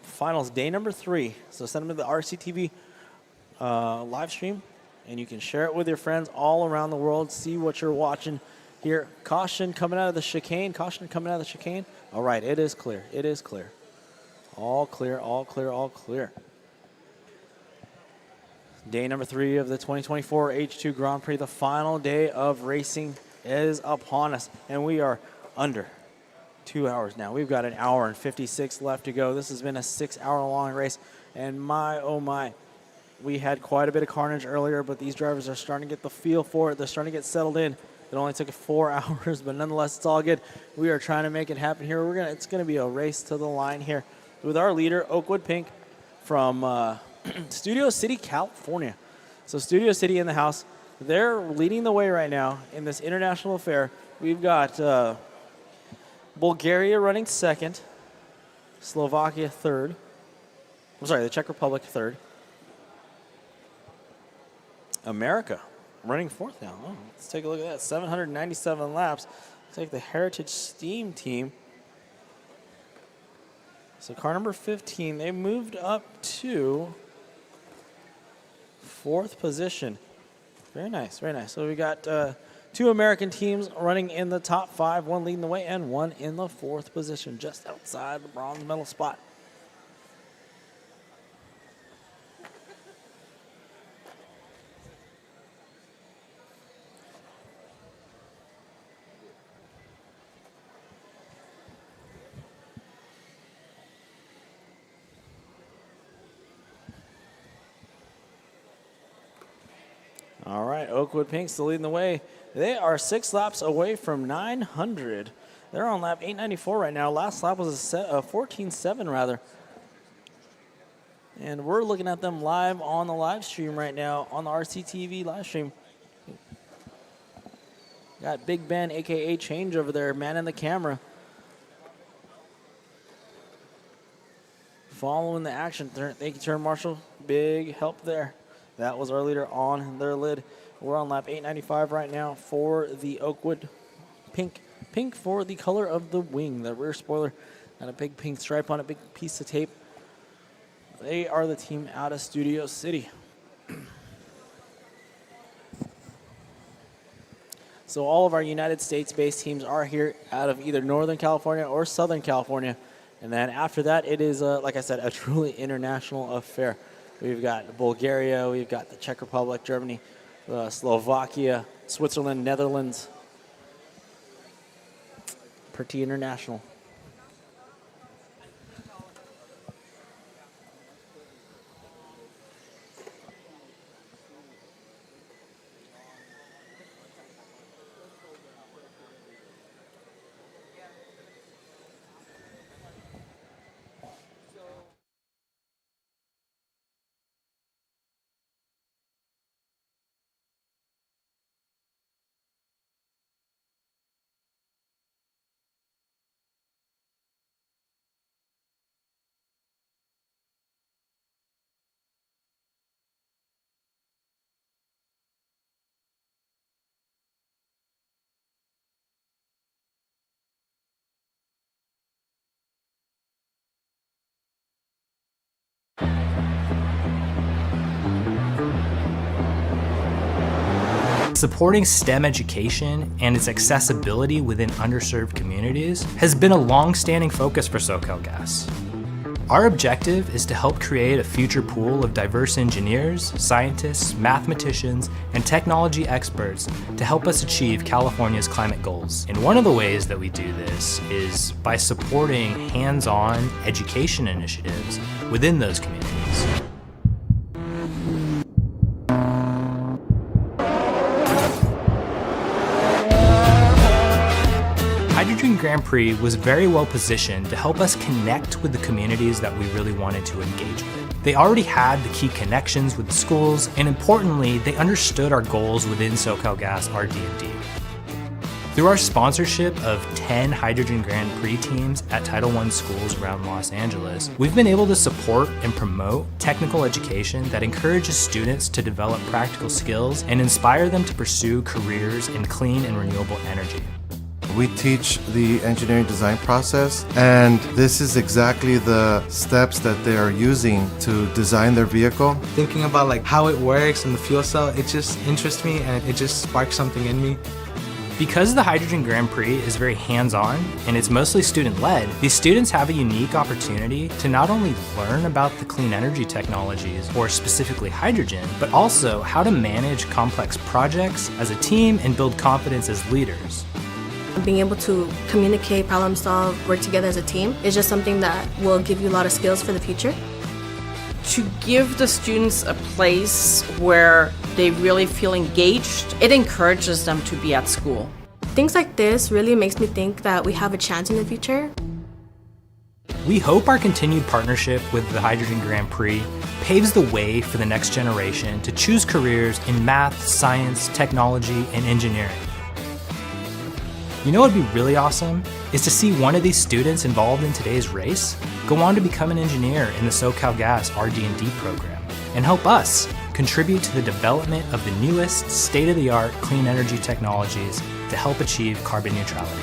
finals day number 3. So send them to the RCTV live stream, and you can share it with your friends all around the world. See what you're watching here. Caution coming out of the chicane. Caution coming out of the chicane. All right, it is clear. It is clear. All clear, all clear, all clear. Day number 3 of the 2024 H2 Grand Prix. The final day of racing is upon us, and we are under 2 hours now. We've got 1 hour and 56 left to go. This has been a 6-hour-long race, and my, oh my, we had quite a bit of carnage earlier, but these drivers are starting to get the feel for it. They're starting to get settled in. It only took 4 hours, but nonetheless, it's all good. We are trying to make it happen here. It's going to be a race to the line here with our leader, Oakwood Pink, from Studio City, California. So Studio City in the house. They're leading the way right now in this international affair. We've got Bulgaria running second, Slovakia third. I'm sorry, the Czech Republic third. America running fourth now. Oh, let's take a look at that. 797 laps. Take the Heritage Steam team. So car number 15, they moved up to 4th position. Very nice, very nice. So we got 2 American teams running in the top 5, 1 leading the way and 1 in the 4th position, just outside the bronze medal spot. All right, Oakwood Pink still leading the way. They are 6 laps away from 900. They're on lap 894 right now. Last lap was a 14.7 rather. And we're looking at them live on the live stream right now, on the RCTV live stream. Got Big Ben, a.k.a. Change over there, man in the camera. Following the action. Thank you, Turn Marshal. Big help there. That was our leader on their lid. We're on lap 895 right now for the Oakwood Pink. Pink for the color of the wing, the rear spoiler. Got a big pink stripe on it, big piece of tape. They are the team out of Studio City. So all of our United States-based teams are here out of either Northern California or Southern California. And then after that, it is, like I said, a truly international affair. We've got Bulgaria, we've got the Czech Republic, Germany, Slovakia, Switzerland, Netherlands. Pretty international. Supporting STEM education and its accessibility within underserved communities has been a long-standing focus for SoCalGas. Our objective is to help create a future pool of diverse engineers, scientists, mathematicians, and technology experts to help us achieve California's climate goals. And one of the ways that we do this is by supporting hands-on education initiatives within those communities. H2GP Grand Prix was very well positioned to help us connect with the communities that we really wanted to engage with. They already had the key connections with the schools, and importantly, they understood our goals within SoCalGas RD&D. Through our sponsorship of 10 Hydrogen Grand Prix teams at Title I schools around Los Angeles, we've been able to support and promote technical education that encourages students to develop practical skills and inspire them to pursue careers in clean and renewable energy. We teach the engineering design process, and this is exactly the steps that they are using to design their vehicle. Thinking about like how it works and the fuel cell, it just interests me and it just sparks something in me. Because the Hydrogen Grand Prix is very hands-on and it's mostly student-led, these students have a unique opportunity to not only learn about the clean energy technologies, or specifically hydrogen, but also how to manage complex projects as a team and build confidence as leaders. Being able to communicate, problem solve, work together as a team is just something that will give you a lot of skills for the future. To give the students a place where they really feel engaged, it encourages them to be at school. Things like this really makes me think that we have a chance in the future. We hope our continued partnership with the Hydrogen Grand Prix paves the way for the next generation to choose careers in math, science, technology, and engineering. You know what would be really awesome? Is to see one of these students involved in today's race go on to become an engineer in the SoCalGas RD&D program and help us contribute to the development of the newest state-of-the-art clean energy technologies to help achieve carbon neutrality.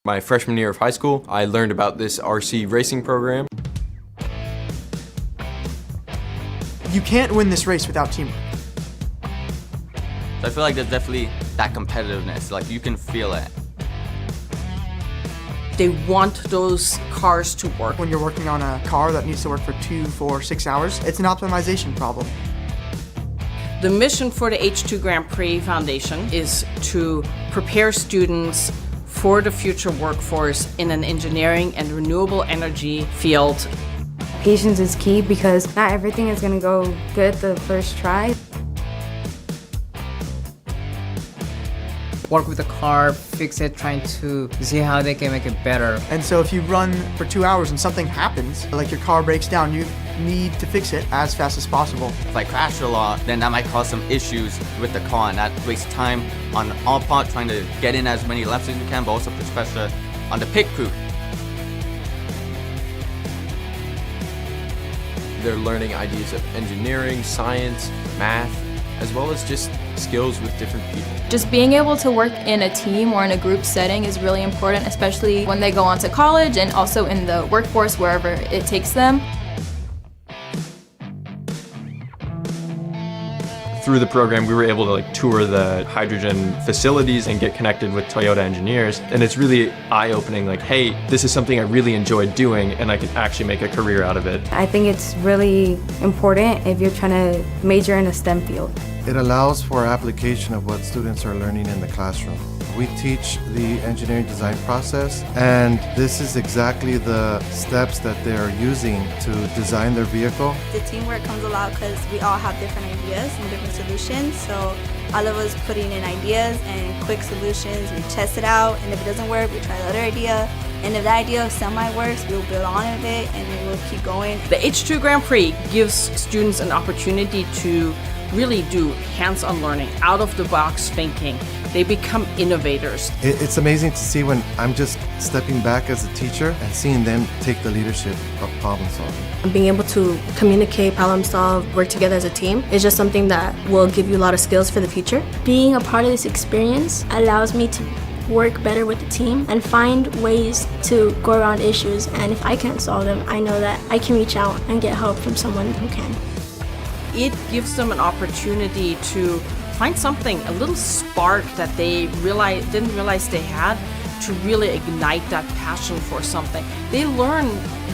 My freshman year of high school, I learned about this RC racing program. You can't win this race without teamwork. So I feel like there's definitely that competitiveness, like you can feel it. They want those cars to work. When you're working on a car that needs to work for 2, 4, 6 hours, it's an optimization problem. The mission for the H2 Grand Prix Foundation is to prepare students for the future workforce in an engineering and renewable energy field. Patience is key because not everything is going to go good the first try. Work with the car, fix it, trying to see how they can make it better. And so if you run for 2 hours and something happens, like your car breaks down, you need to fix it as fast as possible. If I crash a lot, then that might cause some issues with the car, and that wastes time on all part trying to get in as many laps as you can, but also puts pressure on the pit crew. They're learning ideas of engineering, science, math, as well as just skills with different people. Just being able to work in a team or in a group setting is really important, especially when they go on to college and also in the workforce wherever it takes them. Through the program, we were able to tour the hydrogen facilities and get connected with Toyota engineers. And it's really eye-opening, hey, this is something I really enjoyed doing and I could actually make a career out of it. I think it's really important if you're trying to major in a STEM field. It allows for application of what students are learning in the classroom. We teach the engineering design process, and this is exactly the steps that they are using to design their vehicle. The teamwork comes a lot because we all have different ideas and different solutions. So all of us putting in ideas and quick solutions, we test it out, and if it doesn't work, we try the other idea. And if that idea semi-works, we'll build on it and then we'll keep going. The H2 Grand Prix gives students an opportunity to really do hands-on learning, out-of-the-box thinking. They become innovators. It's amazing to see when I'm just stepping back as a teacher and seeing them take the leadership of problem solving. Being able to communicate, problem solve, work together as a team is just something that will give you a lot of skills for the future. Being a part of this experience allows me to work better with the team and find ways to go around issues, and if I can't solve them, I know that I can reach out and get help from someone who can. It gives them an opportunity to find something, a little spark that they didn't realize they had, to really ignite that passion for something. They learn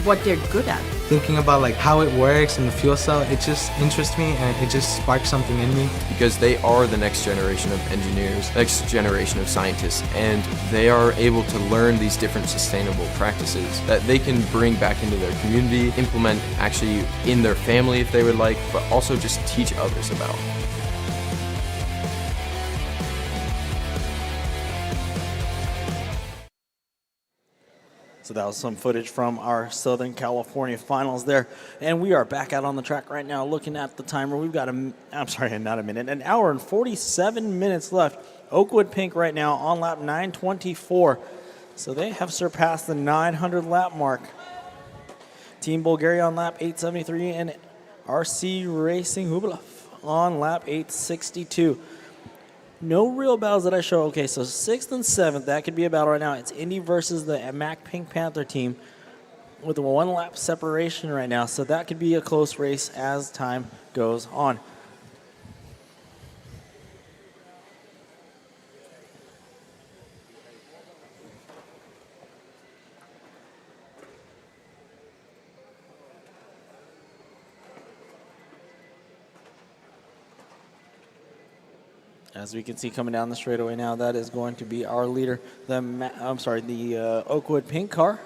what they're good at. Thinking about how it works and the fuel cell, it just interests me and it just sparks something in me. Because they are the next generation of engineers, next generation of scientists, and they are able to learn these different sustainable practices that they can bring back into their community, implement actually in their family if they would like, but also just teach others about. So that was some footage from our Southern California finals there. And we are back out on the track right now looking at the timer. We've got an hour and 47 minutes left. Oakwood Pink right now on lap 924. So they have surpassed the 900 lap mark. Team Bulgaria on lap 873 and RC Racing Hubilov on lap 862. No real battles that I show. Okay, so 6th and 7th, that could be a battle right now. It's Indy versus the Mac Pink Panther team with a 1 lap separation right now. So that could be a close race as time goes on. As we can see coming down the straightaway now, that is going to be our leader, the Oakwood Pink car.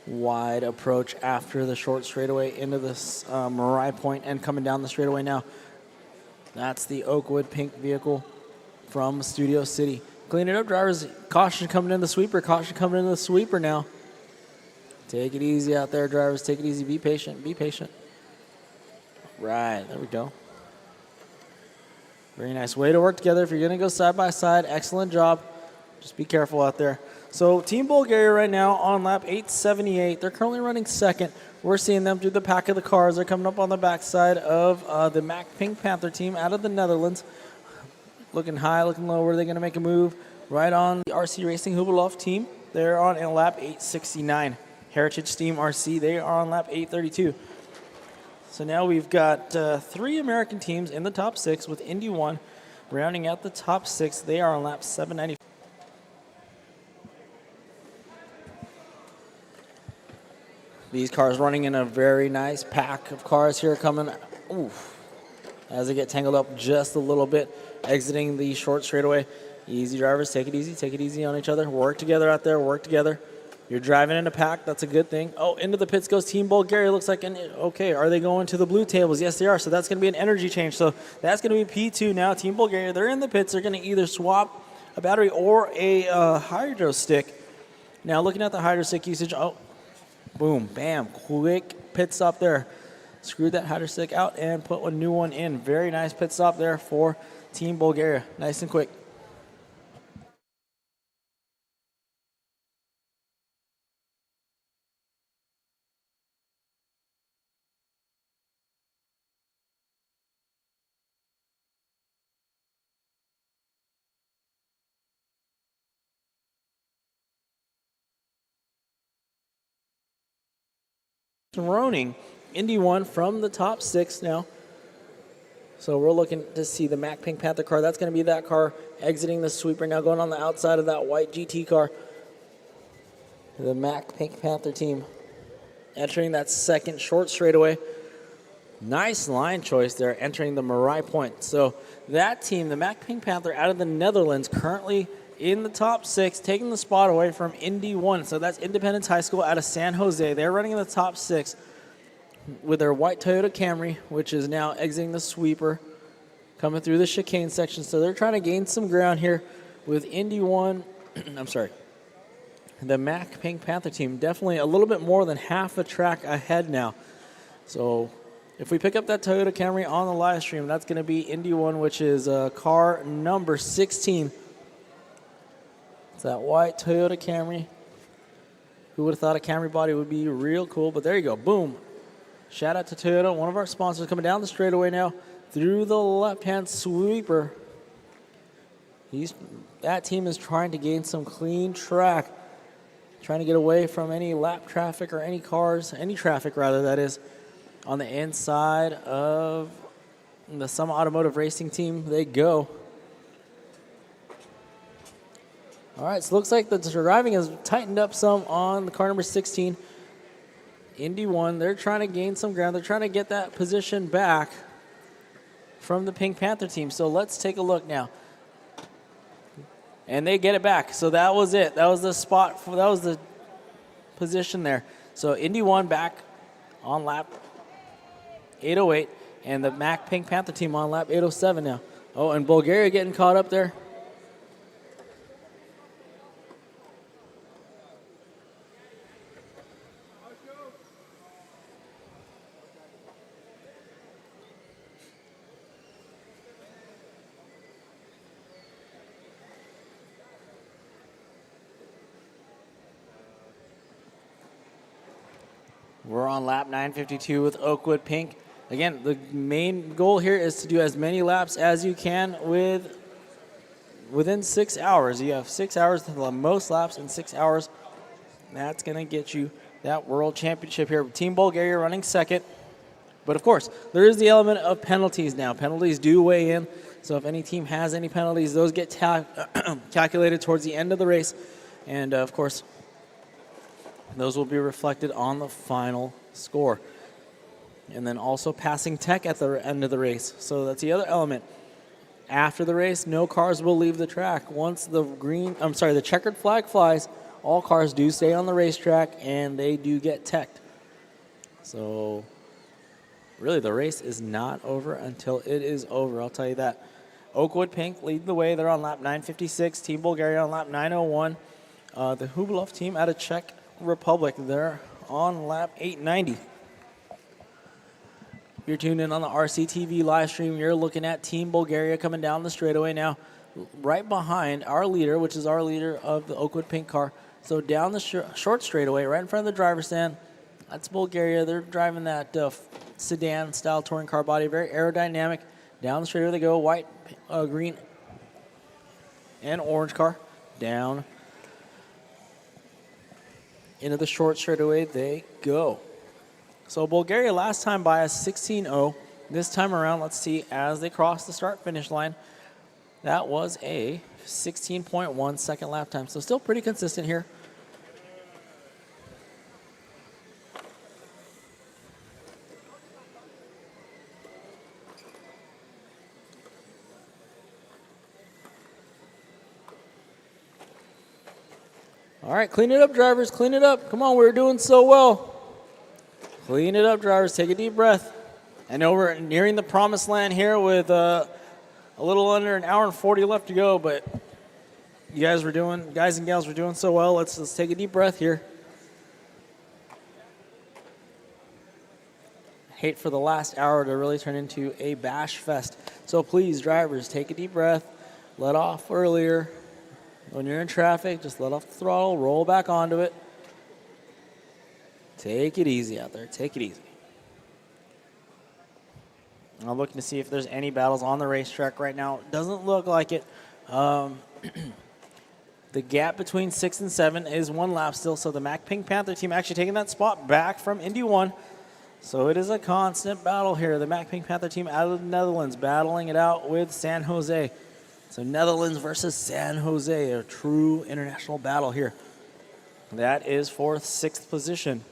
Wide approach after the short straightaway into this Mariah Point and coming down the straightaway now. That's the Oakwood Pink vehicle from Studio City. Clean it up, drivers. Caution coming in the sweeper. Caution coming in the sweeper now. Take it easy out there, drivers. Take it easy. Be patient. Be patient. Right, there we go. Very nice way to work together. If you're going to go side by side, excellent job. Just be careful out there. So Team Bulgaria right now on lap 878. They're currently running second. We're seeing them through the pack of the cars. They're coming up on the backside of the Mac Pink Panther team out of the Netherlands. Looking high, looking low. Where are they going to make a move? Right on the RC Racing Hubilov team. They're on in lap 869. Heritage Team RC, they are on lap 832. So now we've got 3 American teams in the top 6 with Indy 1 rounding out the top 6. They are on lap 790. These cars running in a very nice pack of cars here coming as they get tangled up just a little bit, exiting the short straightaway. Easy drivers, take it easy on each other. Work together out there, work together. You're driving in a pack. That's a good thing. Oh, into the pits goes Team Bulgaria. Looks like, okay, are they going to the blue tables? Yes, they are. So that's going to be an energy change. So that's going to be P2 now. Team Bulgaria, they're in the pits. They're going to either swap a battery or a hydro stick. Now, looking at the hydro stick usage, boom, bam, quick pit stop there. Screwed that hydro stick out and put a new one in. Very nice pit stop there for Team Bulgaria. Nice and quick. Roning, Indy 1 from the top 6 now. So we're looking to see the Mac Pink Panther car. That's going to be that car exiting the sweeper now, going on the outside of that white GT car. The Mac Pink Panther team entering that second short straightaway. Nice line choice there, entering the Mariah Point. So that team, the Mac Pink Panther out of the Netherlands, currently in the top 6, taking the spot away from Indy 1. So that's Independence High School out of San Jose. They're running in the top 6 with their white Toyota Camry, which is now exiting the sweeper, coming through the chicane section. So they're trying to gain some ground here with Indy 1. The Mac Pink Panther team definitely a little bit more than half a track ahead now. So if we pick up that Toyota Camry on the live stream, that's going to be Indy 1, which is car number 16. It's that white Toyota Camry. Who would have thought a Camry body would be real cool? But there you go. Boom. Shout out to Toyota, one of our sponsors, coming down the straightaway now through the left-hand sweeper. That team is trying to gain some clean track, trying to get away from any lap traffic or any traffic rather, that is, on the inside of the Summit Automotive Racing team. They go. All right, so it looks like the driving has tightened up some on the car number 16. Indy 1, they're trying to gain some ground. They're trying to get that position back from the Pink Panther team. So let's take a look now. And they get it back. So that was it. That was the spot. That was the position there. So Indy 1 back on lap 808. And the Mac Pink Panther team on lap 807 now. Oh, and Bulgaria getting caught up there. We're on lap 952 with Oakwood Pink. Again, the main goal here is to do as many laps as you can within 6 hours. You have 6 hours to the most laps in 6 hours. That's going to get you that world championship here. Team Bulgaria running second. But, of course, there is the element of penalties now. Penalties do weigh in. So if any team has any penalties, those get calculated towards the end of the race. And, of course, those will be reflected on the final score. And then also passing tech at the end of the race. So that's the other element. After the race, no cars will leave the track. Once the checkered flag flies, all cars do stay on the racetrack and they do get teched. So really the race is not over until it is over, I'll tell you that. Oakwood Pink lead the way. They're on lap 956. Team Bulgaria on lap 901. The Hubilov team out of Czech Republic, they're on lap 890. You're tuned in on the RCTV live stream. You're looking at Team Bulgaria coming down the straightaway now, right behind our leader, which is our leader of the Oakwood Pink car. So down the short straightaway, right in front of the driver's stand, that's Bulgaria. They're driving that sedan-style touring car body, very aerodynamic. Down the straightaway they go, white, green, and orange car. Down into the short straightaway they go. So Bulgaria last time by a 16.0. This time around, let's see, as they cross the start-finish line, that was a 16.1 second lap time. So still pretty consistent here. All right, clean it up, drivers. Clean it up. Come on, we're doing so well. Clean it up, drivers. Take a deep breath. I know we're nearing the promised land here with a little under an hour and 40 left to go, but you guys and gals were doing so well. Let's take a deep breath here. I hate for the last hour to really turn into a bash fest. So please, drivers, take a deep breath. Let off earlier. When you're in traffic, just let off the throttle, roll back onto it. Take it easy out there. Take it easy. I'm looking to see if there's any battles on the racetrack right now. Doesn't look like it. The gap between 6 and 7 is 1 lap still, so the Mac Pink Panther team actually taking that spot back from Indy 1. So it is a constant battle here. The Mac Pink Panther team out of the Netherlands battling it out with San Jose. So Netherlands versus San Jose, a true international battle here. That is for 6th position.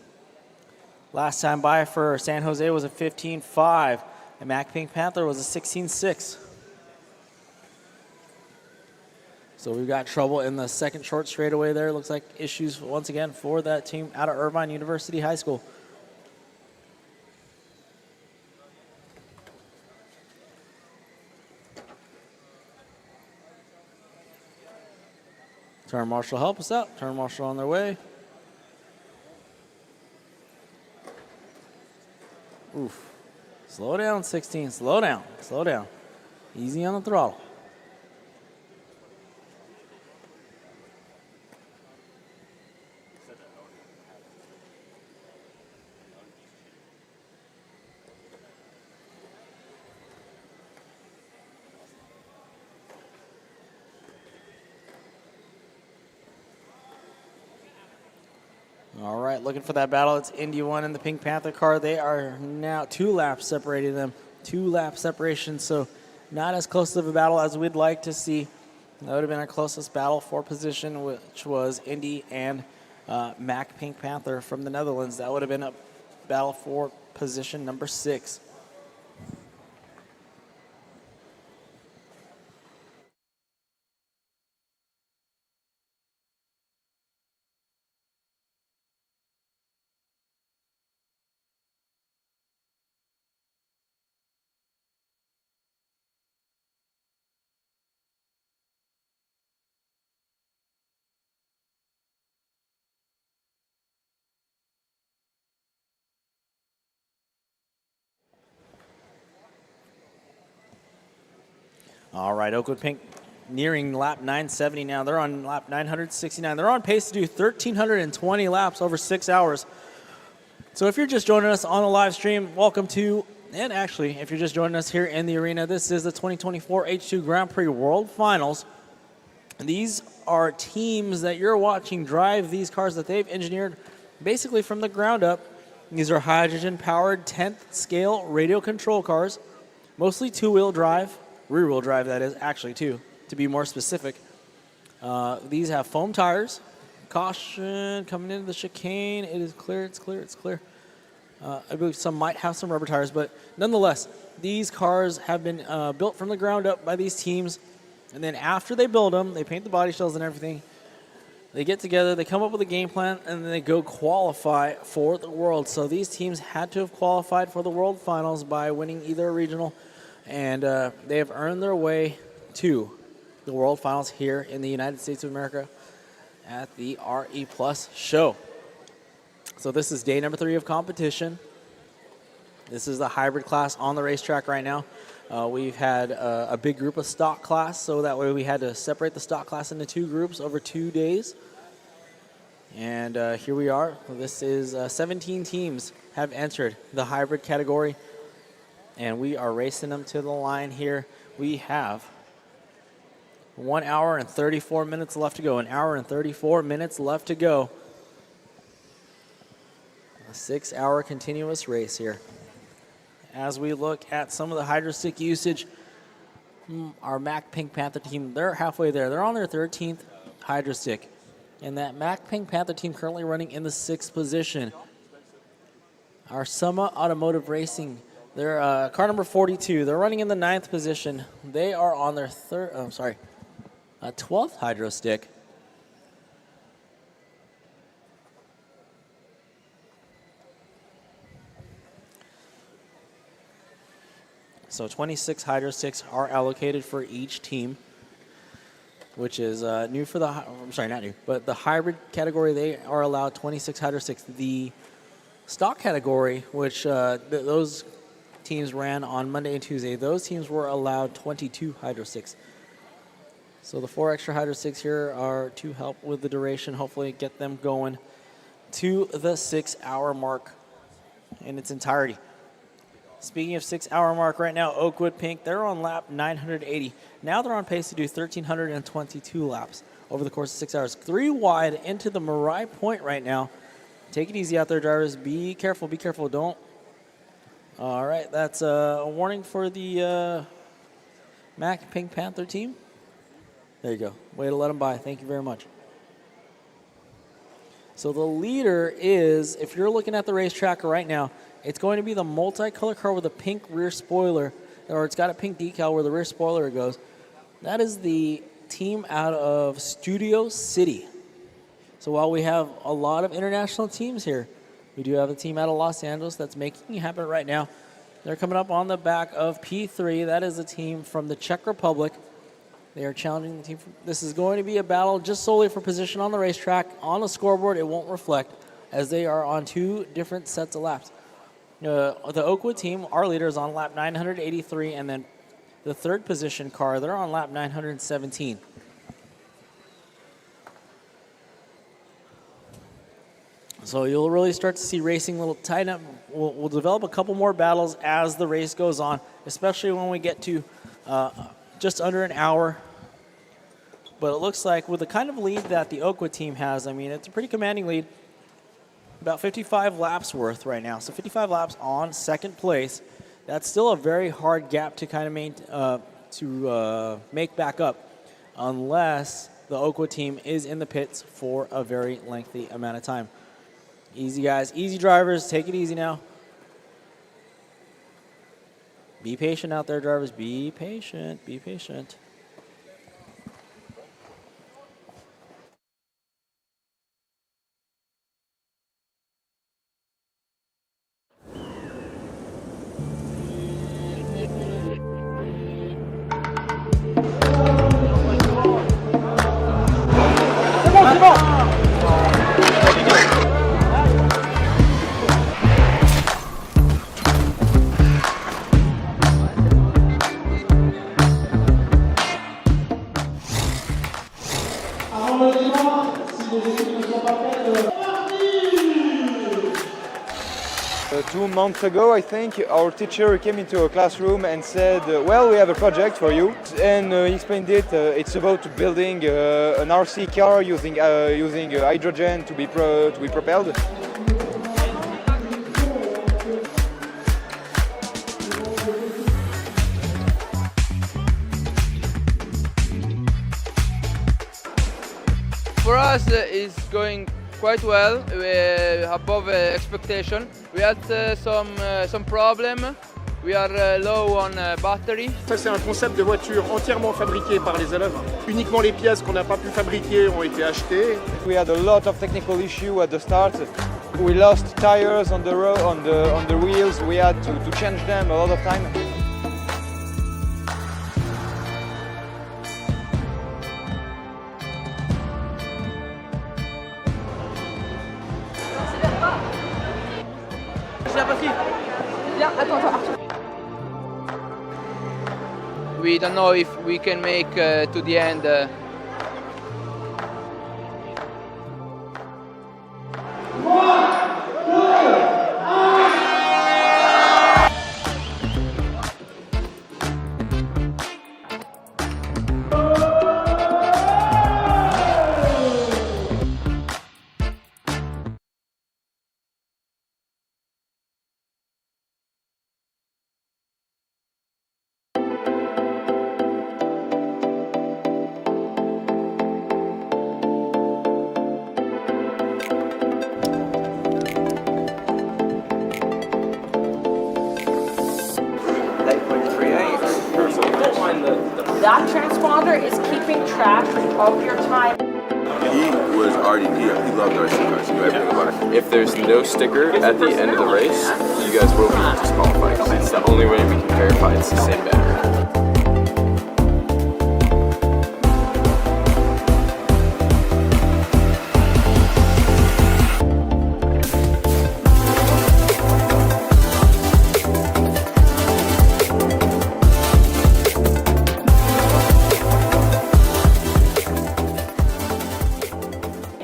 Last time by for San Jose was a 15.5. And Mac Pink Panther was a 16.6. So we've got trouble in the second short straightaway there. Looks like issues once again for that team out of Irvine University High School. Turn marshal, help us out. Turn marshal on their way. Oof. Slow down, 16. Slow down. Slow down. Easy on the throttle. All right, looking for that battle. It's Indy 1 and the Pink Panther car. They are now 2 laps separating them. 2 lap separation, so not as close of a battle as we'd like to see. That would have been our closest battle for position, which was Indy and Mac Pink Panther from the Netherlands. That would have been a battle for position number 6. All right, Oakwood Pink nearing lap 970 now. They're on lap 969. They're on pace to do 1,320 laps over 6 hours. So if you're just joining us on the live stream, welcome to, and actually, if you're just joining us here in the arena, this is the 2024 H2 Grand Prix World Finals. And these are teams that you're watching drive these cars that they've engineered basically from the ground up. These are hydrogen-powered 10th scale radio control cars, mostly two-wheel drive, rear-wheel drive that is, actually too, to be more specific. These have foam tires. Caution coming into the chicane. It is clear, it's clear, it's clear. I believe some might have some rubber tires, but nonetheless, these cars have been built from the ground up by these teams. And then after they build them, they paint the body shells and everything. They get together, they come up with a game plan, and then they go qualify for the World. So these teams had to have qualified for the World Finals by winning either a regional, and they have earned their way to the World Finals here in the United States of America at the RE Plus show. So this is day number 3 of competition. This is the hybrid class on the racetrack right now. We've had a big group of stock class, so that way we had to separate the stock class into 2 groups over 2 days. And here we are. This is 17 teams have entered the hybrid category, and we are racing them to the line here. We have 1 hour and 34 minutes left to go. 1 hour and 34 minutes left to go. A 6-hour continuous race here. As we look at some of the hydro stick usage, our Mac Pink Panther team, they're halfway there. They're on their 13th hydro stick. And that Mac Pink Panther team currently running in the 6th position. Our Summa Automotive Racing, they're car number 42. They're running in the 9th position. They are on their 12th hydro stick. So 26 hydro sticks are allocated for each team, which is new for the, I'm sorry, not new, but the hybrid category, they are allowed 26 hydro sticks. The stock category, which those teams ran on Monday and Tuesday, those teams were allowed 22 hydro sticks. So the 4 extra hydro sticks here are to help with the duration, hopefully get them going to the 6-hour mark in its entirety. Speaking of 6-hour mark right now, Oakwood Pink, they're on lap 980. Now they're on pace to do 1,322 laps over the course of 6 hours. 3 wide into the Marai Point right now. Take it easy out there, drivers. Be careful, don't. All right, that's a warning for the Mac Pink Panther team. There you go. Way to let them by. Thank you very much. So the leader is, if you're looking at the racetrack right now, it's going to be the multicolor car with a pink rear spoiler, or it's got a pink decal where the rear spoiler goes. That is the team out of Studio City. So while we have a lot of international teams here, we do have a team out of Los Angeles that's making it happen right now. They're coming up on the back of P3. That is a team from the Czech Republic. They are challenging the team. This is going to be a battle just solely for position on the racetrack. On the scoreboard, it won't reflect, as they are on 2 different sets of laps. The Oakwood team, our leader, is on lap 983, and then the 3rd position car, they're on lap 917. So you'll really start to see racing a little tighten up. We'll develop a couple more battles as the race goes on, especially when we get to just under an hour. But it looks like with the kind of lead that the Oakwood team has, I mean, it's a pretty commanding lead. About 55 laps worth right now. So 55 laps on 2nd place. That's still a very hard gap to kind of make back up, unless the Oakwood team is in the pits for a very lengthy amount of time. Easy, guys. Easy, drivers. Take it easy now. Be patient out there, drivers. Be patient. Be patient. 2 months ago, I think, our teacher came into a classroom and said, well, we have a project for you. And he explained it. It's about building an RC car using hydrogen to be propelled. For us, it's going quite well, above expectation. We had some problem. We are low on battery. Ça, c'est un concept de voiture entièrement fabriqué par les élèves. Uniquement les pièces qu'on n'a pas pu fabriquer ont été achetées. We had a lot of technical issue at the start. We lost tires on the road, on the wheels. We had to change them a lot of time. We don't know if we can make to the end. That transponder is keeping track of your time. He loved our stickers. He knew everything about it. If there's no sticker at the end of the race, you guys will be disqualified. It's the only way we can verify it's the same battery.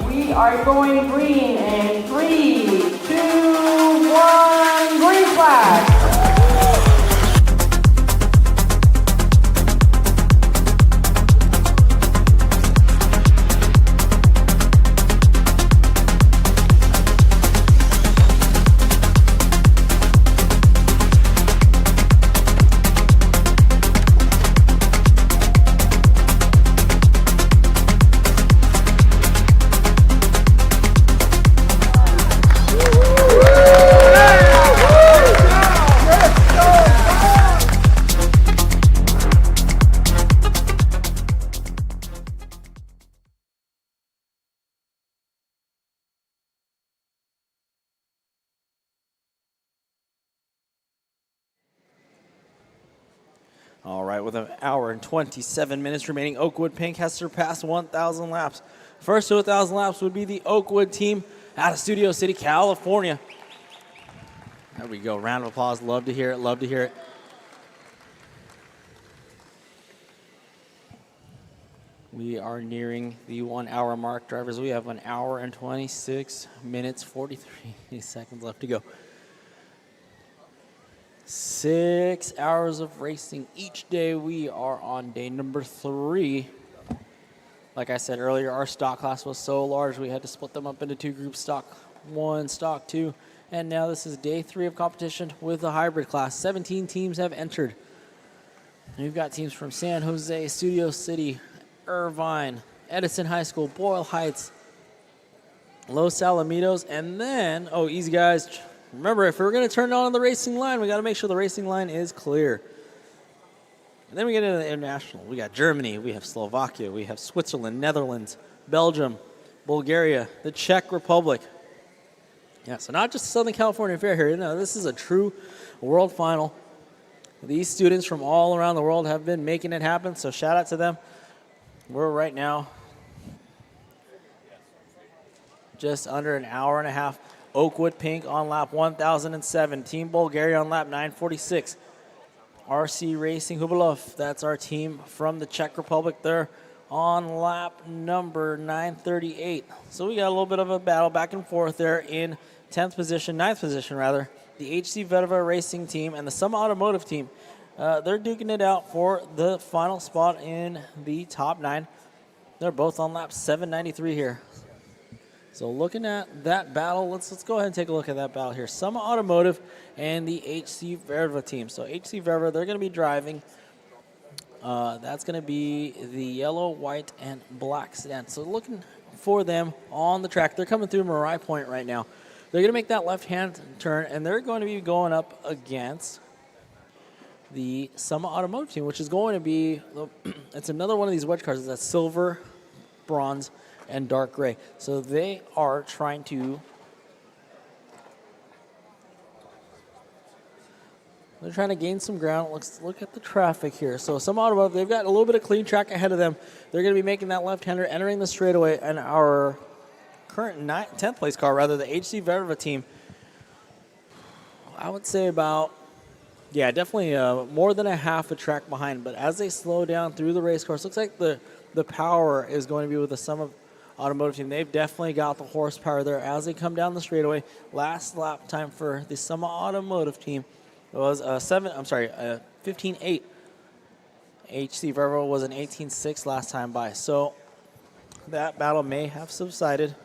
We are going green in 3, 2, 1, green flag. All right, with an hour and 27 minutes remaining, Oakwood Pink has surpassed 1,000 laps. First to 1,000 laps would be the Oakwood team out of Studio City, California. There we go. Round of applause. Love to hear it. Love to hear it. We are nearing the 1 hour mark, drivers. We have 1 hour and 26 minutes, 43 seconds left to go. 6 hours of racing each day. We are on day number 3. Like I said earlier, our stock class was so large we had to split them up into 2 groups, stock 1, stock 2. And now this is day 3 of competition with the hybrid class. 17 teams have entered. We've got teams from San Jose, Studio City, Irvine, Edison High School, Boyle Heights, Los Alamitos, and then, oh, easy guys. Remember, if we're going to turn on the racing line, we got to make sure the racing line is clear. And then we get into the international. We got Germany, we have Slovakia, we have Switzerland, Netherlands, Belgium, Bulgaria, the Czech Republic. Yeah, so not just Southern California Fair here. No, this is a true world final. These students from all around the world have been making it happen, so shout out to them. We're right now just under an hour and a half. Oakwood Pink on lap 1007. Team Bulgaria on lap 946. RC Racing Hubalov, that's our team from the Czech Republic. They're on lap number 938. So we got a little bit of a battle back and forth there in 10th position, 9th position rather. the HC Verva Racing team and the Summa Automotive team. They're duking it out for the final spot in the top 9. They're both on lap 793 here. So looking at that battle, let's go ahead and take a look at that battle here. Summa Automotive and the HC Verva team. So HC Verva, they're going to be driving. That's going to be the yellow, white, and black sedan. So looking for them on the track. They're coming through Marai Point right now. They're going to make that left-hand turn, and they're going to be going up against the Summa Automotive team, which is going to be, it's another one of these wedge cars. That's silver, bronze, and dark gray. So they are trying to, they're trying to gain some ground. Let's look at the traffic here. So Summa Automotive, they've got a little bit of clean track ahead of them. They're going to be making that left-hander, entering the straightaway, and our current 10th place car, rather, the HC Verva team, I would say about, yeah, definitely more than a half a track behind. But as they slow down through the race course, looks like the power is going to be with the Summa Automotive team. They've definitely got the horsepower there as they come down the straightaway. Last lap time for the Summa Automotive team was 15.8. HC Verva was an 18.6 last time by. So that battle may have subsided.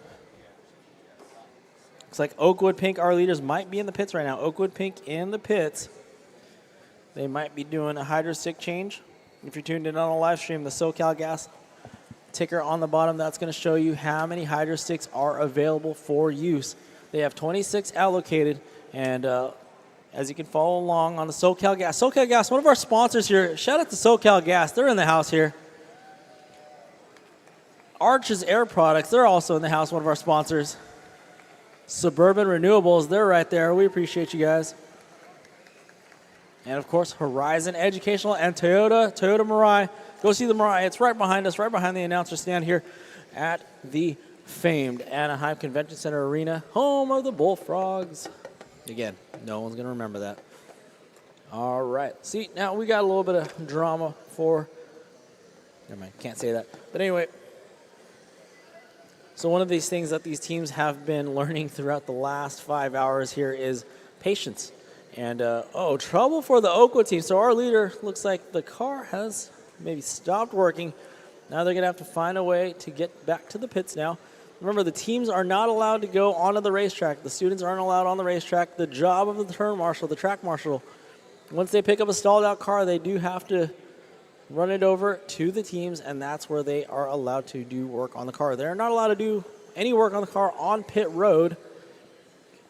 Looks like Oakwood Pink, our leaders, might be in the pits right now. Oakwood Pink in the pits. They might be doing a hydro stick change. If you're tuned in on a live stream, the SoCal Gas ticker on the bottom, that's going to show you how many hydro sticks are available for use. They have 26 allocated, and as you can follow along on the SoCal Gas. SoCal Gas, one of our sponsors here. Shout out to SoCal Gas. They're in the house here. Arches Air Products, they're also in the house, one of our sponsors. Suburban Renewables, they're right there. We appreciate you guys. And, of course, Horizon Educational and Toyota Mirai. Go see the Mirai. It's right behind us, right behind the announcer stand here at the famed Anaheim Convention Center Arena, home of the Bullfrogs. Again, no one's going to remember that. All right. See, now we got a little bit of drama for, never mind, can't say that. But anyway, so one of these things that these teams have been learning throughout the last 5 hours here is patience. And, trouble for the Oakwood team. So our leader, looks like the car has maybe stopped working. Now they're going to have to find a way to get back to the pits now. Remember, the teams are not allowed to go onto the racetrack. The students aren't allowed on the racetrack. The job of the turn marshal, the track marshal, once they pick up a stalled out car, they do have to run it over to the teams, and that's where they are allowed to do work on the car. They're not allowed to do any work on the car on pit road.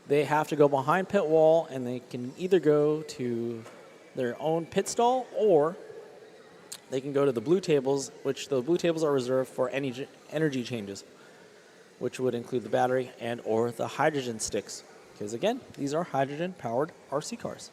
They have to go behind pit wall, and they can either go to their own pit stall or they can go to the blue tables, which the blue tables are reserved for any energy changes, which would include the battery and or the hydrogen sticks. Because, again, these are hydrogen-powered RC cars.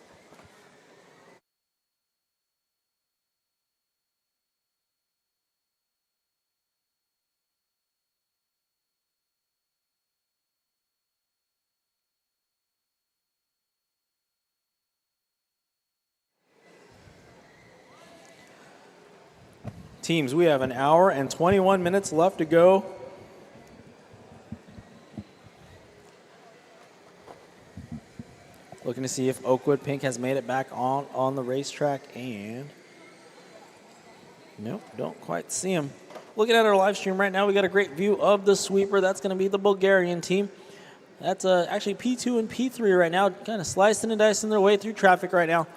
Teams, we have an hour and 21 minutes left to go. Looking to see if Oakwood Pink has made it back on the racetrack, and nope, don't quite see him. Looking at our live stream right now, we got a great view of the sweeper. That's going to be the Bulgarian team. That's actually P2 and P3 right now, kind of slicing and dicing their way through traffic right now.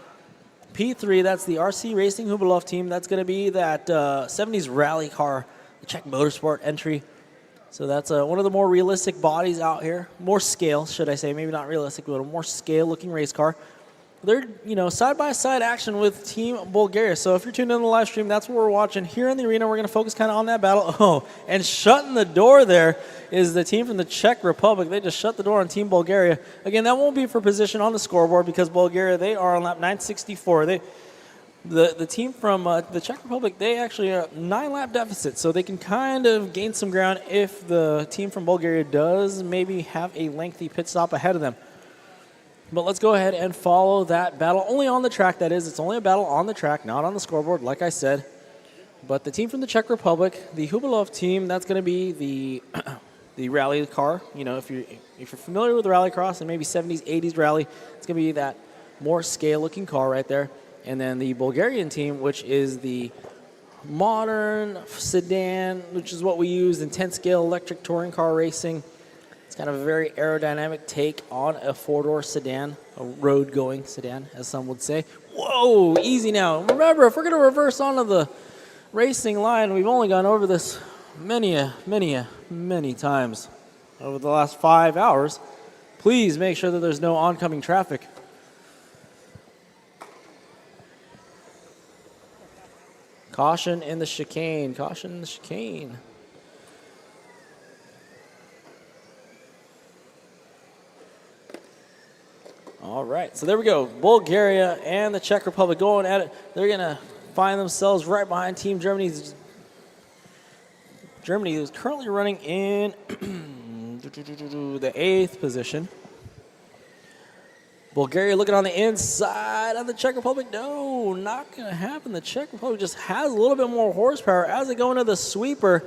P3, that's the RC Racing Hubilov team. That's going to be that 70s rally car, the Czech Motorsport entry. So that's one of the more realistic bodies out here. More scale, should I say. Maybe not realistic, but a more scale-looking race car. They're, side-by-side action with Team Bulgaria. So if you're tuned in the live stream, that's what we're watching. Here in the arena, we're going to focus kind of on that battle. Oh, and shutting the door there is the team from the Czech Republic. They just shut the door on Team Bulgaria. Again, that won't be for position on the scoreboard because Bulgaria, they are on lap 964. The team from the Czech Republic, they actually are 9-lap deficit, so they can kind of gain some ground if the team from Bulgaria does maybe have a lengthy pit stop ahead of them. But let's go ahead and follow that battle. Only on the track, that is. It's only a battle on the track, not on the scoreboard, like I said. But the team from the Czech Republic, the Hubilov team, that's going to be the the rally car. You know, if you're familiar with rallycross and maybe 70s, 80s rally, it's going to be that more scale-looking car right there. And then the Bulgarian team, which is the modern sedan, which is what we use in 10-scale electric touring car racing. It's kind of a very aerodynamic take on a four-door sedan, a road-going sedan, as some would say. Whoa, easy now. Remember, if we're going to reverse onto the racing line, we've only gone over this many times over the last 5 hours. Please make sure that there's no oncoming traffic. Caution in the chicane. Caution in the chicane. All right, so there we go. Bulgaria and the Czech Republic going at it. They're going to find themselves right behind Team Germany. Germany is currently running in the 8th position. Bulgaria looking on the inside of the Czech Republic. No, not going to happen. The Czech Republic just has a little bit more horsepower as they go into the sweeper.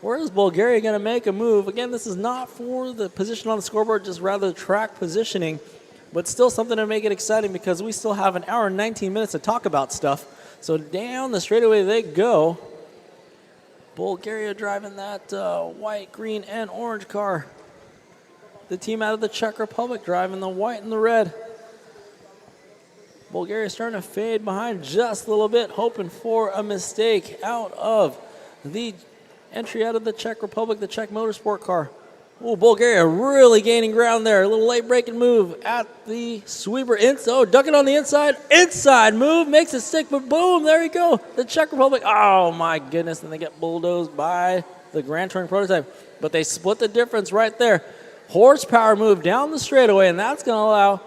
Where is Bulgaria going to make a move? Again, this is not for the position on the scoreboard, just rather track positioning, but still something to make it exciting because we still have an hour and 19 minutes to talk about stuff. So down the straightaway they go. Bulgaria driving that white, green, and orange car. The team out of the Czech Republic driving the white and the red. Bulgaria starting to fade behind just a little bit, hoping for a mistake out of the entry out of the Czech Republic, the Czech Motorsport car. Oh, Bulgaria really gaining ground there. A little late braking move at the sweeper. Ducking on the inside. Inside move, makes it stick, but boom, there you go. The Czech Republic, oh my goodness, and they get bulldozed by the Grand Touring prototype. But they split the difference right there. Horsepower move down the straightaway, and that's going to allow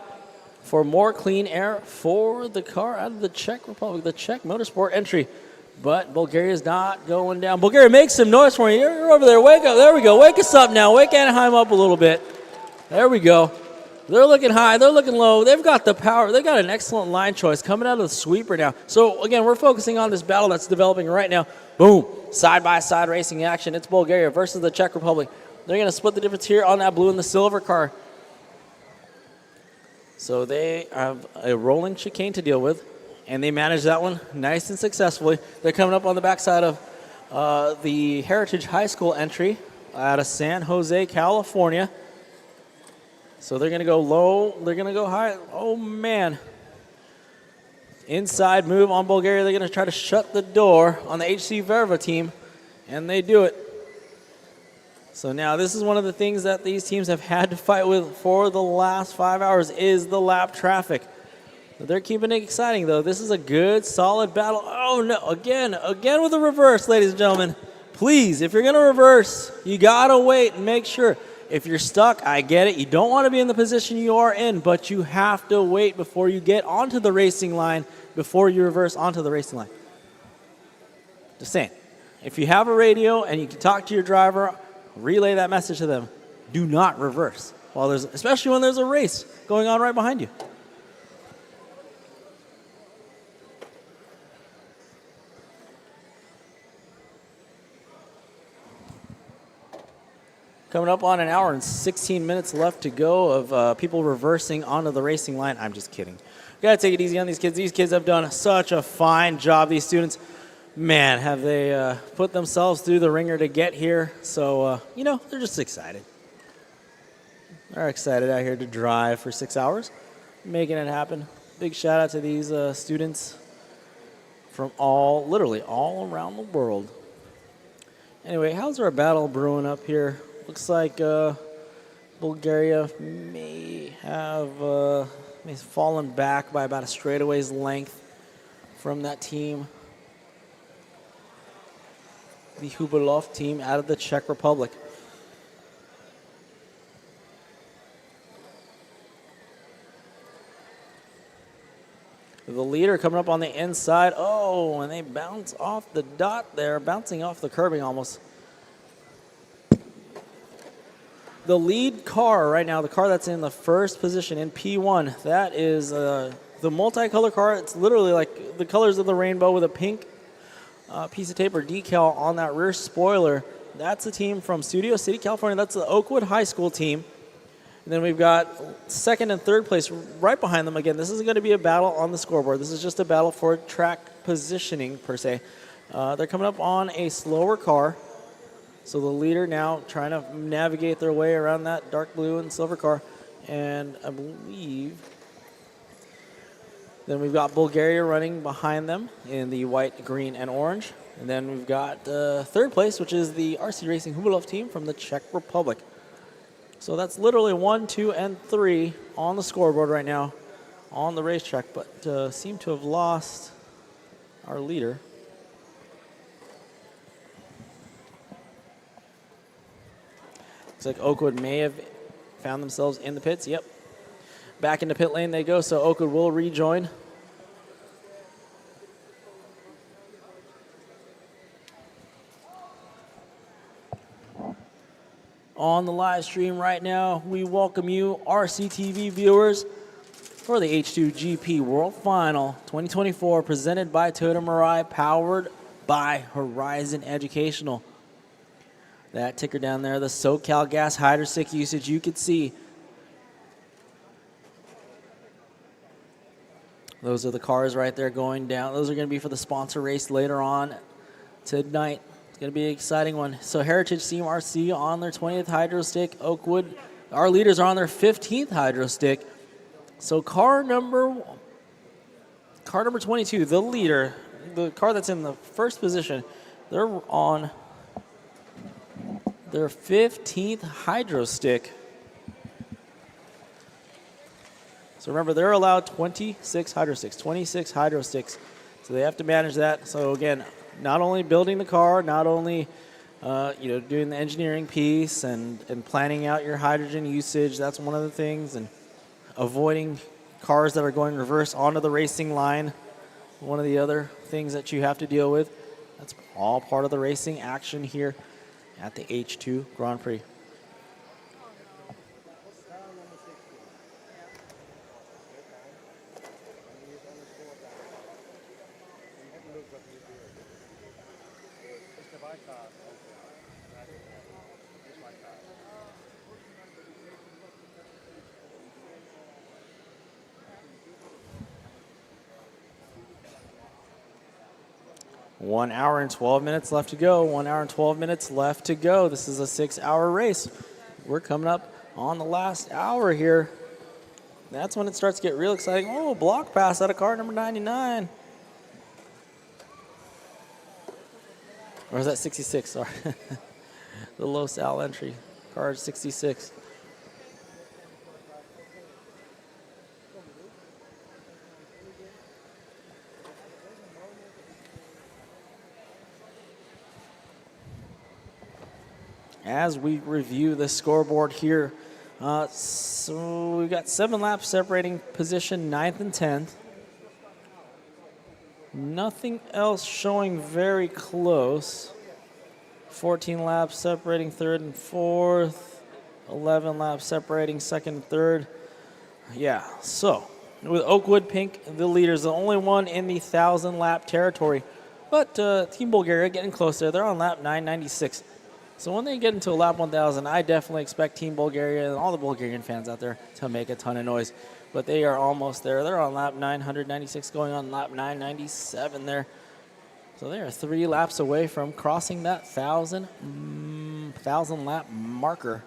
for more clean air for the car out of the Czech Republic, the Czech Motorsport entry. But Bulgaria's not going down. Bulgaria, make some noise for me. You're over there. Wake up. There we go. Wake us up now. Wake Anaheim up a little bit. There we go. They're looking high. They're looking low. They've got the power. They've got an excellent line choice coming out of the sweeper now. So, again, we're focusing on this battle that's developing right now. Boom. Side-by-side racing action. It's Bulgaria versus the Czech Republic. They're going to split the difference here on that blue and the silver car. So they have a rolling chicane to deal with, and they manage that one nice and successfully. They're coming up on the backside of the Heritage High School entry out of San Jose, California. So they're going to go low. They're going to go high. Oh, man. Inside move on Bulgaria. They're going to try to shut the door on the HC Verva team, and they do it. So now this is one of the things that these teams have had to fight with for the last 5 hours is the lap traffic. They're keeping it exciting, though. This is a good, solid battle. Oh, no. Again with a reverse, ladies and gentlemen. Please, if you're going to reverse, you got to wait and make sure. If you're stuck, I get it. You don't want to be in the position you are in, but you have to wait before you get onto the racing line, before you reverse onto the racing line. Just saying. If you have a radio and you can talk to your driver, relay that message to them. Do not reverse, especially when there's a race going on right behind you. Coming up on an hour and 16 minutes left to go of people reversing onto the racing line. I'm just kidding. Got to take it easy on these kids. These kids have done such a fine job. These students, man, have they put themselves through the ringer to get here. So, they're just excited. They're excited out here to drive for 6 hours, making it happen. Big shout out to these students from literally all around the world. Anyway, how's our battle brewing up here? Looks like Bulgaria may have fallen back by about a straightaway's length from that team. The Hubalov team out of the Czech Republic. The leader coming up on the inside. Oh, and they bounce off the dot there, bouncing off the curbing almost. The lead car right now, the car that's in the first position in P1, that is the multicolor car. It's literally like the colors of the rainbow with a pink piece of tape or decal on that rear spoiler. That's a team from Studio City, California. That's the Oakwood High School team. And then we've got second and third place right behind them. Again, this isn't going to be a battle on the scoreboard. This is just a battle for track positioning, per se. They're coming up on a slower car. So the leader now trying to navigate their way around that dark blue and silver car. And I believe then we've got Bulgaria running behind them in the white, green, and orange. And then we've got third place, which is the RC Racing Humulov team from the Czech Republic. So that's literally 1, 2, and 3 on the scoreboard right now on the racetrack, but seem to have lost our leader. Looks like Oakwood may have found themselves in the pits. Yep. Back into pit lane they go, so Oakwood will rejoin. On the live stream right now, we welcome you, RCTV viewers, for the H2GP World Final 2024, presented by Toyota Mirai, powered by Horizon Educational. That ticker down there, the SoCal Gas Hydro Stick usage, you could see. Those are the cars right there going down. Those are going to be for the sponsor race later on tonight. It's going to be an exciting one. So Heritage Team RC on their 20th Hydro Stick. Oakwood, our leaders are on their 15th Hydro Stick. So car number 22, the leader, the car that's in the first position, they're on their 15th Hydro Stick. So remember, they're allowed 26 Hydro Sticks, 26 Hydro Sticks. So they have to manage that. So again, not only building the car, not only doing the engineering piece and planning out your hydrogen usage, that's one of the things, and avoiding cars that are going reverse onto the racing line, one of the other things that you have to deal with. That's all part of the racing action here at the H2 Grand Prix. One hour and 12 minutes left to go. 1 hour and 12 minutes left to go. This is a 6-hour race. We're coming up on the last hour here. That's when it starts to get real exciting. Oh, block pass out of car number 99. Or is that 66? Sorry. The low sal entry. Car 66. As we review the scoreboard here, so we've got 7 laps separating position 9th and 10th. Nothing else showing very close. 14 laps separating 3rd and 4th. 11 laps separating 2nd and 3rd. Yeah, so with Oakwood Pink, the leaders, the only one in the 1,000-lap territory. But Team Bulgaria getting close there. They're on lap 996. So when they get into lap 1,000, I definitely expect Team Bulgaria and all the Bulgarian fans out there to make a ton of noise. But they are almost there. They're on lap 996, going on lap 997 there. So they are 3 laps away from crossing that 1,000-lap marker,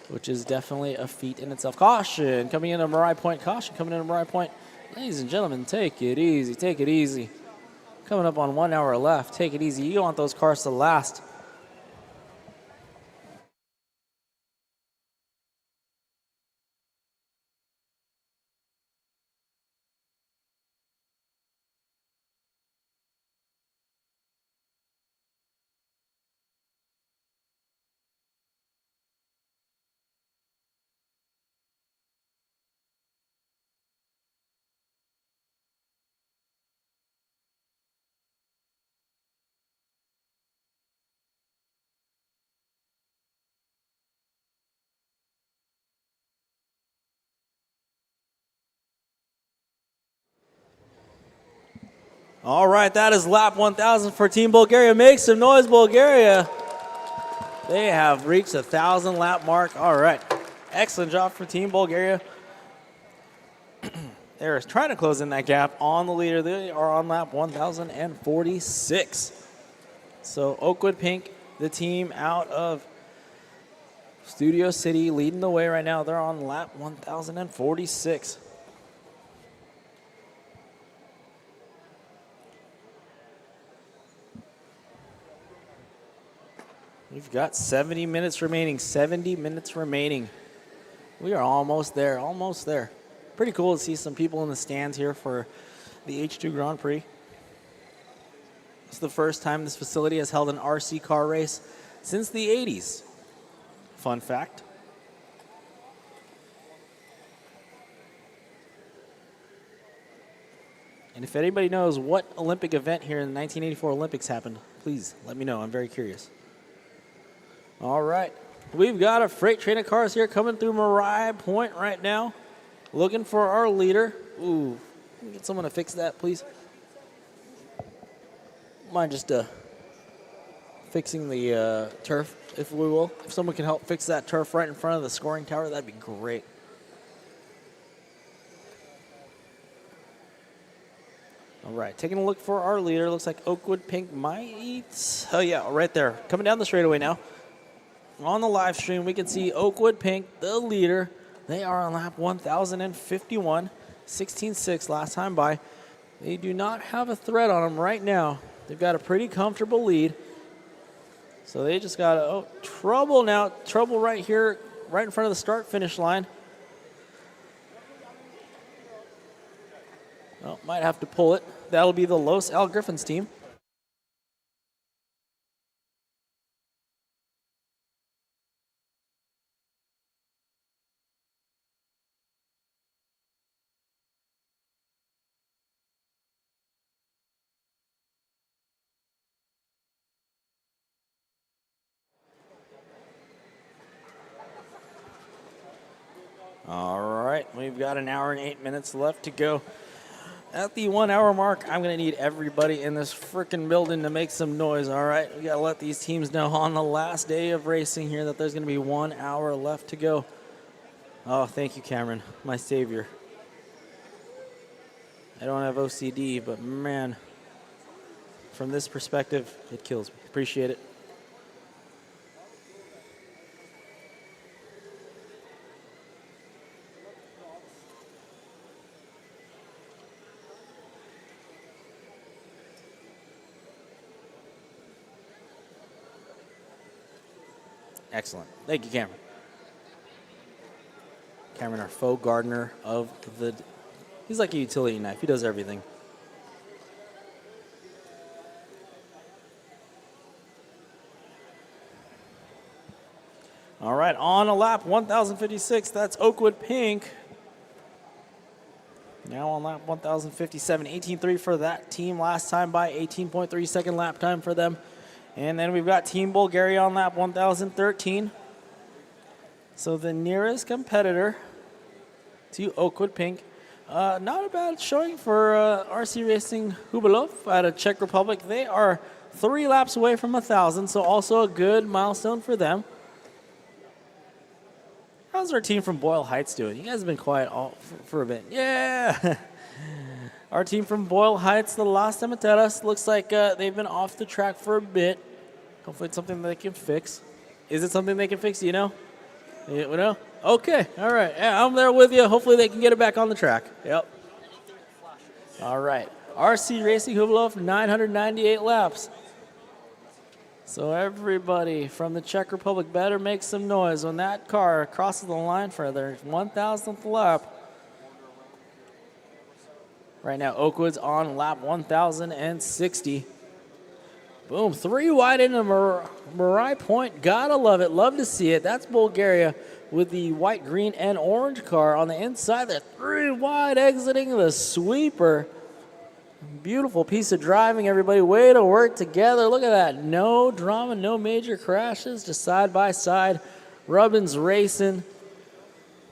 which is definitely a feat in itself. Caution coming into Mirai Point. Caution coming into Mirai Point. Ladies and gentlemen, take it easy. Take it easy. Coming up on 1 hour left. Take it easy. You want those cars to last. All right, that is lap 1,000 for Team Bulgaria. Make some noise, Bulgaria. They have reached the 1,000 lap mark. All right. Excellent job for Team Bulgaria. They're trying to close in that gap on the leader. They are on lap 1,046. So Oakwood Pink, the team out of Studio City, leading the way right now. They're on lap 1,046. We've got 70 minutes remaining. 70 minutes remaining. We are almost there, almost there. Pretty cool to see some people in the stands here for the H2 Grand Prix. It's the first time this facility has held an RC car race since the 80s. Fun fact. And if anybody knows what Olympic event here in the 1984 Olympics happened, please let me know. I'm very curious. All right. We've got a freight train of cars here coming through Mariah Point right now. Looking for our leader. Ooh, can we get someone to fix that, please? Mind just fixing the turf, if we will. If someone can help fix that turf right in front of the scoring tower, that'd be great. All right, taking a look for our leader. Looks like Oakwood Pink might. Oh, yeah, right there. Coming down the straightaway now. On the live stream, we can see Oakwood Pink, the leader. They are on lap 1,051, 16.6 last time by. They do not have a threat on them right now. They've got a pretty comfortable lead. So they just got trouble now. Trouble right here, right in front of the start-finish line. Well, might have to pull it. That'll be the Los Al Griffins team. All right, we've got an hour and 8 minutes left to go. At the 1 hour mark, I'm going to need everybody in this freaking building to make some noise, all right? We got to let these teams know on the last day of racing here that there's going to be 1 hour left to go. Oh, thank you, Cameron, my savior. I don't have OCD, but man, from this perspective, it kills me. Appreciate it. Excellent. Thank you, Cameron. Cameron, our faux gardener of the... He's like a utility knife. He does everything. All right, on a lap, 1,056. That's Oakwood Pink. Now on lap 1,057. 18.3 for that team last time by. 18.3 second lap time for them. And then we've got Team Bulgaria on lap 1,013. So the nearest competitor to Oakwood Pink. Not a bad showing for RC Racing Hubalov out of Czech Republic. They are 3 laps away from 1,000, so also a good milestone for them. How's our team from Boyle Heights doing? You guys have been quiet all for a bit. Yeah! Our team from Boyle Heights, the Las Cementeras, looks like they've been off the track for a bit. Hopefully it's something they can fix. Is it something they can fix? Do you know? You know? Okay, all right. Yeah, I'm there with you. Hopefully they can get it back on the track. Yep. All right. RC Racing Hubalov, 998 laps. So everybody from the Czech Republic better make some noise when that car crosses the line for their 1,000th lap. Right now, Oakwood's on lap 1,060. Boom, 3 wide into Mariah Point. Gotta love it, love to see it. That's Bulgaria with the white, green, and orange car on the inside. They're 3 wide exiting the sweeper. Beautiful piece of driving, everybody. Way to work together. Look at that. No drama, no major crashes, just side by side. Rubbins racing.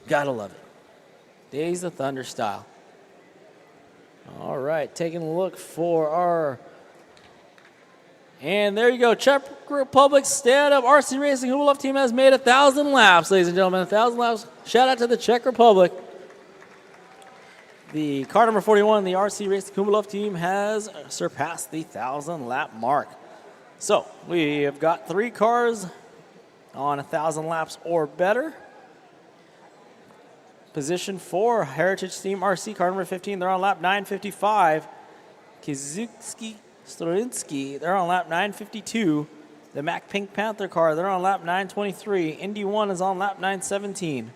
Gotta love it. Days of Thunder style. All right, taking a look for our And there you go. Czech Republic stand-up RC Racing Hubalov team has made 1,000 laps, ladies and gentlemen. 1,000 laps. Shout out to the Czech Republic. The car number 41, the RC Racing Hubalov team, has surpassed the 1,000 lap mark. So we have got 3 cars on 1,000 laps or better. Position 4, Heritage Team RC, car number 15. They're on lap 955. Kizuki Stroinski, they're on lap 952. The Mac Pink Panther car, they're on lap 923. Indy 1 is on lap 917.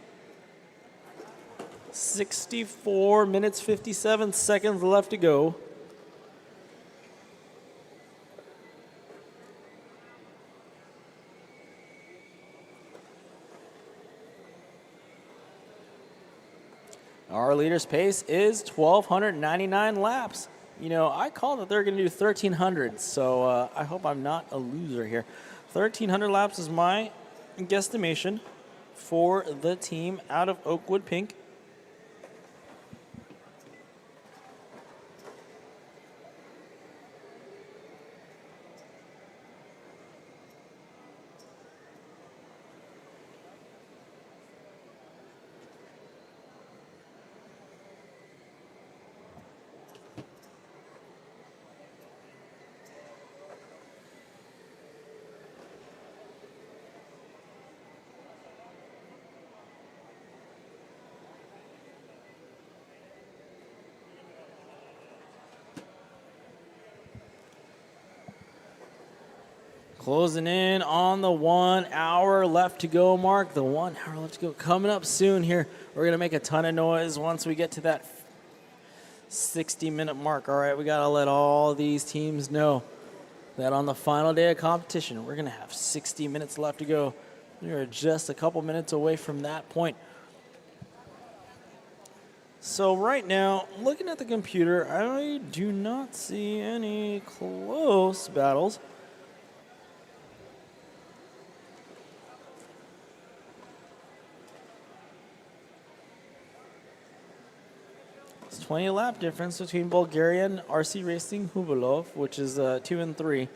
64 minutes, 57 seconds left to go. Our leader's pace is 1,299 laps. You know, I called that they're going to do 1,300, so I hope I'm not a loser here. 1,300 laps is my guesstimation for the team out of Oakwood Pink. Closing in on the 1 hour left to go mark. The 1 hour left to go. Coming up soon here. We're going to make a ton of noise once we get to that 60-minute mark. All right, we got to let all these teams know that on the final day of competition, we're going to have 60 minutes left to go. We are just a couple minutes away from that point. So right now, looking at the computer, I do not see any close battles. It's 20 lap difference between Bulgaria and RC Racing Hubalov, which is 2 and 3.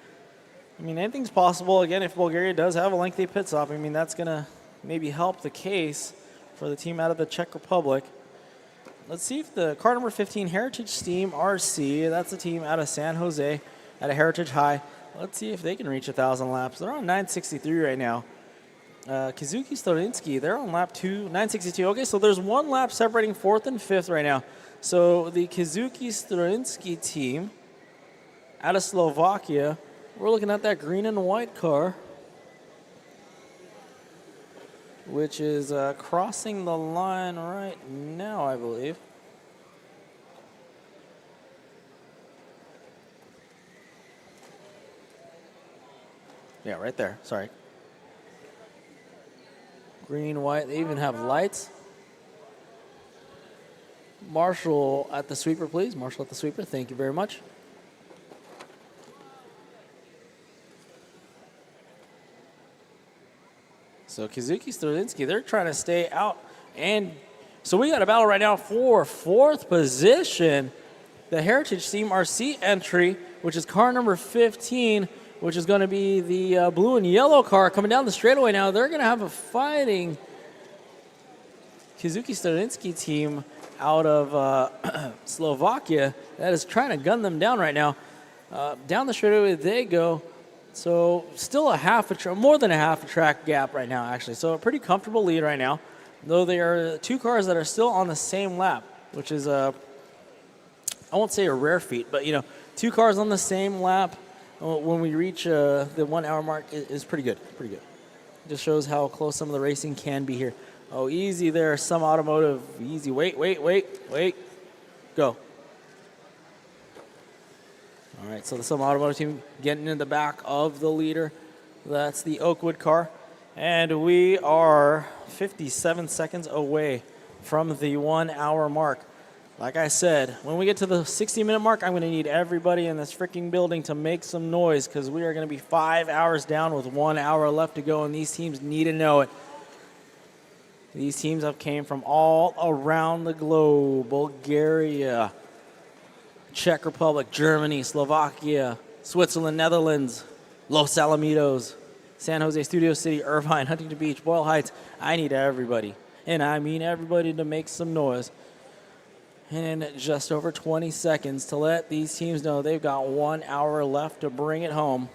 I mean, anything's possible. Again, if Bulgaria does have a lengthy pit stop, I mean, that's going to maybe help the case for the team out of the Czech Republic. Let's see if the car number 15, Heritage Team RC, that's a team out of San Jose, out of Heritage High. Let's see if they can reach 1,000 laps. They're on 963 right now. Kizuki Storinsky, they're on lap 962. Okay, so there's 1 lap separating 4th and 5th right now. So the Kizuki Storinsky team out of Slovakia, we're looking at that green and white car, which is crossing the line right now, I believe. Yeah, right there. Sorry. Green, white. They even have lights. Marshall at the sweeper, please. Marshall at the sweeper. Thank you very much. So Kizuki Storinsky, they're trying to stay out. And so we got a battle right now for 4th position. The Heritage Team RC entry, which is car number 15, which is going to be the blue and yellow car coming down the straightaway now. They're going to have a fighting Kizuki Storinsky team out of Slovakia that is trying to gun them down right now. Down the straightaway they go. So still more than a half a track gap right now, actually. So a pretty comfortable lead right now, though there are 2 cars that are still on the same lap, which is I won't say a rare feat, but 2 cars on the same lap when we reach the 1 hour mark is pretty good. Pretty good. It just shows how close some of the racing can be here. Oh, easy there, Some Automotive. Easy. Wait. Go. All right, so the Some Automotive team getting in the back of the leader. That's the Oakwood car. And we are 57 seconds away from the 1 hour mark. Like I said, when we get to the 60-minute mark, I'm going to need everybody in this freaking building to make some noise because we are going to be 5 hours down with 1 hour left to go, and these teams need to know it. These teams have came from all around the globe. Bulgaria, Czech Republic, Germany, Slovakia, Switzerland, Netherlands, Los Alamitos, San Jose, Studio City, Irvine, Huntington Beach, Boyle Heights. I need everybody, and I mean everybody, to make some noise in just over 20 seconds to let these teams know they've got 1 hour left to bring it home.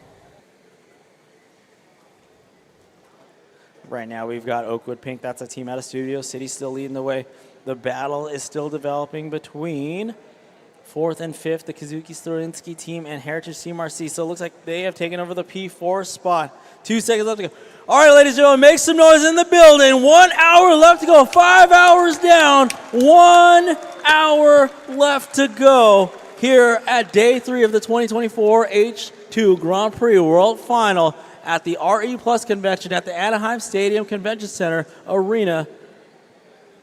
Right now we've got Oakwood Pink. That's a team out of Studio City still leading the way. The battle is still developing between 4th and 5th, the Kazuki-Stroinski team and Heritage Team RC. So it looks like they have taken over the P4 spot. 2 seconds left to go. All right, ladies and gentlemen, make some noise in the building. 1 hour left to go. 5 hours down. 1 hour left to go here at day 3 of the 2024 H2 Grand Prix World Final at the RE Plus Convention at the Anaheim Stadium Convention Center Arena.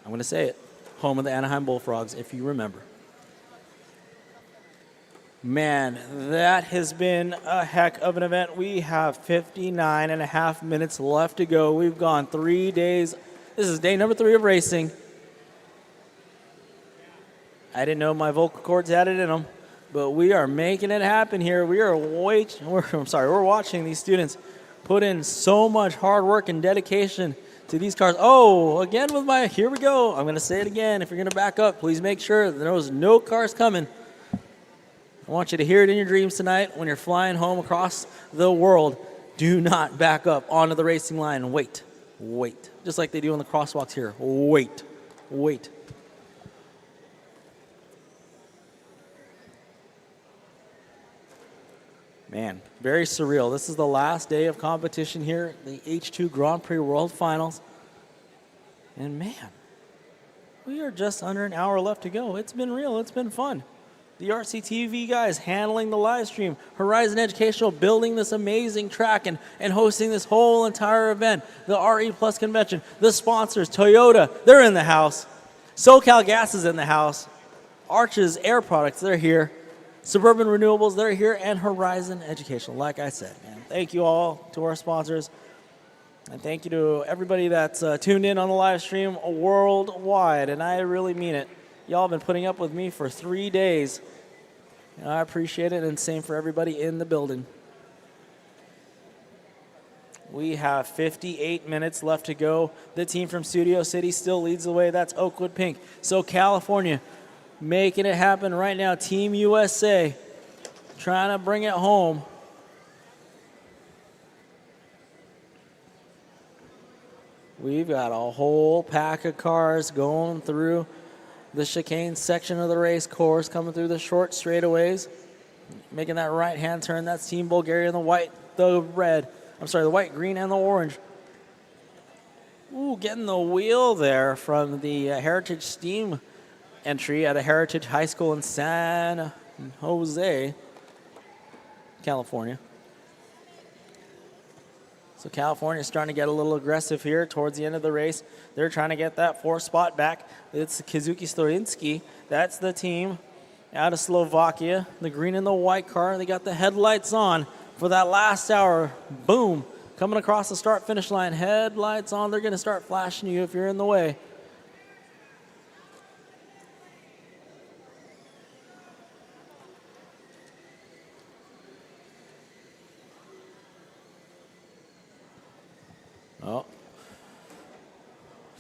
I'm going to say it. Home of the Anaheim Bullfrogs, if you remember. Man, that has been a heck of an event. We have 59 and a half minutes left to go. We've gone 3 days. This is day number 3 of racing. I didn't know my vocal cords had it in them, but we are making it happen here. We're watching these students put in so much hard work and dedication to these cars. Oh, again with my, here we go. I'm going to say it again. If you're going to back up, please make sure there's no cars coming. I want you to hear it in your dreams tonight when you're flying home across the world. Do not back up onto the racing line and wait. Wait. Just like they do on the crosswalks here. Wait. Wait. Man, very surreal. This is the last day of competition here, the H2 Grand Prix World Finals. And man, we are just under an hour left to go. It's been real. It's been fun. The RCTV guys handling the live stream. Horizon Educational building this amazing track and hosting this whole entire event. The RE Plus Convention. The sponsors, Toyota, they're in the house. SoCal Gas is in the house. Arches Air Products, they're here. Suburban Renewables, they're here. And Horizon Educational, like I said, man. Thank you all to our sponsors. And thank you to everybody that's tuned in on the live stream worldwide. And I really mean it. Y'all have been putting up with me for 3 days. And I appreciate it, and same for everybody in the building. We have 58 minutes left to go. The team from Studio City still leads the way. That's Oakwood Pink. So California making it happen right now. Team USA trying to bring it home. We've got a whole pack of cars going through the chicane section of the race course, coming through the short straightaways, making that right-hand turn. That's Team Bulgaria in the white, the white, green, and the orange. Ooh, getting the wheel there from the Heritage Steam entry at a Heritage High School in San Jose, California. So California is starting to get a little aggressive here towards the end of the race. They're trying to get that 4th spot back. It's Kazuki-Stroinski. That's the team out of Slovakia. The green and the white car. They got the headlights on for that last hour. Boom. Coming across the start-finish line. Headlights on. They're going to start flashing you if you're in the way. Oh.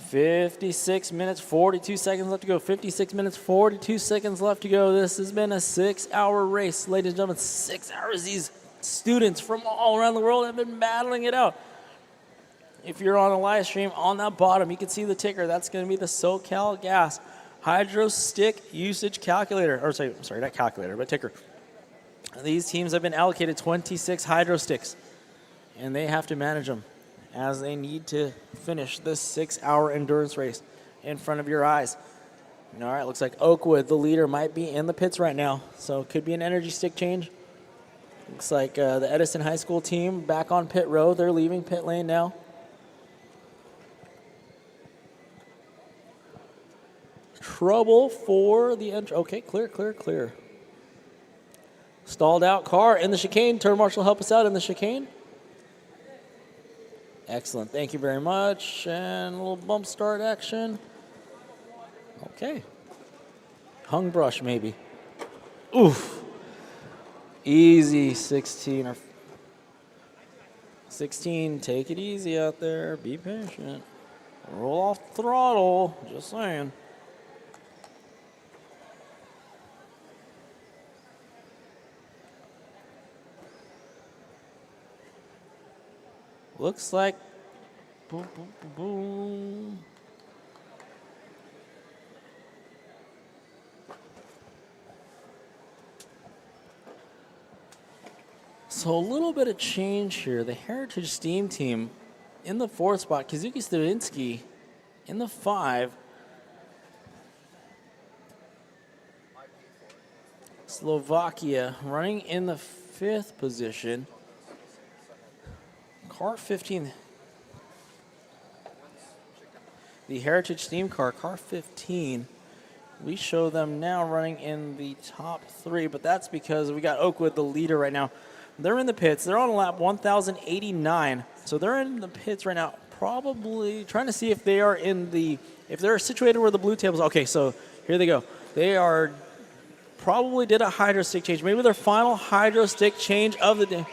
56 minutes, 42 seconds left to go. 56 minutes, 42 seconds left to go. This has been a 6-hour race. Ladies and gentlemen, 6 hours. These students from all around the world have been battling it out. If you're on a live stream, on that bottom, you can see the ticker. That's going to be the SoCal Gas Hydro Stick Usage Calculator. Or sorry, not calculator, but ticker. These teams have been allocated 26 hydro sticks, and they have to manage them as they need to finish this 6-hour endurance race in front of your eyes. All right, looks like Oakwood, the leader, might be in the pits right now, so it could be an energy stick change. Looks like the Edison High School team back on pit road. They're leaving pit lane now. Trouble for the entry. Okay, clear. Stalled out car in the chicane. Turn marshal, help us out in the chicane. Excellent. Thank you very much. And a little bump start action. Okay. Hung brush, maybe. Oof. Easy 16 or 16, take it easy out there. Be patient. Roll off the throttle. Just saying. Looks like boom, boom, boom, boom. So a little bit of change here. The Heritage Steam team in the 4th spot. Kazuki Studinsky in the 5. Slovakia running in the 5th position. Car 15. The Heritage Steam car 15. We show them now running in the top 3, but that's because we got Oakwood, the leader right now. They're in the pits. They're on lap 1,089. So they're in the pits right now, probably trying to see if they are if they're situated where the blue tables. Okay, so here they go. They are probably did a hydro stick change. Maybe their final hydro stick change of the day.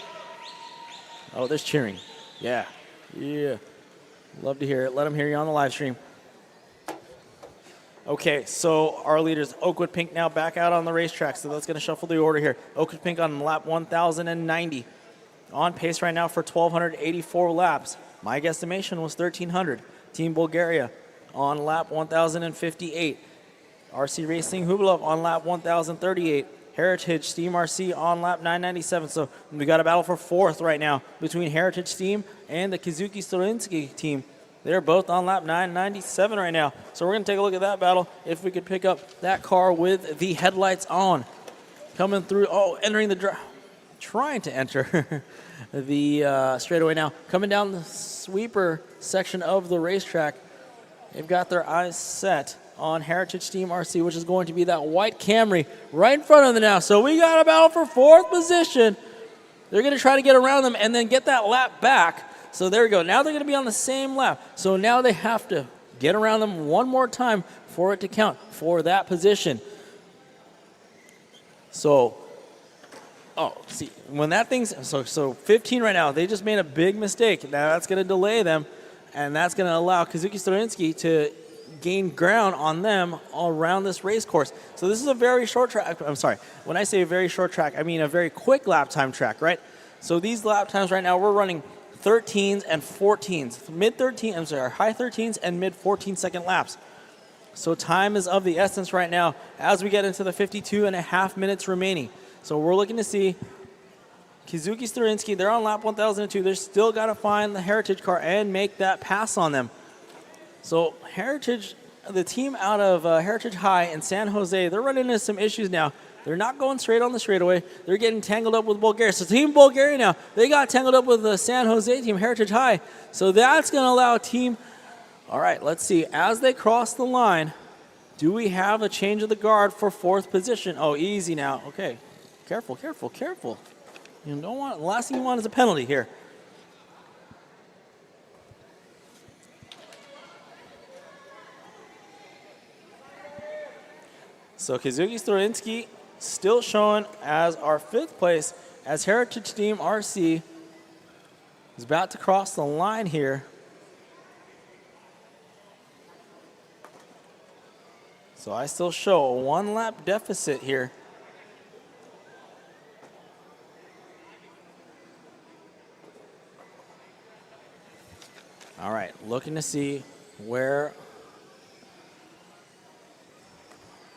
Oh, there's cheering. Yeah. Love to hear it. Let them hear you on the live stream. Okay, so our leaders, Oakwood Pink now back out on the racetrack, so that's going to shuffle the order here. Oakwood Pink on lap 1,090. On pace right now for 1,284 laps. My guesstimation was 1,300. Team Bulgaria on lap 1,058. RC Racing Hubilov on lap 1,038. Heritage Steam RC on lap 997. So we got a battle for 4th right now between Heritage Steam and the Kazuki Storinsky team. They're both on lap 997 right now. So we're going to take a look at that battle. If we could pick up that car with the headlights on. Coming through, entering the trying to enter the straightaway now. Coming down the sweeper section of the racetrack. They've got their eyes set on Heritage Team RC, which is going to be that white Camry right in front of them now. So we got a battle for 4th position. They're going to try to get around them and then get that lap back. So there we go. Now they're going to be on the same lap. So now they have to get around them one more time for it to count for that position. So, see, when that thing's, so 15 right now, they just made a big mistake. Now that's going to delay them, and that's going to allow Kazuki Storinsky to gain ground on them around this race course. So this is a very short track. I'm sorry. When I say a very short track, I mean a very quick lap time track, right? So these lap times right now, we're running 13s and 14s, high 13s and mid 14-second laps. So time is of the essence right now as we get into the 52.5 minutes remaining. So we're looking to see Kazuki Storinsky, they're on lap 1002. They're still got to find the Heritage car and make that pass on them. So Heritage, the team out of Heritage High in San Jose, they're running into some issues now. They're not going straight on the straightaway. They're getting tangled up with Bulgaria. So Team Bulgaria now, they got tangled up with the San Jose team, Heritage High. So that's going to allow Team... All right, let's see. As they cross the line, do we have a change of the guard for 4th position? Oh, easy now. Okay. Careful, careful, careful. You don't want... The last thing you want is a penalty here. So Kazuki Storinsky still showing as our 5th place as Heritage Team RC is about to cross the line here. So I still show a 1-lap deficit here. All right, looking to see where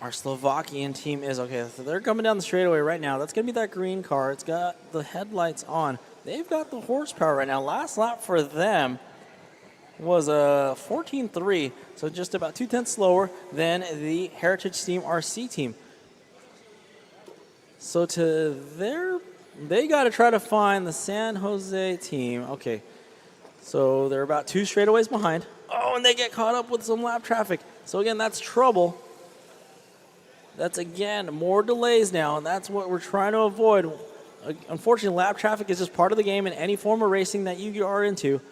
our Slovakian team is. Okay, so they're coming down the straightaway right now. That's going to be that green car. It's got the headlights on. They've got the horsepower right now. Last lap for them was a 14.3, so just about 2/10 slower than the Heritage Team RC team. So they got to try to find the San Jose team. Okay, so they're about 2 straightaways behind. Oh, and they get caught up with some lap traffic. So again, that's trouble. That's, again, more delays now, and that's what we're trying to avoid. Unfortunately, lap traffic is just part of the game in any form of racing that you are into.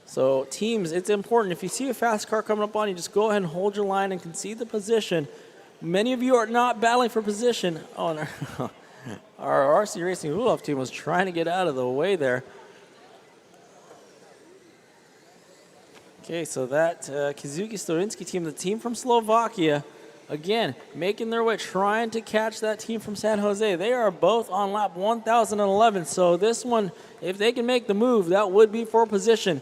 So, teams, it's important. If you see a fast car coming up on you, just go ahead and hold your line and concede the position. Many of you are not battling for position. Oh, no. Our RC Racing Ulov team was trying to get out of the way there. Okay, so that Kizuki Storinsky team, the team from Slovakia, again, making their way, trying to catch that team from San Jose. They are both on lap 1011, so this one, if they can make the move, that would be for position.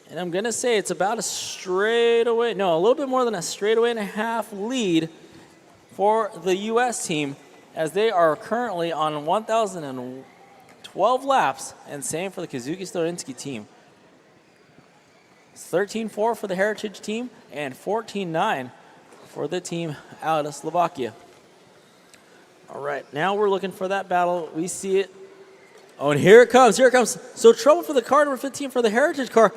And I'm going to say it's about a straightaway, no, a little bit more than a straightaway and a half lead for the U.S. team, as they are currently on 1,012 laps, and same for the Kizuki Storinsky team. It's 13-4 for the Heritage team and 14-9 for the team out of Slovakia. All right, now we're looking for that battle. We see it. Oh, and here it comes, here it comes. So trouble for the car number 15 for the Heritage car.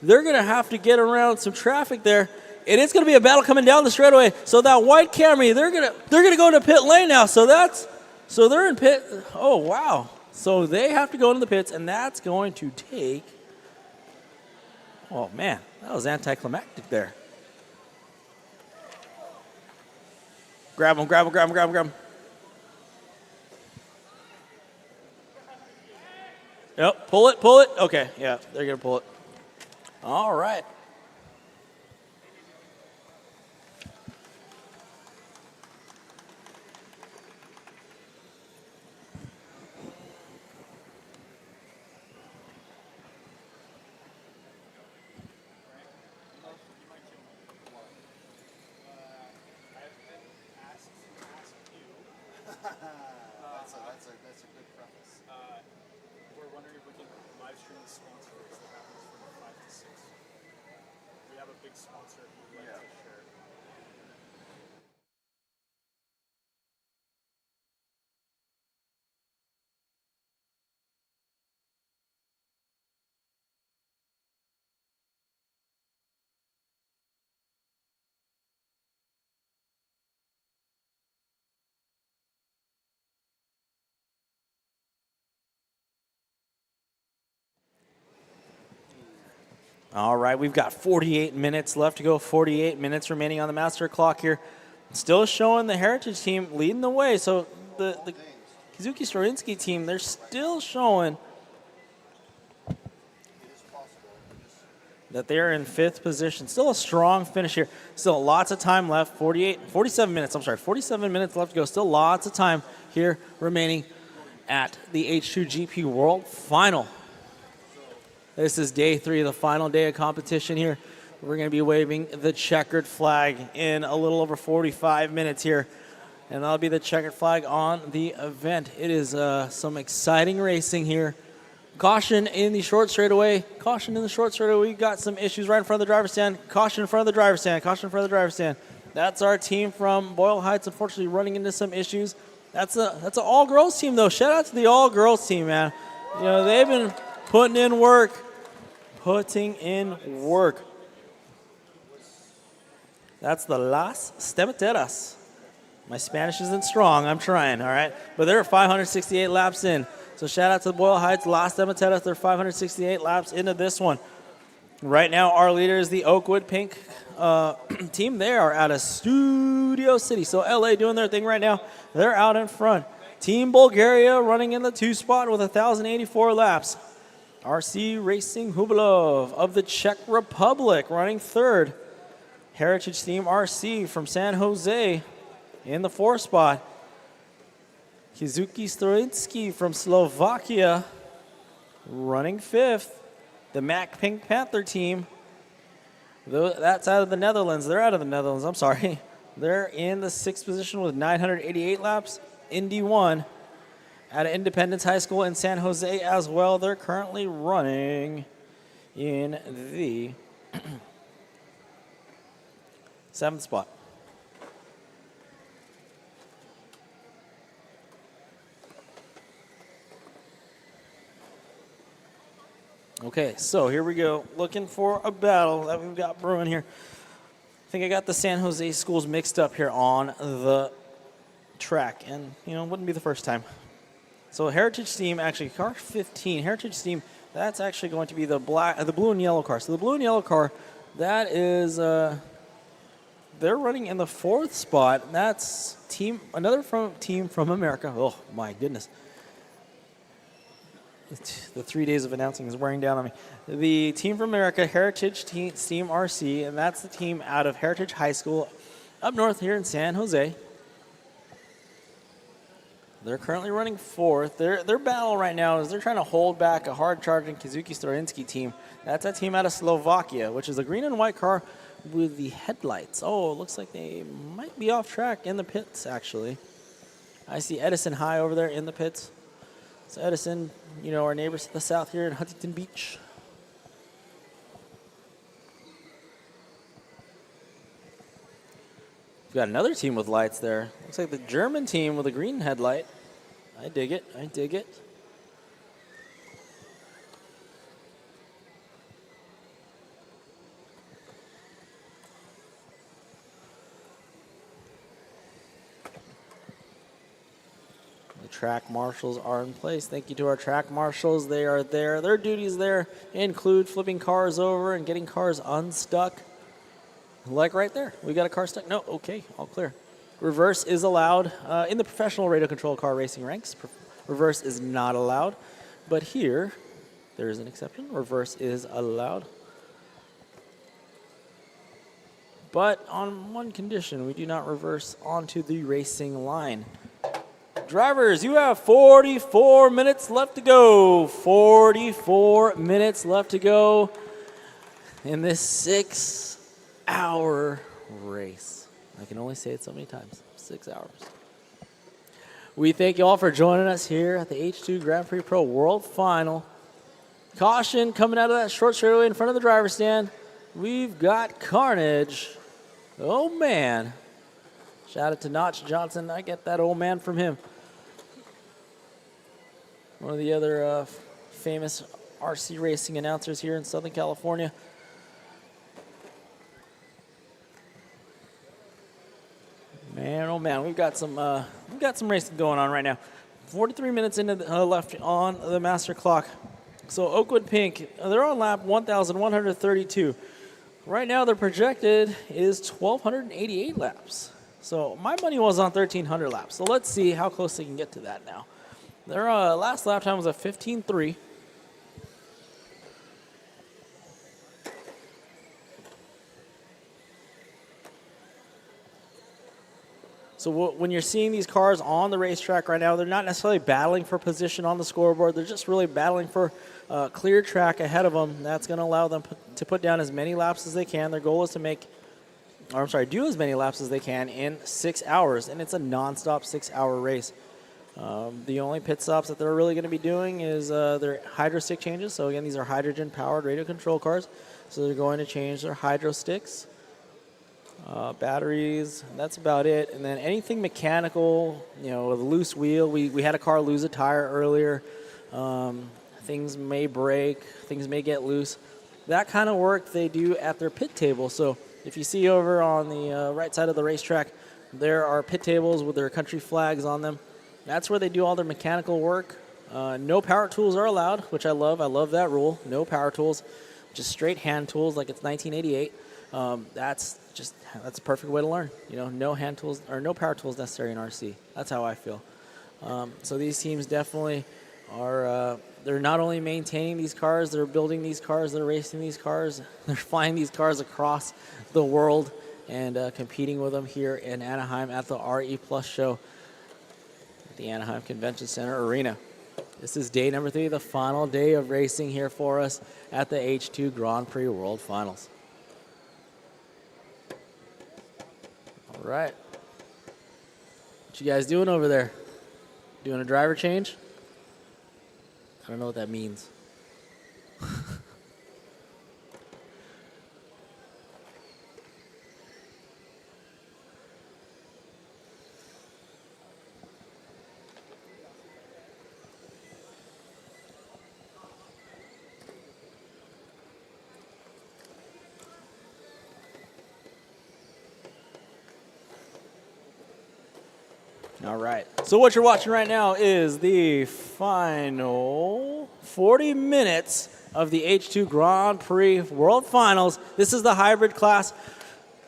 They're going to have to get around some traffic there. And it's going to be a battle coming down the straightaway. So that white Camry, they're going to go into pit lane now. So they're in pit. Oh, wow. So they have to go into the pits, and that's going to take. Oh, man, that was anticlimactic there. Grab him, grab him, grab him, grab him, grab him. Yep, pull it, pull it. Okay, yeah, they're going to pull it. All right. That's a good preface. We're wondering if we can live stream the sponsor race that happens from 5 to 6. We have a big sponsor who would like to share. All right, we've got 48 minutes left to go. 48 minutes remaining on the master clock here. Still showing the Heritage team leading the way. So the Kizuki Storinsky team, they're still showing that they're in 5th position. Still a strong finish here. Still lots of time left. 47 minutes left to go. Still lots of time here remaining at the H2GP World Final. This is day 3, the final day of competition here. We're going to be waving the checkered flag in a little over 45 minutes here. And that'll be the checkered flag on the event. It is some exciting racing here. Caution in the short straightaway. Caution in the short straightaway. We've got some issues right in front of the driver's stand. Caution in front of the driver's stand. Caution in front of the driver's stand. That's our team from Boyle Heights, unfortunately running into some issues. That's an all-girls team, though. Shout out to the all-girls team, man. You know, they've been putting in work. That's the Las Stemeteras. My Spanish isn't strong. I'm trying, all right? But they're 568 laps in. So shout out to the Boyle Heights, Las Stemeteras. They're 568 laps into this one. Right now, our leader is the Oakwood Pink team. They are out of Studio City. So LA doing their thing right now. They're out in front. Team Bulgaria running in the 2 spot with 1,084 laps. RC Racing Hubalov of the Czech Republic running 3rd. Heritage Team RC from San Jose in the 4th spot. Kizuki Storinsky from Slovakia running 5th. The Mac Pink Panther team, that's out of the Netherlands. They're out of the Netherlands, I'm sorry. They're in the 6th position with 988 laps. Indy 1. At Independence High School in San Jose as well. They're currently running in the 7th spot. Okay, so here we go. Looking for a battle that we've got brewing here. I think I got the San Jose schools mixed up here on the track, and, you know, it wouldn't be the first time. So Heritage team, actually, car 15, Heritage team, that's actually going to be the blue and yellow car. So the blue and yellow car, that is they're running in the 4th spot. And that's another team from America. Oh, my goodness. The 3 days of announcing is wearing down on me. The team from America, Heritage Steam RC, and that's the team out of Heritage High School up north here in San Jose. They're currently running 4th. Their battle right now is they're trying to hold back a hard-charging Kazuki Storinsky team. That's a team out of Slovakia, which is a green and white car with the headlights. Oh, it looks like they might be off track in the pits, actually. I see Edison High over there in the pits. So Edison, you know, our neighbors to the south here in Huntington Beach. We've got another team with lights there. Looks like the German team with a green headlight. I dig it. I dig it. The track marshals are in place. Thank you to our track marshals. They are there. Their duties there include flipping cars over and getting cars unstuck. Like right there. We got a car stuck. No, okay, all clear. Reverse is allowed in the professional radio control car racing ranks. Reverse is not allowed. But here, there is an exception. Reverse is allowed. But on one condition, we do not reverse onto the racing line. Drivers, you have 44 minutes left to go. 44 minutes left to go in this 6-hour race. I can only say it so many times. 6 hours. We thank you all for joining us here at the H2 Grand Prix Pro World Final. Caution coming out of that short straightaway in front of the driver's stand. We've got carnage. Oh, man. Shout out to Notch Johnson. I get that old man from him. One of the other famous RC racing announcers here in Southern California. Man, oh man, we've got some racing going on right now. 43 minutes into the, left on the master clock. So Oakwood Pink, they're on lap 1,132. Right now, their projected is 1,288 laps. So my money was on 1,300 laps. So let's see how close they can get to that now. Their last lap time was a 15.3. So when you're seeing these cars on the racetrack right now, they're not necessarily battling for position on the scoreboard. They're just really battling for clear track ahead of them. That's going to allow them to put down as many laps as they can. Their goal is to do as many laps as they can in 6 hours, and it's a nonstop 6-hour race. The only pit stops that they're really going to be doing is their hydro stick changes. So again, these are hydrogen-powered radio control cars. So they're going to change their hydro sticks. Batteries, that's about it. And then anything mechanical, you know, with a loose wheel. We had a car lose a tire earlier. Things may break, things may get loose. That kind of work they do at their pit table. So if you see over on the right side of the racetrack, there are pit tables with their country flags on them. That's where they do all their mechanical work. No power tools are allowed, which I love. I love that rule. No power tools, just straight hand tools like it's 1988. That's a perfect way to learn. You know, no hand tools or no power tools necessary in RC. That's how I feel. So these teams definitely are. They're not only maintaining these cars, they're building these cars, they're racing these cars, they're flying these cars across the world and competing with them here in Anaheim at the RE Plus show at the Anaheim Convention Center Arena. This is day number 3, the final day of racing here for us at the H2 Grand Prix World Finals. All right. What you guys doing over there? Doing a driver change? I don't know what that means. All right. So what you're watching right now is the final 40 minutes of the H2 Grand Prix World Finals. This is the hybrid class.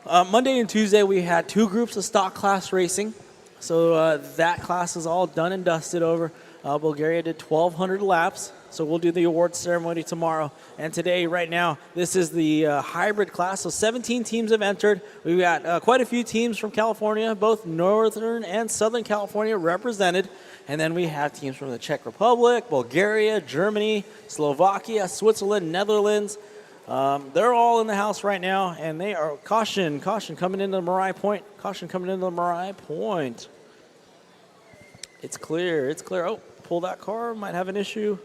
Monday and Tuesday, we had 2 groups of stock class racing. So that class is all done and dusted over. Bulgaria did 1,200 laps. So we'll do the awards ceremony tomorrow. And today, right now, this is the hybrid class. So 17 teams have entered. We've got quite a few teams from California, both Northern and Southern California represented. And then we have teams from the Czech Republic, Bulgaria, Germany, Slovakia, Switzerland, Netherlands. They're all in the house right now, and they are, caution coming into the Marai Point. Caution coming into the Marai Point. It's clear. Oh, pull that car, might have an issue.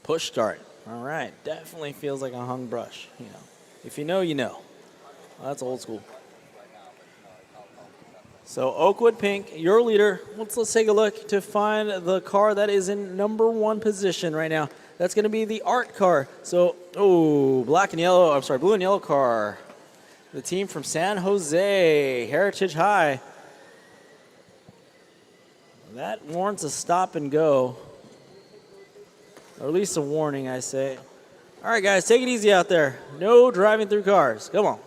Push start. All right, definitely feels like a hung brush. You know, if you know, you know. Well, that's old school. So Oakwood Pink, your leader. Let's take a look to find the car that is in number 1 position right now. That's going to be the art car. So, blue and yellow car. The team from San Jose, Heritage High. That warrants a stop and go. Or at least a warning, I say. All right, guys, take it easy out there. No driving through cars. Come on.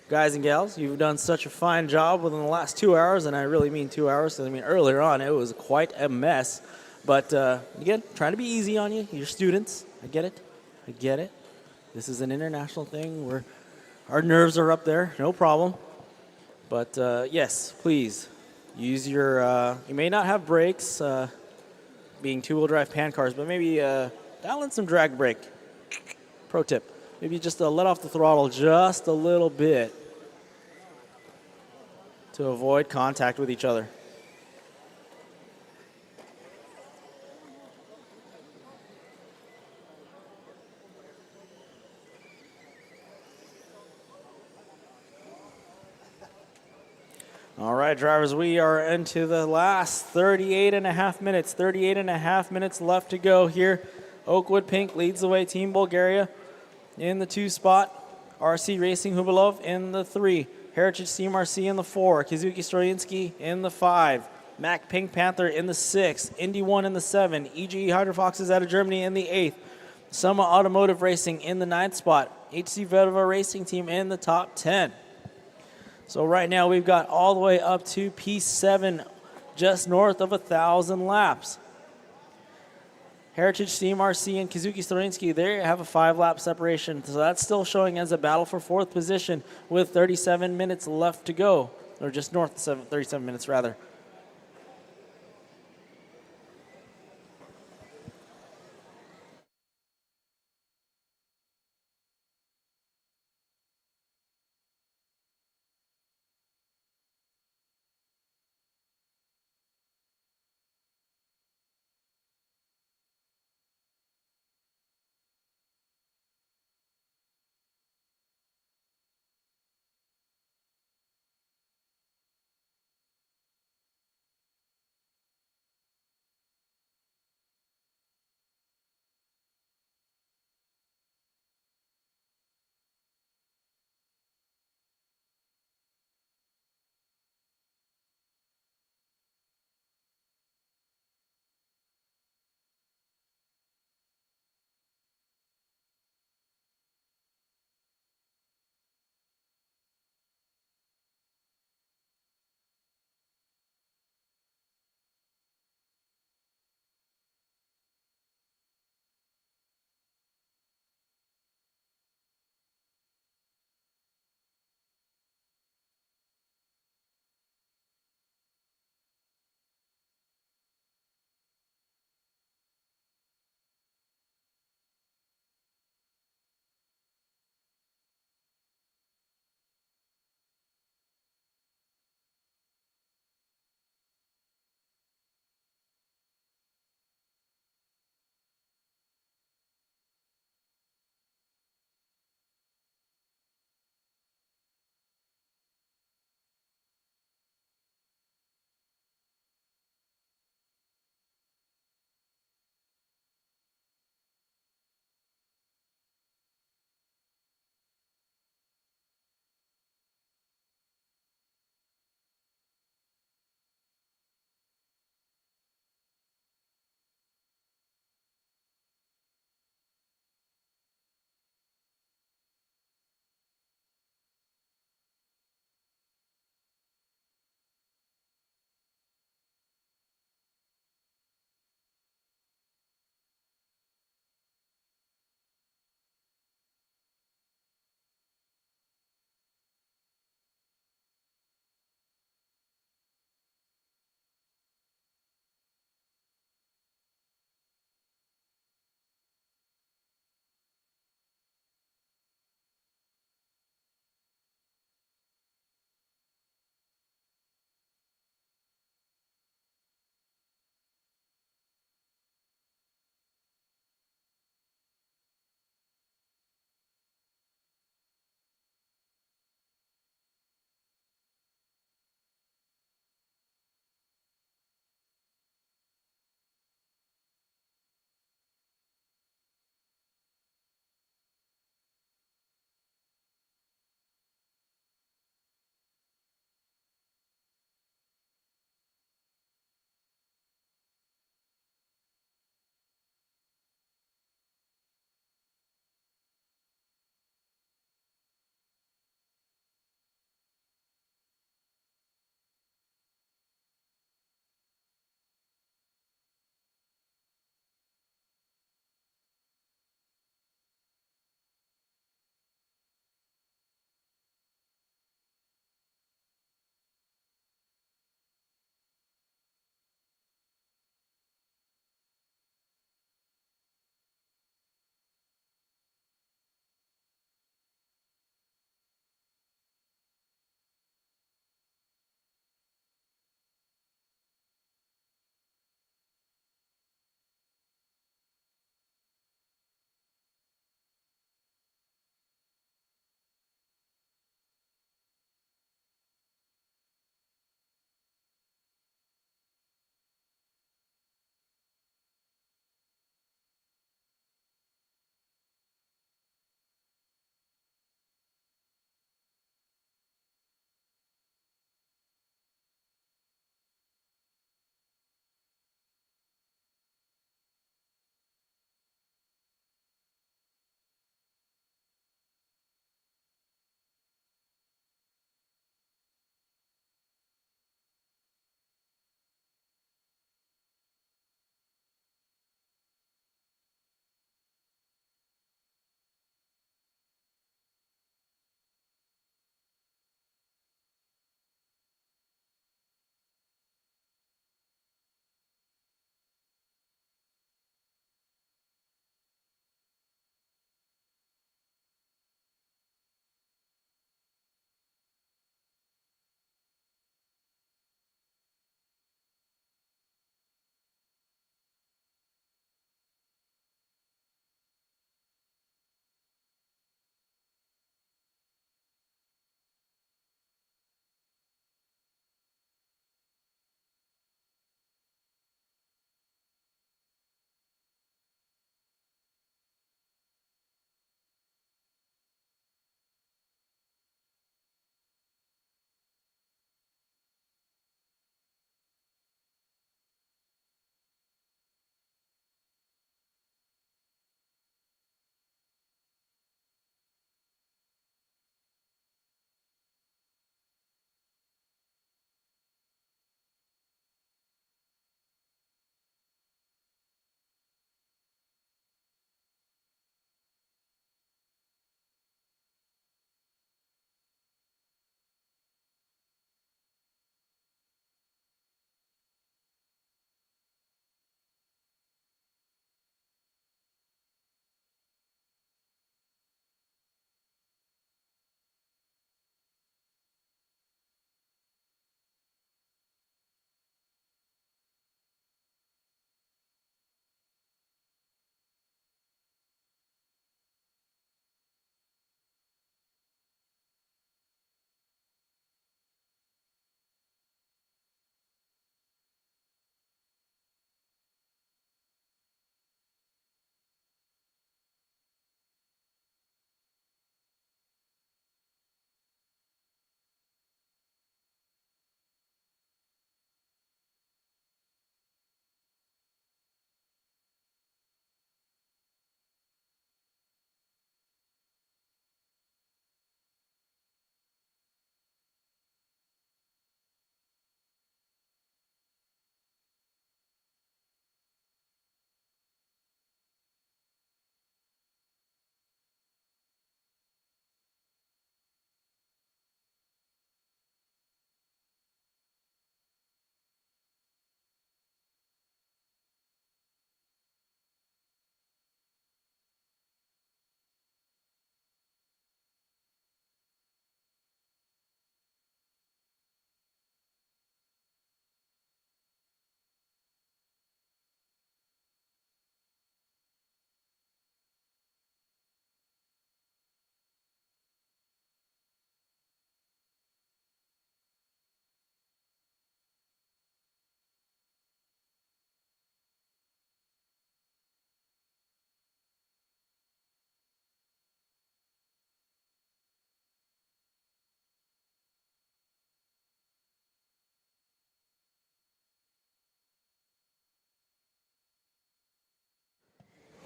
Guys and gals, you've done such a fine job within the last 2 hours, and I really mean 2 hours, because I mean earlier on it was quite a mess. But again, trying to be easy on you. You're students. I get it. This is an international thing where our nerves are up there. No problem. But yes, please use your, you may not have brakes, being 2-wheel drive pan cars, but maybe dial in some drag brake. Pro tip. Maybe just let off the throttle just a little bit to avoid contact with each other. All right, drivers, we are into the last 38 and a half minutes. 38 and a half minutes left to go here. Oakwood Pink leads the way, Team Bulgaria in the 2 spot. RC Racing Hubilov in the 3. Heritage Team RC in the 4. Kazuki Stroyinski in the 5. Mac Pink Panther in the 6. Indy 1 in the 7. EGE Hydro Foxes out of Germany in the 8th. Summa Automotive Racing in the 9th spot. HC Vedova Racing Team in the top 10. So right now we've got all the way up to P7, just north of 1,000 laps. Heritage Team RC and Kazuki Storinsky, they have a 5-lap separation. So that's still showing as a battle for 4th position with 37 minutes left to go, or just north of 37 minutes rather.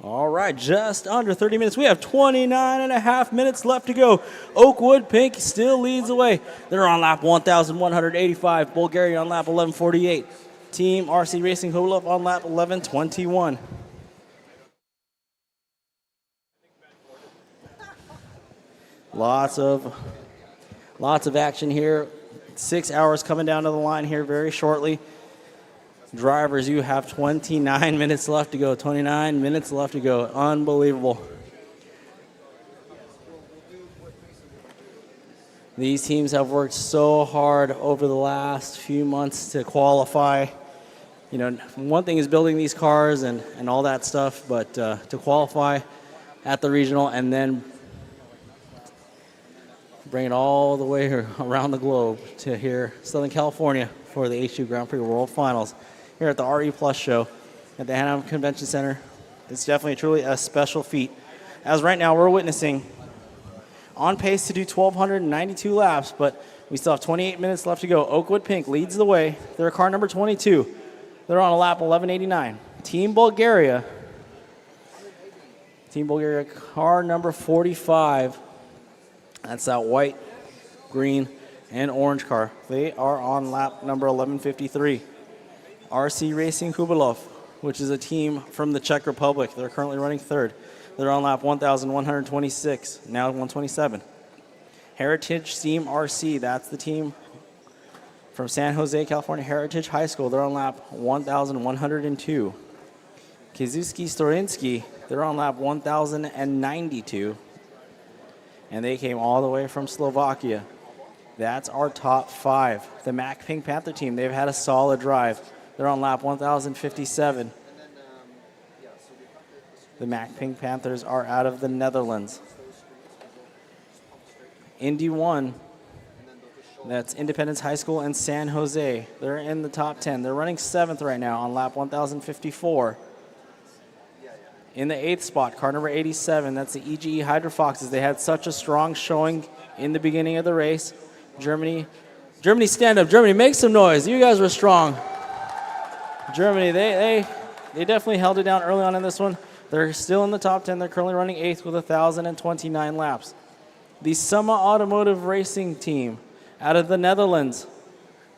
All right, just under 30 minutes. We have 29 and a half minutes left to go. Oakwood Pink still leads the way. They're on lap 1,185. Bulgaria on lap 1148. Team RC Racing Hubilov on lap 1121. Lots of action here. 6 hours coming down to the line here very shortly. Drivers, you have 29 minutes left to go. 29 minutes left to go. Unbelievable. These teams have worked so hard over the last few months to qualify. You know, one thing is building these cars and all that stuff, but to qualify at the regional and then bring it all the way around the globe to here, Southern California, for the H2 GP World Finals here at the RE Plus show at the Anaheim Convention Center. It's definitely truly a special feat. As right now we're witnessing on pace to do 1,292 laps, but we still have 28 minutes left to go. Oakwood Pink leads the way. They're car number 22. They're on a lap 1189. Team Bulgaria car number 45. That's that white, green, and orange car. They are on lap number 1153. RC Racing Hubilov, which is a team from the Czech Republic. They're currently running third. They're on lap 1,126, now 127. Heritage Team RC, that's the team from San Jose, California, Heritage High School. They're on lap 1,102. Kizuski Storinsky, they're on lap 1,092. And they came all the way from Slovakia. That's our top 5. The Mac Pink Panther team, they've had a solid drive. They're on lap 1,057. The Mac Pink Panthers are out of the Netherlands. Indy 1, that's Independence High School in San Jose. They're in the top 10. They're running 7th right now on lap 1,054. In the 8th spot, car number 87, that's the EGE Hydro Foxes. They had such a strong showing in the beginning of the race. Germany, stand up. Germany, make some noise. You guys were strong. Germany, they definitely held it down early on in this one. They're still in the top 10. They're currently running 8th with 1,029 laps. The Summa Automotive Racing team out of the Netherlands,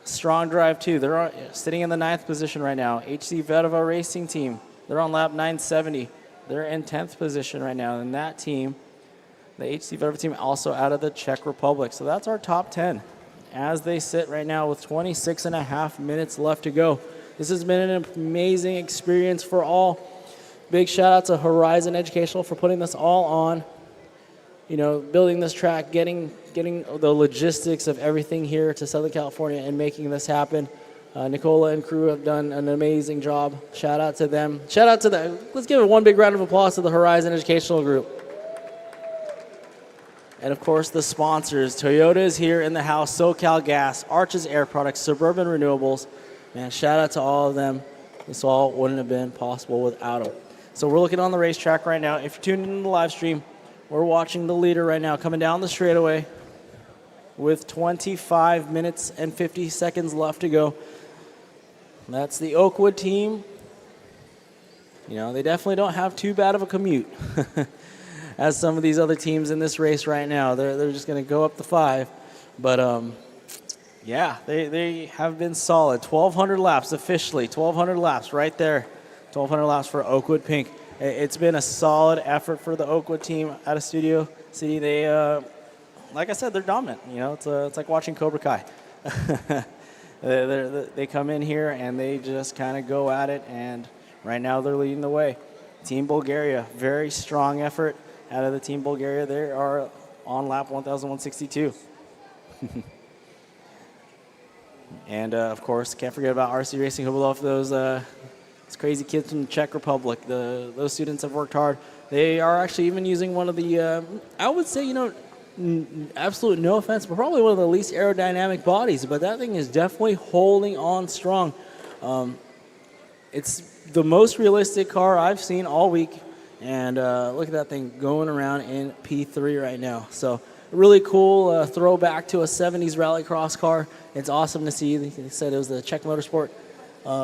strong drive too. They're sitting in the 9th position right now. HC Verva Racing team, they're on lap 970. They're in 10th position right now. And that team, the HC Verva team, also out of the Czech Republic. So that's our top 10 as they sit right now with 26 and a half minutes left to go. This has been an amazing experience for all. Big shout out to Horizon Educational for putting this all on. You know, building this track, getting the logistics of everything here to Southern California and making this happen. Nicola and crew have done an amazing job. Shout out to them. Shout out to them. Let's give one big round of applause to the Horizon Educational Group. And of course, the sponsors. Toyota is here in the house, SoCal Gas, Arches Air Products, Suburban Renewables. Man, shout out to all of them. This all wouldn't have been possible without them. So we're looking on the racetrack right now. If you're tuned in the live stream, we're watching the leader right now coming down the straightaway with 25 minutes and 50 seconds left to go. That's the Oakwood team. You know, they definitely don't have too bad of a commute as some of these other teams in this race right now. They're just going to go up the 5. But, yeah, they have been solid. 1,200 laps officially. 1,200 laps right there. 1,200 laps for Oakwood Pink. It's been a solid effort for the Oakwood team out of Studio City. They, like I said, they're dominant. You know, it's like watching Cobra Kai. They come in here and they just kind of go at it, and right now they're leading the way. Team Bulgaria, very strong effort out of the Team Bulgaria. They are on lap 1,162. And, of course, can't forget about RC Racing Hubilov, those crazy kids from the Czech Republic. Those students have worked hard. They are actually even using one of the, I would say, you know, absolute no offense, but probably one of the least aerodynamic bodies, but that thing is definitely holding on strong. It's the most realistic car I've seen all week, and look at that thing going around in P3 right now. So really cool throwback to a 70s rallycross car. It's awesome to see. They said it was the Czech Motorsport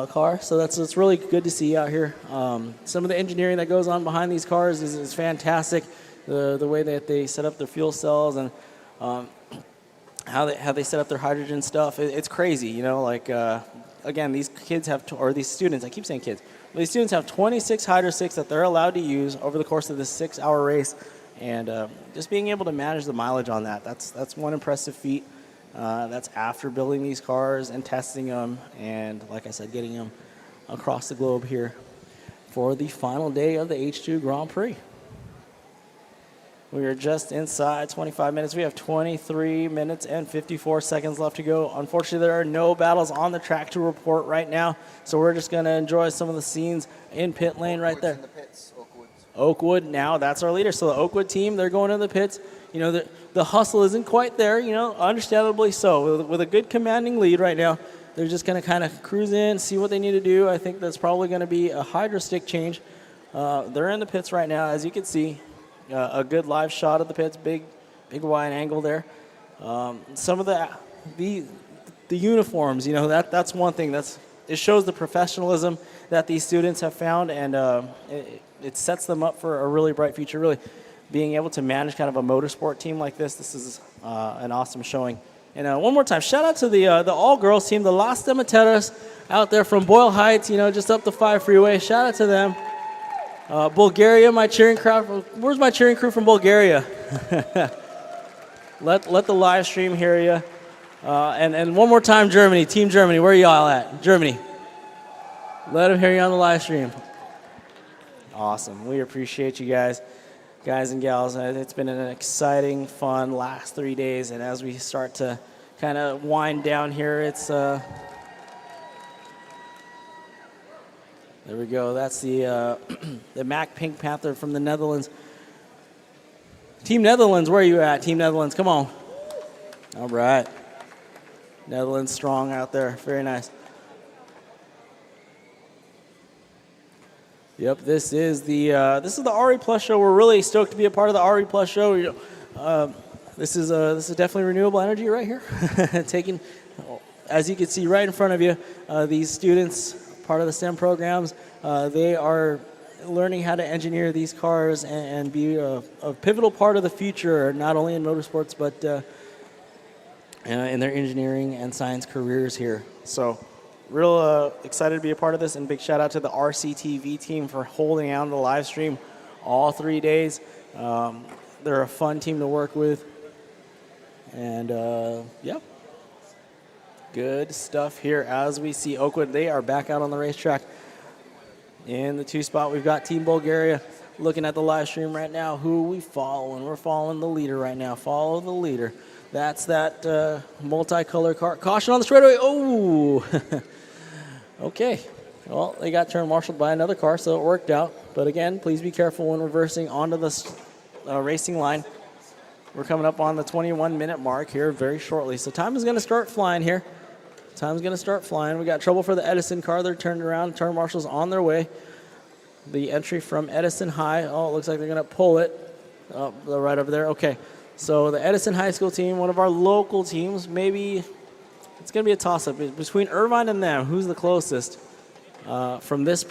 car. So it's really good to see out here. Some of the engineering that goes on behind these cars is fantastic. The way that they set up their fuel cells and how they set up their hydrogen stuff, it's crazy. You know, like again, these kids have, or these students, I keep saying kids, but these students have 26 Hydro 6 that they're allowed to use over the course of this 6-hour race, and just being able to manage the mileage on that's one impressive feat. That's after building these cars and testing them, and like I said, getting them across the globe here for the final day of the H2 Grand Prix. We are just inside 25 minutes. We have 23 minutes and 54 seconds left to go. Unfortunately, there are no battles on the track to report right now, so we're just going to enjoy some of the scenes in pit lane right there. Oakwood now, that's our leader. So the Oakwood team, they're going to the pits. You know, the hustle isn't quite there, you know, understandably so. With a good commanding lead right now, they're just going to kind of cruise in, see what they need to do. I think that's probably going to be a hydro stick change. They're in the pits right now, as you can see. A good live shot of the pits, big wide angle there. Some of the uniforms, you know, that's one thing. It shows the professionalism that these students have found, and it sets them up for a really bright future. Really, being able to manage kind of a motorsport team like this is an awesome showing. And one more time, shout out to the all-girls team, the Las Demeteras out there from Boyle Heights, you know, just up the 5 freeway. Shout out to them. Bulgaria, my cheering crowd. Where's my cheering crew from Bulgaria? let the live stream hear you. And one more time, Germany, Team Germany. Where are y'all at? Germany. Let them hear you on the live stream. Awesome. We appreciate you guys and gals. It's been an exciting, fun last 3 days. And as we start to kind of wind down here, it's... There we go. That's the Mac Pink Panther from the Netherlands. Team Netherlands, where are you at? Team Netherlands, come on. All right. Netherlands strong out there. Very nice. Yep, this is the RE Plus show. We're really stoked to be a part of the RE Plus show. This is definitely renewable energy right here. Taking, as you can see right in front of you, these students, part of the STEM programs, they are learning how to engineer these cars and be a pivotal part of the future, not only in motorsports, but in their engineering and science careers here. So real excited to be a part of this, and big shout out to the RCTV team for holding down the live stream all 3 days. They're a fun team to work with. And yeah. Good stuff here as we see Oakwood. They are back out on the racetrack. In the 2 spot, we've got Team Bulgaria looking at the live stream right now. Who are we following? We're following the leader right now. Follow the leader. That's that multicolor car. Caution on the straightaway. Oh! Okay. Well, they got turn marshaled by another car, so it worked out. But again, please be careful when reversing onto the racing line. We're coming up on the 21-minute mark here very shortly. So time is going to start flying here. Time's going to start flying. We got trouble for the Edison car. They're turned around. Turn marshals on their way. The entry from Edison High. Oh, it looks like they're going to pull it. Oh, they're right over there. Okay. So the Edison High School team, one of our local teams, maybe it's going to be a toss-up between Irvine and them. Who's the closest from this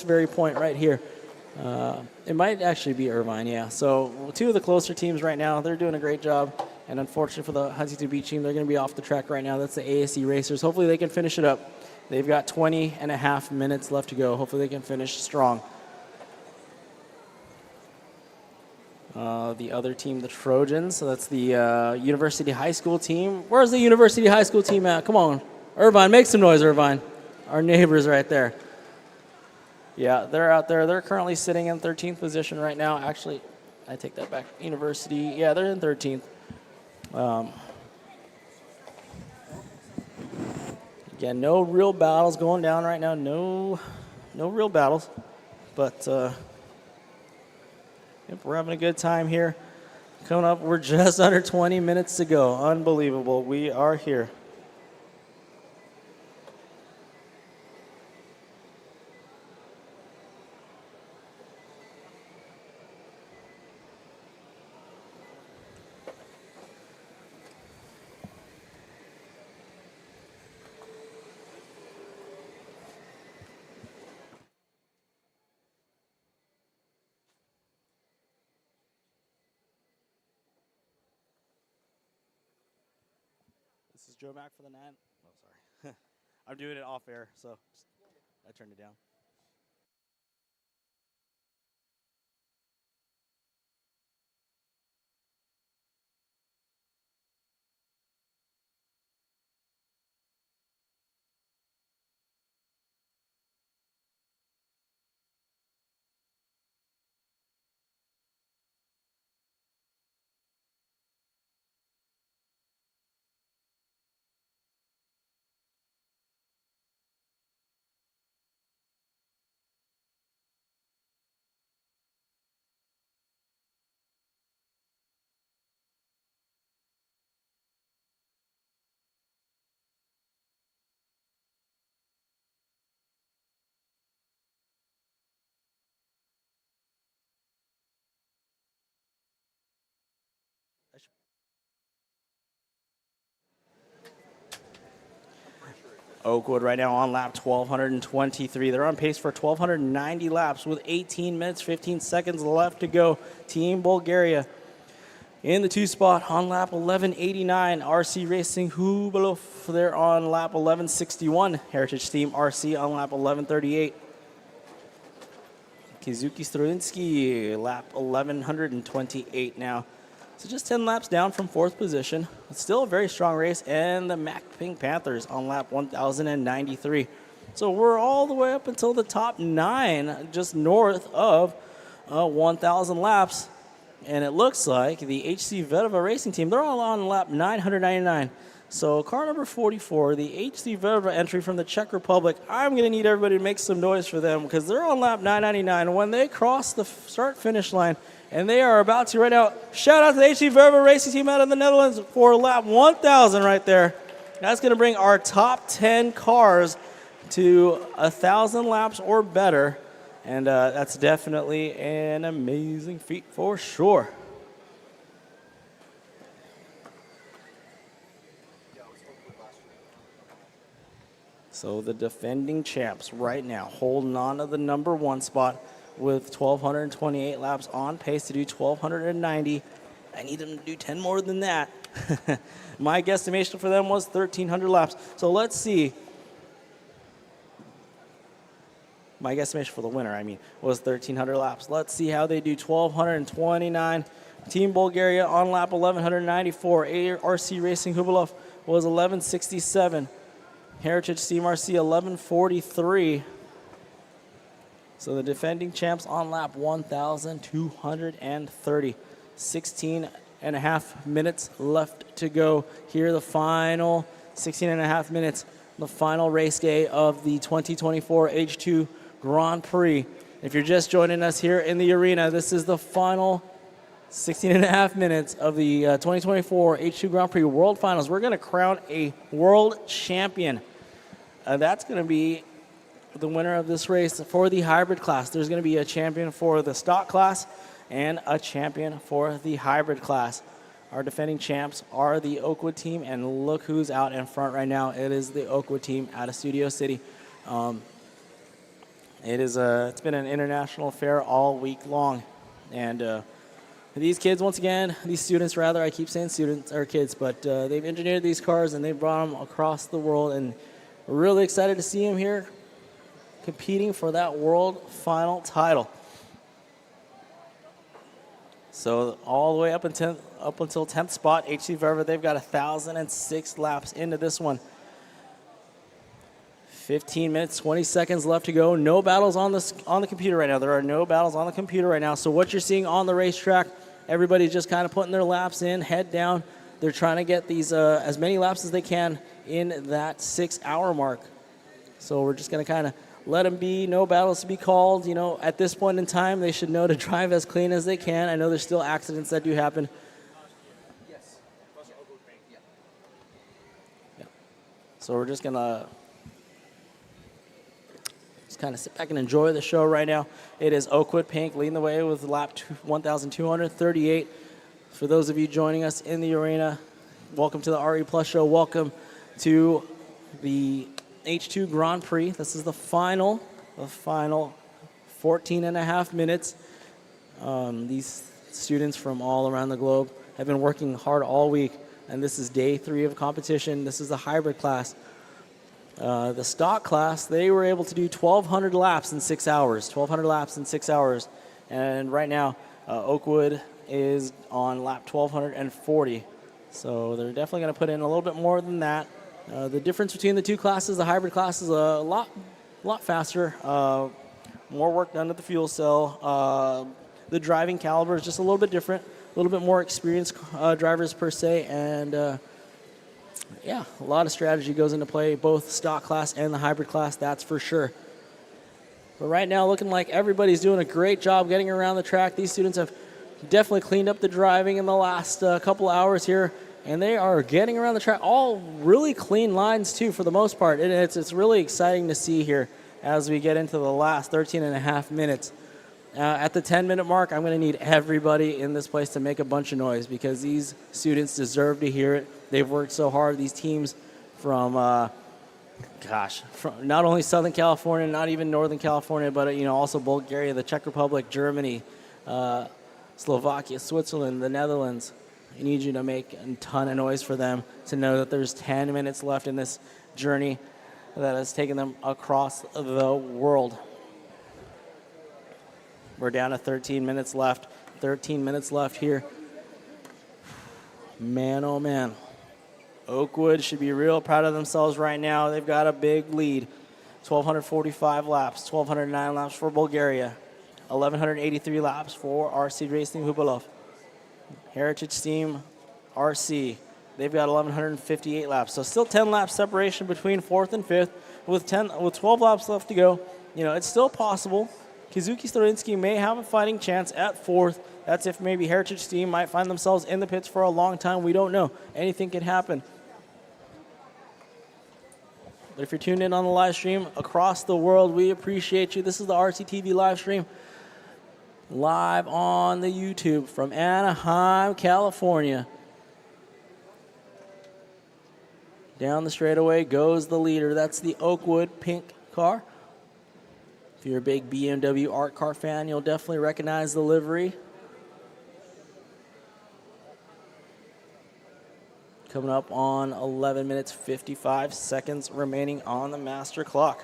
very point right here? It might actually be Irvine, yeah. So 2 of the closer teams right now, they're doing a great job. And unfortunately for the Huntington Beach team, they're going to be off the track right now. That's the ASE Racers. Hopefully they can finish it up. They've got 20 and a half minutes left to go. Hopefully they can finish strong. The other team, the Trojans, so that's the University High School team. Where's the University High School team at? Come on. Irvine, make some noise, Irvine. Our neighbors right there. Yeah, they're out there. They're currently sitting in 13th position right now. Actually, I take that back. University, yeah, they're in 13th. Again, no real battles going down right now. No real battles. But yep, we're having a good time here. Coming up, we're just under 20 minutes to go. Unbelievable. We are here. This is Joe Mack for the 9. Oh, sorry. I'm doing it off air, so I turned it down. Oakwood right now on lap 1,223. They're on pace for 1,290 laps with 18 minutes, 15 seconds left to go. Team Bulgaria in the 2 spot on lap 1189. RC Racing Hubalov, they're on lap 1161. Heritage Team RC on lap 1138. Kizuki Struinsky, lap 1128 now. So just 10 laps down from 4th position. It's still a very strong race. And the Mac Pink Panthers on lap 1093. So we're all the way up until the top 9, just north of 1,000 laps. And it looks like the HC Vedova Racing Team, they're all on lap 999. So car number 44, the HC Vedova entry from the Czech Republic, I'm going to need everybody to make some noise for them because they're on lap 999. When they cross the start-finish line, and they are about to right now, shout out to the HC Vedova Racing Team out of the Netherlands for lap 1,000 right there. That's going to bring our top 10 cars to 1,000 laps or better. And that's definitely an amazing feat for sure. So the defending champs right now holding on to the number 1 spot with 1,228 laps, on pace to do 1,290. I need them to do 10 more than that. My guesstimation for them was 1,300 laps. So let's see. My guesstimation for the winner, was 1,300 laps. Let's see how they do. 1,229. Team Bulgaria on lap 1,194. RC Racing Hubalov was 1,167. Heritage Team RC 1143. So the defending champs on lap 1,230. 16 and a half minutes left to go. Here the final 16 and a half minutes. The final race day of the 2024 H2 Grand Prix. If you're just joining us here in the arena, this is the final 16 and a half minutes of the 2024 H2 Grand Prix World Finals. We're going to crown a world champion. That's going to be the winner of this race for the hybrid class. There's going to be a champion for the stock class and a champion for the hybrid class. Our defending champs are the Oakwood team, and look who's out in front right now. It is the Oakwood team out of Studio City. It's been an international affair all week long, and these kids, once again, these students rather, I keep saying students or kids, but they've engineered these cars and they've brought them across the world, and we're really excited to see them here competing for that world final title. So all the way up until 10th spot, HC Vedova, they've got 1,006 laps into this one. 15 minutes, 20 seconds left to go. No battles on the computer right now. There are no battles on the computer right now. So what you're seeing on the racetrack, everybody's just kind of putting their laps in, head down. They're trying to get these as many laps as they can in that 6-hour mark. So we're just going to kind of let them be. No battles to be called. You know, at this point in time, they should know to drive as clean as they can. I know there's still accidents that do happen. Yeah. So we're just going to kind of sit back and enjoy the show right now. It is Oakwood Pink leading the way with lap 1,238. For those of you joining us in the arena, welcome to the RE Plus show. Welcome to the H2 Grand Prix. This is the final 14 and a half minutes. These students from all around the globe have been working hard all week and this is day 3 of competition. This is the hybrid class. The stock class, they were able to do 1,200 laps in 6 hours. 1,200 laps in 6 hours. And right now, Oakwood is on lap 1,240. So they're definitely going to put in a little bit more than that. The difference between the two classes, the hybrid class is a lot faster. More work done at the fuel cell. The driving caliber is just a little bit different. A little bit more experienced drivers per se. And yeah, a lot of strategy goes into play, both stock class and the hybrid class, that's for sure. But right now, looking like everybody's doing a great job getting around the track. These students have definitely cleaned up the driving in the last couple hours here, and they are getting around the track. All really clean lines, too, for the most part. And it's really exciting to see here as we get into the last 13 and a half minutes. At the 10-minute mark, I'm going to need everybody in this place to make a bunch of noise because these students deserve to hear it. They've worked so hard. These teams from, from not only Southern California, not even Northern California, but also Bulgaria, the Czech Republic, Germany, Slovakia, Switzerland, the Netherlands. I need you to make a ton of noise for them to know that there's 10 minutes left in this journey that has taken them across the world. We're down to 13 minutes left. 13 minutes left here. Man, oh man. Oakwood should be real proud of themselves right now. They've got a big lead. 1,245 laps, 1,209 laps for Bulgaria. 1,183 laps for RC Racing Hubalov. Heritage Team RC, they've got 1,158 laps. So still 10 laps separation between 4th and 5th. With 12 laps left to go, it's still possible. Kizuki Storinsky may have a fighting chance at 4th. That's if maybe Heritage Team might find themselves in the pits for a long time. We don't know. Anything could happen. But if you're tuned in on the live stream across the world, we appreciate you. This is the RCTV live stream. Live on the YouTube from Anaheim, California. Down the straightaway goes the leader. That's the Oakwood pink car. If you're a big BMW art car fan, you'll definitely recognize the livery. Coming up on 11 minutes, 55 seconds remaining on the master clock.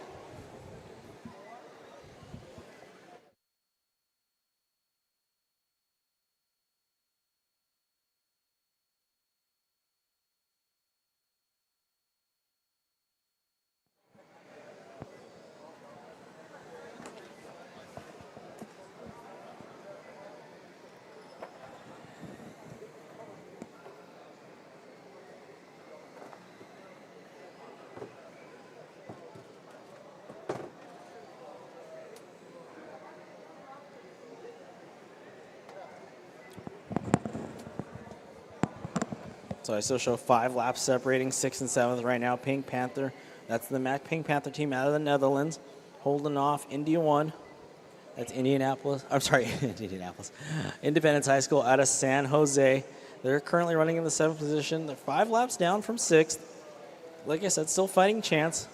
So I still show 5 laps separating 6th and 7th right now. Pink Panther, that's the MAC Pink Panther team out of the Netherlands, holding off India 1. That's Indianapolis. I'm sorry, Indianapolis. Independence High School out of San Jose. They're currently running in the 7th position. They're 5 laps down from 6th. Like I said, still fighting chance.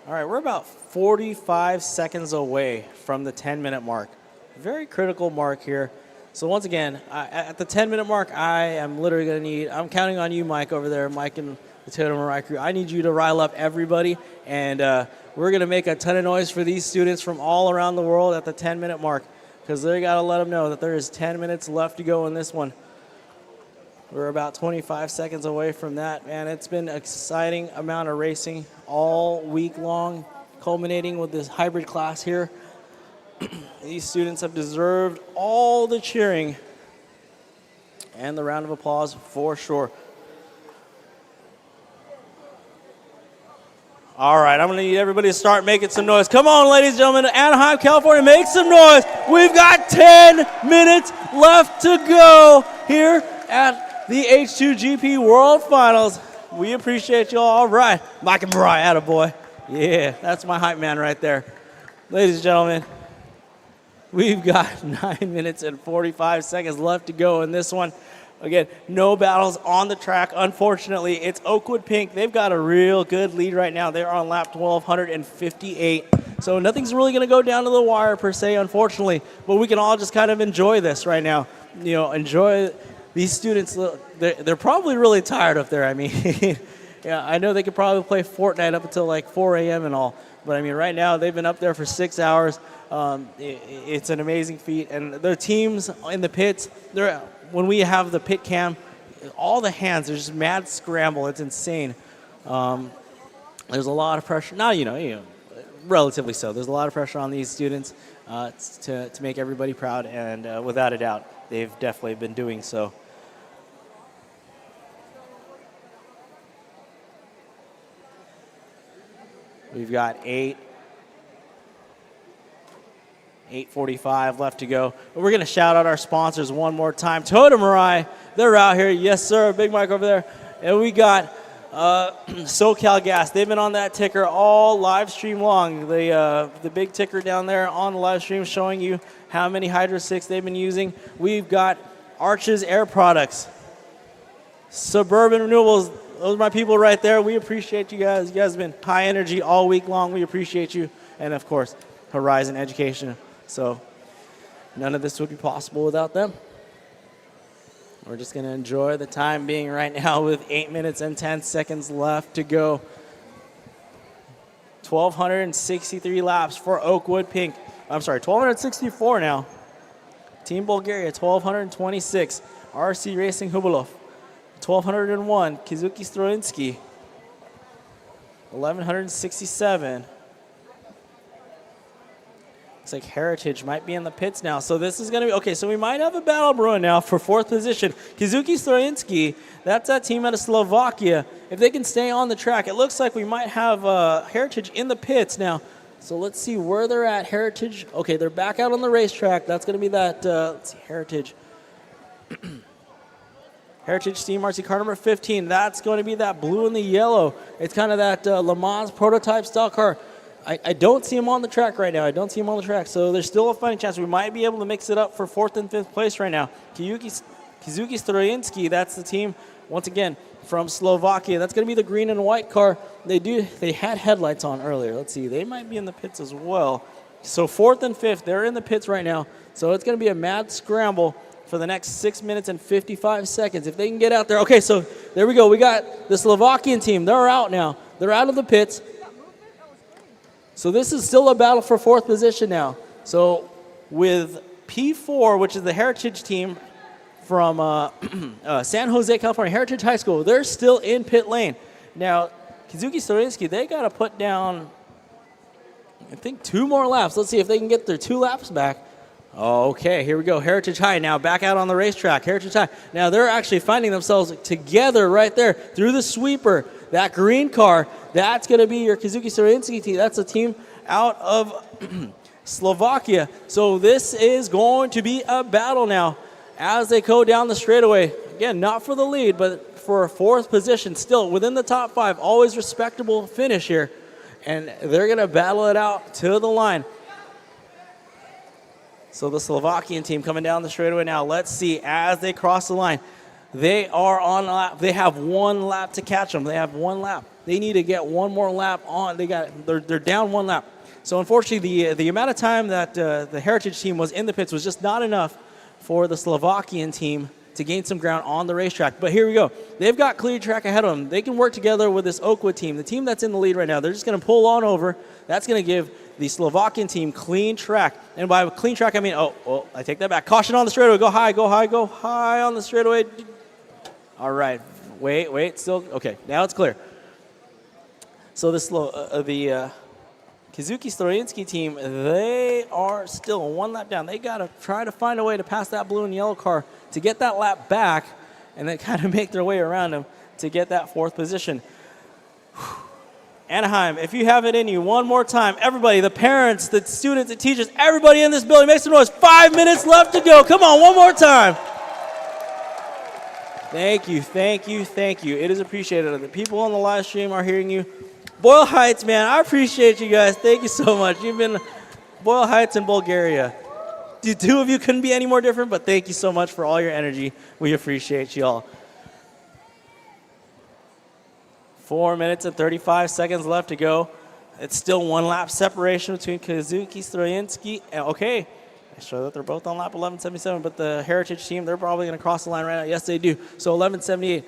All right, we're about 45 seconds away from the 10-minute mark. Very critical mark here. So once again, at the 10-minute mark, I am literally going to need, I'm counting on you, Mike, over there, Mike and the Totem Mariah crew. I need you to rile up everybody, and we're going to make a ton of noise for these students from all around the world at the 10-minute mark, because they got to let them know that there is 10 minutes left to go in this one. We're about 25 seconds away from that, man. It's been an exciting amount of racing all week long, culminating with this hybrid class here. These students have deserved all the cheering and the round of applause for sure. All right, I'm going to need everybody to start making some noise. Come on, ladies and gentlemen, Anaheim, California, make some noise. We've got 10 minutes left to go here at the H2GP World Finals. We appreciate you all. All right, Mike and Mariah, attaboy. Yeah, that's my hype man right there. Ladies and gentlemen, we've got 9 minutes and 45 seconds left to go in this one. Again, no battles on the track. Unfortunately, it's Oakwood Pink. They've got a real good lead right now. They're on lap 1,258. So nothing's really going to go down to the wire per se, unfortunately. But we can all just kind of enjoy this right now. Enjoy these students, they're probably really tired up there. I mean, yeah, I know they could probably play Fortnite up until like 4 a.m. and all. But I mean, right now they've been up there for 6 hours. It's an amazing feat. And their teams in the pits, when we have the pit cam, all the hands, there's just mad scramble. It's insane. There's a lot of pressure. Now, relatively so. There's a lot of pressure on these students to make everybody proud. And without a doubt, they've definitely been doing so. We've got 8:45 left to go. We're going to shout out our sponsors one more time. Totem Mirai, they're out here. Yes, sir. Big mic over there. And we got SoCal Gas. They've been on that ticker all live stream long. The big ticker down there on the live stream showing you how many Hydro 6 they've been using. We've got Arches Air Products, Suburban Renewables. Those are my people right there. We appreciate you guys. You guys have been high energy all week long. We appreciate you. And, of course, Horizon Education. So none of this would be possible without them. We're just going to enjoy the time being right now with 8 minutes and 10 seconds left to go. 1,263 laps for Oakwood Pink. I'm sorry, 1,264 now. Team Bulgaria, 1,226. RC Racing Hubulov. 1,201, Kizuki Stroinsky, 1,167. Looks like Heritage might be in the pits now. So this is going to be, okay, so we might have a battle brewing now for 4th position. Kizuki Stroinsky, that's that team out of Slovakia. If they can stay on the track, it looks like we might have Heritage in the pits now. So let's see where they're at. Heritage, okay, they're back out on the racetrack. That's going to be that, let's see, Heritage. Heritage Team RC car number 15. That's going to be that blue and the yellow. It's kind of that Le Mans prototype style car. I don't see him on the track right now. I don't see him on the track. So there's still a fighting chance. We might be able to mix it up for 4th and 5th place right now. Kizuki Stroinsky, that's the team, once again, from Slovakia. That's going to be the green and white car. They had headlights on earlier. Let's see. They might be in the pits as well. So 4th and 5th, they're in the pits right now. So it's going to be a mad scramble for the next 6 minutes and 55 seconds. If they can get out there. Okay, so there we go. We got the Slovakian team. They're out now. They're out of the pits. So this is still a battle for 4th position now. So with P4, which is the Heritage team from San Jose, California, Heritage High School, they're still in pit lane. Now, Kizuki Stroinsky, they got to put down, I think, 2 more laps. Let's see if they can get their 2 laps back. Okay, here we go. Heritage High now back out on the racetrack. Heritage High. Now they're actually finding themselves together right there through the sweeper. That green car, that's going to be your Kizuki Stroinsky team. That's a team out of Slovakia. So this is going to be a battle now as they go down the straightaway. Again, not for the lead, but for a 4th position. Still within the top 5. Always respectable finish here. And they're going to battle it out to the line. So the Slovakian team coming down the straightaway now. Let's see as they cross the line. They are on lap. They have 1 lap to catch them. They have 1 lap. They need to get 1 more lap on. They're down 1 lap. So unfortunately, the amount of time that the Heritage team was in the pits was just not enough for the Slovakian team to gain some ground on the racetrack. But here we go. They've got clear track ahead of them. They can work together with this Oakwood team, the team that's in the lead right now. They're just going to pull on over. That's going to give the Slovakian team clean track. And by clean track, I mean, I take that back. Caution on the straightaway. Go high, go high, go high on the straightaway. All right. Wait. Still. Okay. Now it's clear. So the Kizuki Stroinsky team, they are still 1 lap down. They got to try to find a way to pass that blue and yellow car to get that lap back and then kind of make their way around them to get that 4th position. Anaheim, if you have it in you, one more time. Everybody, the parents, the students, the teachers, everybody in this building, make some noise. 5 minutes left to go. Come on, one more time. Thank you. It is appreciated. The people on the live stream are hearing you. Boyle Heights, man, I appreciate you guys. Thank you so much. You've been Boyle Heights in Bulgaria. The 2 of you couldn't be any more different, but thank you so much for all your energy. We appreciate you all. 4 minutes and 35 seconds left to go. It's still 1 lap separation between Kizuki Stroinsky. Okay, They show that they're both on lap 1177, but the Heritage team, they're probably going to cross the line right now. Yes, they do. So 1178.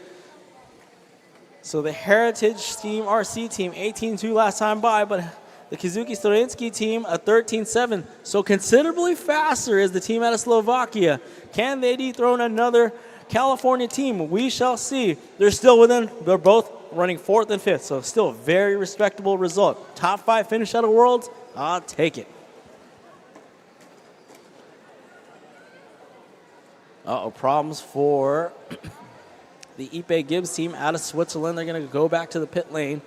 So the Heritage team, RC team, 18-2 last time by, but the Kizuki Storinsky team, a 13-7. So considerably faster is the team out of Slovakia. Can they dethrone another California team? We shall see. They're both running 4th and 5th, so still a very respectable result. Top 5 finish out of Worlds, I'll take it. Problems for the Ipe Gibbs team out of Switzerland. They're going to go back to the pit lane.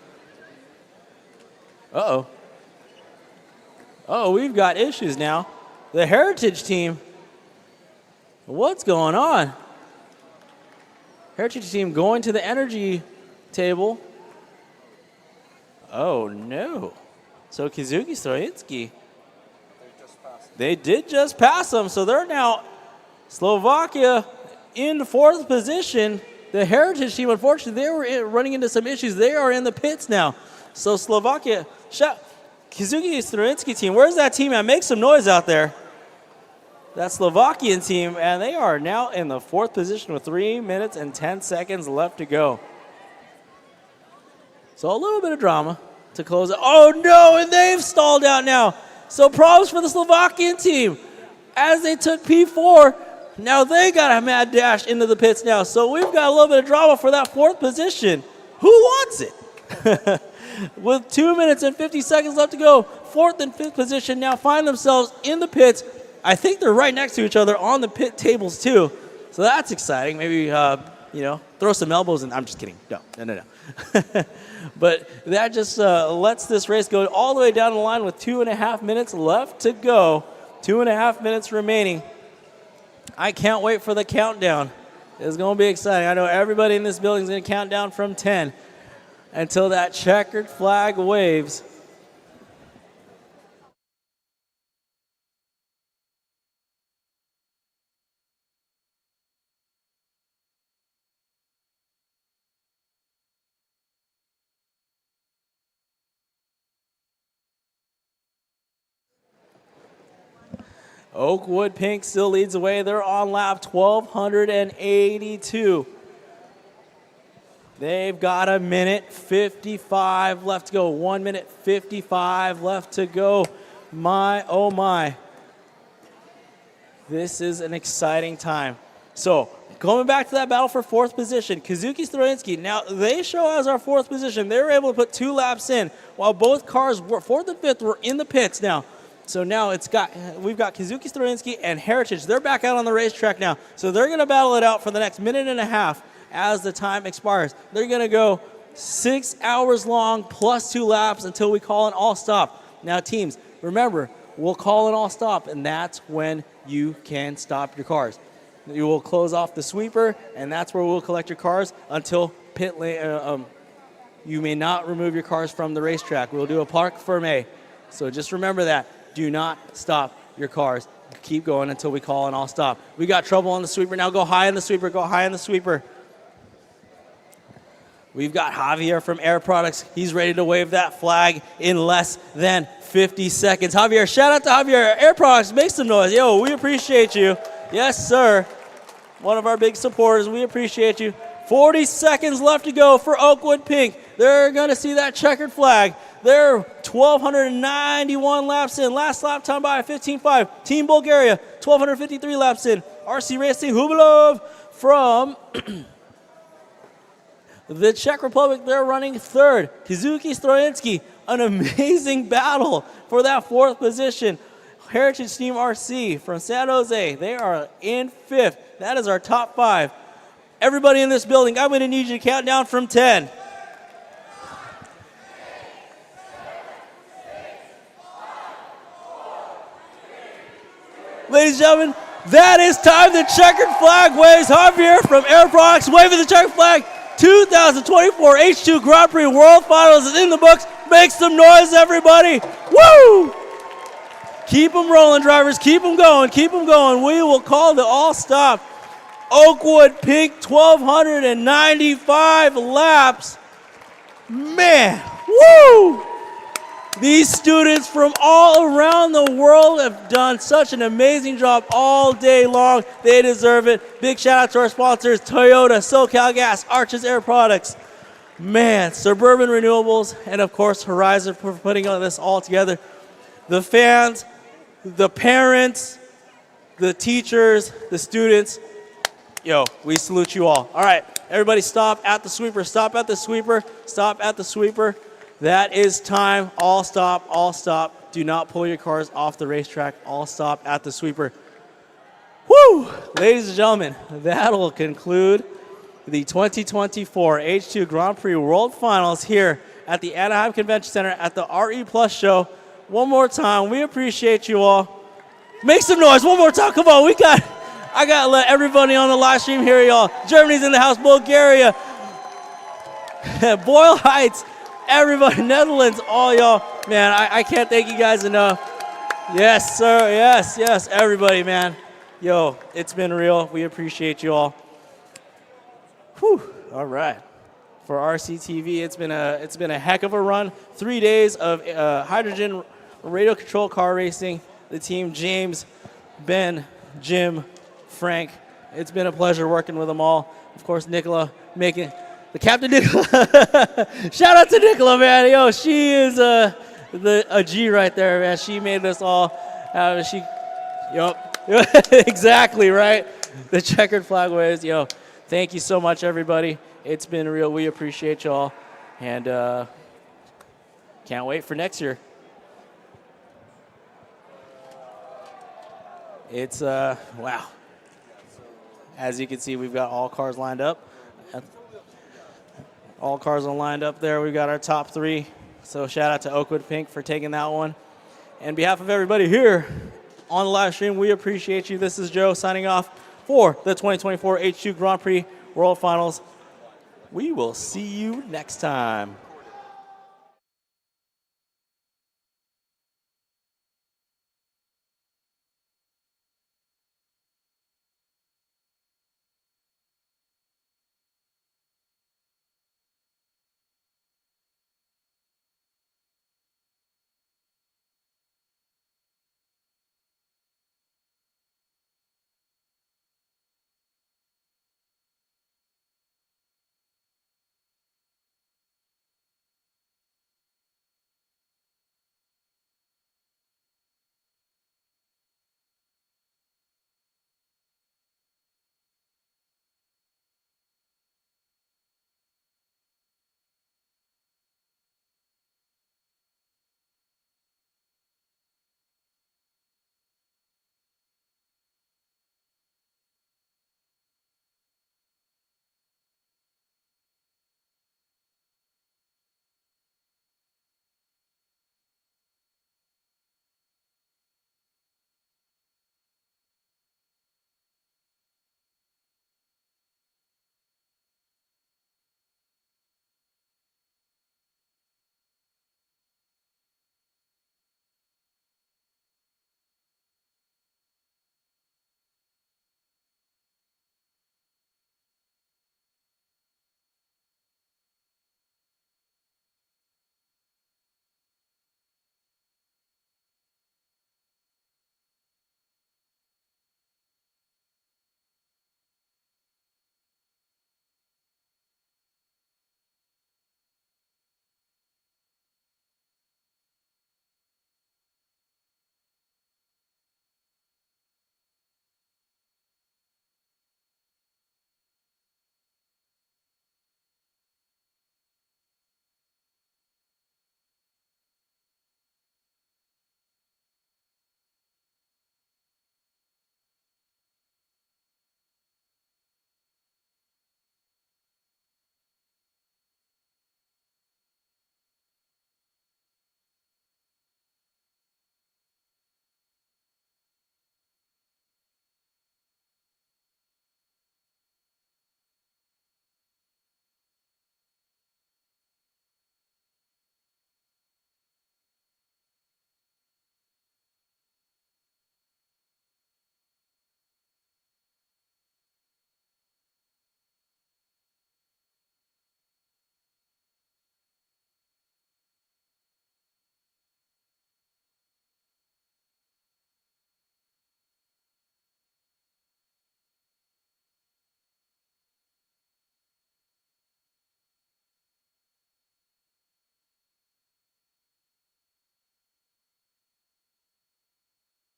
We've got issues now. The Heritage team, what's going on? Heritage team going to the energy table. Oh, no. So Kizuki Storinsky, they did just pass them, so they're now Slovakia in 4th position. The Heritage team, unfortunately, they were running into some issues. They are in the pits now. So Slovakia, Kizuki Storinsky team, where's that team at? Make some noise out there. That Slovakian team, and they are now in the 4th position with 3 minutes and 10 seconds left to go. So a little bit of drama to close it. Oh no, and they've stalled out now. So problems for the Slovakian team. As they took P4, now they got a mad dash into the pits now. So we've got a little bit of drama for that 4th position. Who wants it? With 2 minutes and 50 seconds left to go, 4th and 5th position now find themselves in the pits. I think they're right next to each other on the pit tables too. So that's exciting. Maybe, throw some elbows in. I'm just kidding. No. But that just lets this race go all the way down the line with 2.5 minutes left to go. 2.5 minutes remaining. I can't wait for the countdown. It's going to be exciting. I know everybody in this building is going to count down from 10 until that checkered flag waves. Oakwood Pink still leads the way. They're on lap 1282. They've got 1 minute 55 left to go. 1 minute 55 left to go. My, oh my. This is an exciting time. So, going back to that battle for 4th position, Kizuki Storinsky, now they show as our 4th position. They were able to put 2 laps in while both cars, 4th and 5th, were in the pits now. So now we've got Kizuki Storinsky and Heritage. They're back out on the racetrack now. So they're going to battle it out for the next minute and a half as the time expires. They're going to go 6 hours long plus 2 laps until we call an all-stop. Now, teams, remember, we'll call an all-stop, and that's when you can stop your cars. You will close off the sweeper, and that's where we'll collect your cars until pit lane. You may not remove your cars from the racetrack. We'll do a parc fermé. So just remember that. Do not stop your cars. Keep going until we call an all-stop. We got trouble on the sweeper. Now go high in the sweeper. Go high in the sweeper. We've got Javier from Air Products. He's ready to wave that flag in less than 50 seconds. Javier, shout out to Javier. Air Products, make some noise. Yo, we appreciate you. Yes, sir. One of our big supporters. We appreciate you. 40 seconds left to go for Oakwood Pink. They're going to see that checkered flag. They're 1,291 laps in. Last lap time by 15.5. Team Bulgaria, 1,253 laps in. RC Racing Hubilov from the Czech Republic, they're running 3rd. Kizuki Storinsky, an amazing battle for that 4th position. Heritage Team RC from San Jose, they are in 5th. That is our top 5. Everybody in this building, I'm going to need you to count down from 10. Ladies and gentlemen, that is time. The checkered flag waves. Javier from Air Products waving the checkered flag. 2024 H2 Grand Prix World Finals is in the books. Make some noise, everybody. Woo! Keep them rolling, drivers. Keep them going. Keep them going. We will call the all-stop. Oakwood Pink, 1,295 laps. Man, woo! These students from all around the world have done such an amazing job all day long. They deserve it. Big shout out to our sponsors, Toyota, SoCal Gas, Arches Air Products, man, Suburban Renewables, and of course Horizon for putting all this all together. The fans, the parents, the teachers, the students, yo, we salute you all. All right, everybody stop at the sweeper, stop at the sweeper, stop at the sweeper. That is time. All stop, all stop. Do not pull your cars off the racetrack. All stop at the sweeper. Woo! Ladies and gentlemen, that will conclude the 2024 H2 Grand Prix World Finals here at the Anaheim Convention Center at the RE Plus show. One more time, we appreciate you all. Make some noise one more time. Come on, I got to let everybody on the live stream hear y'all. Germany's in the house, Bulgaria, Boyle Heights, everybody, Netherlands, all y'all. Man, I can't thank you guys enough. Yes, sir. Yes, everybody, man. Yo, it's been real. We appreciate you all. Whew. All right. For RCTV, it's been a heck of a run. 3 days of hydrogen radio control car racing. The team, James, Ben, Jim, Frank. It's been a pleasure working with them all. Of course, Nicola making the captain. Nicola. Shout out to Nicola, man. Yo, she is a G right there, man. She made us all. Exactly right. The checkered flag waves. Yo, thank you so much, everybody. It's been real. We appreciate y'all, and can't wait for next year. It's wow. As you can see, we've got all cars lined up. All cars are lined up there. We've got our top three. So shout out to Oakwood Pink for taking that one. On behalf of everybody here on the live stream, we appreciate you. This is Joe signing off for the 2024 H2 Grand Prix World Finals. We will see you next time.